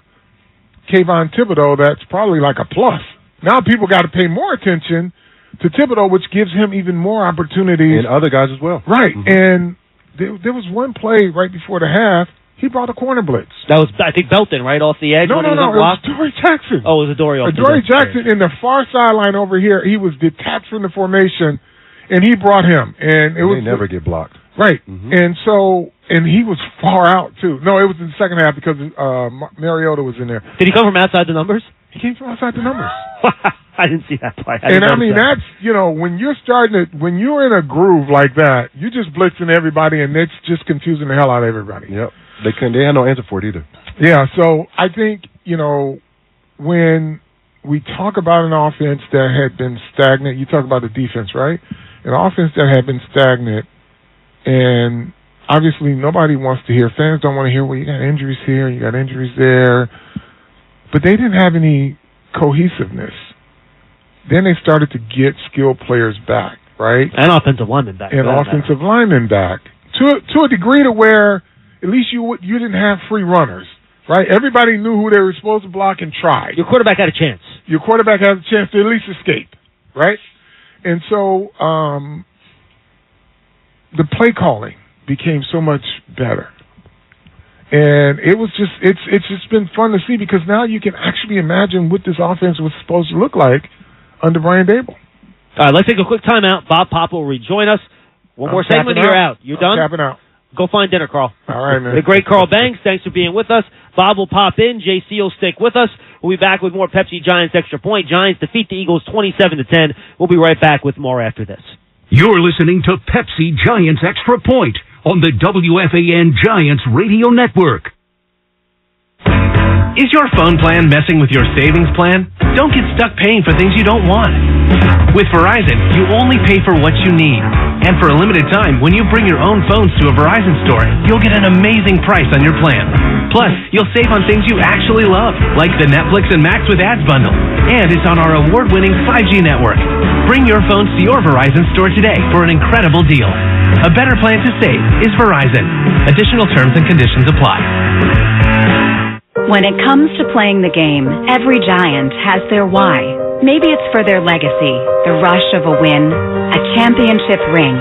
Kayvon Thibodeau. That's probably like a plus. Now people got to pay more attention to Thibodeau, which gives him even more opportunities, and other guys as well. Right, and there was one play right before the half. He brought a corner blitz. That was, I think, Belton, right, off the edge? No, it was Dory Jackson. Oh, it was a Dory off the edge. Dory Jackson in the far sideline over here. He was detached from the formation, and he brought him. And they never get blocked. Right. Mm-hmm. And he was far out, too. No, it was in the second half because Mariota was in there. Did he come from outside the numbers? He came from outside the numbers. I didn't see that play. That's, when you're in a groove like that, you're just blitzing everybody, and it's just confusing the hell out of everybody. Yep. They had no answer for it either. Yeah, so I think, when we talk about an offense that had been stagnant, you talk about the defense, right? An offense that had been stagnant, and obviously nobody wants to hear, fans don't want to hear, well, you got injuries here, you got injuries there, but they didn't have any cohesiveness. Then they started to get skilled players back, right? And offensive linemen back. And offensive linemen back. To a degree to where at least you didn't have free runners, right? Everybody knew who they were supposed to block and tried. Your quarterback had a chance. Your quarterback had a chance to at least escape, right? And so the play calling became so much better. And it's just been fun to see, because now you can actually imagine what this offense was supposed to look like under Brian Daboll. All right, let's take a quick timeout. Bob Papa will rejoin us. One more segment, you're out. You're done? I'm tapping out. Go find dinner, Carl. All right, man. The great Carl Banks, thanks for being with us. Bob will pop in. JC will stick with us. We'll be back with more Pepsi Giants Extra Point. Giants defeat the Eagles 27-10. We'll be right back with more after this. You're listening to Pepsi Giants Extra Point on the WFAN Giants Radio Network. Is your phone plan messing with your savings plan? Don't get stuck paying for things you don't want. With Verizon, you only pay for what you need. And for a limited time, when you bring your own phones to a Verizon store, you'll get an amazing price on your plan. Plus, you'll save on things you actually love, like the Netflix and Max with Ads bundle. And it's on our award-winning 5G network. Bring your phones to your Verizon store today for an incredible deal. A better plan to save is Verizon. Additional terms and conditions apply. When it comes to playing the game, every Giant has their why. Maybe it's for their legacy, the rush of a win, a championship ring.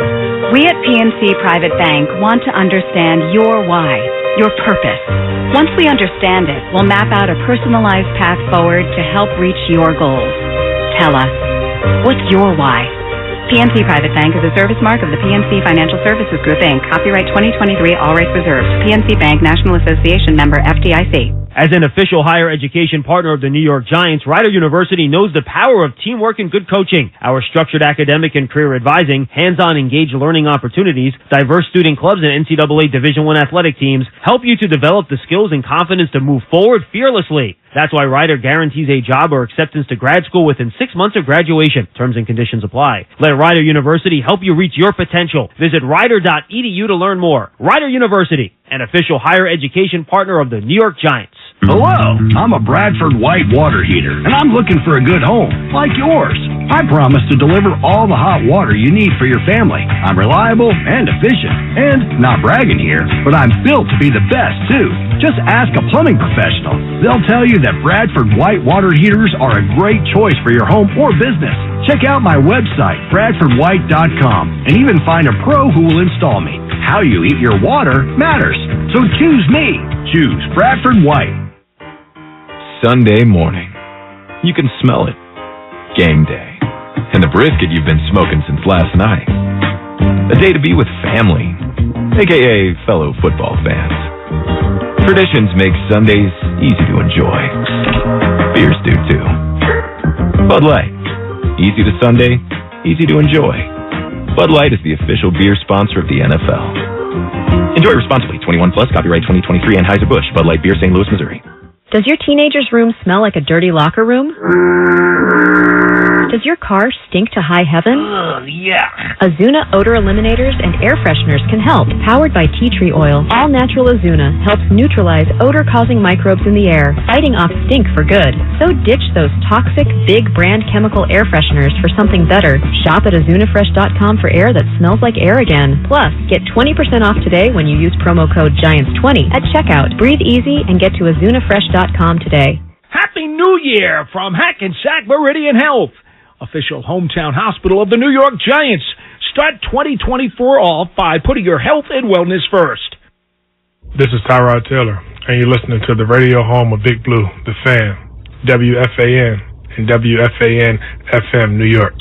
We at PNC Private Bank want to understand your why, your purpose. Once we understand it, we'll map out a personalized path forward to help reach your goals. Tell us, what's your why? PNC Private Bank is a service mark of the PNC Financial Services Group, Inc. Copyright 2023, all rights reserved. PNC Bank, National Association member, FDIC. As an official higher education partner of the New York Giants, Rider University knows the power of teamwork and good coaching. Our structured academic and career advising, hands-on engaged learning opportunities, diverse student clubs, and NCAA Division I athletic teams help you to develop the skills and confidence to move forward fearlessly. That's why Rider guarantees a job or acceptance to grad school within 6 months of graduation. Terms and conditions apply. Let Rider University help you reach your potential. Visit rider.edu to learn more. Rider University, an official higher education partner of the New York Giants. Hello, I'm a Bradford White water heater, and I'm looking for a good home, like yours. I promise to deliver all the hot water you need for your family. I'm reliable and efficient, and not bragging here, but I'm built to be the best, too. Just ask a plumbing professional. They'll tell you that Bradford White water heaters are a great choice for your home or business. Check out my website, bradfordwhite.com, and even find a pro who will install me. How you heat your water matters, so choose me. Choose Bradford White. Sunday morning. You can smell it. Game day. And the brisket you've been smoking since last night. A day to be with family, a.k.a. fellow football fans. Traditions make Sundays easy to enjoy. Beers do too. Bud Light. Easy to Sunday, easy to enjoy. Bud Light is the official beer sponsor of the NFL. Enjoy responsibly. 21 plus. Copyright 2023. Anheuser-Busch. Bud Light Beer, St. Louis, Missouri. Does your teenager's room smell like a dirty locker room? Does your car stink to high heaven? Yeah. Azuna odor eliminators and air fresheners can help. Powered by tea tree oil, all natural Azuna helps neutralize odor-causing microbes in the air, fighting off stink for good. So ditch those toxic, big brand chemical air fresheners for something better. Shop at azunafresh.com for air that smells like air again. Plus, get 20% off today when you use promo code GIANTS20 at checkout. Breathe easy and get to azunafresh.com today. Happy New Year from Hackensack Meridian Health, official hometown hospital of the New York Giants. Start 2024 off by putting your health and wellness first. This is Tyrod Taylor, and you're listening to the radio home of Big Blue, The Fan, WFAN and WFAN-FM, New York.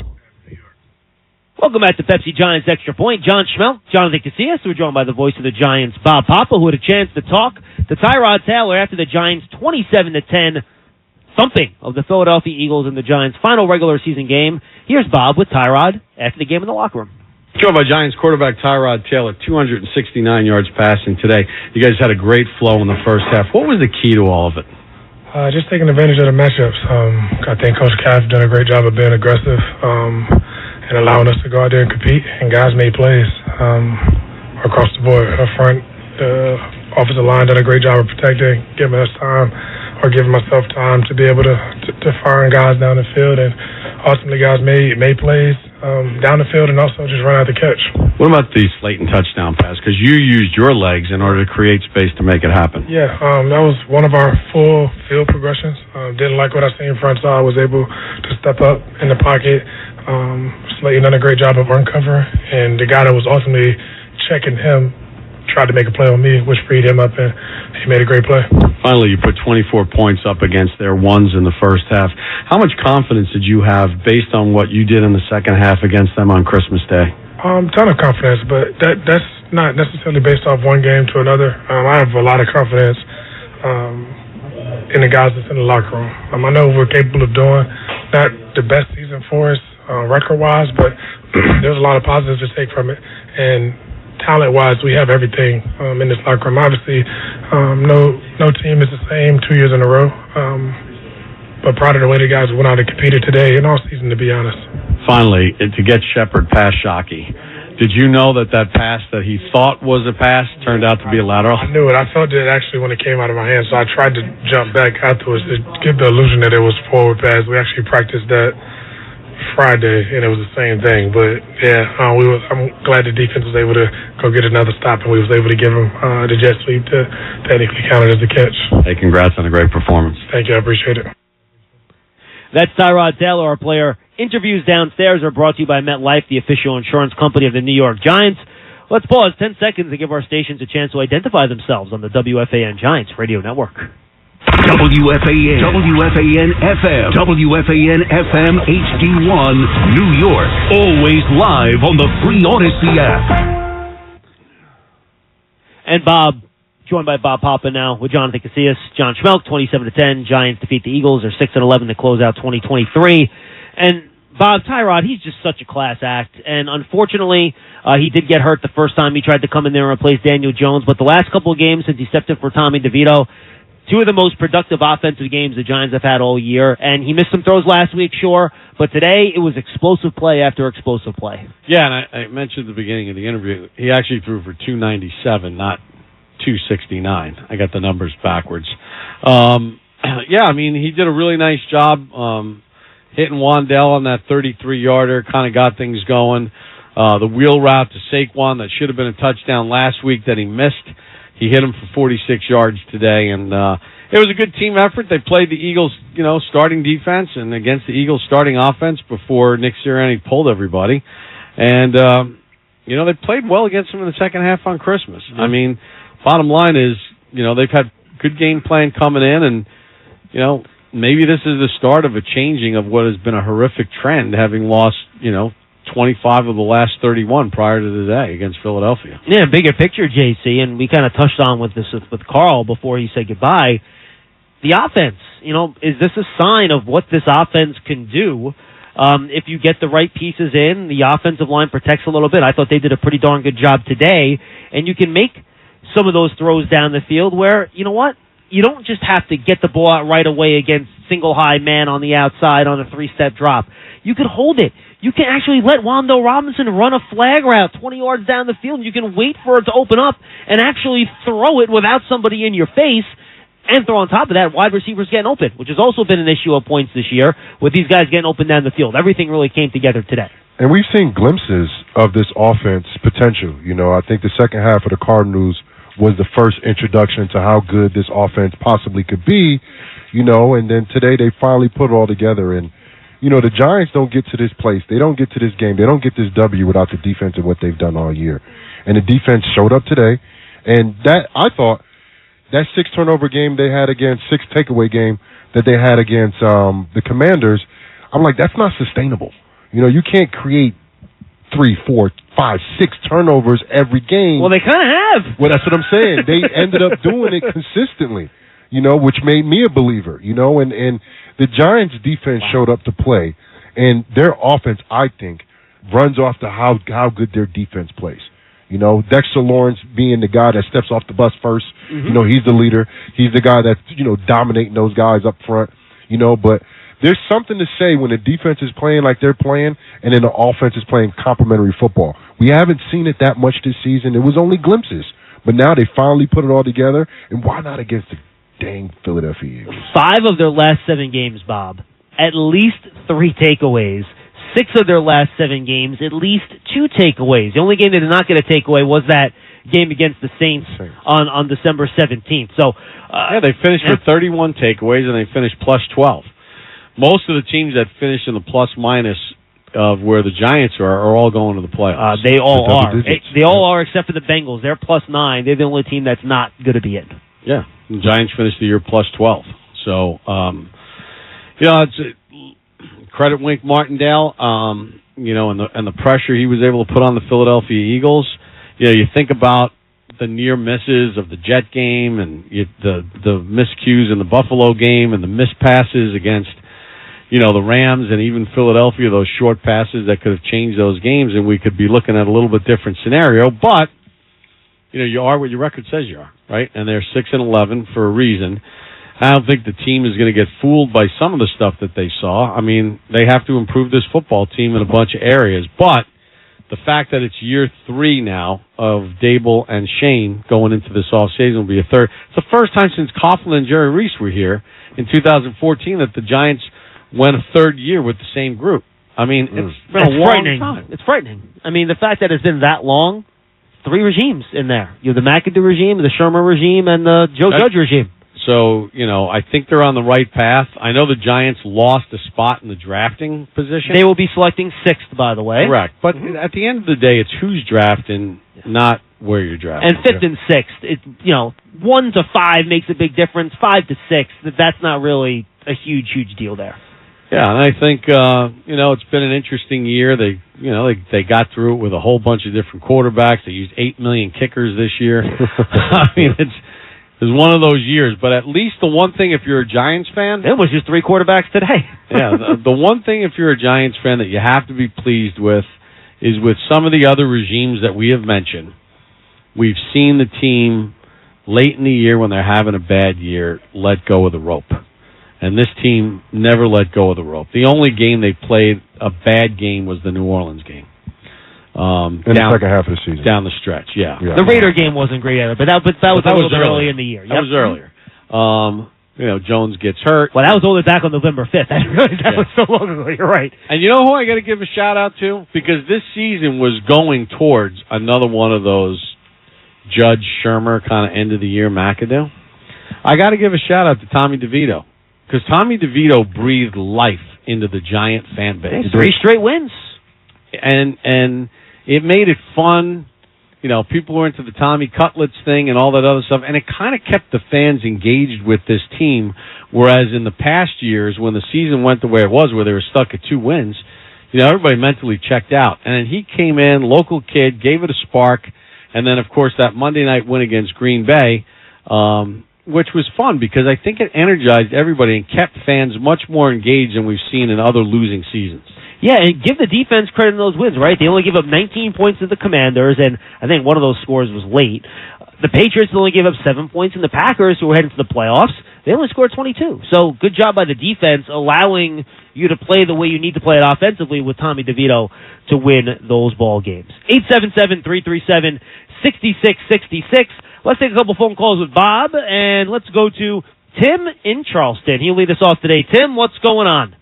Welcome back to Pepsi Giants Extra Point. John Schmelk, Jonathan Casillas. We're joined by the voice of the Giants, Bob Papa, who had a chance to talk to Tyrod Taylor after the Giants' 27-10 thumping of the Philadelphia Eagles in the Giants' final regular season game. Here's Bob with Tyrod after the game in the locker room. Joined by Giants quarterback Tyrod Taylor, 269 yards passing today. You guys had a great flow in the first half. What was the key to all of it? Just taking advantage of the matchups. I think Coach Cass done a great job of being aggressive and allowing us to go out there and compete, and guys made plays across the board. Up front, the offensive line done a great job of protecting, giving us time, or giving myself time to be able to fire guys down the field, and ultimately guys made plays down the field and also just run out the catch. What about the Slayton touchdown pass? Because you used your legs in order to create space to make it happen. Yeah, that was one of our full field progressions. Didn't like what I seen in front, so I was able to step up in the pocket. Slayton done a great job of uncovering, and the guy that was ultimately checking him tried to make a play on me, which freed him up, and he made a great play. Finally, you put 24 points up against their ones in the first half. How much confidence did you have based on what you did in the second half against them on Christmas Day? Ton of confidence, but that's not necessarily based off one game to another. I have a lot of confidence in the guys that's in the locker room. I know we're capable of doing not the best season for us record-wise, but there's a lot of positives to take from it. And talent-wise, we have everything in this locker room. Obviously, no team is the same 2 years in a row. But proud of the way the guys went out and competed today and all season, to be honest. Finally, to get Shepard past Shockey, did you know that pass that he thought was a pass turned out to be a lateral? I knew it. I felt it actually when it came out of my hand, so I tried to jump back afterwards to give the illusion that it was forward pass. We actually practiced that Friday, and it was the same thing. But yeah, I'm glad the defense was able to go get another stop, and we was able to give him the jet sweep to technically count it as a catch. Hey, congrats on a great performance. Thank you, I appreciate it. That's Tyrod Taylor, our player. Interviews downstairs are brought to you by MetLife, the official insurance company of the New York Giants. Let's pause 10 seconds to give our stations a chance to identify themselves on the WFAN Giants radio network. WFAN, WFAN FM, WFAN FM HD1, New York. Always live on the free Odyssey app. And Bob, joined by Bob Papa now with Jonathan Casillas. John Schmelk, 27-10. Giants defeat the Eagles. They're 6-11 to close out 2023. And Bob, Tyrod, he's just such a class act. And unfortunately, he did get hurt the first time he tried to come in there and replace Daniel Jones. But the last couple of games since he stepped in for Tommy DeVito, two of the most productive offensive games the Giants have had all year. And he missed some throws last week, sure. But today, it was explosive play after explosive play. Yeah, and I mentioned at the beginning of the interview, he actually threw for 297, not 269. I got the numbers backwards. Yeah, I mean, he did a really nice job hitting Wan'Dale on that 33-yarder, kind of got things going. The wheel route to Saquon that should have been a touchdown last week that he missed. He hit him for 46 yards today, and it was a good team effort. They played the Eagles, starting defense and against the Eagles starting offense before Nick Sirianni pulled everybody. And, they played well against them in the second half on Christmas. I mean, bottom line is, they've had good game plan coming in, and, maybe this is the start of a changing of what has been a horrific trend, having lost, 25 of the last 31 prior to today against Philadelphia. Yeah, bigger picture, JC, and we kind of touched on with this with Carl before he said goodbye. The offense, is this a sign of what this offense can do? If you get the right pieces in, the offensive line protects a little bit. I thought they did a pretty darn good job today, and you can make some of those throws down the field where, you know what? You don't just have to get the ball out right away against single high man on the outside on a 3-step drop. You can hold it. You can actually let Wan'Dale Robinson run a flag route 20 yards down the field, and you can wait for it to open up and actually throw it without somebody in your face. And throw on top of that, wide receivers getting open, which has also been an issue of points this year with these guys getting open down the field. Everything really came together today. And we've seen glimpses of this offense potential. I think the second half of the Cardinals was the first introduction to how good this offense possibly could be, and then today they finally put it all together. And, the Giants don't get to this place. They don't get to this game. They don't get this W without the defense and what they've done all year. And the defense showed up today. And I thought that 6-turnover game they had against, 6-takeaway game that they had against the Commanders, I'm like, that's not sustainable. You can't create 3, 4, 5, 6 turnovers every game. Well, they kind of have. Well, that's what I'm saying. They ended up doing it consistently, which made me a believer, and the Giants' defense showed up to play, and their offense, I think, runs off to how good their defense plays. Dexter Lawrence being the guy that steps off the bus first. Mm-hmm. He's the leader. He's the guy that's, dominating those guys up front, but there's something to say when the defense is playing like they're playing and then the offense is playing complementary football. We haven't seen it that much this season. It was only glimpses. But now they finally put it all together, and why not against the dang Philadelphia Eagles? 5 of their last 7 games, Bob, at least 3 takeaways. 6 of their last 7 games, at least 2 takeaways. The only game they did not get a takeaway was that game against the Saints on December 17th. So, they finished with 31 takeaways, and they finished plus 12. Most of the teams that finish in the plus-minus of where the Giants are all going to the playoffs. They all are. They all are except for the Bengals. They're plus 9. They're the only team that's not going to be in. Yeah, the Giants finished the year plus 12. So, it's credit Wink Martindale, and the pressure he was able to put on the Philadelphia Eagles. You think about the near misses of the Jet game and the miscues in the Buffalo game and the missed passes against, the Rams and even Philadelphia, those short passes that could have changed those games, and we could be looking at a little bit different scenario. But, you are what your record says you are, right? And they're 6-11 for a reason. I don't think the team is going to get fooled by some of the stuff that they saw. I mean, they have to improve this football team in a bunch of areas. But the fact that it's year 3 now of Dable and Shane going into this offseason will be a third. It's the first time since Coughlin and Jerry Reese were here in 2014 that the Giants went a third year with the same group. I mean, it's been a long time. It's frightening. I mean, the fact that it's been that long, 3 regimes in there. You have the McAdoo regime, the Shermer regime, and the Joe Judge regime. So, I think they're on the right path. I know the Giants lost a spot in the drafting position. They will be selecting 6th, by the way. Correct. But at the end of the day, it's who's drafting, not where you're drafting. And 5th and 6th, 1 to 5 makes a big difference. 5 to 6, that's not really a huge deal there. Yeah, and I think it's been an interesting year. They got through it with a whole bunch of different quarterbacks. They used 8 million kickers this year. I mean, it's one of those years. But at least the one thing, if you're a Giants fan, it was just 3 quarterbacks today. Yeah, the one thing, if you're a Giants fan, that you have to be pleased with is with some of the other regimes that we have mentioned. We've seen the team late in the year when they're having a bad year let go of the rope. And this team never let go of the rope. The only game they played a bad game was the New Orleans game. In the second half of the season. Down the stretch, yeah. The Raider game wasn't great either, but that was a little bit early in the year. That was earlier. Jones gets hurt. Well, that was only back on November 5th. I didn't realize that was so long ago. You're right. And you know who I got to give a shout-out to? Because this season was going towards another one of those Judge Shermer kind of end-of-the-year McAdoo. I got to give a shout-out to Tommy DeVito. Because Tommy DeVito breathed life into the Giant fan base. 3 straight wins. And it made it fun. People were into the Tommy Cutlets thing and all that other stuff, and it kind of kept the fans engaged with this team, whereas in the past years, when the season went the way it was, where they were stuck at 2 wins, everybody mentally checked out. And then he came in, local kid, gave it a spark, and then, of course, that Monday night win against Green Bay, which was fun because I think it energized everybody and kept fans much more engaged than we've seen in other losing seasons. Yeah, and give the defense credit in those wins, right? They only gave up 19 points to the Commanders, and I think one of those scores was late. The Patriots only gave up 7 points, and the Packers, who were heading to the playoffs, they only scored 22. So good job by the defense allowing you to play the way you need to play it offensively with Tommy DeVito to win those ball games. 877-337-6666. Let's take a couple phone calls with Bob, and let's go to Tim in Charleston. He'll lead us off today. Tim, what's going on?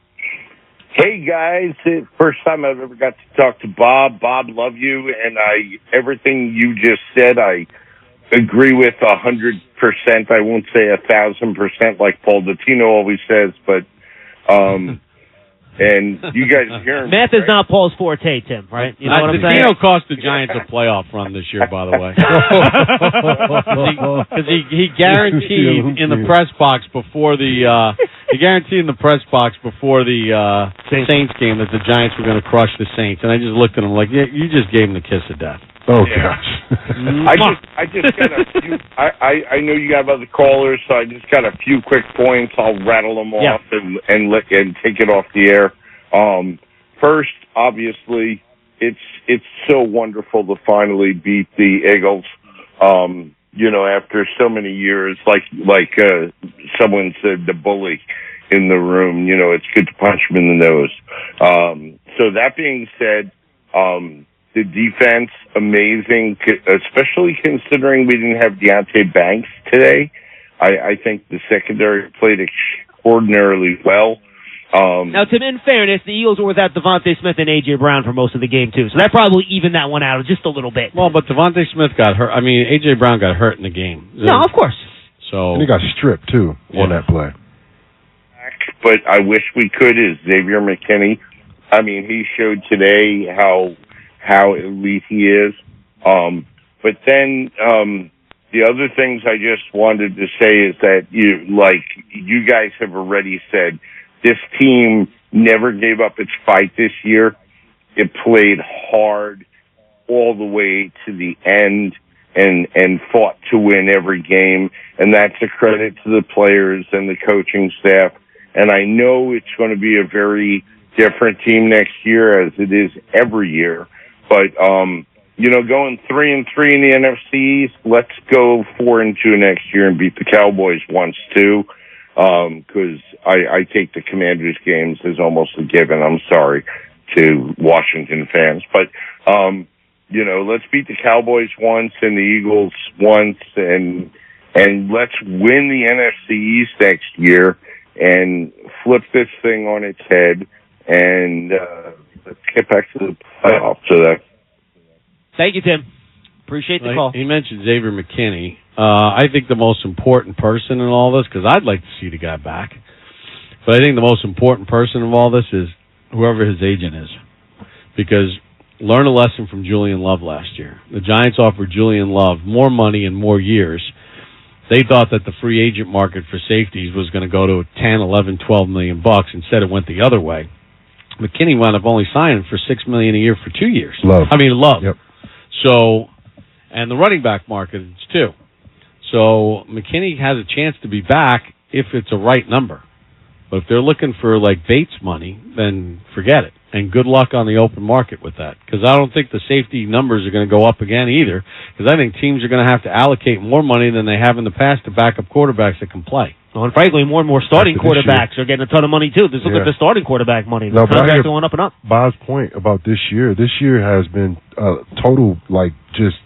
Hey guys, first time I've ever got to talk to Bob. Bob, love you, and everything you just said, I agree with 100%. I won't say 1,000% like Paul Dottino always says, but and you guys are hearing math is not Paul's forte, Tim, right? You know what I'm saying? Dottino cost the Giants a playoff run this year, by the way, because he guaranteed in the press box before the Saints game that the Giants were going to crush the Saints, and I just looked at him like, yeah, you just gave him the kiss of death. Oh gosh! I just got a few. I know you have other callers, so I just got a few quick points. I'll rattle them off and take it off the air. First, obviously, it's so wonderful to finally beat the Eagles. After so many years, like someone said, the bully in the room. It's good to punch him in the nose. So that being said, the defense, amazing, especially considering we didn't have Deonte Banks today. I think the secondary played extraordinarily well. Now, Tim, in fairness, the Eagles were without Devontae Smith and A.J. Brown for most of the game, too. So that probably evened that one out just a little bit. Well, but Devontae Smith got hurt. I mean, A.J. Brown got hurt in the game. No, of course. And he got stripped, too, on that play. But I wish we could is Xavier McKinney. I mean, he showed today how elite he is. But then the other things I just wanted to say is that you guys have already said, this team never gave up its fight this year. It played hard all the way to the end and fought to win every game. And that's a credit to the players and the coaching staff. And I know it's going to be a very different team next year, as it is every year. But, going 3-3 in the NFC East, let's go 4-2 next year and beat the Cowboys once, too. Because I take the Commanders games as almost a given. I'm sorry to Washington fans. But, let's beat the Cowboys once and the Eagles once. And let's win the NFC East next year and flip this thing on its head, and let's get back to the playoffs. Thank you, Tim. Appreciate the call. He mentioned Xavier McKinney. I think the most important person in all this, because I'd like to see the guy back, but I think the most important person of all this is whoever his agent is, because learn a lesson from Julian Love last year. The Giants offered Julian Love more money and more years they thought that the free agent market for safeties was going to go to 10, 11, 12 million bucks. Instead, it went the other way. McKinney wound up only signing for $6 million a year for 2 years. Love. Yep. So, and the running back market is too. So McKinney has a chance to be back if it's a right number. But if they're looking for like Bates money, then forget it. And good luck on the open market with that. Because I don't think the safety numbers are going to go up again either. Because I think teams are going to have to allocate more money than they have in the past to back up quarterbacks that can play. Well, and frankly, more and more starting quarterbacks are getting a ton of money, too. Just look at the starting quarterback money. The contracts are going up and up. Bob's point about this year has been total, like, just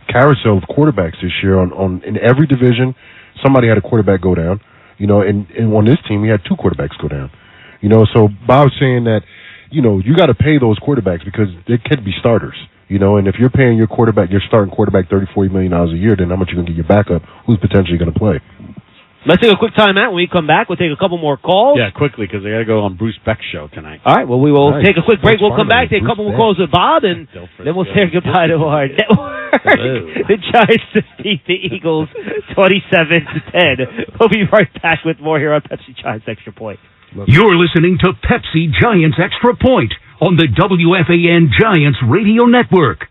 carousel of quarterbacks this year. In every division, somebody had a quarterback go down. You know, and on this team, we had 2 quarterbacks go down. You know, so Bob's saying that, you know, you got to pay those quarterbacks because they could be starters. You know, and if you're paying your starting quarterback $30-40 million a year, then how much you going to get your backup who's potentially going to play? Let's take a quick timeout. When we come back, we'll take a couple more calls. Yeah, quickly, because they got to go on Bruce Beck's show tonight. All right, well, we will take a quick break. We'll come back, take a couple more calls with Bob, and then we'll say goodbye to our network. The Giants defeat the Eagles 27-10. We'll be right back with more here on Pepsi Giants Extra Point. You're listening to Pepsi Giants Extra Point on the WFAN Giants Radio Network.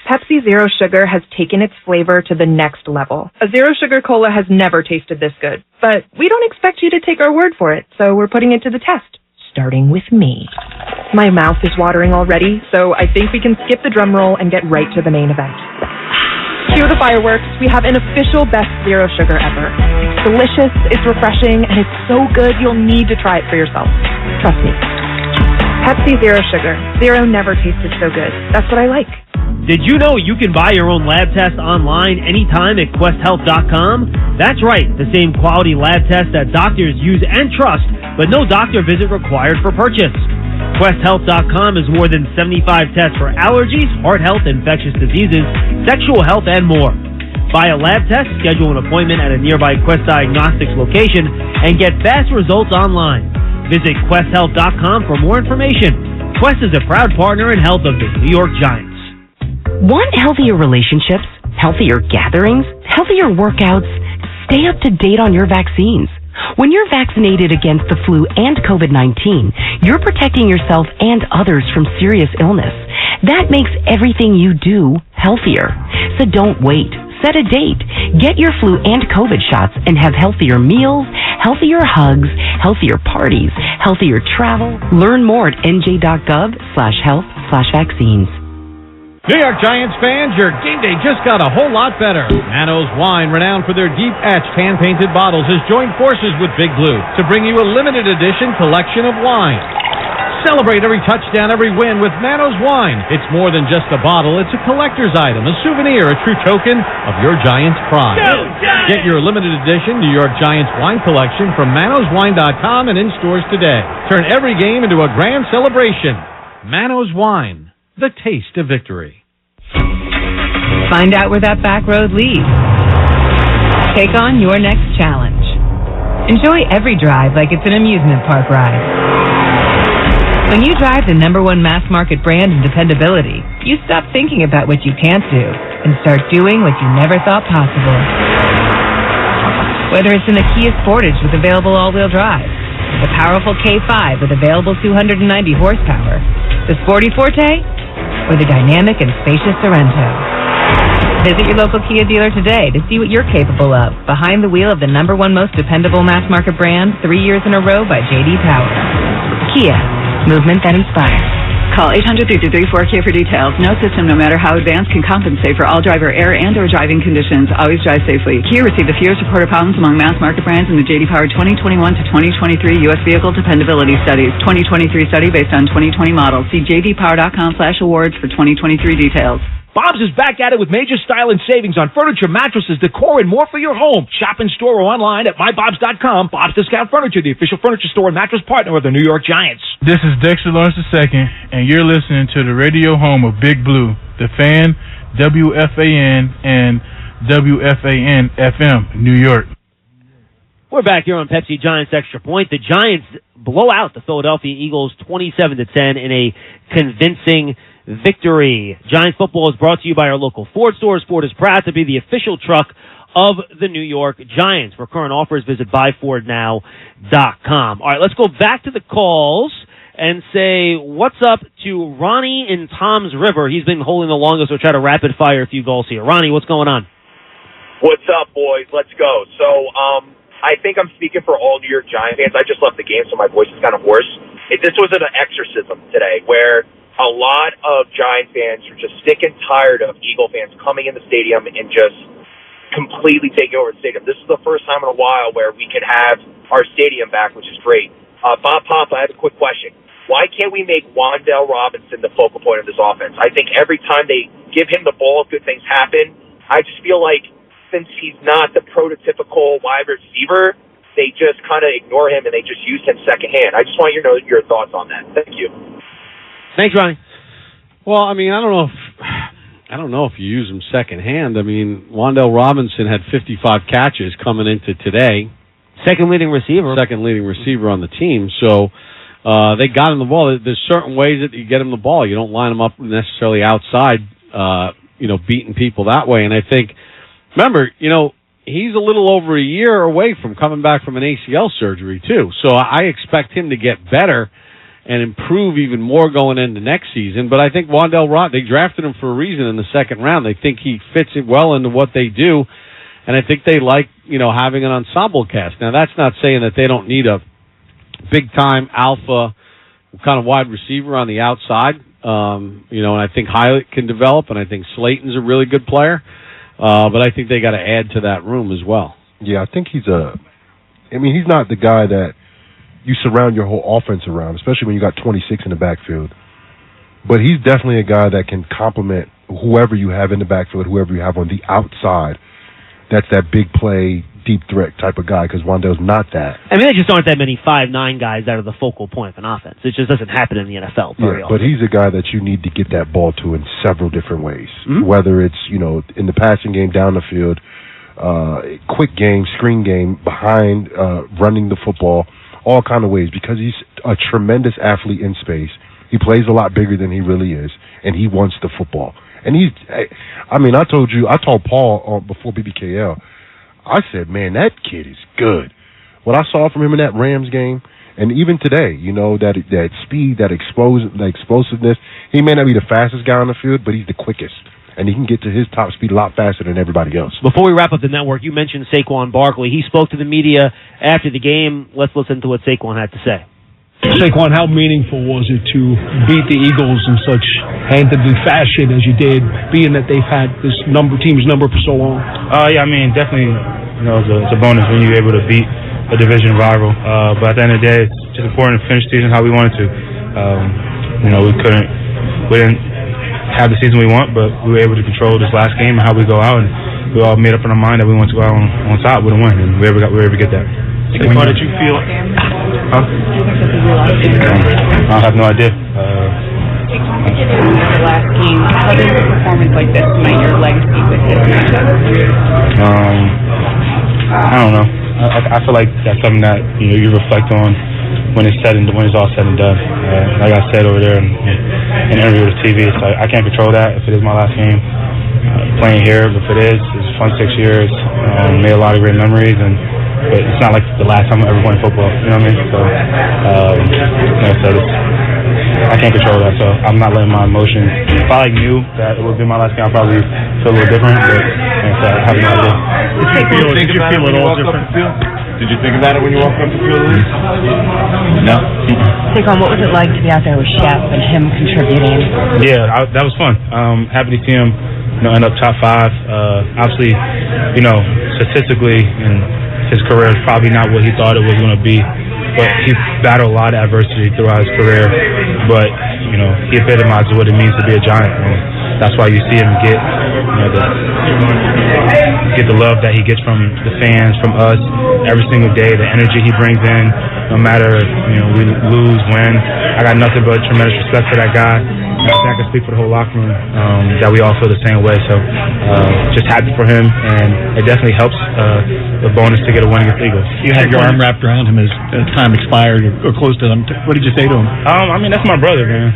Pepsi Zero Sugar has taken its flavor to the next level. A Zero Sugar Cola has never tasted this good. But we don't expect you to take our word for it, so we're putting it to the test. Starting with me. My mouth is watering already, so I think we can skip the drum roll and get right to the main event. Cue the fireworks. We have an official best Zero Sugar ever. It's delicious, it's refreshing, and it's so good you'll need to try it for yourself. Trust me. Pepsi Zero Sugar. Zero never tasted so good. That's what I like. Did you know you can buy your own lab test online anytime at QuestHealth.com? That's right, the same quality lab test that doctors use and trust, but no doctor visit required for purchase. QuestHealth.com is more than 75 tests for allergies, heart health, infectious diseases, sexual health, and more. Buy a lab test, schedule an appointment at a nearby Quest Diagnostics location, and get fast results online. Visit QuestHealth.com for more information. Quest is a proud partner in health of the New York Giants. Want healthier relationships, healthier gatherings, healthier workouts? Stay up to date on your vaccines. When you're vaccinated against the flu and COVID-19, you're protecting yourself and others from serious illness. That makes everything you do healthier. So don't wait. Set a date. Get your flu and COVID shots and have healthier meals, healthier hugs, healthier parties, healthier travel. Learn more at nj.gov/health/vaccines. New York Giants fans, your game day just got a whole lot better. Manos Wine, renowned for their deep-etched, hand-painted bottles, has joined forces with Big Blue to bring you a limited edition collection of wine. Celebrate every touchdown, every win with Manos Wine. It's more than just a bottle. It's a collector's item, a souvenir, a true token of your Giants pride. Get your limited edition New York Giants wine collection from manoswine.com and in stores today. Turn every game into a grand celebration. Manos Wine, the taste of victory. Find out where that back road leads. Take on your next challenge. Enjoy every drive like it's an amusement park ride. When you drive the #1 mass market brand in dependability, you stop thinking about what you can't do and start doing what you never thought possible. Whether it's in the Kia Sportage with available all-wheel drive, the powerful K5 with available 290 horsepower, the Sporty Forte, or the dynamic and spacious Sorento. Visit your local Kia dealer today to see what you're capable of behind the wheel of the #1 most dependable mass market brand 3 years in a row by J.D. Power. Kia. Movement that inspires. Call 800-333-4KIA for details. No system, no matter how advanced, can compensate for all driver error and or driving conditions. Always drive safely. Kia received the fewest reported problems among mass market brands in the J.D. Power 2021 to 2023 U.S. Vehicle Dependability Studies. 2023 study based on 2020 models. See jdpower.com/awards for 2023 details. Bob's is back at it with major style and savings on furniture, mattresses, decor, and more for your home. Shop in store or online at mybobs.com. Bob's Discount Furniture, the official furniture store and mattress partner of the New York Giants. This is Dexter Lawrence II, and you're listening to the radio home of Big Blue, The Fan, WFAN, and WFAN-FM, New York. We're back here on Pepsi Giants Extra Point. The Giants blow out the Philadelphia Eagles 27-10 in a convincing victory. Giants football is brought to you by our local Ford stores. Ford is proud to be the official truck of the New York Giants. For current offers, visit buyfordnow.com. All right, let's go back to the calls and say what's up to Ronnie in Tom's River. He's been holding the longest, so we'll try to rapid fire a few goals here. Ronnie, what's going on? What's up, boys? Let's go. So, I think I'm speaking for all New York Giant fans. I just left the game, so my voice is kind of hoarse. This was an exorcism today where a lot of Giant fans are just sick and tired of Eagle fans coming in the stadium and just completely taking over the stadium. This is the first time in a while where we can have our stadium back, which is great. Bob Papa, I have a quick question. Why can't we make Wan'Dale Robinson the focal point of this offense? I think every time they give him the ball, good things happen. I just feel like since he's not the prototypical wide receiver, they just kind of ignore him and they just use him secondhand. I just want you to know your thoughts on that. Thank you. Thanks, Ronnie. Well, I mean, I don't know if you use him secondhand. I mean, Wan'Dale Robinson had 55 catches coming into today. Second leading receiver on the team. So they got him the ball. There's certain ways that you get him the ball. You don't line him up necessarily outside, beating people that way. And I think, remember, he's a little over a year away from coming back from an ACL surgery, too. So I expect him to get better and improve even more going into next season. But I think Wan'Dale Robinson, they drafted him for a reason in the second round. They think he fits it well into what they do. And I think they like, having an ensemble cast. Now, that's not saying that they don't need a big-time alpha kind of wide receiver on the outside. And I think Hylett can develop, and I think Slayton's a really good player. But I think they got to add to that room as well. Yeah, I think he's not the guy that you surround your whole offense around, especially when you got 26 in the backfield. But he's definitely a guy that can complement whoever you have in the backfield, whoever you have on the outside. That's that big play, deep threat type of guy, because Wan'Dale's not that. I mean, there just aren't that many 5'9" guys that are the focal point of an offense. It just doesn't happen in the NFL very often. But he's a guy that you need to get that ball to in several different ways. Mm-hmm. Whether it's, in the passing game down the field, quick game, screen game, behind, running the football, all kind of ways, because he's a tremendous athlete in space. He plays a lot bigger than he really is, and he wants the football. And I told Paul before BBKL, I said, man, that kid is good. What I saw from him in that Rams game, and even today, that speed, that explosiveness, he may not be the fastest guy on the field, but he's the quickest. And he can get to his top speed a lot faster than everybody else. Before we wrap up the network, you mentioned Saquon Barkley. He spoke to the media after the game. Let's listen to what Saquon had to say. Saquon, how meaningful was it to beat the Eagles in such handedly fashion as you did, being that they've had this team's number for so long? Definitely, it's a bonus when you're able to beat a division rival. But at the end of the day, it's just important to finish the season how we wanted to. We didn't have the season we want, but we were able to control this last game and how we go out, and we all made up in our mind that we want to go out on top with a win, and we were able to get that. How did you feel? I have no idea. Last game, how does a performance like this cement your legacy with this matchup? I don't know. I feel like that's something that you reflect on when it's all said and done. Like I said over there in an interview with TV, it's like I can't control that. If it is my last game playing here, but if it is, it's fun 6 years. Made a lot of great memories, but it's not like the last time I'm ever playing football. You know what I mean? So, I can't control that. So I'm not letting my emotions. If I knew that it would be my last game, I'd probably feel a little different. But I have no idea. Did you feel it all different? Did you think about it when you walked up the field? No. Saquon, what was it like to be out there with Shep and him contributing? Yeah, that was fun. Happy to see him, end up top 5. Obviously, statistically, and his career is probably not what he thought it was going to be. But he battled a lot of adversity throughout his career. But, he epitomized what it means to be a Giant. And that's why you see him get, get the love that he gets from the fans, from us, every single day, the energy he brings in, no matter, we lose, win. I got nothing but tremendous respect for that guy. I think I can speak for the whole locker room that we all feel the same way. So just happy for him, and it definitely helps the bonus to get a win against the Eagles. You had your arm wrapped around him as time expired or close to him. What did you say to him? That's my brother, man.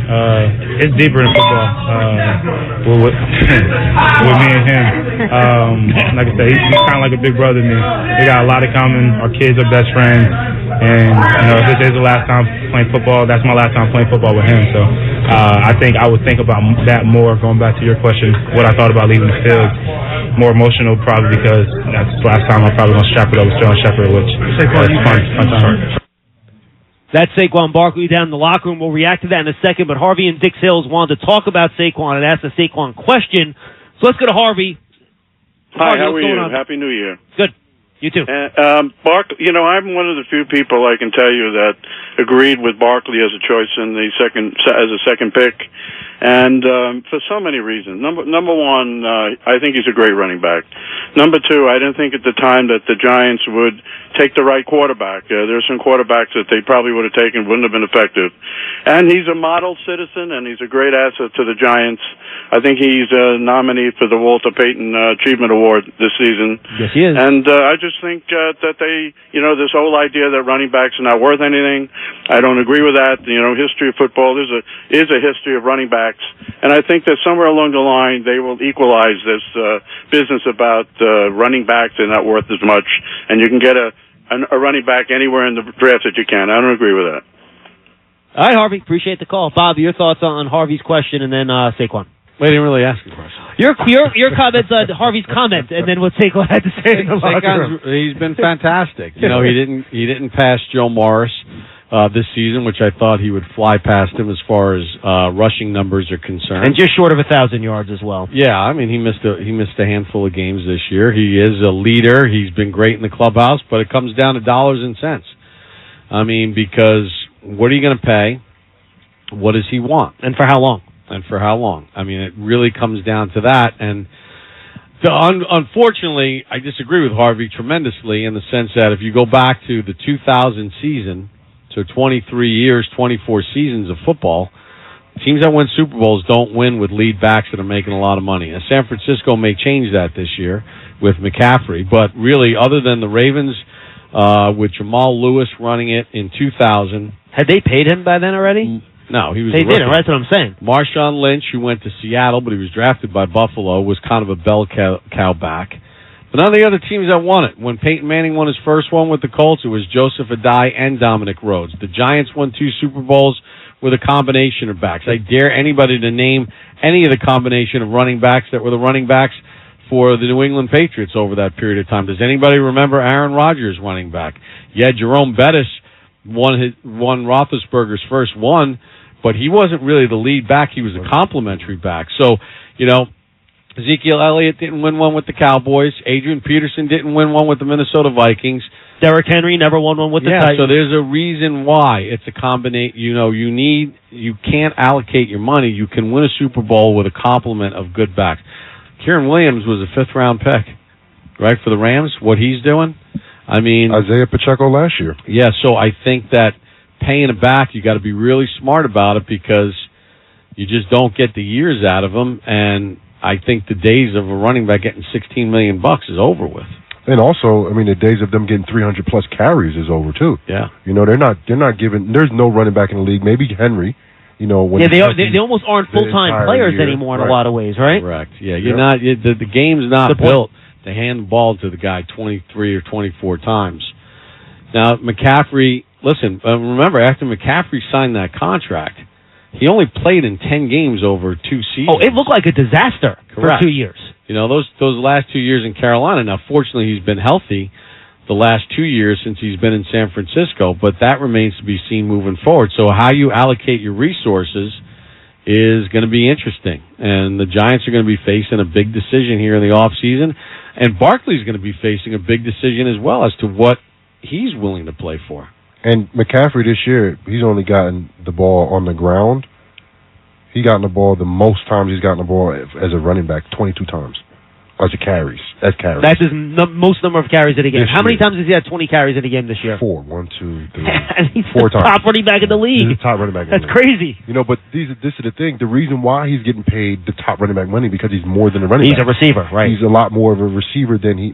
It's deeper than football. with me and him. Like I said, he's kind of like a big brother to me. We got a lot in common. Our kids are best friends. And, if this is the last time playing football, that's my last time playing football with him. So I think I would think about that more, going back to your question, what I thought about leaving the field. More emotional probably because that's the last time I'm probably going to strap it over Sterling Shepard, which is fun time. That's Saquon Barkley down in the locker room. We'll react to that in a second, but Harvey and Dick Sales wanted to talk about Saquon and ask the Saquon question. So let's go to Harvey. Hi, how are you? Happy New Year. Good. You too. Barkley, I'm one of the few people I can tell you that agreed with Barkley as a choice in the second pick, and for so many reasons. Number one, I think he's a great running back. Number two, I didn't think at the time that the Giants would take the right quarterback. There's some quarterbacks that they probably would have taken, wouldn't have been effective. And he's a model citizen, and he's a great asset to the Giants. I think he's a nominee for the Walter Payton Achievement Award this season. Yes, he is. And I just think that they, this whole idea that running backs are not worth anything, I don't agree with that. History of football is a history of running backs, and I think that somewhere along the line they will equalize this business about running backs are not worth as much, and you can get a running back anywhere in the draft that you can. I don't agree with that. All right, Harvey, appreciate the call. Bob, your thoughts on Harvey's question, and then Saquon. Well, he didn't really ask a question. Your comments on Harvey's comment, and then what Saquon had to say in the locker room. He's been fantastic. He didn't pass Joe Morris this season, which I thought he would fly past him as far as rushing numbers are concerned, and just short of 1,000 yards as well. Yeah, he missed a handful of games this year. He is a leader. He's been great in the clubhouse, but it comes down to dollars and cents. Because what are you going to pay? What does he want, and for how long? It really comes down to that. And unfortunately, I disagree with Harvey tremendously in the sense that if you go back to the 2000 season, so 23 years, 24 seasons of football, teams that win Super Bowls don't win with lead backs that are making a lot of money. Now, San Francisco may change that this year with McCaffrey, but really, other than the Ravens with Jamal Lewis running it in 2000. Had they paid him by then already? No, he was. They didn't. That's what I'm saying. Marshawn Lynch, who went to Seattle, but he was drafted by Buffalo, was kind of a bell cow back. But none of the other teams that won it. When Peyton Manning won his first one with the Colts, it was Joseph Adai and Dominic Rhodes. The Giants won 2 Super Bowls with a combination of backs. I dare anybody to name any of the combination of running backs that were the running backs for the New England Patriots over that period of time. Does anybody remember Aaron Rodgers running back? Yeah, Jerome Bettis won Roethlisberger's first one, but he wasn't really the lead back. He was a complimentary back. So, Ezekiel Elliott didn't win one with the Cowboys. Adrian Peterson didn't win one with the Minnesota Vikings. Derrick Henry never won one with the Titans. So there's a reason why it's a combination. You can't allocate your money. You can win a Super Bowl with a complement of good backs. Kieran Williams was a 5th-round pick, right, for the Rams. What he's doing, Isaiah Pacheco last year. Yeah, so I think that paying it back, you got to be really smart about it because you just don't get the years out of them. And I think the days of a running back getting $16 million is over with. And also, the days of them getting 300+ carries is over too. Yeah, they're not giving. There's no running back in the league. Maybe Henry. They almost aren't full-time players anymore in a lot of ways, right? Correct. Yeah, the game's not built to hand the ball to the guy 23 or 24 times. Now, McCaffrey, listen, remember, after McCaffrey signed that contract, he only played in 10 games over 2 seasons. Oh, it looked like a disaster for 2 years. Those last 2 years in Carolina, now fortunately he's been healthy the last 2 years since he's been in San Francisco, but that remains to be seen moving forward. So how you allocate your resources is going to be interesting. And the Giants are going to be facing a big decision here in the offseason, and Barkley's going to be facing a big decision as well as to what he's willing to play for. And McCaffrey this year, he's only gotten the ball on the ground. He gotten the ball the most times he's gotten the ball as a running back, 22 times. As carries. That's his most number of carries in a game. How many times has he had 20 carries in a game this year? 4. 1, 2, 3. And he's 4 the top running back in the league. He's the top running back in the league. That's crazy. But this is the thing. The reason why he's getting paid the top running back money because he's more than a running back. He's a receiver, right? He's a lot more of a receiver than he's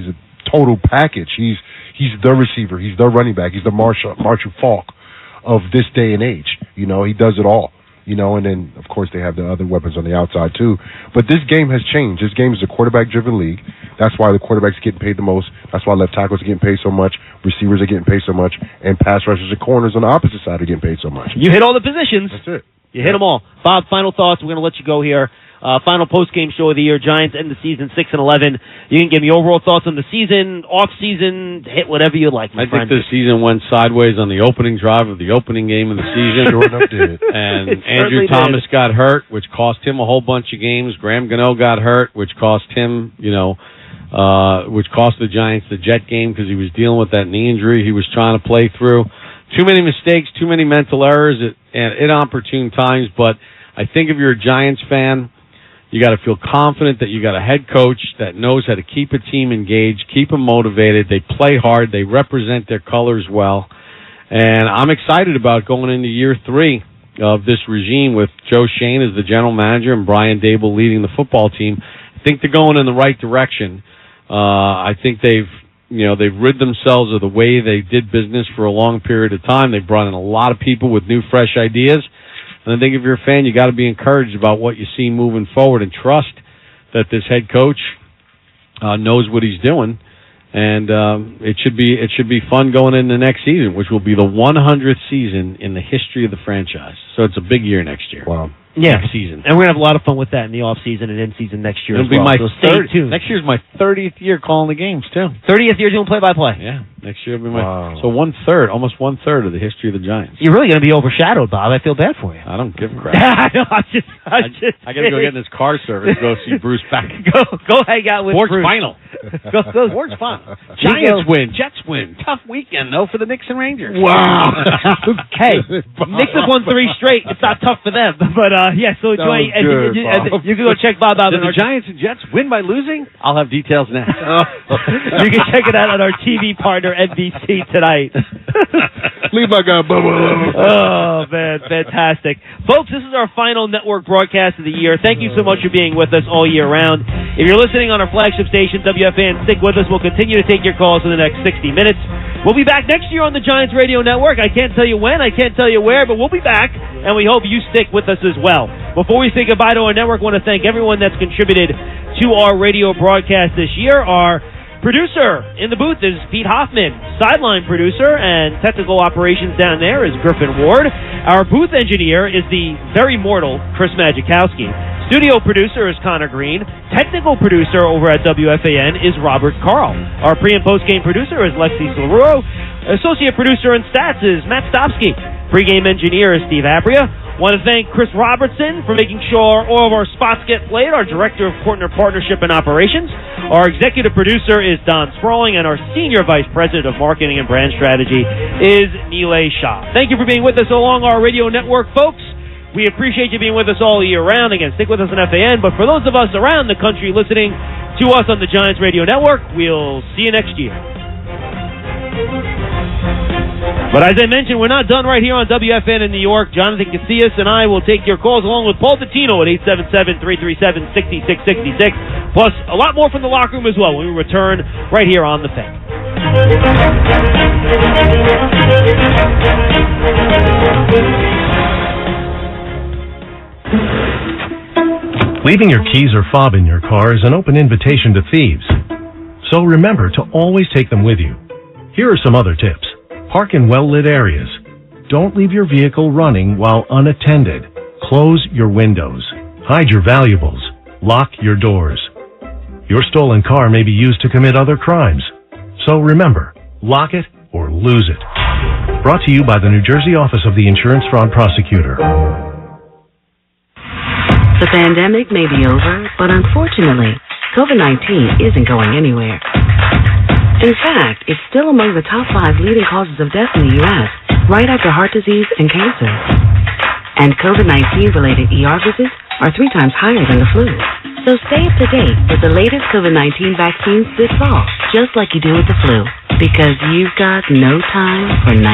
a total package. He's the receiver. He's the running back. He's the Marshall Faulk of this day and age. He does it all. And then, of course, they have the other weapons on the outside, too. But this game has changed. This game is a quarterback-driven league. That's why the quarterbacks are getting paid the most. That's why left tackles are getting paid so much, receivers are getting paid so much, and pass rushers and corners on the opposite side are getting paid so much. You hit all the positions. That's it. You hit them all. Bob, final thoughts. We're going to let you go here. Final post-game show of the year. Giants end the season 6-11. You can give me overall thoughts on the season, off-season, hit whatever you like, my friend. I think the season went sideways on the opening drive of the opening game of the season. Sure enough did. And Andrew Thomas got hurt, which cost him a whole bunch of games. Graham Gano got hurt, which cost him, which cost the Giants the Jet game because he was dealing with that knee injury he was trying to play through. Too many mistakes, too many mental errors at inopportune times. But I think if you're a Giants fan, you got to feel confident that you got a head coach that knows how to keep a team engaged, keep them motivated. They play hard. They represent their colors well. And I'm excited about going into year 3 of this regime with Joe Schoen as the general manager and Brian Dable leading the football team. I think they're going in the right direction. I think they've rid themselves of the way they did business for a long period of time. They brought in a lot of people with new, fresh ideas. And I think if you're a fan, you got to be encouraged about what you see moving forward and trust that this head coach knows what he's doing. And it should be fun going into next season, which will be the 100th season in the history of the franchise. So it's a big year next year. Wow. Yeah. Next season. And we're going to have a lot of fun with that in the off-season and in-season next year It'll as be well. my So stay tuned. Next year's my 30th year calling the games, too. 30th year doing play-by-play. Yeah. Next year will be my... So almost one-third of the history of the Giants. You're really going to be overshadowed, Bob. I feel bad for you. I don't give a crap. I know. I got to go get in this car service to go see Bruce Beck. Go hang out with Sports Bruce. final. Go. Sports final. Giants win. Jets win. Tough weekend, though, for the Knicks and Rangers. Wow. Hey, Knicks have won 3 straight. It's not tough for them. But, so enjoy. You can go check Bob out. Did the Giants and Jets win by losing? I'll have details next. You can check it out on our TV partner, NBC, tonight. Leave my guy Bubba alone. Oh, man, fantastic. Folks, this is our final network broadcast of the year. Thank you so much for being with us all year round. If you're listening on our flagship station, WFAN, stick with us. We'll continue to take your calls for the next 60 minutes. We'll be back next year on the Giants Radio Network. I can't tell you when, I can't tell you where, but we'll be back, and we hope you stick with us as well. Before we say goodbye to our network, I want to thank everyone that's contributed to our radio broadcast this year. Our producer in the booth is Pete Hoffman. Sideline producer and technical operations down there is Griffin Ward. Our booth engineer is the very mortal Chris Magikowski. Studio producer is Connor Green. Technical producer over at WFAN is Robert Carl. Our pre- and post-game producer is Lexi Slaro. Associate producer and stats is Matt Stopsky. Pre-game engineer is Steve Apria. Want to thank Chris Robertson for making sure all of our spots get played, our Director of Partner Partnership and Operations. Our Executive Producer is Don Sprawling, and our Senior Vice President of Marketing and Brand Strategy is Nilay Shah. Thank you for being with us along our radio network, folks. We appreciate you being with us all year round. Again, stick with us on FAN, but for those of us around the country listening to us on the Giants Radio Network, we'll see you next year. But as I mentioned, we're not done right here on WFN in New York. Jonathan Casillas and I will take your calls along with Paul Dottino at 877-337-6666. Plus, a lot more from the locker room as well when we return right here on The Fan. Leaving your keys or fob in your car is an open invitation to thieves. So remember to always take them with you. Here are some other tips. Park in well-lit areas. Don't leave your vehicle running while unattended. Close your windows. Hide your valuables. Lock your doors. Your stolen car may be used to commit other crimes. So remember, lock it or lose it. Brought to you by the New Jersey Office of the Insurance Fraud Prosecutor. The pandemic may be over, but unfortunately, COVID-19 isn't going anywhere. In fact, it's still among the top 5 leading causes of death in the U.S., right after heart disease and cancer. And COVID-19-related ER visits are 3 times higher than the flu. So stay up to date with the latest COVID-19 vaccines this fall, just like you do with the flu, because you've got no time for 19.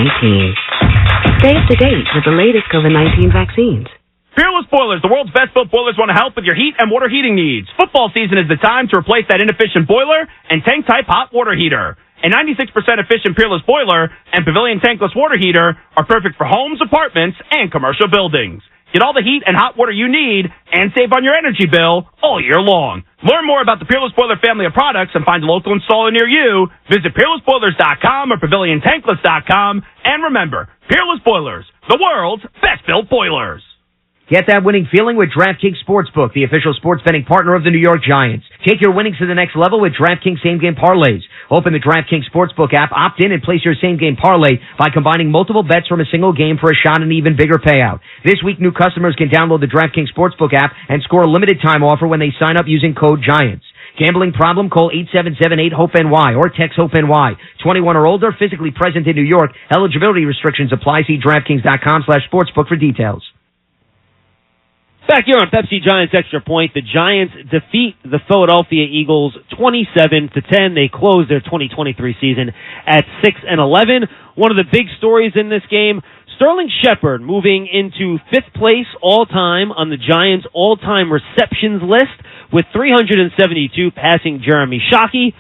Stay up to date with the latest COVID-19 vaccines. Peerless Boilers, the world's best-built boilers, want to help with your heat and water heating needs. Football season is the time to replace that inefficient boiler and tank-type hot water heater. A 96% efficient Peerless Boiler and Pavilion tankless water heater are perfect for homes, apartments, and commercial buildings. Get all the heat and hot water you need and save on your energy bill all year long. Learn more about the Peerless Boiler family of products and find a local installer near you. Visit PeerlessBoilers.com or PavilionTankless.com. And remember, Peerless Boilers, the world's best-built boilers. Get that winning feeling with DraftKings Sportsbook, the official sports betting partner of the New York Giants. Take your winnings to the next level with DraftKings same-game parlays. Open the DraftKings Sportsbook app, opt in, and place your same-game parlay by combining multiple bets from a single game for a shot at an even bigger payout. This week, new customers can download the DraftKings Sportsbook app and score a limited-time offer when they sign up using code GIANTS. Gambling problem? Call 877-8-HOPE-NY or text HOPE-NY. 21 or older, physically present in New York. Eligibility restrictions apply. See DraftKings.com/sportsbook for details. Back here on Pepsi Giants Extra Point, the Giants defeat the Philadelphia Eagles 27-10. They close their 2023 season at 6-11. One of the big stories in this game, Sterling Shepard moving into 5th place all-time on the Giants' all-time receptions list with 372, passing Jeremy Shockey.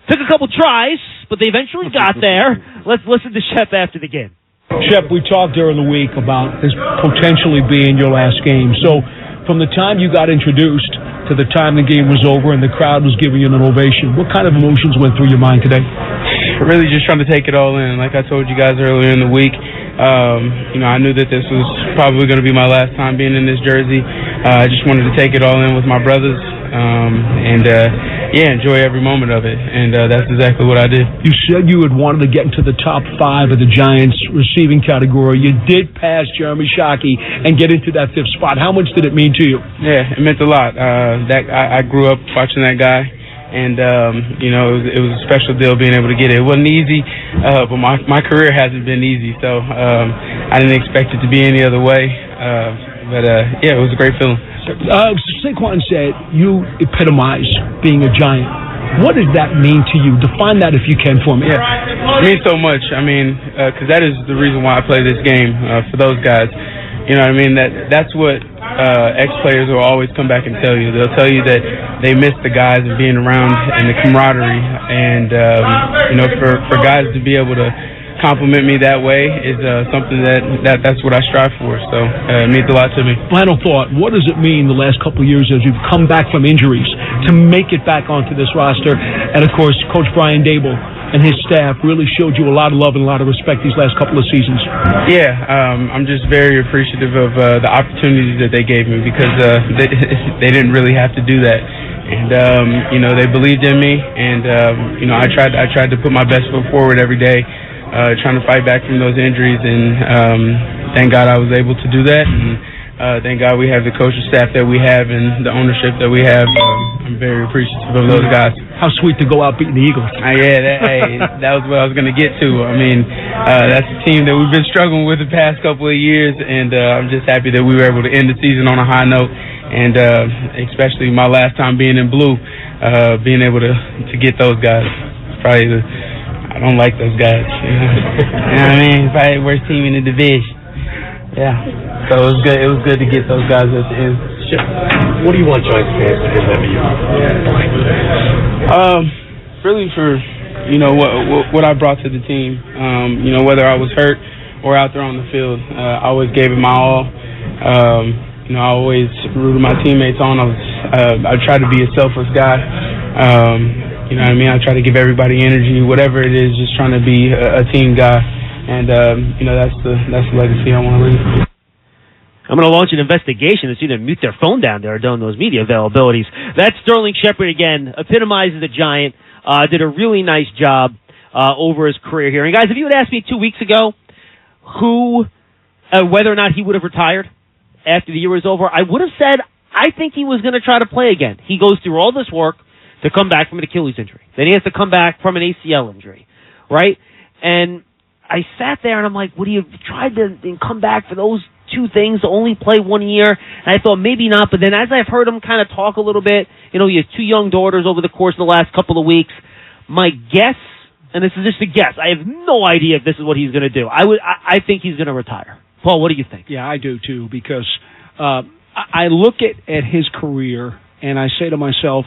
Took a couple tries, but they eventually got there. Let's listen to Shep after the game. Shep, we talked during the week about this potentially being your last game. So from the time you got introduced to the time the game was over and the crowd was giving you an ovation, what kind of emotions went through your mind today? Really just trying to take it all in. Like I told you guys earlier in the week, I knew that this was probably going to be my last time being in this jersey. I just wanted to take it all in with my brothers and enjoy every moment of it. And that's exactly what I did. You said you had wanted to get into the top 5 of the Giants receiving category. You did pass Jeremy Shockey and get into that 5th spot. How much did it mean to you? Yeah, it meant a lot. I grew up watching that guy. And, it was a special deal being able to get it. It wasn't easy, but my career hasn't been easy, so I didn't expect it to be any other way. It was a great feeling. Saquon said you epitomize being a Giant. What does that mean to you? Define that if you can for me. Yeah, it means so much. I mean, because that is the reason why I play this game, for those guys. You know what I mean? That's what ex-players will always come back and tell you. They'll tell you that they miss the guys and being around and the camaraderie. And, for guys to be able to compliment me that way is something that's what I strive for. So it means a lot to me. Final thought. What does it mean the last couple of years as you've come back from injuries to make it back onto this roster? And, of course, Coach Brian Daboll and his staff really showed you a lot of love and a lot of respect these last couple of seasons. Yeah, I'm just very appreciative of the opportunities that they gave me because they didn't really have to do that. And, they believed in me, and, I tried to put my best foot forward every day, trying to fight back from those injuries, and thank God I was able to do that. And thank God we have the coaching staff that we have and the ownership that we have. I'm very appreciative of those guys. How sweet to go out beating the Eagles. That was what I was going to get to. I mean, that's a team that we've been struggling with the past couple of years, and I'm just happy that we were able to end the season on a high note, and especially my last time being in blue, being able to get those guys. Probably I don't like those guys. You know what I mean? Probably the worst team in the division. Yeah. So it was good. It was good to get those guys at the end. What do you want Giants fans to remember you? Really for what I brought to the team. Whether I was hurt or out there on the field, I always gave it my all. I always rooted my teammates on. I tried to be a selfless guy. You know what I mean? I try to give everybody energy, whatever it is, just trying to be a team guy. And that's the legacy I want to leave. I'm going to launch an investigation to see them mute their phone down there during those media availabilities. That's Sterling Shepard again, epitomizes the Giant. Did a really nice job over his career here. And guys, if you had asked me 2 weeks ago whether or not he would have retired after the year was over, I would have said I think he was going to try to play again. He goes through all this work to come back from an Achilles injury. Then he has to come back from an ACL injury, right? And I sat there and I'm like, would he have tried to come back for those two things, to only play 1 year? And I thought maybe not, but then as I've heard him kind of talk a little bit, he has 2 young daughters over the course of the last couple of weeks. My guess, and this is just a guess, I have no idea if this is what he's going to do. I think he's going to retire. Paul, what do you think? Yeah, I do too, because I look at his career and I say to myself,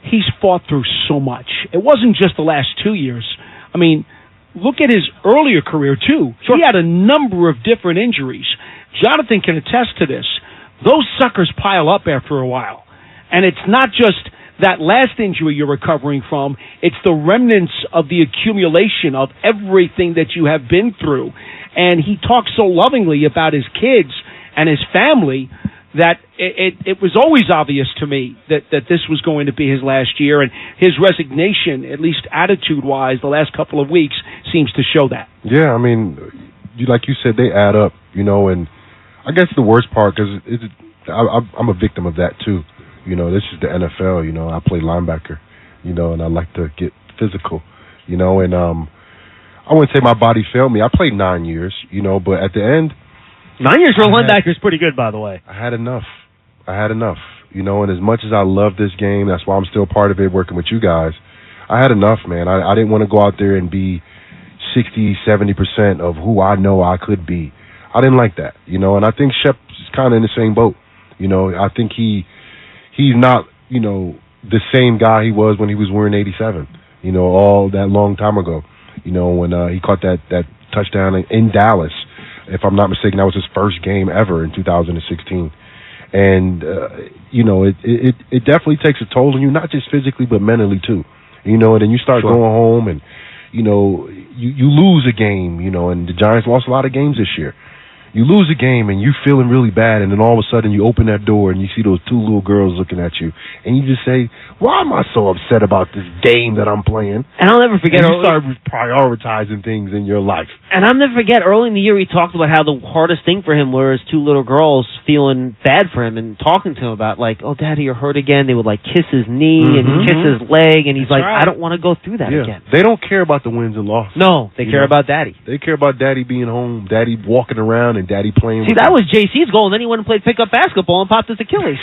he's fought through so much. It wasn't just the last 2 years. I mean, look at his earlier career, too. Sure. He had a number of different injuries. Jonathan can attest to this. Those suckers pile up after a while. And it's not just that last injury you're recovering from, it's the remnants of the accumulation of everything that you have been through. And he talks so lovingly about his kids and his family that it was always obvious to me that this was going to be his last year, and his resignation, at least attitude-wise, the last couple of weeks, seems to show that. Yeah, I mean, like you said, they add up, and I guess the worst part, because I'm a victim of that too. This is the NFL, I play linebacker, and I like to get physical, and I wouldn't say my body failed me. I played 9 years, but at the end, 9 years for a linebacker is pretty good, by the way. I had enough, and as much as I love this game, that's why I'm still part of it working with you guys. I had enough, man. I didn't want to go out there and be 60, 70% of who I know I could be. I didn't like that, and I think Shep is kind of in the same boat. I think he's not, the same guy he was when he was wearing 87, all that long time ago, when he caught that touchdown in Dallas. If I'm not mistaken, that was his first game ever in 2016. And, it definitely takes a toll on you, not just physically, but mentally too. And then you start going home and, you lose a game, and the Giants lost a lot of games this year. You lose a game and you feeling really bad, and then all of a sudden you open that door and you see those two little girls looking at you, and you just say, why am I so upset about this game that I'm playing? And I'll never forget, and you start prioritizing things in your life. And I'll never forget, early in the year he talked about how the hardest thing for him were his two little girls feeling bad for him and talking to him about, like, oh, Daddy, you're hurt again. They would, like, kiss his knee and kiss his leg, and he's like, I don't want to go through that again. They don't care about the wins and losses. No, they care about Daddy. They care about Daddy being home, Daddy walking around, and Daddy playing with that was JC's goal, and then he went and played pickup basketball and popped his Achilles.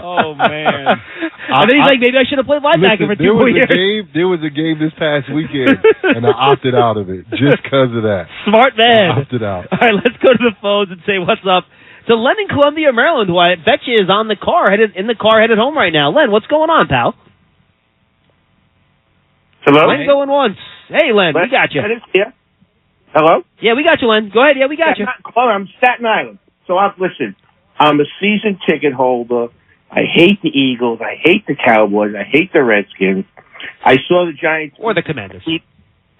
Oh, man. And then he's like, maybe I should have played linebacker for 2 more years. There was a game this past weekend, and I opted out of it just because of that. Smart man. I opted out. All right, let's go to the phones and say what's up to Len in Columbia, Maryland, who I bet you is in the car headed home right now. Len, what's going on, pal? Hello? Len going once. Hey, Len, we got you. Yeah. Hello? Yeah, we got you, Len. Go ahead. Yeah, we got you. I'm Staten Island. So listen, I'm a season ticket holder. I hate the Eagles. I hate the Cowboys. I hate the Redskins. I saw the Giants. Or the Commanders.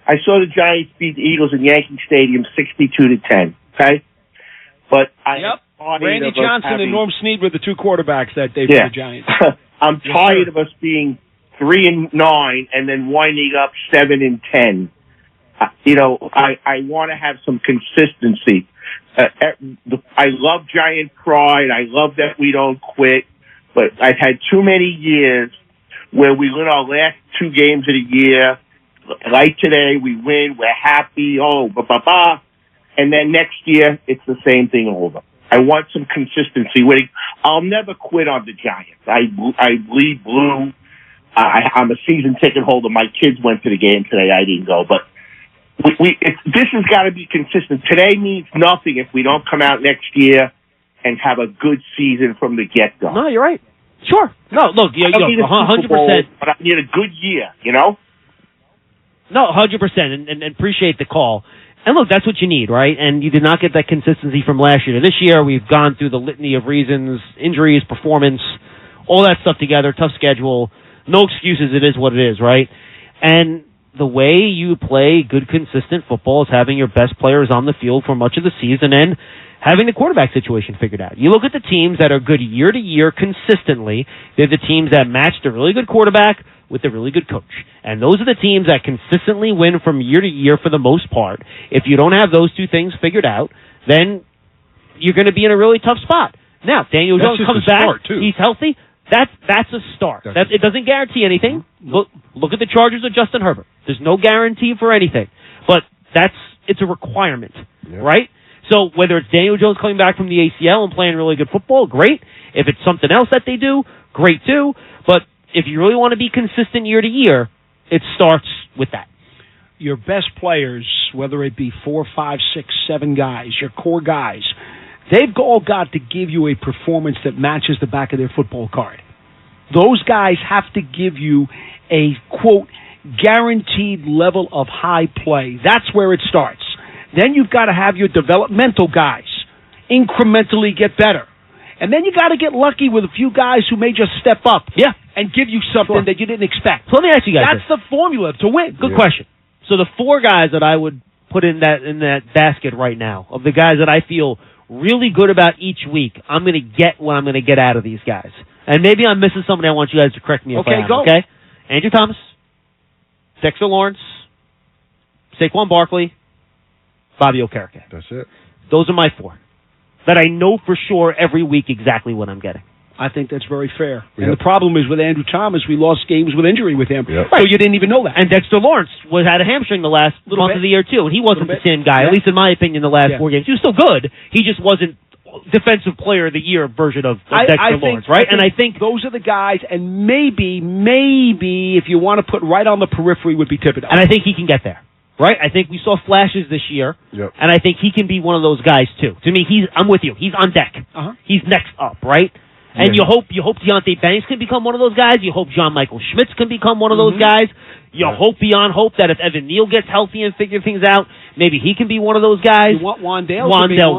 I saw the Giants beat the Eagles in Yankee Stadium 62-10. Okay? But Randy Johnson and Norm Snead were the two quarterbacks that day for the Giants. I'm tired of us being 3-9 and then winding up 7-10. I want to have some consistency. I love Giant pride. I love that we don't quit. But I've had too many years where we win our last 2 games of the year. Like today, we win. We're happy. And then next year, it's the same thing over. I want some consistency. I'll never quit on the Giants. I bleed blue. I'm a season ticket holder. My kids went to the game today. I didn't go, but this has got to be consistent. Today means nothing if we don't come out next year and have a good season from the get-go. No, you're right. Sure. No, look, 100%. But I need a good year, No, 100%, and appreciate the call. And look, that's what you need, right? And you did not get that consistency from last year to this year. We've gone through the litany of reasons, injuries, performance, all that stuff together, tough schedule. No excuses. It is what it is, right? And the way you play good, consistent football is having your best players on the field for much of the season and having the quarterback situation figured out. You look at the teams that are good year to year consistently. They're the teams that match the really good quarterback with a really good coach. And those are the teams that consistently win from year to year for the most part. If you don't have those two things figured out, then you're going to be in a really tough spot. Now, Daniel Jones comes back. He's healthy. That's a start. It doesn't guarantee anything. Look at the Chargers with Justin Herbert. There's no guarantee for anything. But it's a requirement, right? So whether it's Daniel Jones coming back from the ACL and playing really good football, great. If it's something else that they do, great too. But if you really want to be consistent year to year, it starts with that. Your best players, whether it be 4, 5, 6, 7 guys, your core guys, they've all got to give you a performance that matches the back of their football card. Those guys have to give you a, quote, guaranteed level of high play. That's where it starts. Then you've got to have your developmental guys incrementally get better. And then you got to get lucky with a few guys who may just step up and give you something that you didn't expect. So let me ask you guys That's the formula to win. Good question. So the 4 guys that I would put in that basket right now, of the guys that I feel really good about each week, I'm going to get what I'm going to get out of these guys. And maybe I'm missing somebody. I want you guys to correct me if I am. Go. Okay, Andrew Thomas, Dexter Lawrence, Saquon Barkley, Bobby Okereke. That's it. Those are my 4 that I know for sure every week exactly what I'm getting. I think that's very fair. And the problem is with Andrew Thomas, we lost games with injury with him. So you didn't even know that. And Dexter Lawrence had a hamstring the last month of the year, too. And he wasn't the same guy, at least in my opinion, the last 4 games. He was still good. He just wasn't Defensive Player of the Year version of Dexter Lawrence, right? And I think those are the guys, and maybe, if you want to put right on the periphery, would be Thibodeau. And I think he can get there. Right? I think we saw flashes this year, and I think he can be one of those guys, too. To me, I'm with you. He's on deck. He's next up, right? And you hope Deontay Banks can become one of those guys. You hope John Michael Schmitz can become one of those guys. You hope beyond hope that if Evan Neal gets healthy and figure things out, maybe he can be one of those guys. You want Wandale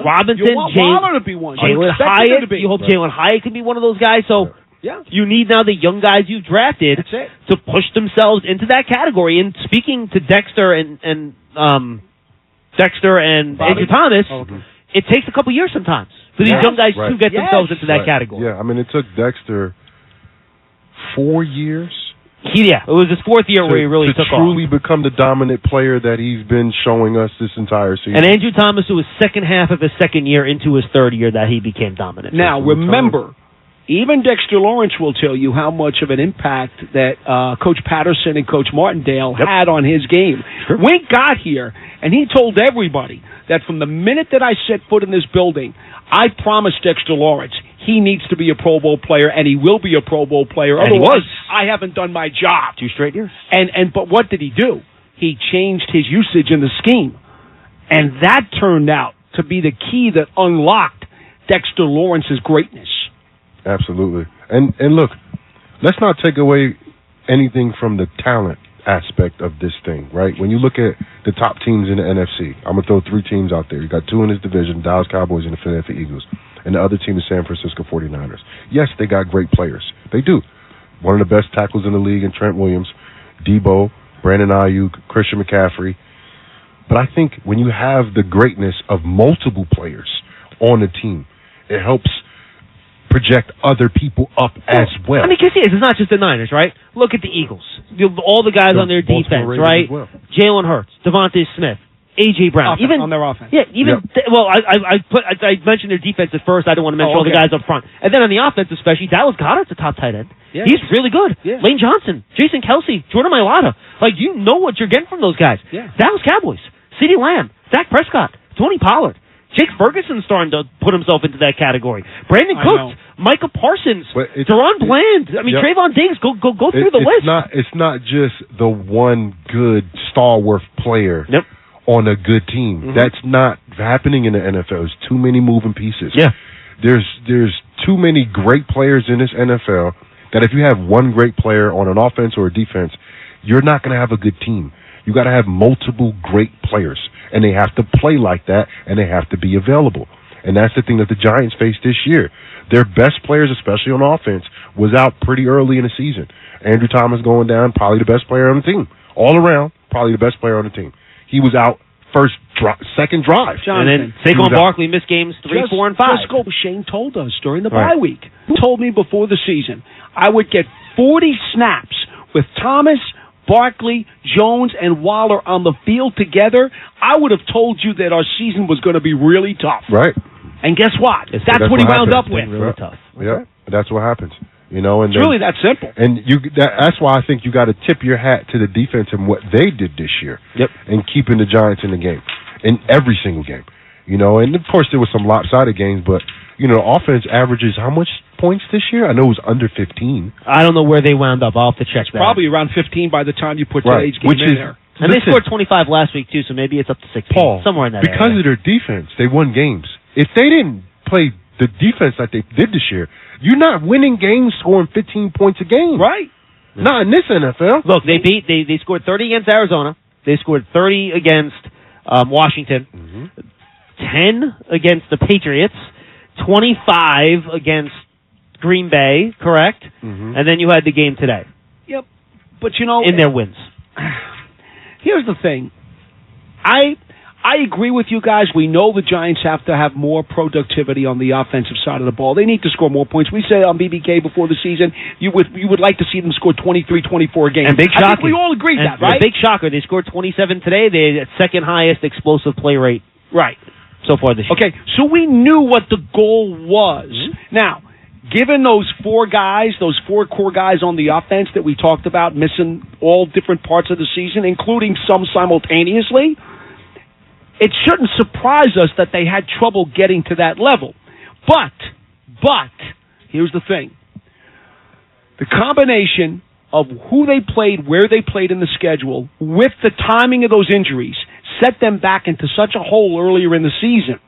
Robinson. You want Waller to be one. Jalen Hyatt. You hope Jalen Hyatt can be one of those guys. So you need now the young guys you've drafted to push themselves into that category. And speaking to Dexter and Andrew Thomas, it takes a couple years sometimes for these young guys to get themselves into that category. Yeah, I mean, it took Dexter 4 years. It was his 4th year where he really took off. To truly become the dominant player that he's been showing us this entire season. And Andrew Thomas, it was second half of his second year into his 3rd year that he became dominant. Now, remember, even Dexter Lawrence will tell you how much of an impact that Coach Patterson and Coach Martindale had on his game. Wink got here, and he told everybody that from the minute that I set foot in this building, I promised Dexter Lawrence he needs to be a Pro Bowl player, and he will be a Pro Bowl player. And otherwise, I haven't done my job. 2 straight years. But what did he do? He changed his usage in the scheme, and that turned out to be the key that unlocked Dexter Lawrence's greatness. Absolutely. And look, let's not take away anything from the talent aspect of this thing, right? When you look at the top teams in the NFC, I'm going to throw 3 teams out there. You got 2 in this division, Dallas Cowboys and the Philadelphia Eagles. And the other team is San Francisco 49ers. Yes, they got great players. They do. One of the best tackles in the league in Trent Williams, Debo, Brandon Ayuk, Christian McCaffrey. But I think when you have the greatness of multiple players on a team, it helps project other people up as well. I mean, it's not just the Niners, right? Look at the Eagles. All the guys on their defense, right? Well. Jalen Hurts, Devontae Smith, A.J. Brown. Even on their offense. Yeah, well, I mentioned their defense at first. I didn't want to mention all the guys up front. And then on the offense especially, Dallas Goedert's a top tight end. Yeah. He's really good. Yeah. Lane Johnson, Jason Kelsey, Jordan Mailata. Like, you know what you're getting from those guys. Yeah. Dallas Cowboys, CeeDee Lamb, Dak Prescott, Tony Pollard. Jake Ferguson's starting to put himself into that category. Brandon Cooks, Micah Parsons, Deron Bland. I mean, Trayvon Diggs. Go through the list. It's not just the one good stalwart player on a good team. Mm-hmm. That's not happening in the NFL. There's too many moving pieces. Yeah, there's too many great players in this NFL that if you have one great player on an offense or a defense, you're not going to have a good team. You got to have multiple great players, and they have to play like that, and they have to be available. And that's the thing that the Giants faced this year. Their best players, especially on offense, was out pretty early in the season. Andrew Thomas going down, probably the best player on the team. All around, probably the best player on the team. He was out second drive. And then Saquon Barkley missed games 3, 4, and 5. Just Shane told us during the bye week. He told me before the season I would get 40 snaps with Thomas, Barkley, Jones, and Waller on the field together. I would have told you that our season was going to be really tough. Right. And guess what? That's what he wound up with. Really tough. Yeah, that's what happens. You know, and it's really that simple. And that's why I think you got to tip your hat to the defense and what they did this year. Yep. And keeping the Giants in the game, in every single game. You know, and of course there was some lopsided games, but you know, the offense averages how much points this year? I know it was under 15. I don't know where they wound up. I'll have to check that. Probably around 15 by the time you put today's game in there. And they scored 25 last week too, so maybe it's up to 16. Paul, somewhere in that because area. of their defense, they won games. If they didn't play the defense that they did this year, you're not winning games scoring 15 points a game. Right. Not in this NFL. Look, they scored 30 against Arizona. They scored 30 against Washington. 10 against the Patriots. 25 against Green Bay, correct? And then you had the game today. Yep. But, you know... In their wins. Here's the thing. I agree with you guys. We know the Giants have to have more productivity on the offensive side of the ball. They need to score more points. We said on BBK before the season, you would like to see them score 23, 24 games. And big shocker. I think we all agree that, right? Big shocker. They scored 27 today. They had second highest explosive play rate. Right. So far this year. Okay, so we knew what the goal was. Now, given those four core guys on the offense that we talked about missing all different parts of the season, including some simultaneously, it shouldn't surprise us that they had trouble getting to that level. But, here's the thing. The combination of who they played, where they played in the schedule, with the timing of those injuries, set them back into such a hole earlier in the season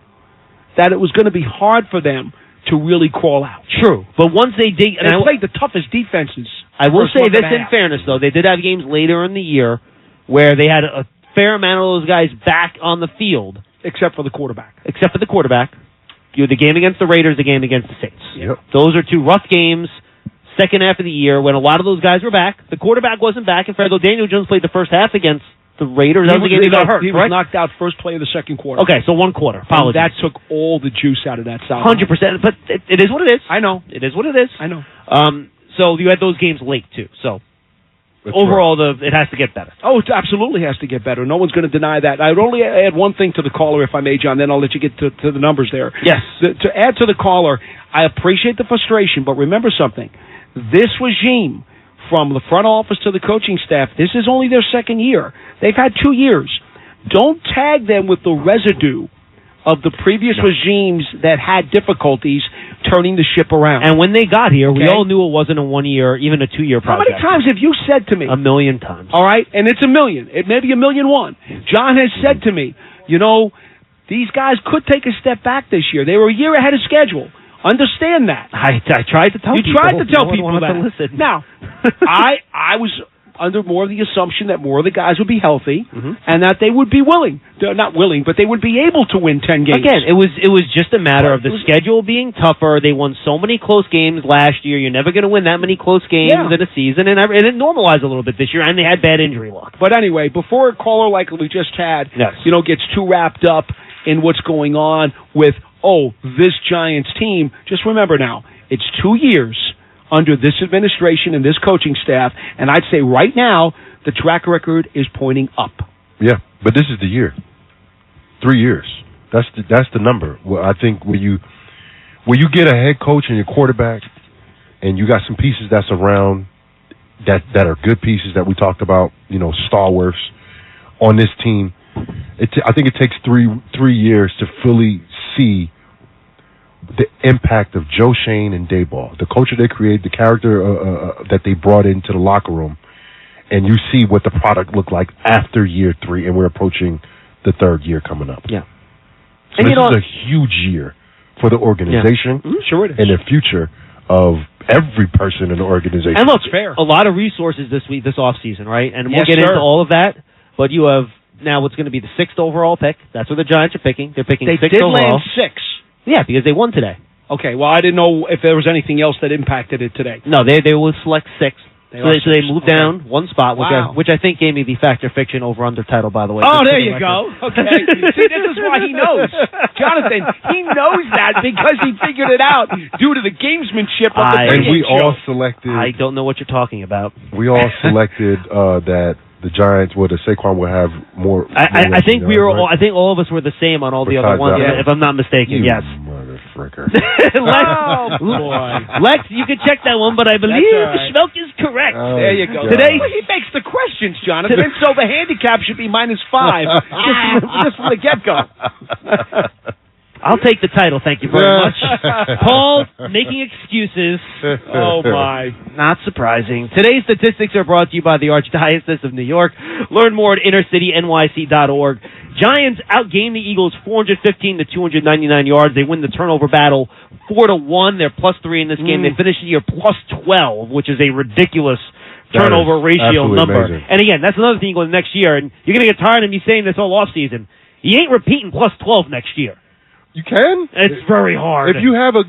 that it was going to be hard for them to really crawl out. True. But once they dig... And they played the toughest defenses. I will say this in fairness, though. They did have games later in the year where they had a fair amount of those guys back on the field. Except for the quarterback. You had the game against the Raiders, the game against the Saints. Yep. Those are two rough games, second half of the year, when a lot of those guys were back. The quarterback wasn't back. In fact, though Daniel Jones played the first half against the Raiders. That was the game he got hurt, He was knocked out first play of the second quarter. Okay, so one quarter. Apologies. And that took all the juice out of that side. 100%. But it is what it is. I know. It is what it is. I know. So you had those games late, too. So overall, it has to get better. Oh, it absolutely has to get better. No one's going to deny that. I would only add one thing to the caller, if I may, John, then I'll let you get to the numbers there. Yes. To add to the caller, I appreciate the frustration, but remember something. This regime, from the front office to the coaching staff, this is only their second year. They've had 2 years. Don't tag them with the residue of the previous regimes that had difficulties turning the ship around. And when they got here, we all knew it wasn't a 1 year, even a 2 year project. How many times have you said to me? A million times. All right, and it's a million. It may be 1,000,001. John has said to me, you know, these guys could take a step back this year. They were a year ahead of schedule. Understand that. I tried to tell people. You tried to tell people that. To listen. Now, I was under more of the assumption that more of the guys would be healthy and that they would be willing. They're not willing, but they would be able to win 10 games. Again, it was just a matter of the schedule being tougher. They won so many close games last year. You're never going to win that many close games in a season, and it normalized a little bit this year, and they had bad injury luck. But anyway, before a caller like we just had, gets too wrapped up in what's going on with, this Giants team, just remember now, it's 2 years under this administration and this coaching staff, and I'd say right now, the track record is pointing up. Yeah, but this is the year. 3 years. That's the number. Well, I think when you get a head coach and your quarterback, and you got some pieces that's around that are good pieces that we talked about, stalwarts on this team, I think it takes three years to fully see the impact of Joe Schoen and Daboll, the culture they created, the character that they brought into the locker room, and you see what the product looked like after year 3, and we're approaching the third year coming up. Yeah. So this is a huge year for the organization Sure it is. and the future of every person in the organization. And look, a lot of resources this offseason, right? And we'll Yes, get sir. into all of that, but you have now what's going to be the 6th overall pick. That's what the Giants are picking. They're picking 6th did overall. land 6. Yeah, because they won today. Okay, well, I didn't know if there was anything else that impacted it today. No, they will select 6th. So they moved down one spot, which I think gave me the Factor Fiction over-under title, by the way. Oh, there you go. Okay. See, this is why he knows. Jonathan, he knows that because he figured it out due to the gamesmanship of the and we show. all selected. I don't know what you're talking about. We all selected that the Giants, the Saquon will have more. I think I think all of us were the same on all the other ones, if I'm not mistaken. You yes. Motherfricker. Lex, you can check that one, but I believe Schmelk is correct. Oh, there you go. Today he makes the questions, Jonathan, so the handicap should be -5 just from the get-go. I'll take the title, thank you very much. Paul, making excuses. Oh, my. Not surprising. Today's statistics are brought to you by the Archdiocese of New York. Learn more at innercitynyc.org. Giants outgained the Eagles 415 to 299 yards. They win the turnover battle 4-1. They're +3 in this game. They finish the year +12, which is a ridiculous turnover ratio number. Amazing. And again, that's another thing going next year. And you're going to get tired of me saying this all offseason. You ain't repeating plus 12 next year. You can. It's very hard. If you have a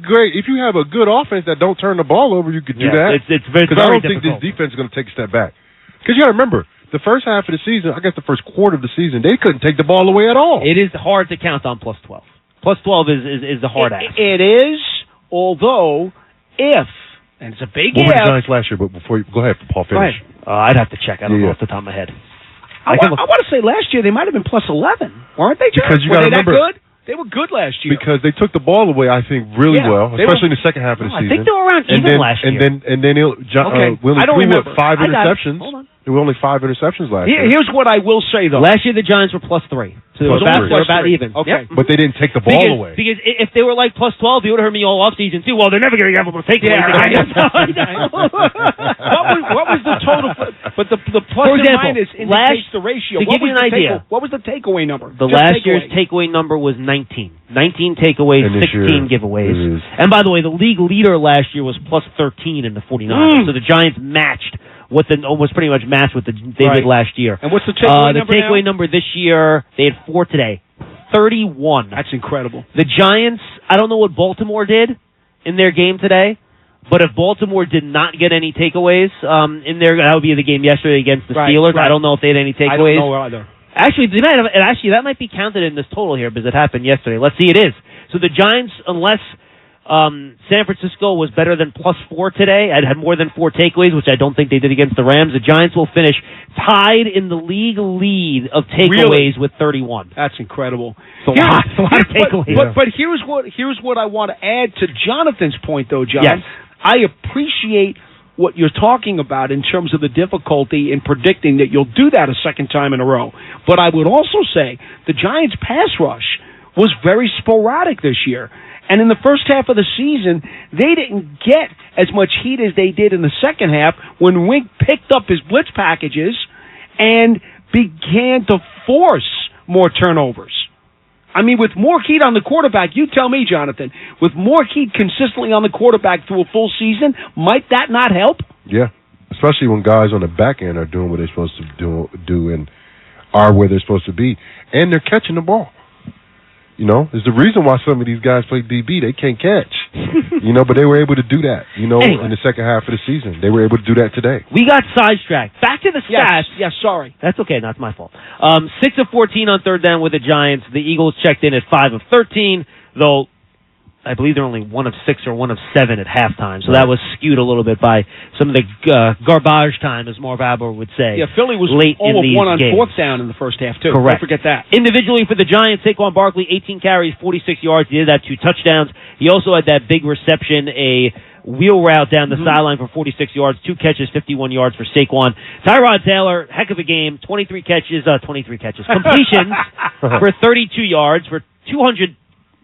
good offense that don't turn the ball over, you could do that. It's very Because I don't think difficult. this defense is going to take a step back. Because you got to remember, the first half of the season, I guess the first quarter of the season, they couldn't take the ball away at all. It is hard to count on plus 12. Plus 12 is the hard ass. It is, although if, and it's a big What if. were the Giants last year? But before you go ahead, Paul, Go finish. ahead. I'd have to check. I don't know off the top of my head. I want to say last year they might have been plus 11, weren't they, John? Because you Were got to they remember, that good? They were good last year. because they took the ball away, I think, really well, they especially in the second half of the I season. think they were around even last year. And then I don't remember. 5 I got it. interceptions. Hold on. There were only 5 interceptions last year. Here's what I will say, though. Last year the Giants were plus 3. So Plus three. they're about even. Okay. Yep. But they didn't take the ball away. Because if they were like plus 12, you would have heard me all offseason too. Well, they're never going to be able to take it. What was the total? But the plus For example, and minus indicates the ratio. to give you an idea, What was the takeaway number? the Just last takeaway. year's takeaway number was 19. 19 takeaways, And this 16 year giveaways. it is- And by the way, the league leader last year was plus 13 in the 49ers. So the Giants matched almost pretty much matched what they Right. did last year. And what's the takeaway the number takeaway now? number this year, they had 4 today. 31. That's incredible. The Giants, I don't know what Baltimore did in their game today, but if Baltimore did not get any takeaways in there, that would be the game yesterday against the Steelers. right. I don't know if they had any takeaways. I don't know either. Actually, they might have, and actually, that might be counted in this total here because it happened yesterday. Let's see, it is. So the Giants, unless San Francisco was better than plus 4 today, and had more than 4 takeaways, which I don't think they did against the Rams, the Giants will finish tied in the league lead of takeaways with 31. That's incredible. It's a lot of takeaways. But here's what I want to add to Jonathan's point, though, John. Yes. I appreciate what you're talking about in terms of the difficulty in predicting that you'll do that a second time in a row. But I would also say the Giants' pass rush was very sporadic this year. And in the first half of the season, they didn't get as much heat as they did in the second half when Wink picked up his blitz packages and began to force more turnovers. I mean, with more heat on the quarterback, you tell me, Jonathan, with more heat consistently on the quarterback through a full season, might that not help? Yeah, especially when guys on the back end are doing what they're supposed to do and are where they're supposed to be, and they're catching the ball. You know, there's the reason why some of these guys play DB. They can't catch. But they were able to do that, Anyway. in the second half of the season. They were able to do that today. We got sidetracked. Back to the stats. Yes, sorry. That's okay. That's my fault. 6 of 14 on third down with the Giants. The Eagles checked in at 5 of 13, though I believe they're only 1 of 6 or 1 of 7 at halftime. So that was skewed a little bit by some of the garbage time, as Marv Albert would say. Yeah, Philly was late all in of these 1 on games. 4th down in the first half, too. Correct. Don't forget that. Individually for the Giants, Saquon Barkley, 18 carries, 46 yards. He did have 2 touchdowns. He also had that big reception, a wheel route down the sideline for 46 yards, 2 catches, 51 yards for Saquon. Tyrod Taylor, heck of a game, 23 catches, completions for 32 yards for 200.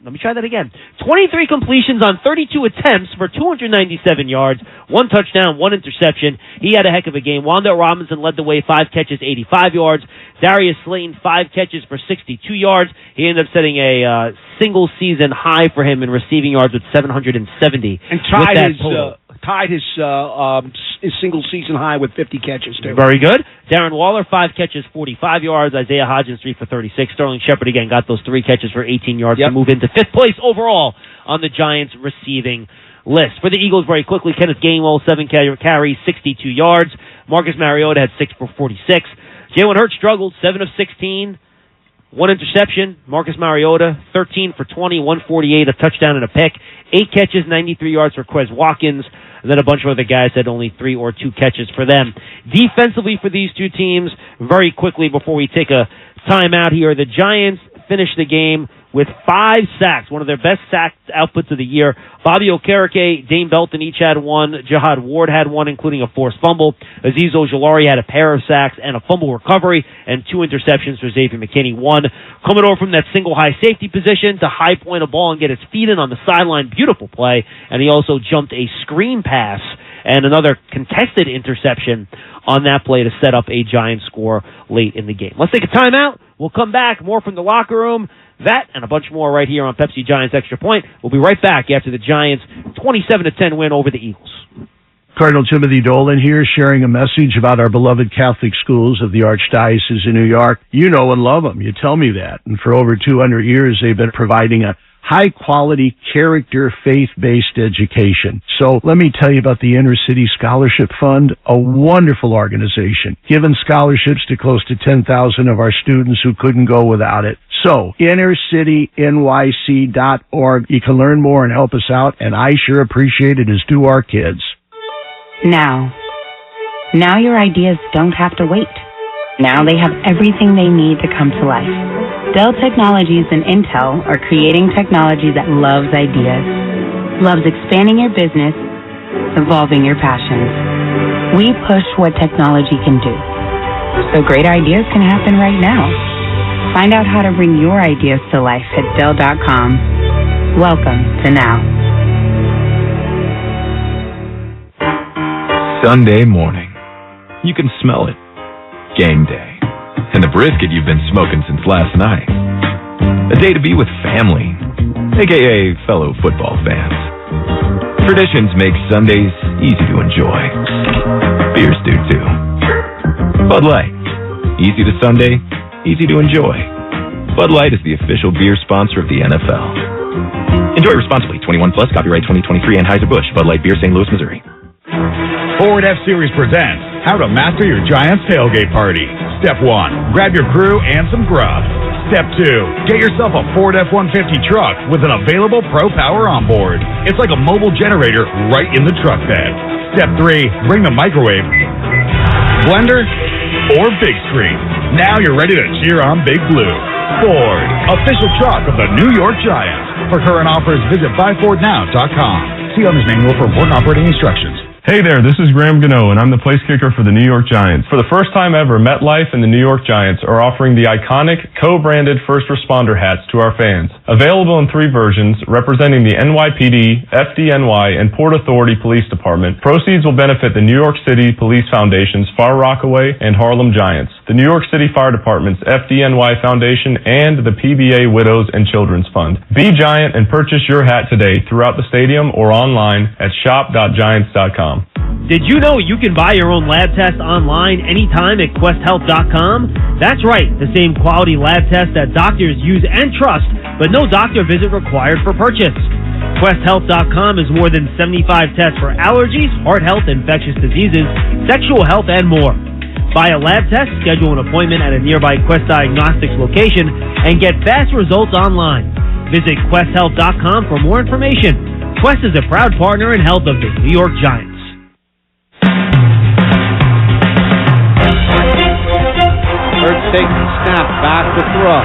Let me try that again. 23 completions on 32 attempts for 297 yards, 1 touchdown, 1 interception. He had a heck of a game. Wan'Dale Robinson led the way, 5 catches, 85 yards. Darius Slayton, 5 catches for 62 yards. He ended up setting a single-season high for him in receiving yards with 770. And tied his single-season high with 50 catches, too. Very good. Darren Waller, 5 catches, 45 yards. Isaiah Hodgins, 3 for 36. Sterling Shepard, again, got those 3 catches for 18 yards to move into 5th place overall on the Giants' receiving list. For the Eagles, very quickly, Kenneth Gainwell, 7 carries, 62 yards. Marcus Mariota had 6 for 46. Jalen Hurts struggled, 7 of 16. 1 interception. Marcus Mariota, 13 for 20, 148, a touchdown and a pick. 8 catches, 93 yards for Quez Watkins. And then a bunch of other guys had only 3 or 2 catches for them. Defensively for these two teams, very quickly before we take a timeout here, the Giants finished the game with 5 sacks, one of their best sack outputs of the year. Bobby Okereke, Dane Belton each had 1. Jihad Ward had 1, including a forced fumble. Azeez Ojulari had a pair of sacks and a fumble recovery, and 2 interceptions for Xavier McKinney. 1 coming over from that single high safety position to high point a ball and get his feet in on the sideline. Beautiful play. And he also jumped a screen pass and another contested interception on that play to set up a Giant score late in the game. Let's take a timeout. We'll come back. More from the locker room. That and a bunch more right here on Pepsi Giants Extra Point. We'll be right back after the Giants' 27-10 win over the Eagles. Cardinal Timothy Dolan here, sharing a message about our beloved Catholic schools of the Archdiocese of New York. You know and love them. You tell me that. And for over 200 years, they've been providing a high-quality, character, faith-based education. So let me tell you about the Inner City Scholarship Fund, a wonderful organization, giving scholarships to close to 10,000 of our students who couldn't go without it. So, innercitynyc.org. You can learn more and help us out, and I sure appreciate it, as do our kids. Now your ideas don't have to wait. Now they have everything they need to come to life. Dell Technologies and Intel are creating technology that loves ideas, loves expanding your business, evolving your passions. We push what technology can do, so great ideas can happen right now. Find out how to bring your ideas to life at Dell.com. Welcome to Now. Sunday morning. You can smell it. Game day. And the brisket you've been smoking since last night. A day to be with family, a.k.a. fellow football fans. Traditions make Sundays easy to enjoy. Beers do too. Bud Light. Easy to Sunday, easy to enjoy. Bud Light is the official beer sponsor of the NFL. Enjoy responsibly. 21 plus. Copyright 2023 Anheuser-Busch. Bud Light Beer, St. Louis, Missouri. Ford F-Series presents How to Master Your Giants Tailgate Party. Step 1, grab your crew and some grub. Step 2, get yourself a Ford F-150 truck with an available Pro Power onboard. It's like a mobile generator right in the truck bed. Step 3, bring the microwave, blender, or big screen. Now you're ready to cheer on Big Blue. Ford, official truck of the New York Giants. For current offers, visit buyfordnow.com. See owner's manual for important operating instructions. Hey there, this is Graham Gano, and I'm the place kicker for the New York Giants. For the first time ever, MetLife and the New York Giants are offering the iconic, co-branded first responder hats to our fans. Available in 3 versions, representing the NYPD, FDNY, and Port Authority Police Department. Proceeds will benefit the New York City Police Foundation's Far Rockaway and Harlem Giants, the New York City Fire Department's FDNY Foundation, and the PBA Widows and Children's Fund. Be Giant and purchase your hat today throughout the stadium or online at shop.giants.com. Did you know you can buy your own lab test online anytime at QuestHealth.com? That's right, the same quality lab test that doctors use and trust, but no doctor visit required for purchase. QuestHealth.com is more than 75 tests for allergies, heart health, infectious diseases, sexual health, and more. Buy a lab test, schedule an appointment at a nearby Quest Diagnostics location, and get fast results online. Visit QuestHealth.com for more information. Quest is a proud partner in health of the New York Giants. Hurts takes the snap, back to throw.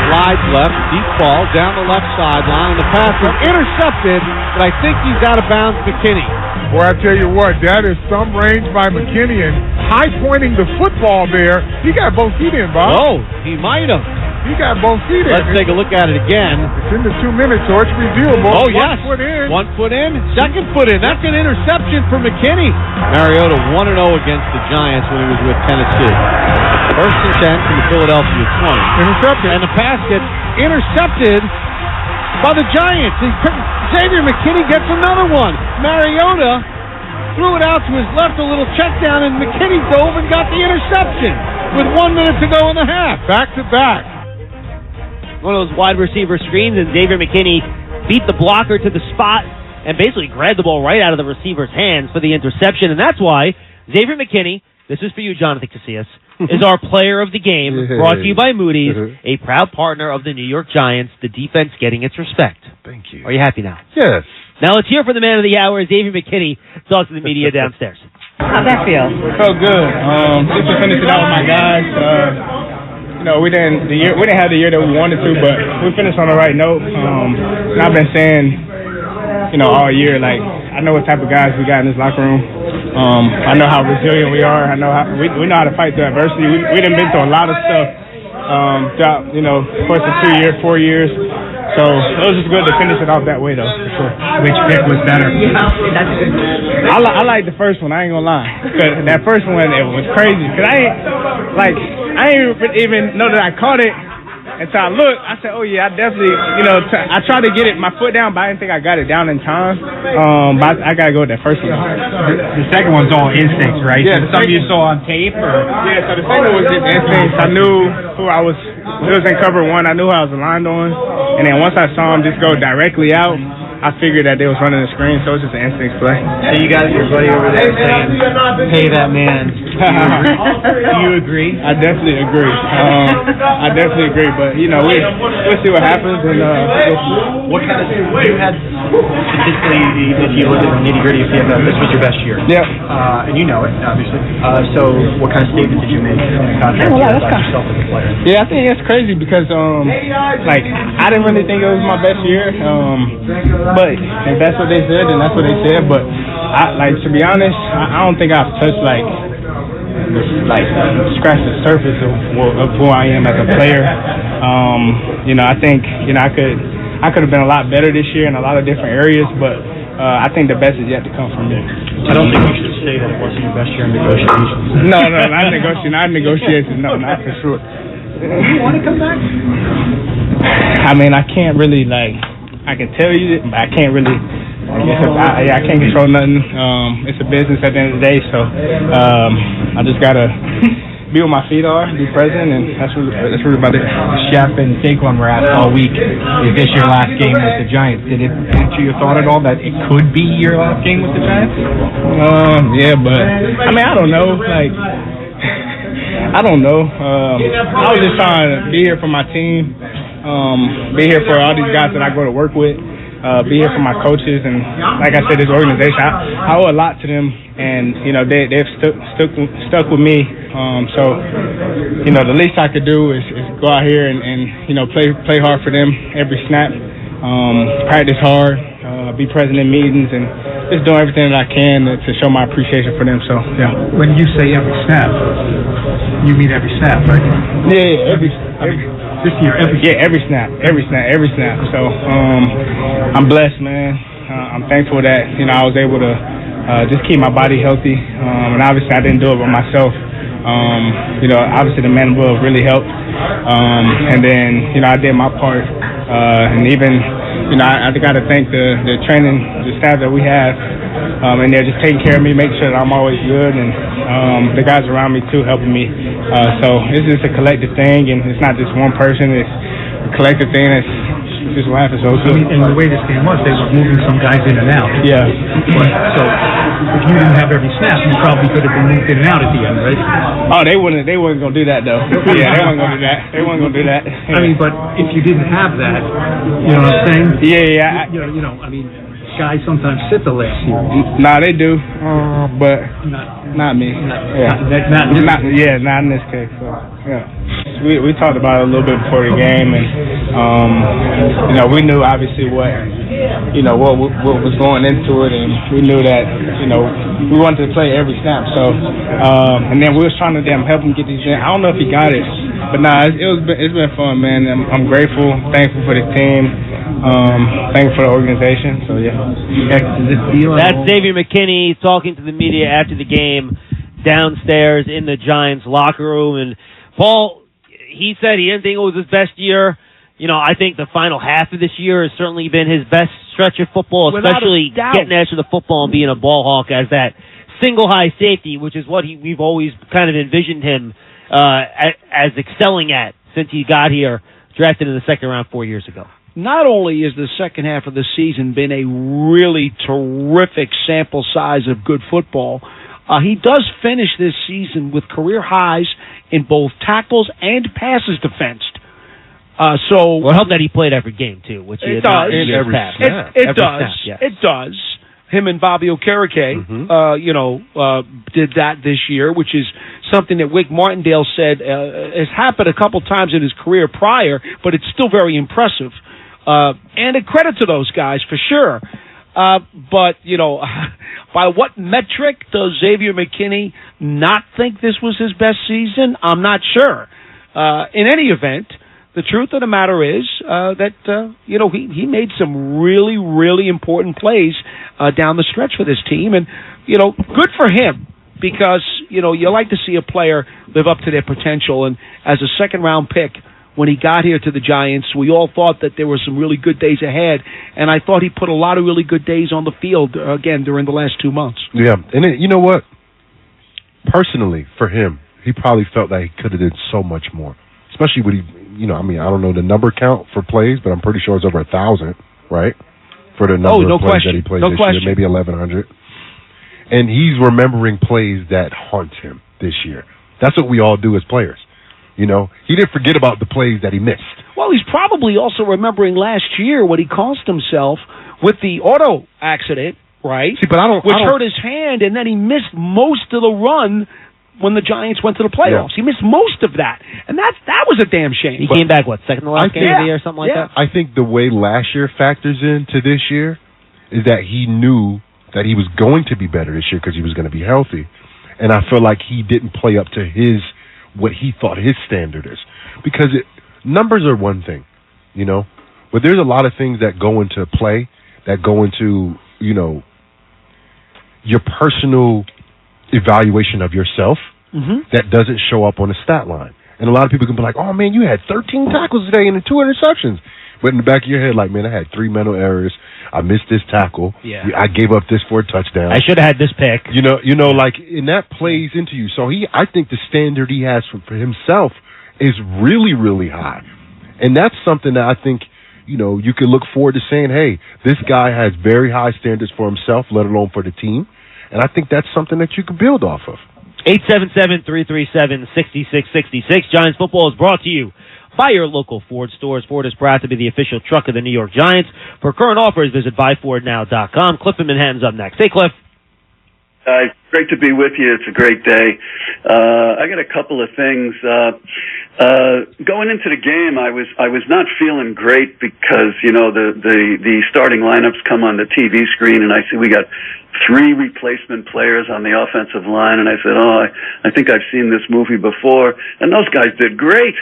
Slides left, deep ball, down the left sideline, and the pass is intercepted, but I think he's out of bounds, McKinney. Boy, I tell you what, that is some range by McKinney, and high-pointing the football there. He got both feet in, Bob. Oh, he might have. He got both feet in. Let's take a look at it again. It's in the 2 minutes, so it's reviewable. Oh, yes. 1 foot in. 1 foot in. Second foot in. That's an interception for McKinney. Mariota 1-0 against the Giants when he was with Tennessee. First and 10 from the Philadelphia 20. Intercepted. And the pass gets intercepted by the Giants. Xavier McKinney gets another one. Mariota threw it out to his left, a little check down, and McKinney dove and got the interception with 1 minute to go in the half. Back to back. One of those wide receiver screens, and Xavier McKinney beat the blocker to the spot and basically grabbed the ball right out of the receiver's hands for the interception. And that's why Xavier McKinney, this is for you, Jonathan Casillas, is our player of the game, brought to you by Moody's, a proud partner of the New York Giants, the defense getting its respect. Thank you. Are you happy now? Yes. Now let's hear from the man of the hour, Xavier McKinney, talk to the media downstairs. How'd that feel? It felt good. Just to finish it out with my guys. We didn't have the year that we wanted to, but we finished on the right note. And I've been saying, all year, like, I know what type of guys we got in this locker room. I know how resilient we are. I know how we know how to fight through adversity. We done been through a lot of stuff throughout, the course of 2 years, 4 years. So it was just good to finish it off that way, though, for sure. Which pick was better? That's good. I like the first one. I ain't gonna lie. Cause that first one, it was crazy. Cause I ain't even know that I caught it until I looked. I said, "Oh yeah, I definitely." I tried to get my foot down, but I didn't think I got it down in time. But I gotta go with that first one. The second one's all instincts, right? Yeah, something you saw on tape, or yeah. So the second one was just instincts. I knew who I was. It was in cover one. I knew who I was aligned on, and then once I saw him just go directly out, I figured that they was running the screen, so it was just an instincts play. So you got your buddy over there saying, "Pay that man." Do you agree? I definitely agree. But we'll see what happens. And what kind of you had statistically, if you look at the nitty gritty of CFL, this was your best year. Yeah. And you know it, obviously. So what kind of statement did you make in the contract about yourself as a player? Yeah, I think it's crazy because I didn't really think it was my best year. But if that's what they said, then that's what they said. But to be honest, I don't think I've touched scratch the surface of who I am as a player. I think I could have been a lot better this year in a lot of different areas, but I think the best is yet to come from me. I don't think you should say that it wasn't your best year in negotiations. No, not negotiations. No, not for sure. You want to come back? I mean, I can't really I can tell you, but I can't really. I can't control nothing. It's a business at the end of the day, so I just gotta be where my feet are, be present, and that's really about it. Shep and Saquon were asked all week, is this your last game with the Giants? Did it enter your thought at all that it could be your last game with the Giants? Yeah, but I mean, I don't know. I don't know. I was just trying to be here for my team, be here for all these guys that I go to work with. Be here for my coaches, and like I said, this organization, I owe a lot to them, and they've stuck with me. So the least I could do is go out here and play hard for them every snap, practice hard, be present in meetings, and just doing everything that I can to show my appreciation for them. So yeah. When you say every snap, you mean every snap, right? Yeah, this year, every snap. So I'm blessed, man. I'm thankful that I was able to just keep my body healthy, and obviously I didn't do it by myself. Obviously the Man Above really helped, and then I did my part, and even I got to thank the training, the staff that we have, and they're just taking care of me, making sure that I'm always good, and the guys around me too helping me. So it's just a collective thing, and it's not just one person. It's a collective thing. It's just what happens. So and the way this game was, they were moving some guys in and out. Yeah. So if you didn't have every snap, you probably could have been moved in and out at the end, right? Oh, they wasn't gonna do that though. Yeah, they wasn't gonna do that. Yeah. I mean, but if you didn't have that, you know what I'm saying? Yeah. I mean, guys sometimes sit the last year. Nah, they do, but not me. Not in this case. So, yeah. We talked about it a little bit before the game, and we knew obviously what was going into it, and we knew that we wanted to play every snap. So and then we was trying to help him get these in. I don't know if he got it, but it's been fun, man. I'm grateful, thankful for the team, thankful for the organization. So yeah. That's Xavier McKinney talking to the media after the game downstairs in the Giants locker room, and Paul. He said he didn't think it was his best year. I think the final half of this year has certainly been his best stretch of football, especially getting after the football and being a ball hawk as that single high safety, which is what we've always kind of envisioned him as excelling at since he got here, drafted in the second round 4 years ago. Not only is the second half of the season been a really terrific sample size of good football, he does finish this season with career highs in both tackles and passes defensed. Well, help that he played every game too, which he does. It does. Him and Bobby Okereke, did that this year, which is something that Wick Martindale said has happened a couple times in his career prior, but it's still very impressive. And a credit to those guys for sure. But, by what metric does Xavier McKinney not think this was his best season? I'm not sure. In any event, the truth of the matter is that, he made some really, really important plays down the stretch for this team. And, good for him because, you like to see a player live up to their potential. And as a second-round pick when he got here to the Giants. We all thought that there were some really good days ahead, and I thought he put a lot of really good days on the field, again, during the last 2 months. Yeah, and you know what? Personally, for him, he probably felt that he could have did so much more, especially when he, I don't know the number count for plays, but I'm pretty sure it's over 1,000, right? For the number of plays that he played this year, maybe 1,100. And he's remembering plays that haunt him this year. That's what we all do as players. He didn't forget about the plays that he missed. Well, he's probably also remembering last year what he caused himself with the auto accident, right? See, but which hurt his hand, and then he missed most of the run when the Giants went to the playoffs. Yeah. He missed most of that, and that was a damn shame. He came back, second to last game of the year, something like that? I think the way last year factors into this year is that he knew that he was going to be better this year because he was going to be healthy. And I feel like he didn't play up to what he thought his standard is. Because numbers are one thing, but there's a lot of things that go into play, that go into, your personal evaluation of yourself that doesn't show up on the stat line. And a lot of people can be like, oh, man, you had 13 tackles today and 2 interceptions. But in the back of your head, like, man, I had 3 mental errors. I missed this tackle. Yeah. I gave up this for a touchdown. I should have had this pick. And that plays into you. So I think the standard he has for himself is really, really high. And that's something that I think, you can look forward to saying, hey, this guy has very high standards for himself, let alone for the team. And I think that's something that you can build off of. 877-337-6666. Giants football is brought to you by your local Ford stores. Ford is proud to be the official truck of the New York Giants. For current offers, visit buyfordnow.com. Cliff in Manhattan's up next. Hey, Cliff. Great to be with you. It's a great day. I got a couple of things. Going into the game, I was not feeling great because the starting lineups come on the TV screen, and I see we got 3 replacement players on the offensive line, and I said, I think I've seen this movie before, and those guys did great.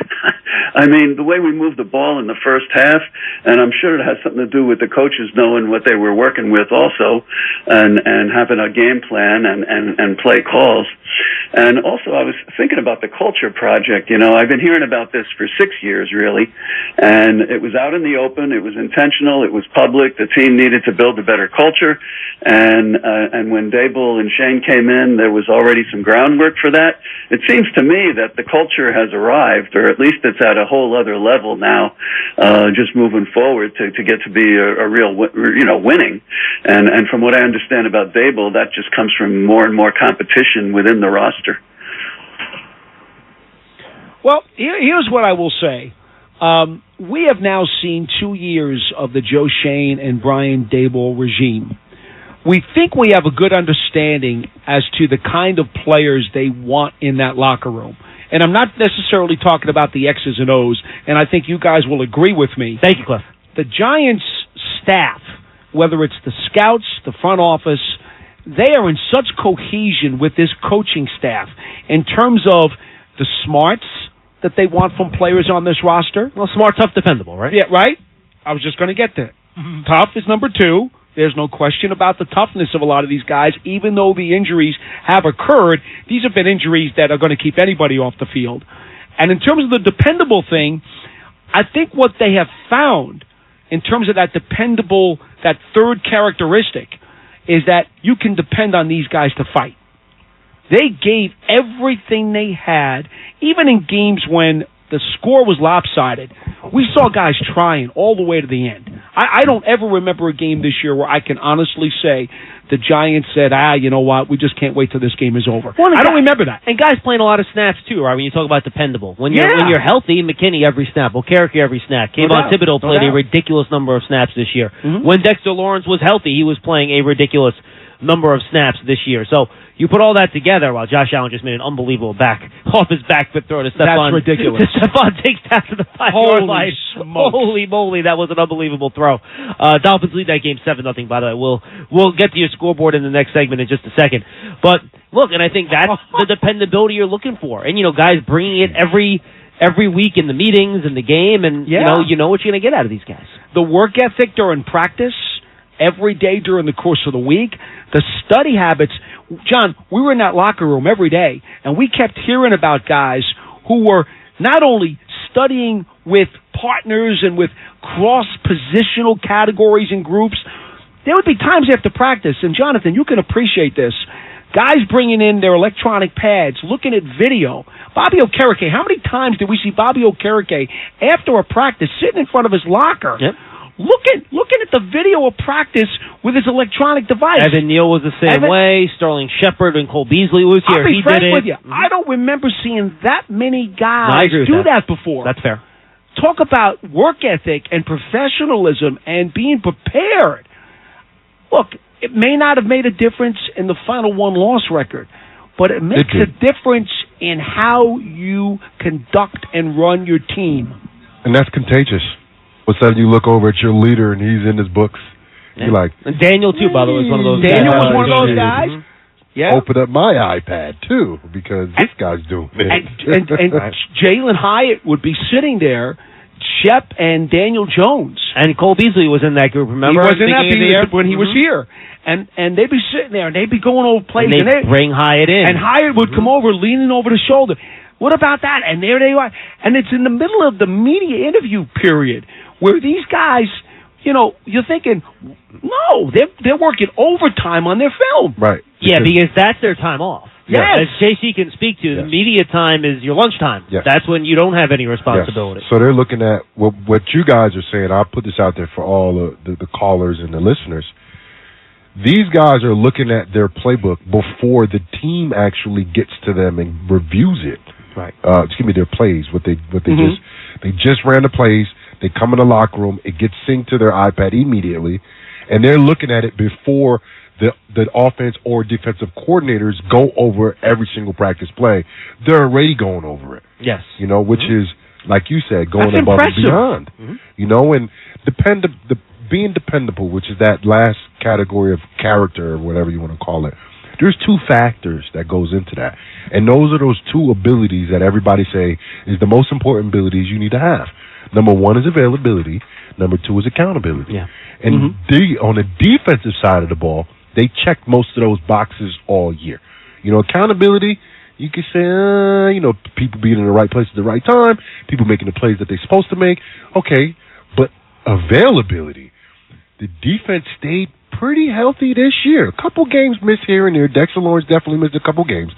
I mean, the way we moved the ball in the first half, and I'm sure it has something to do with the coaches knowing what they were working with also, and having a game plan and play calls. And also, I was thinking about the Culture Project. I've been hearing about this for 6 years, really, and it was out in the open. It was intentional. It was public. The team needed to build a better culture, and when Daboll and Shane came in, there was already some groundwork for that. It seems to me that the culture has arrived, or at least it's at a whole other level now, just moving forward to get to be a real, winning. And from what I understand about Daboll, that just comes from more and more competition within the roster. Well, here's what I will say. We have now seen 2 years of the Joe Shane and Brian Daboll regime. We think we have a good understanding as to the kind of players they want in that locker room. And I'm not necessarily talking about the X's and O's, and I think you guys will agree with me. Thank you, Cliff. The Giants staff, whether it's the scouts, the front office, they are in such cohesion with this coaching staff in terms of the smarts that they want from players on this roster. Well, smart, tough, dependable, right? Yeah, right? I was just going to get there. Tough is number 2. There's no question about the toughness of a lot of these guys. Even though the injuries have occurred, these have been injuries that are going to keep anybody off the field. And in terms of the dependable thing, I think what they have found in terms of that dependable, that third characteristic, is that you can depend on these guys to fight. They gave everything they had, even in games when the score was lopsided. We saw guys trying all the way to the end. I don't ever remember a game this year where I can honestly say the Giants said, you know what, we just can't wait till this game is over. I don't remember that. And guys playing a lot of snaps too, right? When you talk about dependable. When you're healthy, McKinney every snap, Okereke every snap. Kayvon Thibodeau played a ridiculous number of snaps this year. When Dexter Lawrence was healthy, he was playing a ridiculous number of snaps this year. So you put all that together, while Josh Allen just made an unbelievable off his back foot throw to Stephon. That's ridiculous. Stephon takes that to the 5-yard line. Holy moly, that was an unbelievable throw. Dolphins lead that game 7-0, by the way. We'll get to your scoreboard in the next segment in just a second. But look, and I think that's the dependability you're looking for. And, guys bringing it every week in the meetings and the game, and you know what you're going to get out of these guys. The work ethic during practice, every day during the course of the week, the study habits. John, we were in that locker room every day, and we kept hearing about guys who were not only studying with partners and with cross-positional categories and groups. There would be times after practice, and Jonathan, you can appreciate this, guys bringing in their electronic pads, looking at video. Bobby Okereke, how many times did we see Bobby Okereke after a practice sitting in front of his locker, looking at the video of practice with his electronic device? Evan Neal was the same way. Sterling Shepard and Cole Beasley was here. I'll be he frank did it. with you. I don't remember seeing that many guys I agree with do that before. That's fair. Talk about work ethic and professionalism and being prepared. Look, it may not have made a difference in the final one-loss record, but it makes a difference in how you conduct and run your team. And that's contagious. What's that? You look over at your leader and he's in his books. You're like, and Daniel too, by the way, was one of those. Daniel guys. was one of those guys. Yeah. Open up my iPad too because this guy's doing it. And Jalen Hyatt would be sitting there, Shep and Daniel Jones. And Cole Beasley was in that group, remember? He was in that when he was here. And they'd be sitting there, and they'd be going over plays. And they'd bring Hyatt in. And Hyatt would come over, leaning over the shoulder. What about that? And there they are. And it's in the middle of the media interview period where these guys, you know, you're thinking, no, they're working overtime on their film. Right. Yeah, because that's their time off. Yes. As JC can speak to, the media time is your lunchtime. Yes. That's when you don't have any responsibility. Yes. So they're looking at what you guys are saying. I'll put this out there for all the callers and the listeners. These guys are looking at their playbook before the team actually gets to them and reviews it. Right. Their plays. What they just ran the plays. They come in the locker room. It gets synced to their iPad immediately, and they're looking at it before the offense or defensive coordinators go over every single practice play. They're already going over it. Yes. You know, which is, like you said, going That's above impressive. and beyond. You know, and being dependable, which is that last category of character or whatever you want to call it. There's two factors that goes into that. And those are those two abilities that everybody say is the most important abilities you need to have. Number one is availability. Number two is accountability. Yeah. And on the defensive side of the ball, they check most of those boxes all year. You know, accountability, you can say, people being in the right place at the right time, people making the plays that they're supposed to make. Okay, but availability, the defense stayed pretty healthy this year. A couple games missed here and there. Dexter Lawrence definitely missed a couple games.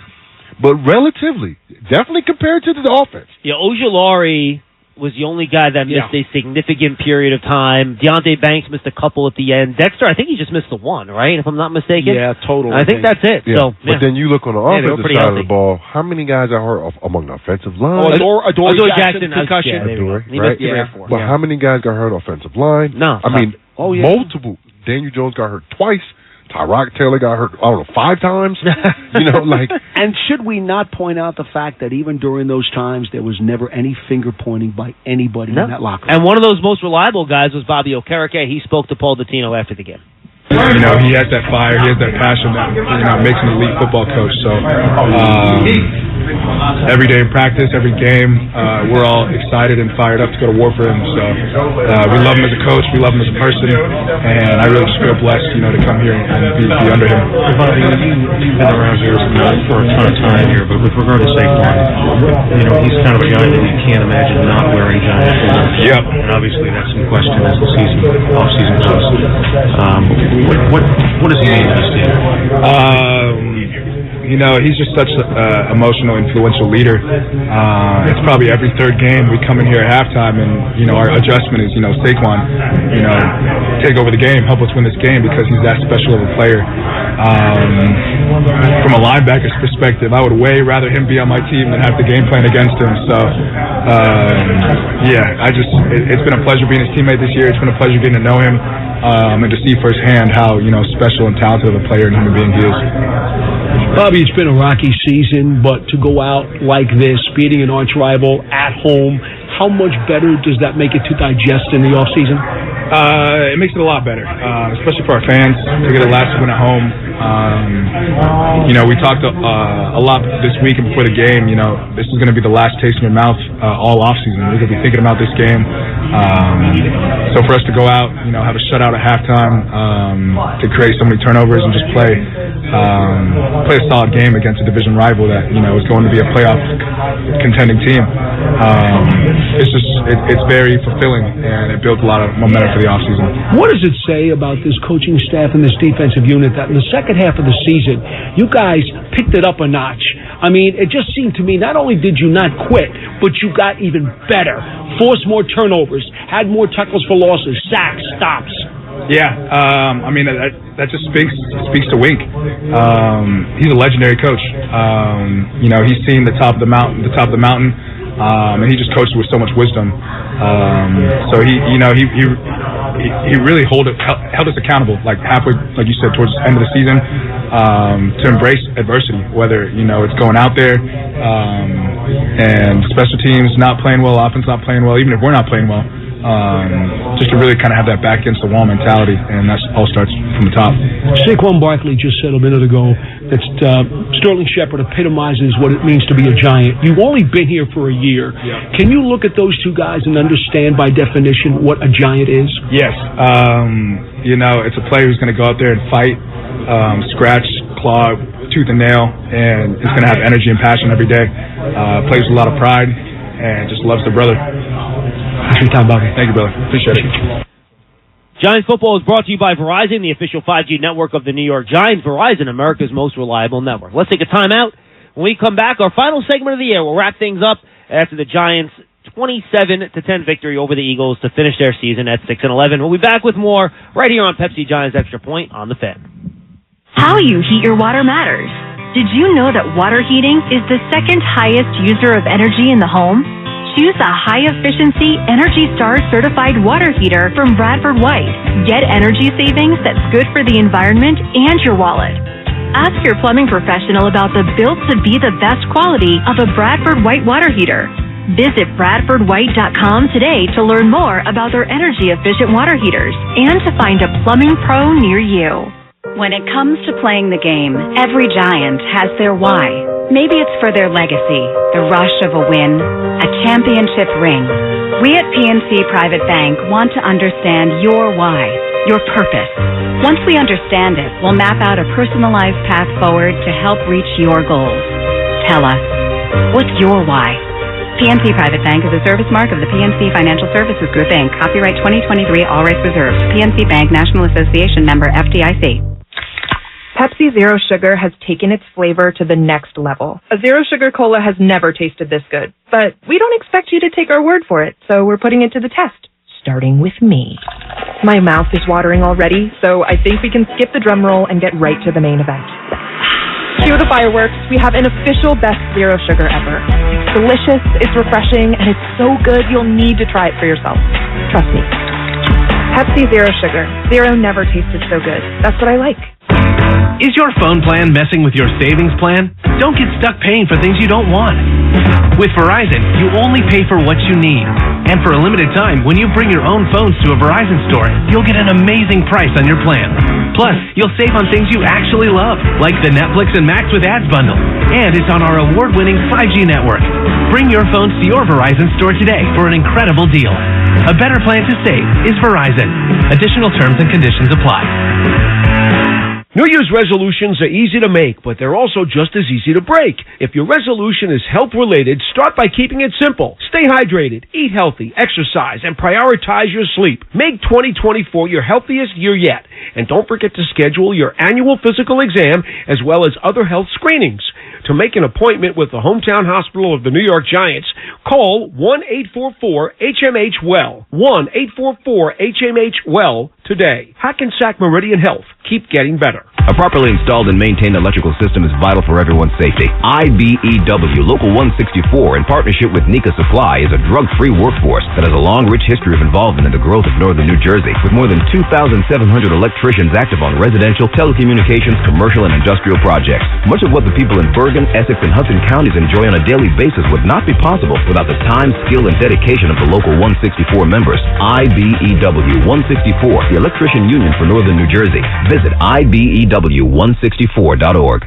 But relatively, definitely compared to the offense. Yeah, Ojulari was the only guy that missed a significant period of time. Deonte Banks missed a couple at the end. Dexter, I think he just missed the one, right? If I'm not mistaken. Yeah, totally. I think that's it. Yeah. So, But then you look on the offensive side healthy. of the ball, how many guys are hurt among the offensive line? Adoree Jackson concussion. Right? But how many guys got hurt offensive line? No. I mean, multiple. Daniel Jones got hurt twice. Tyrod Taylor got hurt, 5 times. And should we not point out the fact that even during those times, there was never any finger pointing by anybody in that locker room? And one of those most reliable guys was Bobby Okereke. He spoke to Paul Dottino after the game. You know, he has that fire, he has that passion that makes him an elite football coach. So every day in practice, every game, we're all excited and fired up to go to war for him. So we love him as a coach, we love him as a person, and I really just feel blessed, to come here and be under him. Bobby, you've been around here for a ton of time here, but with regard to Saquon, he's kind of a guy that you can't imagine not wearing Giants uniforms. Yep. And obviously that's in question as the off-season goes. What does he mean to this team? He's just such an emotional, influential leader. It's probably every third game we come in here at halftime and, our adjustment is, Saquon, take over the game, help us win this game because he's that special of a player. From a linebacker's perspective, I would way rather him be on my team than have the game plan against him. So, it's been a pleasure being his teammate this year. It's been a pleasure getting to know him and to see firsthand how, special and talented of a player and human being he is. Bobby, it's been a rocky season, but to go out like this, beating an arch rival at home, how much better does that make it to digest in the offseason? It makes it a lot better, especially for our fans to get a last win at home. We talked a lot this week and before the game. This is going to be the last taste in your mouth all offseason. We're going to be thinking about this game. So for us to go out, have a shutout at halftime, to create so many turnovers and just play a solid game against a division rival that is going to be a playoff contending team. it's very fulfilling, and it builds a lot of momentum for the offseason. What does it say about this coaching staff and this defensive unit that in the second half of the season, you guys picked it up a notch? I mean, it just seemed to me not only did you not quit, but you got even better. Forced more turnovers, had more tackles for losses, sacks, stops. Yeah, I mean that just speaks to Wink. He's a legendary coach. He's seen the top of the mountain, and he just coached with so much wisdom. So he really held us accountable, like halfway, like you said, towards the end of the season, to embrace adversity, whether it's going out there and special teams not playing well, offense not playing well, even if we're not playing well. Just to really kind of have that back against the wall mentality, and that all starts from the top. Saquon Barkley just said a minute ago that Sterling Shepard epitomizes what it means to be a Giant. You've only been here for a year. Yeah. Can you look at those two guys and understand by definition what a Giant is? Yes. It's a player who's going to go out there and fight, scratch, claw, tooth and nail, and is going to have energy and passion every day. Plays with a lot of pride, and just loves the brother. Thanks for your time, Bobby. Thank you, brother. Appreciate it. Giants football is brought to you by Verizon, the official 5G network of the New York Giants. Verizon, America's most reliable network. Let's take a timeout. When we come back, our final segment of the year, we'll wrap things up after the Giants' 27-10 victory over the Eagles to finish their season at 6-11. We'll be back with more right here on Pepsi Giants Extra Point on the Fan. How you heat your water matters. Did you know that water heating is the second highest user of energy in the home? Choose a high-efficiency Energy Star certified water heater from Bradford White. Get energy savings that's good for the environment and your wallet. Ask your plumbing professional about the built-to-be-the-best quality of a Bradford White water heater. Visit BradfordWhite.com today to learn more about their energy-efficient water heaters and to find a plumbing pro near you. When it comes to playing the game, every Giant has their why. Maybe it's for their legacy, the rush of a win, a championship ring. We at PNC Private Bank want to understand your why, your purpose. Once we understand it, we'll map out a personalized path forward to help reach your goals. Tell us, what's your why? PNC Private Bank is a service mark of the PNC Financial Services Group, Inc. Copyright 2023, all rights reserved. PNC Bank, National Association member, FDIC. Pepsi Zero Sugar has taken its flavor to the next level. A Zero Sugar Cola has never tasted this good, but we don't expect you to take our word for it, so we're putting it to the test, starting with me. My mouth is watering already, so I think we can skip the drum roll and get right to the main event. Cue the fireworks. We have an official best Zero Sugar ever. It's delicious, it's refreshing, and it's so good you'll need to try it for yourself. Trust me. Pepsi Zero Sugar. Zero never tasted so good. That's what I like. Is your phone plan messing with your savings plan? Don't get stuck paying for things you don't want. With Verizon, you only pay for what you need. And for a limited time, when you bring your own phones to a Verizon store, you'll get an amazing price on your plan. Plus, you'll save on things you actually love, like the Netflix and Max with Ads bundle. And it's on our award-winning 5G network. Bring your phones to your Verizon store today for an incredible deal. A better plan to save is Verizon. Additional terms and conditions apply. New Year's resolutions are easy to make, but they're also just as easy to break. If your resolution is health-related, start by keeping it simple. Stay hydrated, eat healthy, exercise, and prioritize your sleep. Make 2024 your healthiest year yet. And don't forget to schedule your annual physical exam as well as other health screenings. To make an appointment with the hometown hospital of the New York Giants, call 1-844-HMH-WELL. 1-844-HMH-WELL today. Hackensack Meridian Health. Keep getting better. A properly installed and maintained electrical system is vital for everyone's safety. IBEW Local 164, in partnership with Nika Supply, is a drug-free workforce that has a long, rich history of involvement in the growth of northern New Jersey, with more than 2,700 electricians active on residential, telecommunications, commercial, and industrial projects. Much of what the people in Bergen, Essex, and Hudson counties enjoy on a daily basis would not be possible without the time, skill, and dedication of the Local 164 members. IBEW 164, the electrician union for northern New Jersey. Visit IBEW164.org.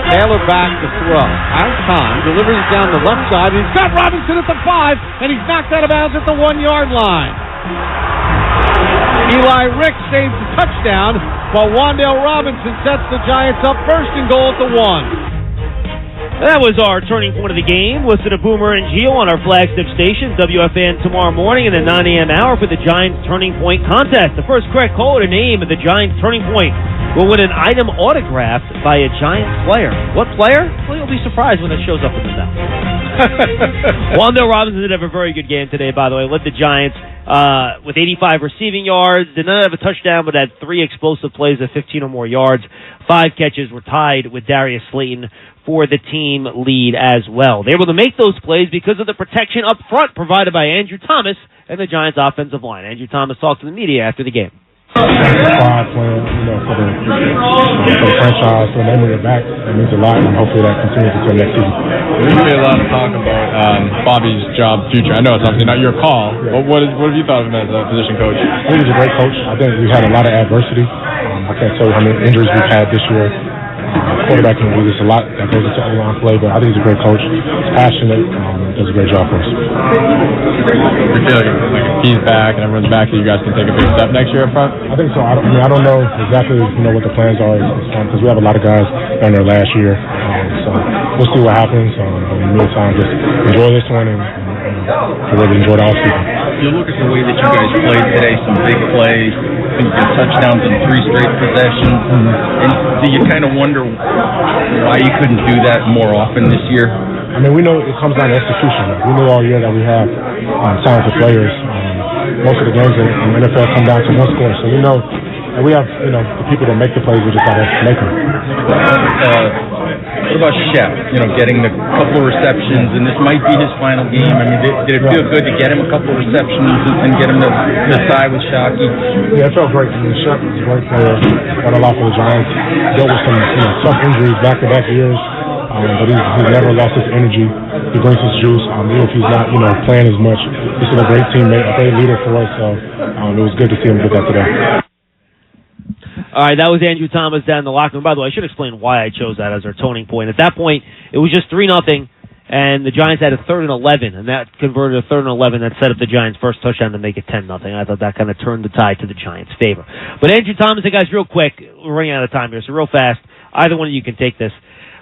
Taylor back to throw. Has time. Delivers it down the left side. He's got Robinson at the 5, and he's knocked out of bounds at the 1-yard line. Eli Rick saves the touchdown, while Wan'Dale Robinson sets the Giants up first and goal at the 1. That was our turning point of the game. Listen to Boomer and Gio on our flagship station, WFAN, tomorrow morning in the 9 a.m. hour for the Giants Turning Point contest. The first correct caller to name of the Giants Turning Point will win an item autographed by a Giants player. What player? Well, you'll be surprised when it shows up in the mail. Wando Robinson did have a very good game today, by the way. Led the Giants with 85 receiving yards. Did not have a touchdown, but had 3 explosive plays of 15 or more yards. 5 catches, were tied with Darius Slayton for the team lead as well. They were able to make those plays because of the protection up front provided by Andrew Thomas and the Giants offensive line. Andrew Thomas talked to the media after the game. Pride playing, for the franchise, for the name of your back, that means a lot, and hopefully that continues until next season. There's going to be a lot of talk about Bobby's job future. I know it's obviously not your call, but what have you thought of him as a position coach? I think he's a great coach. I think we had a lot of adversity. I can't tell you how many injuries we've had this year. Quarterback in the league, there's a lot that goes into O-line play, but I think he's a great coach. He's passionate, does a great job for us. You feel like if he's back and everyone's back, that you guys can take a big step next year up front? I think so. I don't know exactly what the plans are because we have a lot of guys down there last year. So we'll see what happens. In the meantime, just enjoy this one and really enjoy the offseason. You look at the way that you guys played today, some big plays, you get touchdowns in 3 straight possessions. And do you kind of wonder why you couldn't do that more often this year? I mean, we know it comes down to execution. We know all year that we have talented players. Most of the games in the NFL come down to one score. So we know that we have, the people that make the plays. We just got to make them. What about Shep? Getting the couple of receptions, and this might be his final game. I mean, did it feel good to get him a couple of receptions and get him to tie with Shockey? Yeah, it felt great. I mean, Shep is a great player. Got a lot for the Giants. Dealt with some tough injuries back-to-back years, but he's never lost his energy. He brings his juice. Even if he's not, playing as much, he's still a great teammate, a great leader for us. So it was good to see him do that today. All right, that was Andrew Thomas down in the locker room. By the way, I should explain why I chose that as our turning point. At that point, it was just 3-0, and the Giants had a 3rd and 11, and that converted a 3rd and 11 that set up the Giants' first touchdown to make it 10-0. I thought that kind of turned the tide to the Giants' favor. But Andrew Thomas, hey guys, real quick, we're running out of time here, so real fast, either one of you can take this.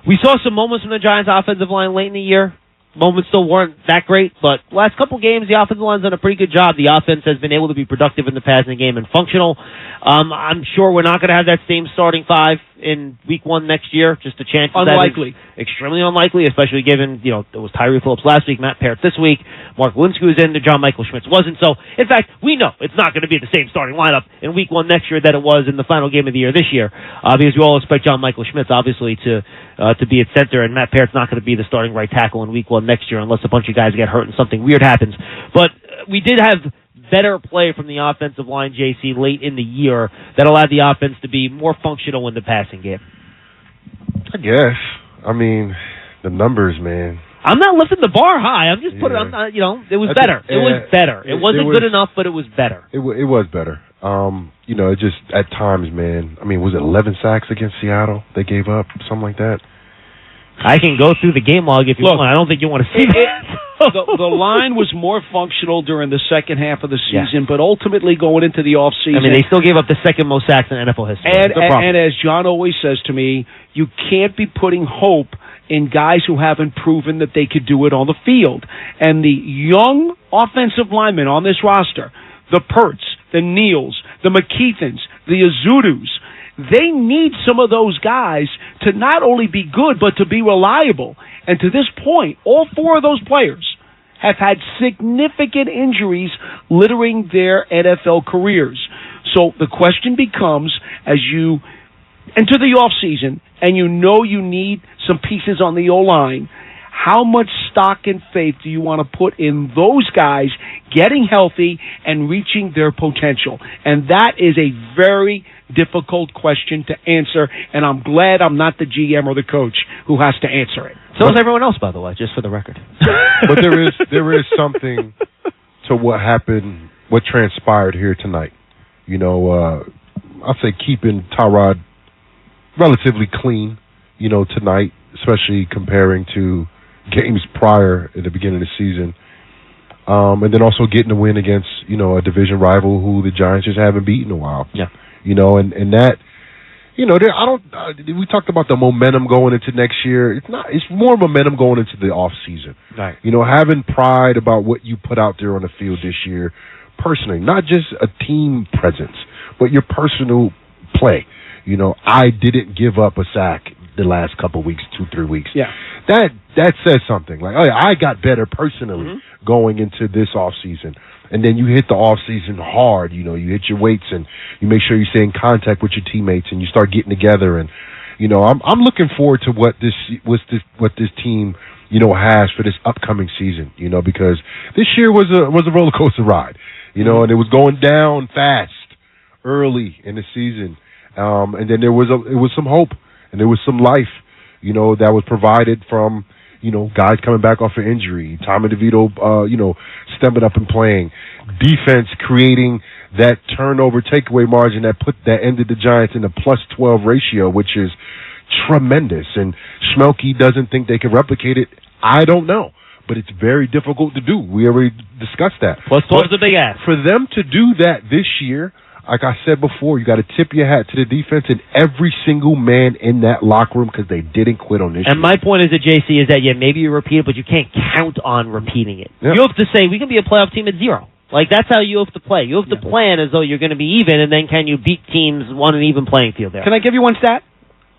We saw some moments from the Giants' offensive line late in the year. Moments still weren't that great, but last couple games, the offensive line's done a pretty good job. The offense has been able to be productive in the passing game and functional. I'm sure we're not going to have that same starting 5 in week 1 next year. Just a chance. Unlikely. Extremely unlikely, especially given, it was Tyree Phillips last week, Matt Parrott this week, Mark Lewinsky was in, John Michael Schmitz wasn't. So, in fact, we know it's not going to be the same starting lineup in week 1 next year that it was in the final game of the year this year, because we all expect John Michael Schmitz, obviously, to be at center, and Matt Parrott's not going to be the starting right tackle in week 1 next year unless a bunch of guys get hurt and something weird happens. But we did have better play from the offensive line, JC, late in the year that allowed the offense to be more functional in the passing game. I guess. I mean, the numbers, man. I'm not lifting the bar high. I'm just putting. I'm not. It was better. It was better. It wasn't good enough, but it was better. It was better. It just at times, man. I mean, was it 11 sacks against Seattle they gave up, something like that? I can go through the game log if you want. I don't think you want to see that. The line was more functional during the second half of the season, but ultimately going into the offseason... I mean, they still gave up the second most sacks in NFL history. And as John always says to me, you can't be putting hope in guys who haven't proven that they could do it on the field. And the young offensive linemen on this roster, the Perts, the Neals, the McKeithans, the Azudus, they need some of those guys to not only be good, but to be reliable. And to this point, all 4 of those players have had significant injuries littering their NFL careers. So the question becomes, as you enter the offseason and you know you need some pieces on the O-line, how much stock and faith do you want to put in those guys getting healthy and reaching their potential? And that is a very difficult question to answer, and I'm glad I'm not the GM or the coach who has to answer it. So is everyone else, by the way, just for the record. But there is something to what happened, what transpired here tonight. I'll say keeping Tyrod relatively clean, tonight, especially comparing to games prior at the beginning of the season. And then also getting a win against, a division rival who the Giants just haven't beaten in a while. Yeah. And that, I don't. We talked about the momentum going into next year. It's not. It's more momentum going into the off season. Right. Having pride about what you put out there on the field this year, personally, not just a team presence, but your personal play. I didn't give up a sack the last couple weeks, 2-3 weeks. Yeah. That says something. Like, I got better personally going into this off season. And then you hit the off season hard. You hit your weights and you make sure you stay in contact with your teammates and you start getting together. And I'm looking forward to what this team has for this upcoming season. Because this year was a roller coaster ride. And it was going down fast early in the season. And then it was some hope and there was some life. That was provided from. Guys coming back off an injury, Tommy DeVito, stepping up and playing, defense creating that turnover takeaway margin that ended the Giants in a +12 ratio, which is tremendous. And Schmelke doesn't think they can replicate it. I don't know, but it's very difficult to do. We already discussed that. +12 is a big ask. For them to do that this year, like I said before, you got to tip your hat to the defense and every single man in that locker room because they didn't quit on this And year. my point is that, JC, is that, maybe you repeat it, but you can't count on repeating it. Yep. You have to say, we can be a playoff team at 0. Like, that's how you have to play. You have to plan as though you're going to be even, and then can you beat teams on an even playing field there? Can I give you one stat?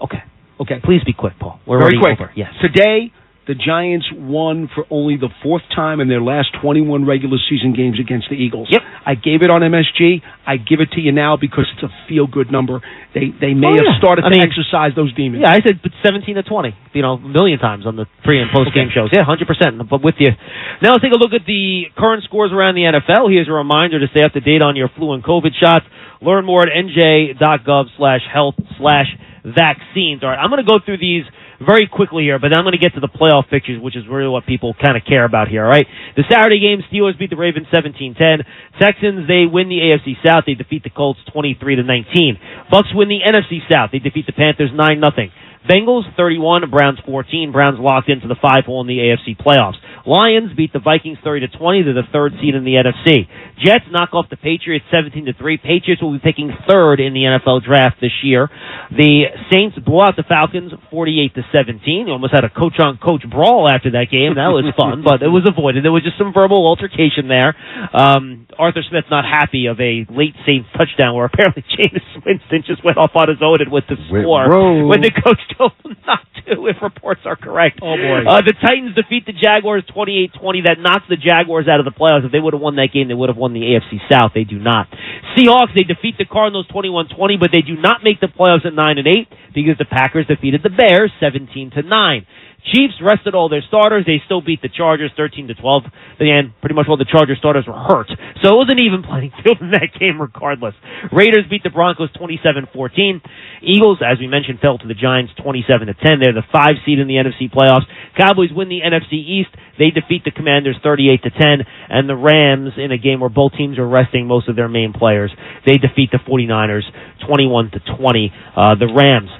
Okay. Okay. Please be quick, Paul. We're Very already quick. over. Yes. Today, the Giants won for only the 4th time in their last 21 regular season games against the Eagles. Yep. I gave it on MSG. I give it to you now because it's a feel-good number. They may have started to exercise those demons. Yeah, I said 17-20, a million times on the pre- and post-game shows. Yeah, 100%. But with you. Now let's take a look at the current scores around the NFL. Here's a reminder to stay up to date on your flu and COVID shots. Learn more at nj.gov/health/vaccines. All right, I'm going to go through these very quickly here, but I'm going to get to the playoff pictures, which is really what people kind of care about here, all right? The Saturday game, Steelers beat the Ravens 17-10. Texans, they win the AFC South. They defeat the Colts 23-19. Bucks win the NFC South. They defeat the Panthers 9-0. Bengals 31, Browns 14. Browns locked into the 5-hole in the AFC playoffs. Lions beat the Vikings 30-20. They're the 3rd seed in the NFC. Jets knock off the Patriots 17-3. Patriots will be picking 3rd in the NFL draft this year. The Saints blew out the Falcons 48-17. You almost had a coach-on-coach brawl after that game. That was fun, but it was avoided. There was just some verbal altercation there. Arthur Smith not happy of a late Saints touchdown where apparently Jameis Winston just went off on his own and with the score when the coach told him not to, if reports are correct. Oh, boy. The Titans defeat the Jaguars 28-20. That knocks the Jaguars out of the playoffs. If they would have won that game, they would have won the AFC South. They do not. Seahawks, they defeat the Cardinals 21-20, but they do not make the playoffs at 9-8 because the Packers defeated the Bears 17-9. Chiefs rested all their starters. They still beat the Chargers 13-12. And pretty much all the Chargers starters were hurt. So it was an even playing field in that game regardless. Raiders beat the Broncos 27-14. Eagles, as we mentioned, fell to the Giants 27-10. They're the 5 seed in the NFC playoffs. Cowboys win the NFC East. They defeat the Commanders 38-10. And the Rams, in a game where both teams are resting most of their main players, they defeat the 49ers 21-20. The Rams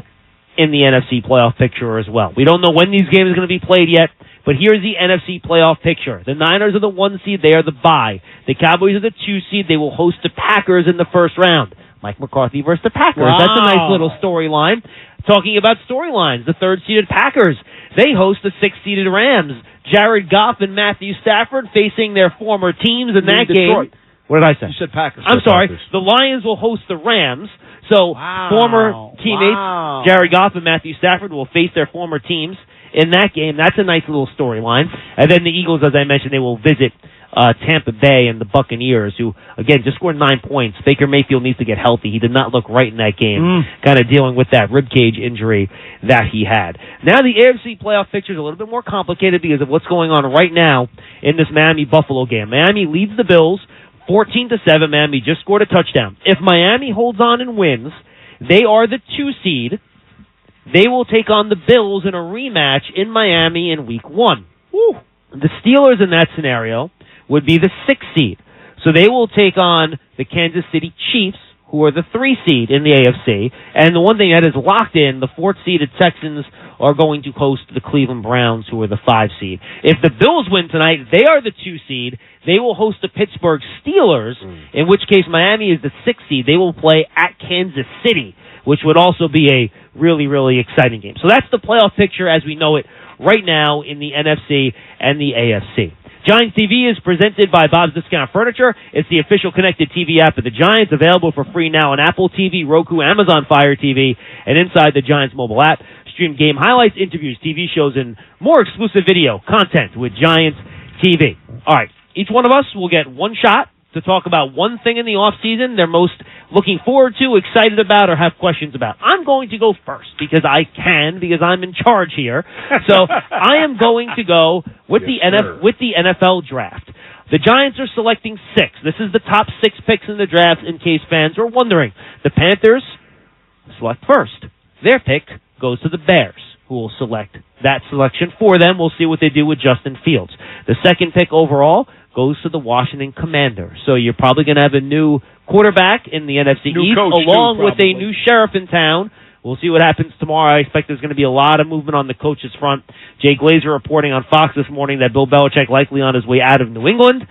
in the NFC playoff picture as well. We don't know when these games are going to be played yet, but here's the NFC playoff picture. The Niners are the 1 seed. They are the bye. The Cowboys are the 2 seed. They will host the Packers in the first round. Mike McCarthy versus the Packers. Wow. That's a nice little storyline. Talking about storylines, the 3rd-seeded Packers, they host the 6th-seeded Rams. Jared Goff and Matthew Stafford facing their former teams in that game. What did I say? You said Packers. I'm sorry. Packers. The Lions will host the Rams. So former teammates, Jared Goff and Matthew Stafford, will face their former teams in that game. That's a nice little storyline. And then the Eagles, as I mentioned, they will visit Tampa Bay and the Buccaneers, who, again, just scored 9 points. Baker Mayfield needs to get healthy. He did not look right in that game, kind of dealing with that ribcage injury that he had. Now the AFC playoff picture is a little bit more complicated because of what's going on right now in this Miami-Buffalo game. Miami leads the Bills 14-7. Miami just scored a touchdown. If Miami holds on and wins, they are the 2 seed. They will take on the Bills in a rematch in Miami in Week 1. Woo. The Steelers in that scenario would be the 6th seed. So they will take on the Kansas City Chiefs, who are the 3 seed in the AFC. And the one thing that is locked in, the 4th-seeded Texans are going to host the Cleveland Browns, who are the 5 seed. If the Bills win tonight, they are the 2 seed. They will host the Pittsburgh Steelers, in which case Miami is the 6th seed. They will play at Kansas City, which would also be a really, really exciting game. So that's the playoff picture as we know it right now in the NFC and the AFC. Giants TV is presented by Bob's Discount Furniture. It's the official connected TV app of the Giants, available for free now on Apple TV, Roku, Amazon Fire TV, and inside the Giants mobile app. Stream game highlights, interviews, TV shows, and more exclusive video content with Giants TV. All right, each one of us will get one shot to talk about one thing in the off-season they're most looking forward to, excited about, or have questions about. I'm going to go first because I'm in charge here. So I am going to go with the NFL draft. The Giants are selecting 6. This is the top 6 picks in the draft in case fans are wondering. The Panthers select first. Their pick goes to the Bears, who will select that selection for them. We'll see what they do with Justin Fields. The second pick overall goes to the Washington Commanders. So you're probably going to have a new quarterback in the NFC East, along with a new sheriff in town. We'll see what happens tomorrow. I expect there's going to be a lot of movement on the coaches front. Jay Glazer reporting on Fox this morning that Bill Belichick likely on his way out of New England.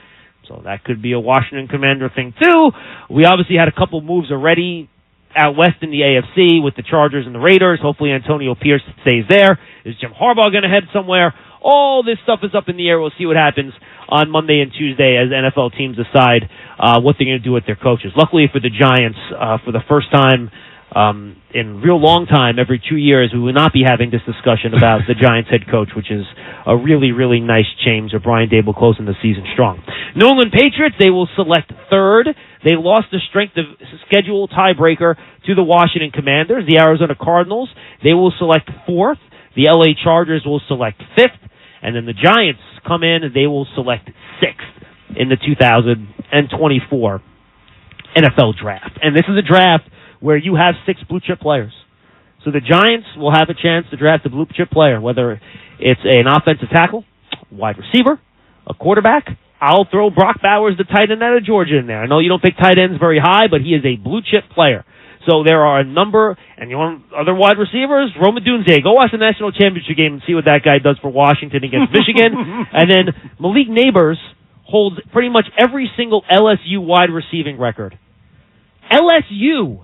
So that could be a Washington Commander thing, too. We obviously had a couple moves already out west in the AFC with the Chargers and the Raiders. Hopefully Antonio Pierce stays there. Is Jim Harbaugh going to head somewhere? All this stuff is up in the air. We'll see what happens on Monday and Tuesday as NFL teams decide what they're going to do with their coaches. Luckily for the Giants, for the first time in a real long time, every 2 years, we will not be having this discussion about the Giants head coach, which is a really, really nice change of Brian Daboll closing the season strong. New England Patriots, they will select third. They lost the strength of schedule tiebreaker to the Washington Commanders. The Arizona Cardinals, they will select fourth. The LA Chargers will select fifth. And then the Giants come in and they will select sixth in the 2024 NFL draft. And this is a draft where you have 6 blue-chip players. So the Giants will have a chance to draft a blue-chip player, whether it's an offensive tackle, wide receiver, a quarterback. I'll throw Brock Bowers, the tight end out of Georgia, in there. I know you don't pick tight ends very high, but he is a blue-chip player. So there are a number, and you want other wide receivers, Rome Odunze. Go watch the national championship game and see what that guy does for Washington against Michigan. And then Malik Neighbors holds pretty much every single LSU wide receiving record. LSU.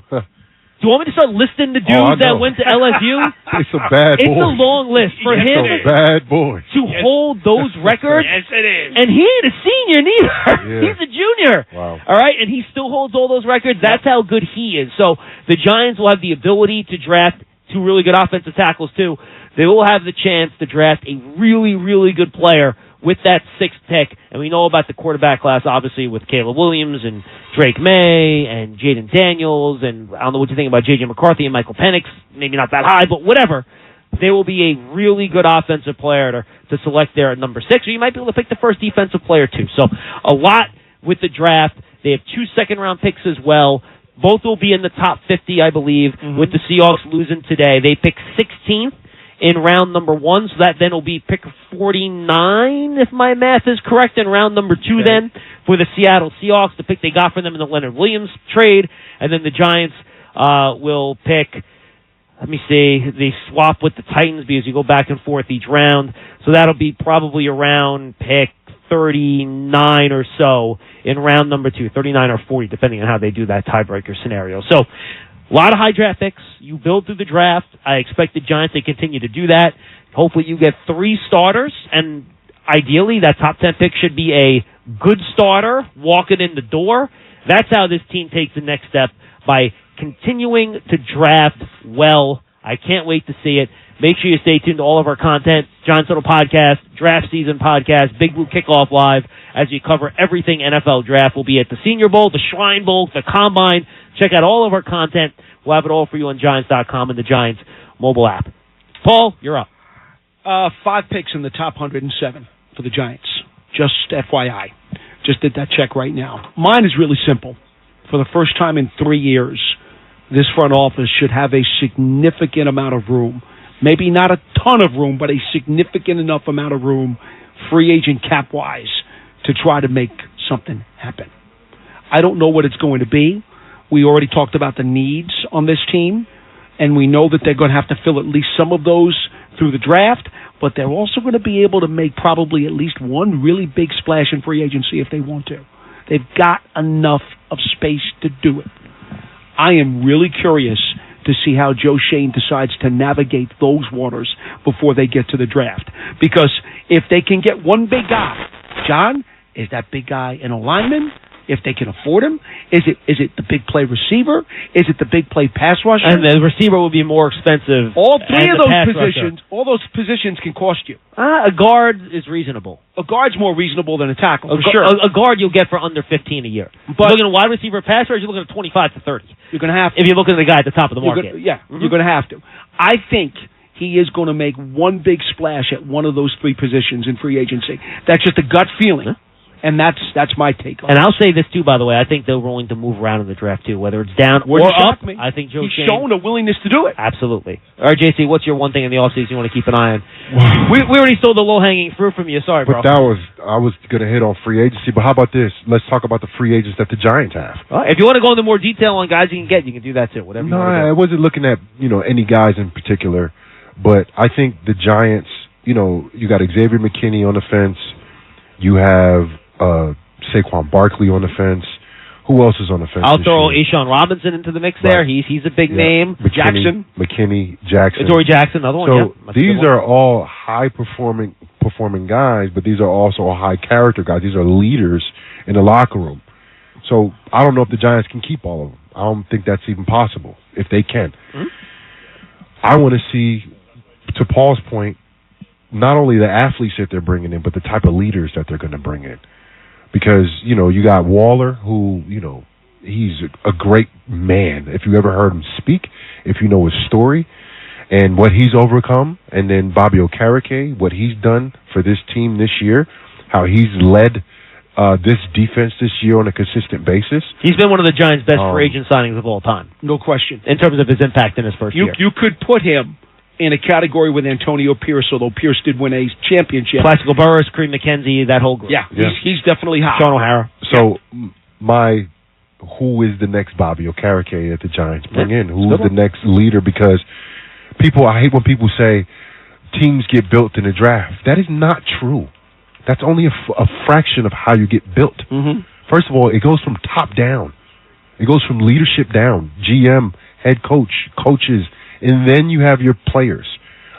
Do you want me to start listing the dudes that went to LSU? It's a bad boy. It's a long list. For him bad boy to hold those records. Yes, it is. And he ain't a senior neither. Yeah. He's a junior. Wow. All right, and he still holds all those records. That's how good he is. So the Giants will have the ability to draft 2 really good offensive tackles, too. They will have the chance to draft a really, really good player with that 6th pick. And we know about the quarterback class, obviously, with Caleb Williams and Drake May and Jaden Daniels. And I don't know what you think about J.J. McCarthy and Michael Penix. Maybe not that high, but whatever. They will be a really good offensive player to select there at number 6. Or you might be able to pick the first defensive player, too. So a lot with the draft. They have 2 second-round picks as well. Both will be in the top 50, I believe, with the Seahawks losing today. They pick 16th. In round number 1, so that then will be pick 49, if my math is correct, in round number 2 then, for the Seattle Seahawks, the pick they got from them in the Leonard Williams trade, and then the Giants will pick, let me see, they swap with the Titans because you go back and forth each round, so that'll be probably around pick 39 or so in round number 2, 39 or 40, depending on how they do that tiebreaker scenario. So, a lot of high draft picks. You build through the draft. I expect the Giants to continue to do that. Hopefully you get 3 starters, and ideally that top 10 pick should be a good starter walking in the door. That's how this team takes the next step, by continuing to draft well. I can't wait to see it. Make sure you stay tuned to all of our content, Giants Huddle Podcast, Draft Season Podcast, Big Blue Kickoff Live, as you cover everything NFL Draft. We'll be at the Senior Bowl, the Shrine Bowl, the Combine. Check out all of our content. We'll have it all for you on Giants.com and the Giants mobile app. Paul, you're up. 5 picks in the top 107 for the Giants. Just FYI. Just did that check right now. Mine is really simple. For the first time in 3 years, this front office should have a significant amount of room. Maybe not a ton of room, but a significant enough amount of room, free agent cap-wise, to try to make something happen. I don't know what it's going to be. We already talked about the needs on this team, and we know that they're going to have to fill at least some of those through the draft, but they're also going to be able to make probably at least one really big splash in free agency if they want to. They've got enough of space to do it. I am really curious to see how Joe Shane decides to navigate those waters before they get to the draft. Because if they can get one big guy, John, is that big guy an lineman? If they can afford him, is it the big play receiver? Is it the big play pass rusher? And the receiver will be more expensive. All three of those positions can cost you. A guard is reasonable. A guard's more reasonable than a tackle, for sure. A guard you'll get for under $15 a year. But you're looking at wide receiver, pass rusher, you're looking at 25 to 30. You're going to have to. If you're looking at the guy at the top of the market. You're going to have to. I think he is going to make one big splash at one of those three positions in free agency. That's just a gut feeling. And that's my take on it. And I'll say this, too, by the way. I think they're willing to move around in the draft, too, whether it's down or up. I think Joe Shane... He's shown a willingness to do it. Absolutely. All right, JC, what's your one thing in the offseason you want to keep an eye on? We already stole the low-hanging fruit from you. Sorry, bro. But I was going to hit on free agency, but how about this? Let's talk about the free agents that the Giants have. If you want to go into more detail on guys you can do that, too. Whatever you want to do. I wasn't looking at, any guys in particular, but I think the Giants, you got Xavier McKinney on the fence. You have... Saquon Barkley on the fence. Who else is on the fence? I'll throw A'Shawn Robinson into the mix there. He's a big name. McKinney, Jackson. Adoree Jackson, another one. So these are all high performing guys, but these are also high character guys. These are leaders in the locker room. So I don't know if the Giants can keep all of them. I don't think that's even possible, if they can. Mm-hmm. I want to see, to Paul's point, not only the athletes that they're bringing in, but the type of leaders that they're going to bring in. Because, you got Waller, who, he's a great man. If you ever heard him speak, if you know his story and what he's overcome, and then Bobby Okereke, what he's done for this team this year, how he's led this defense this year on a consistent basis. He's been one of the Giants' best free agent signings of all time. No question. In terms of his impact in his first year. You could put him in a category with Antonio Pierce, although Pierce did win a championship. Plaxico Burress, Kareem McKenzie, that whole group. Yeah. He's definitely hot. Sean O'Hara. So, who is the next Bobby Okereke that the Giants bring in? Who's the next leader? Because I hate when people say teams get built in the draft. That is not true. That's only a fraction of how you get built. Mm-hmm. First of all, it goes from top down. It goes from leadership down. GM, head coach, coaches, and then you have your players.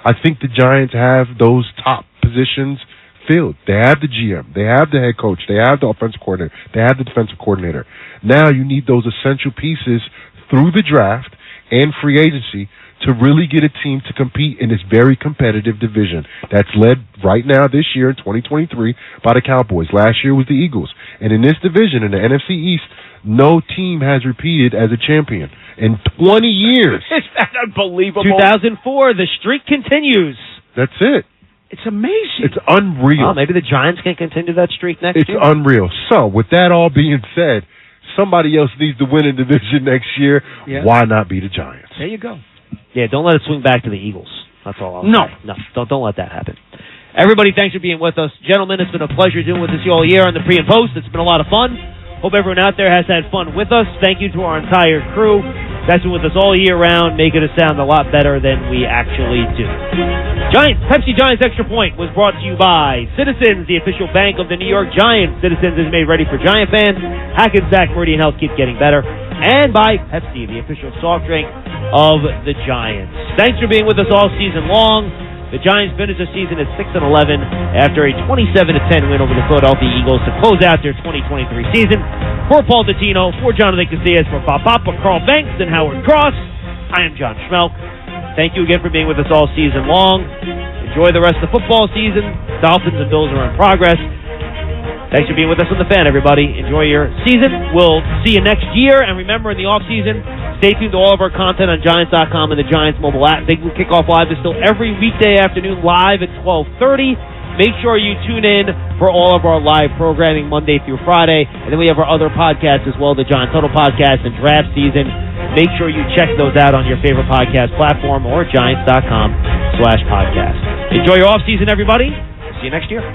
I think the Giants have those top positions filled. They have the GM. They have the head coach. They have the offensive coordinator. They have the defensive coordinator. Now you need those essential pieces through the draft and free agency to really get a team to compete in this very competitive division that's led right now this year in 2023 by the Cowboys. Last year was the Eagles. And in this division, in the NFC East, no team has repeated as a champion in 20 years. Is that unbelievable? 2004, the streak continues. That's it. It's amazing. It's unreal. Oh, maybe the Giants can continue that streak next year. It's unreal. So, with that all being said, somebody else needs to win a division next year. Yeah. Why not be the Giants? There you go. Yeah, don't let it swing back to the Eagles. That's all I'll say. No, don't let that happen. Everybody, thanks for being with us. Gentlemen, it's been a pleasure doing with us all year on the pre and post. It's been a lot of fun. Hope everyone out there has had fun with us. Thank you to our entire crew that's been with us all year round, making us sound a lot better than we actually do. Pepsi Giants Extra Point was brought to you by Citizens, the official bank of the New York Giants. Citizens is made ready for Giant fans. Hackensack Meridian Health keeps getting better. And by Pepsi, the official soft drink of the Giants. Thanks for being with us all season long. The Giants finished the season at 6-11 after a 27-10 win over the Philadelphia Eagles to close out their 2023 season. For Paul Dottino, for Jonathan Casillas, for Papa, Carl Banks, and Howard Cross, I am John Schmelk. Thank you again for being with us all season long. Enjoy the rest of the football season. Dolphins and Bills are in progress. Thanks for being with us on The Fan, everybody. Enjoy your season. We'll see you next year. And remember, in the offseason, stay tuned to all of our content on Giants.com and the Giants mobile app. Big Kickoff Live is still every weekday afternoon live at 12:30. Make sure you tune in for all of our live programming Monday through Friday. And then we have our other podcasts as well, the Giant Total Podcast and Draft Season. Make sure you check those out on your favorite podcast platform or Giants.com/podcast. Enjoy your offseason, everybody. See you next year.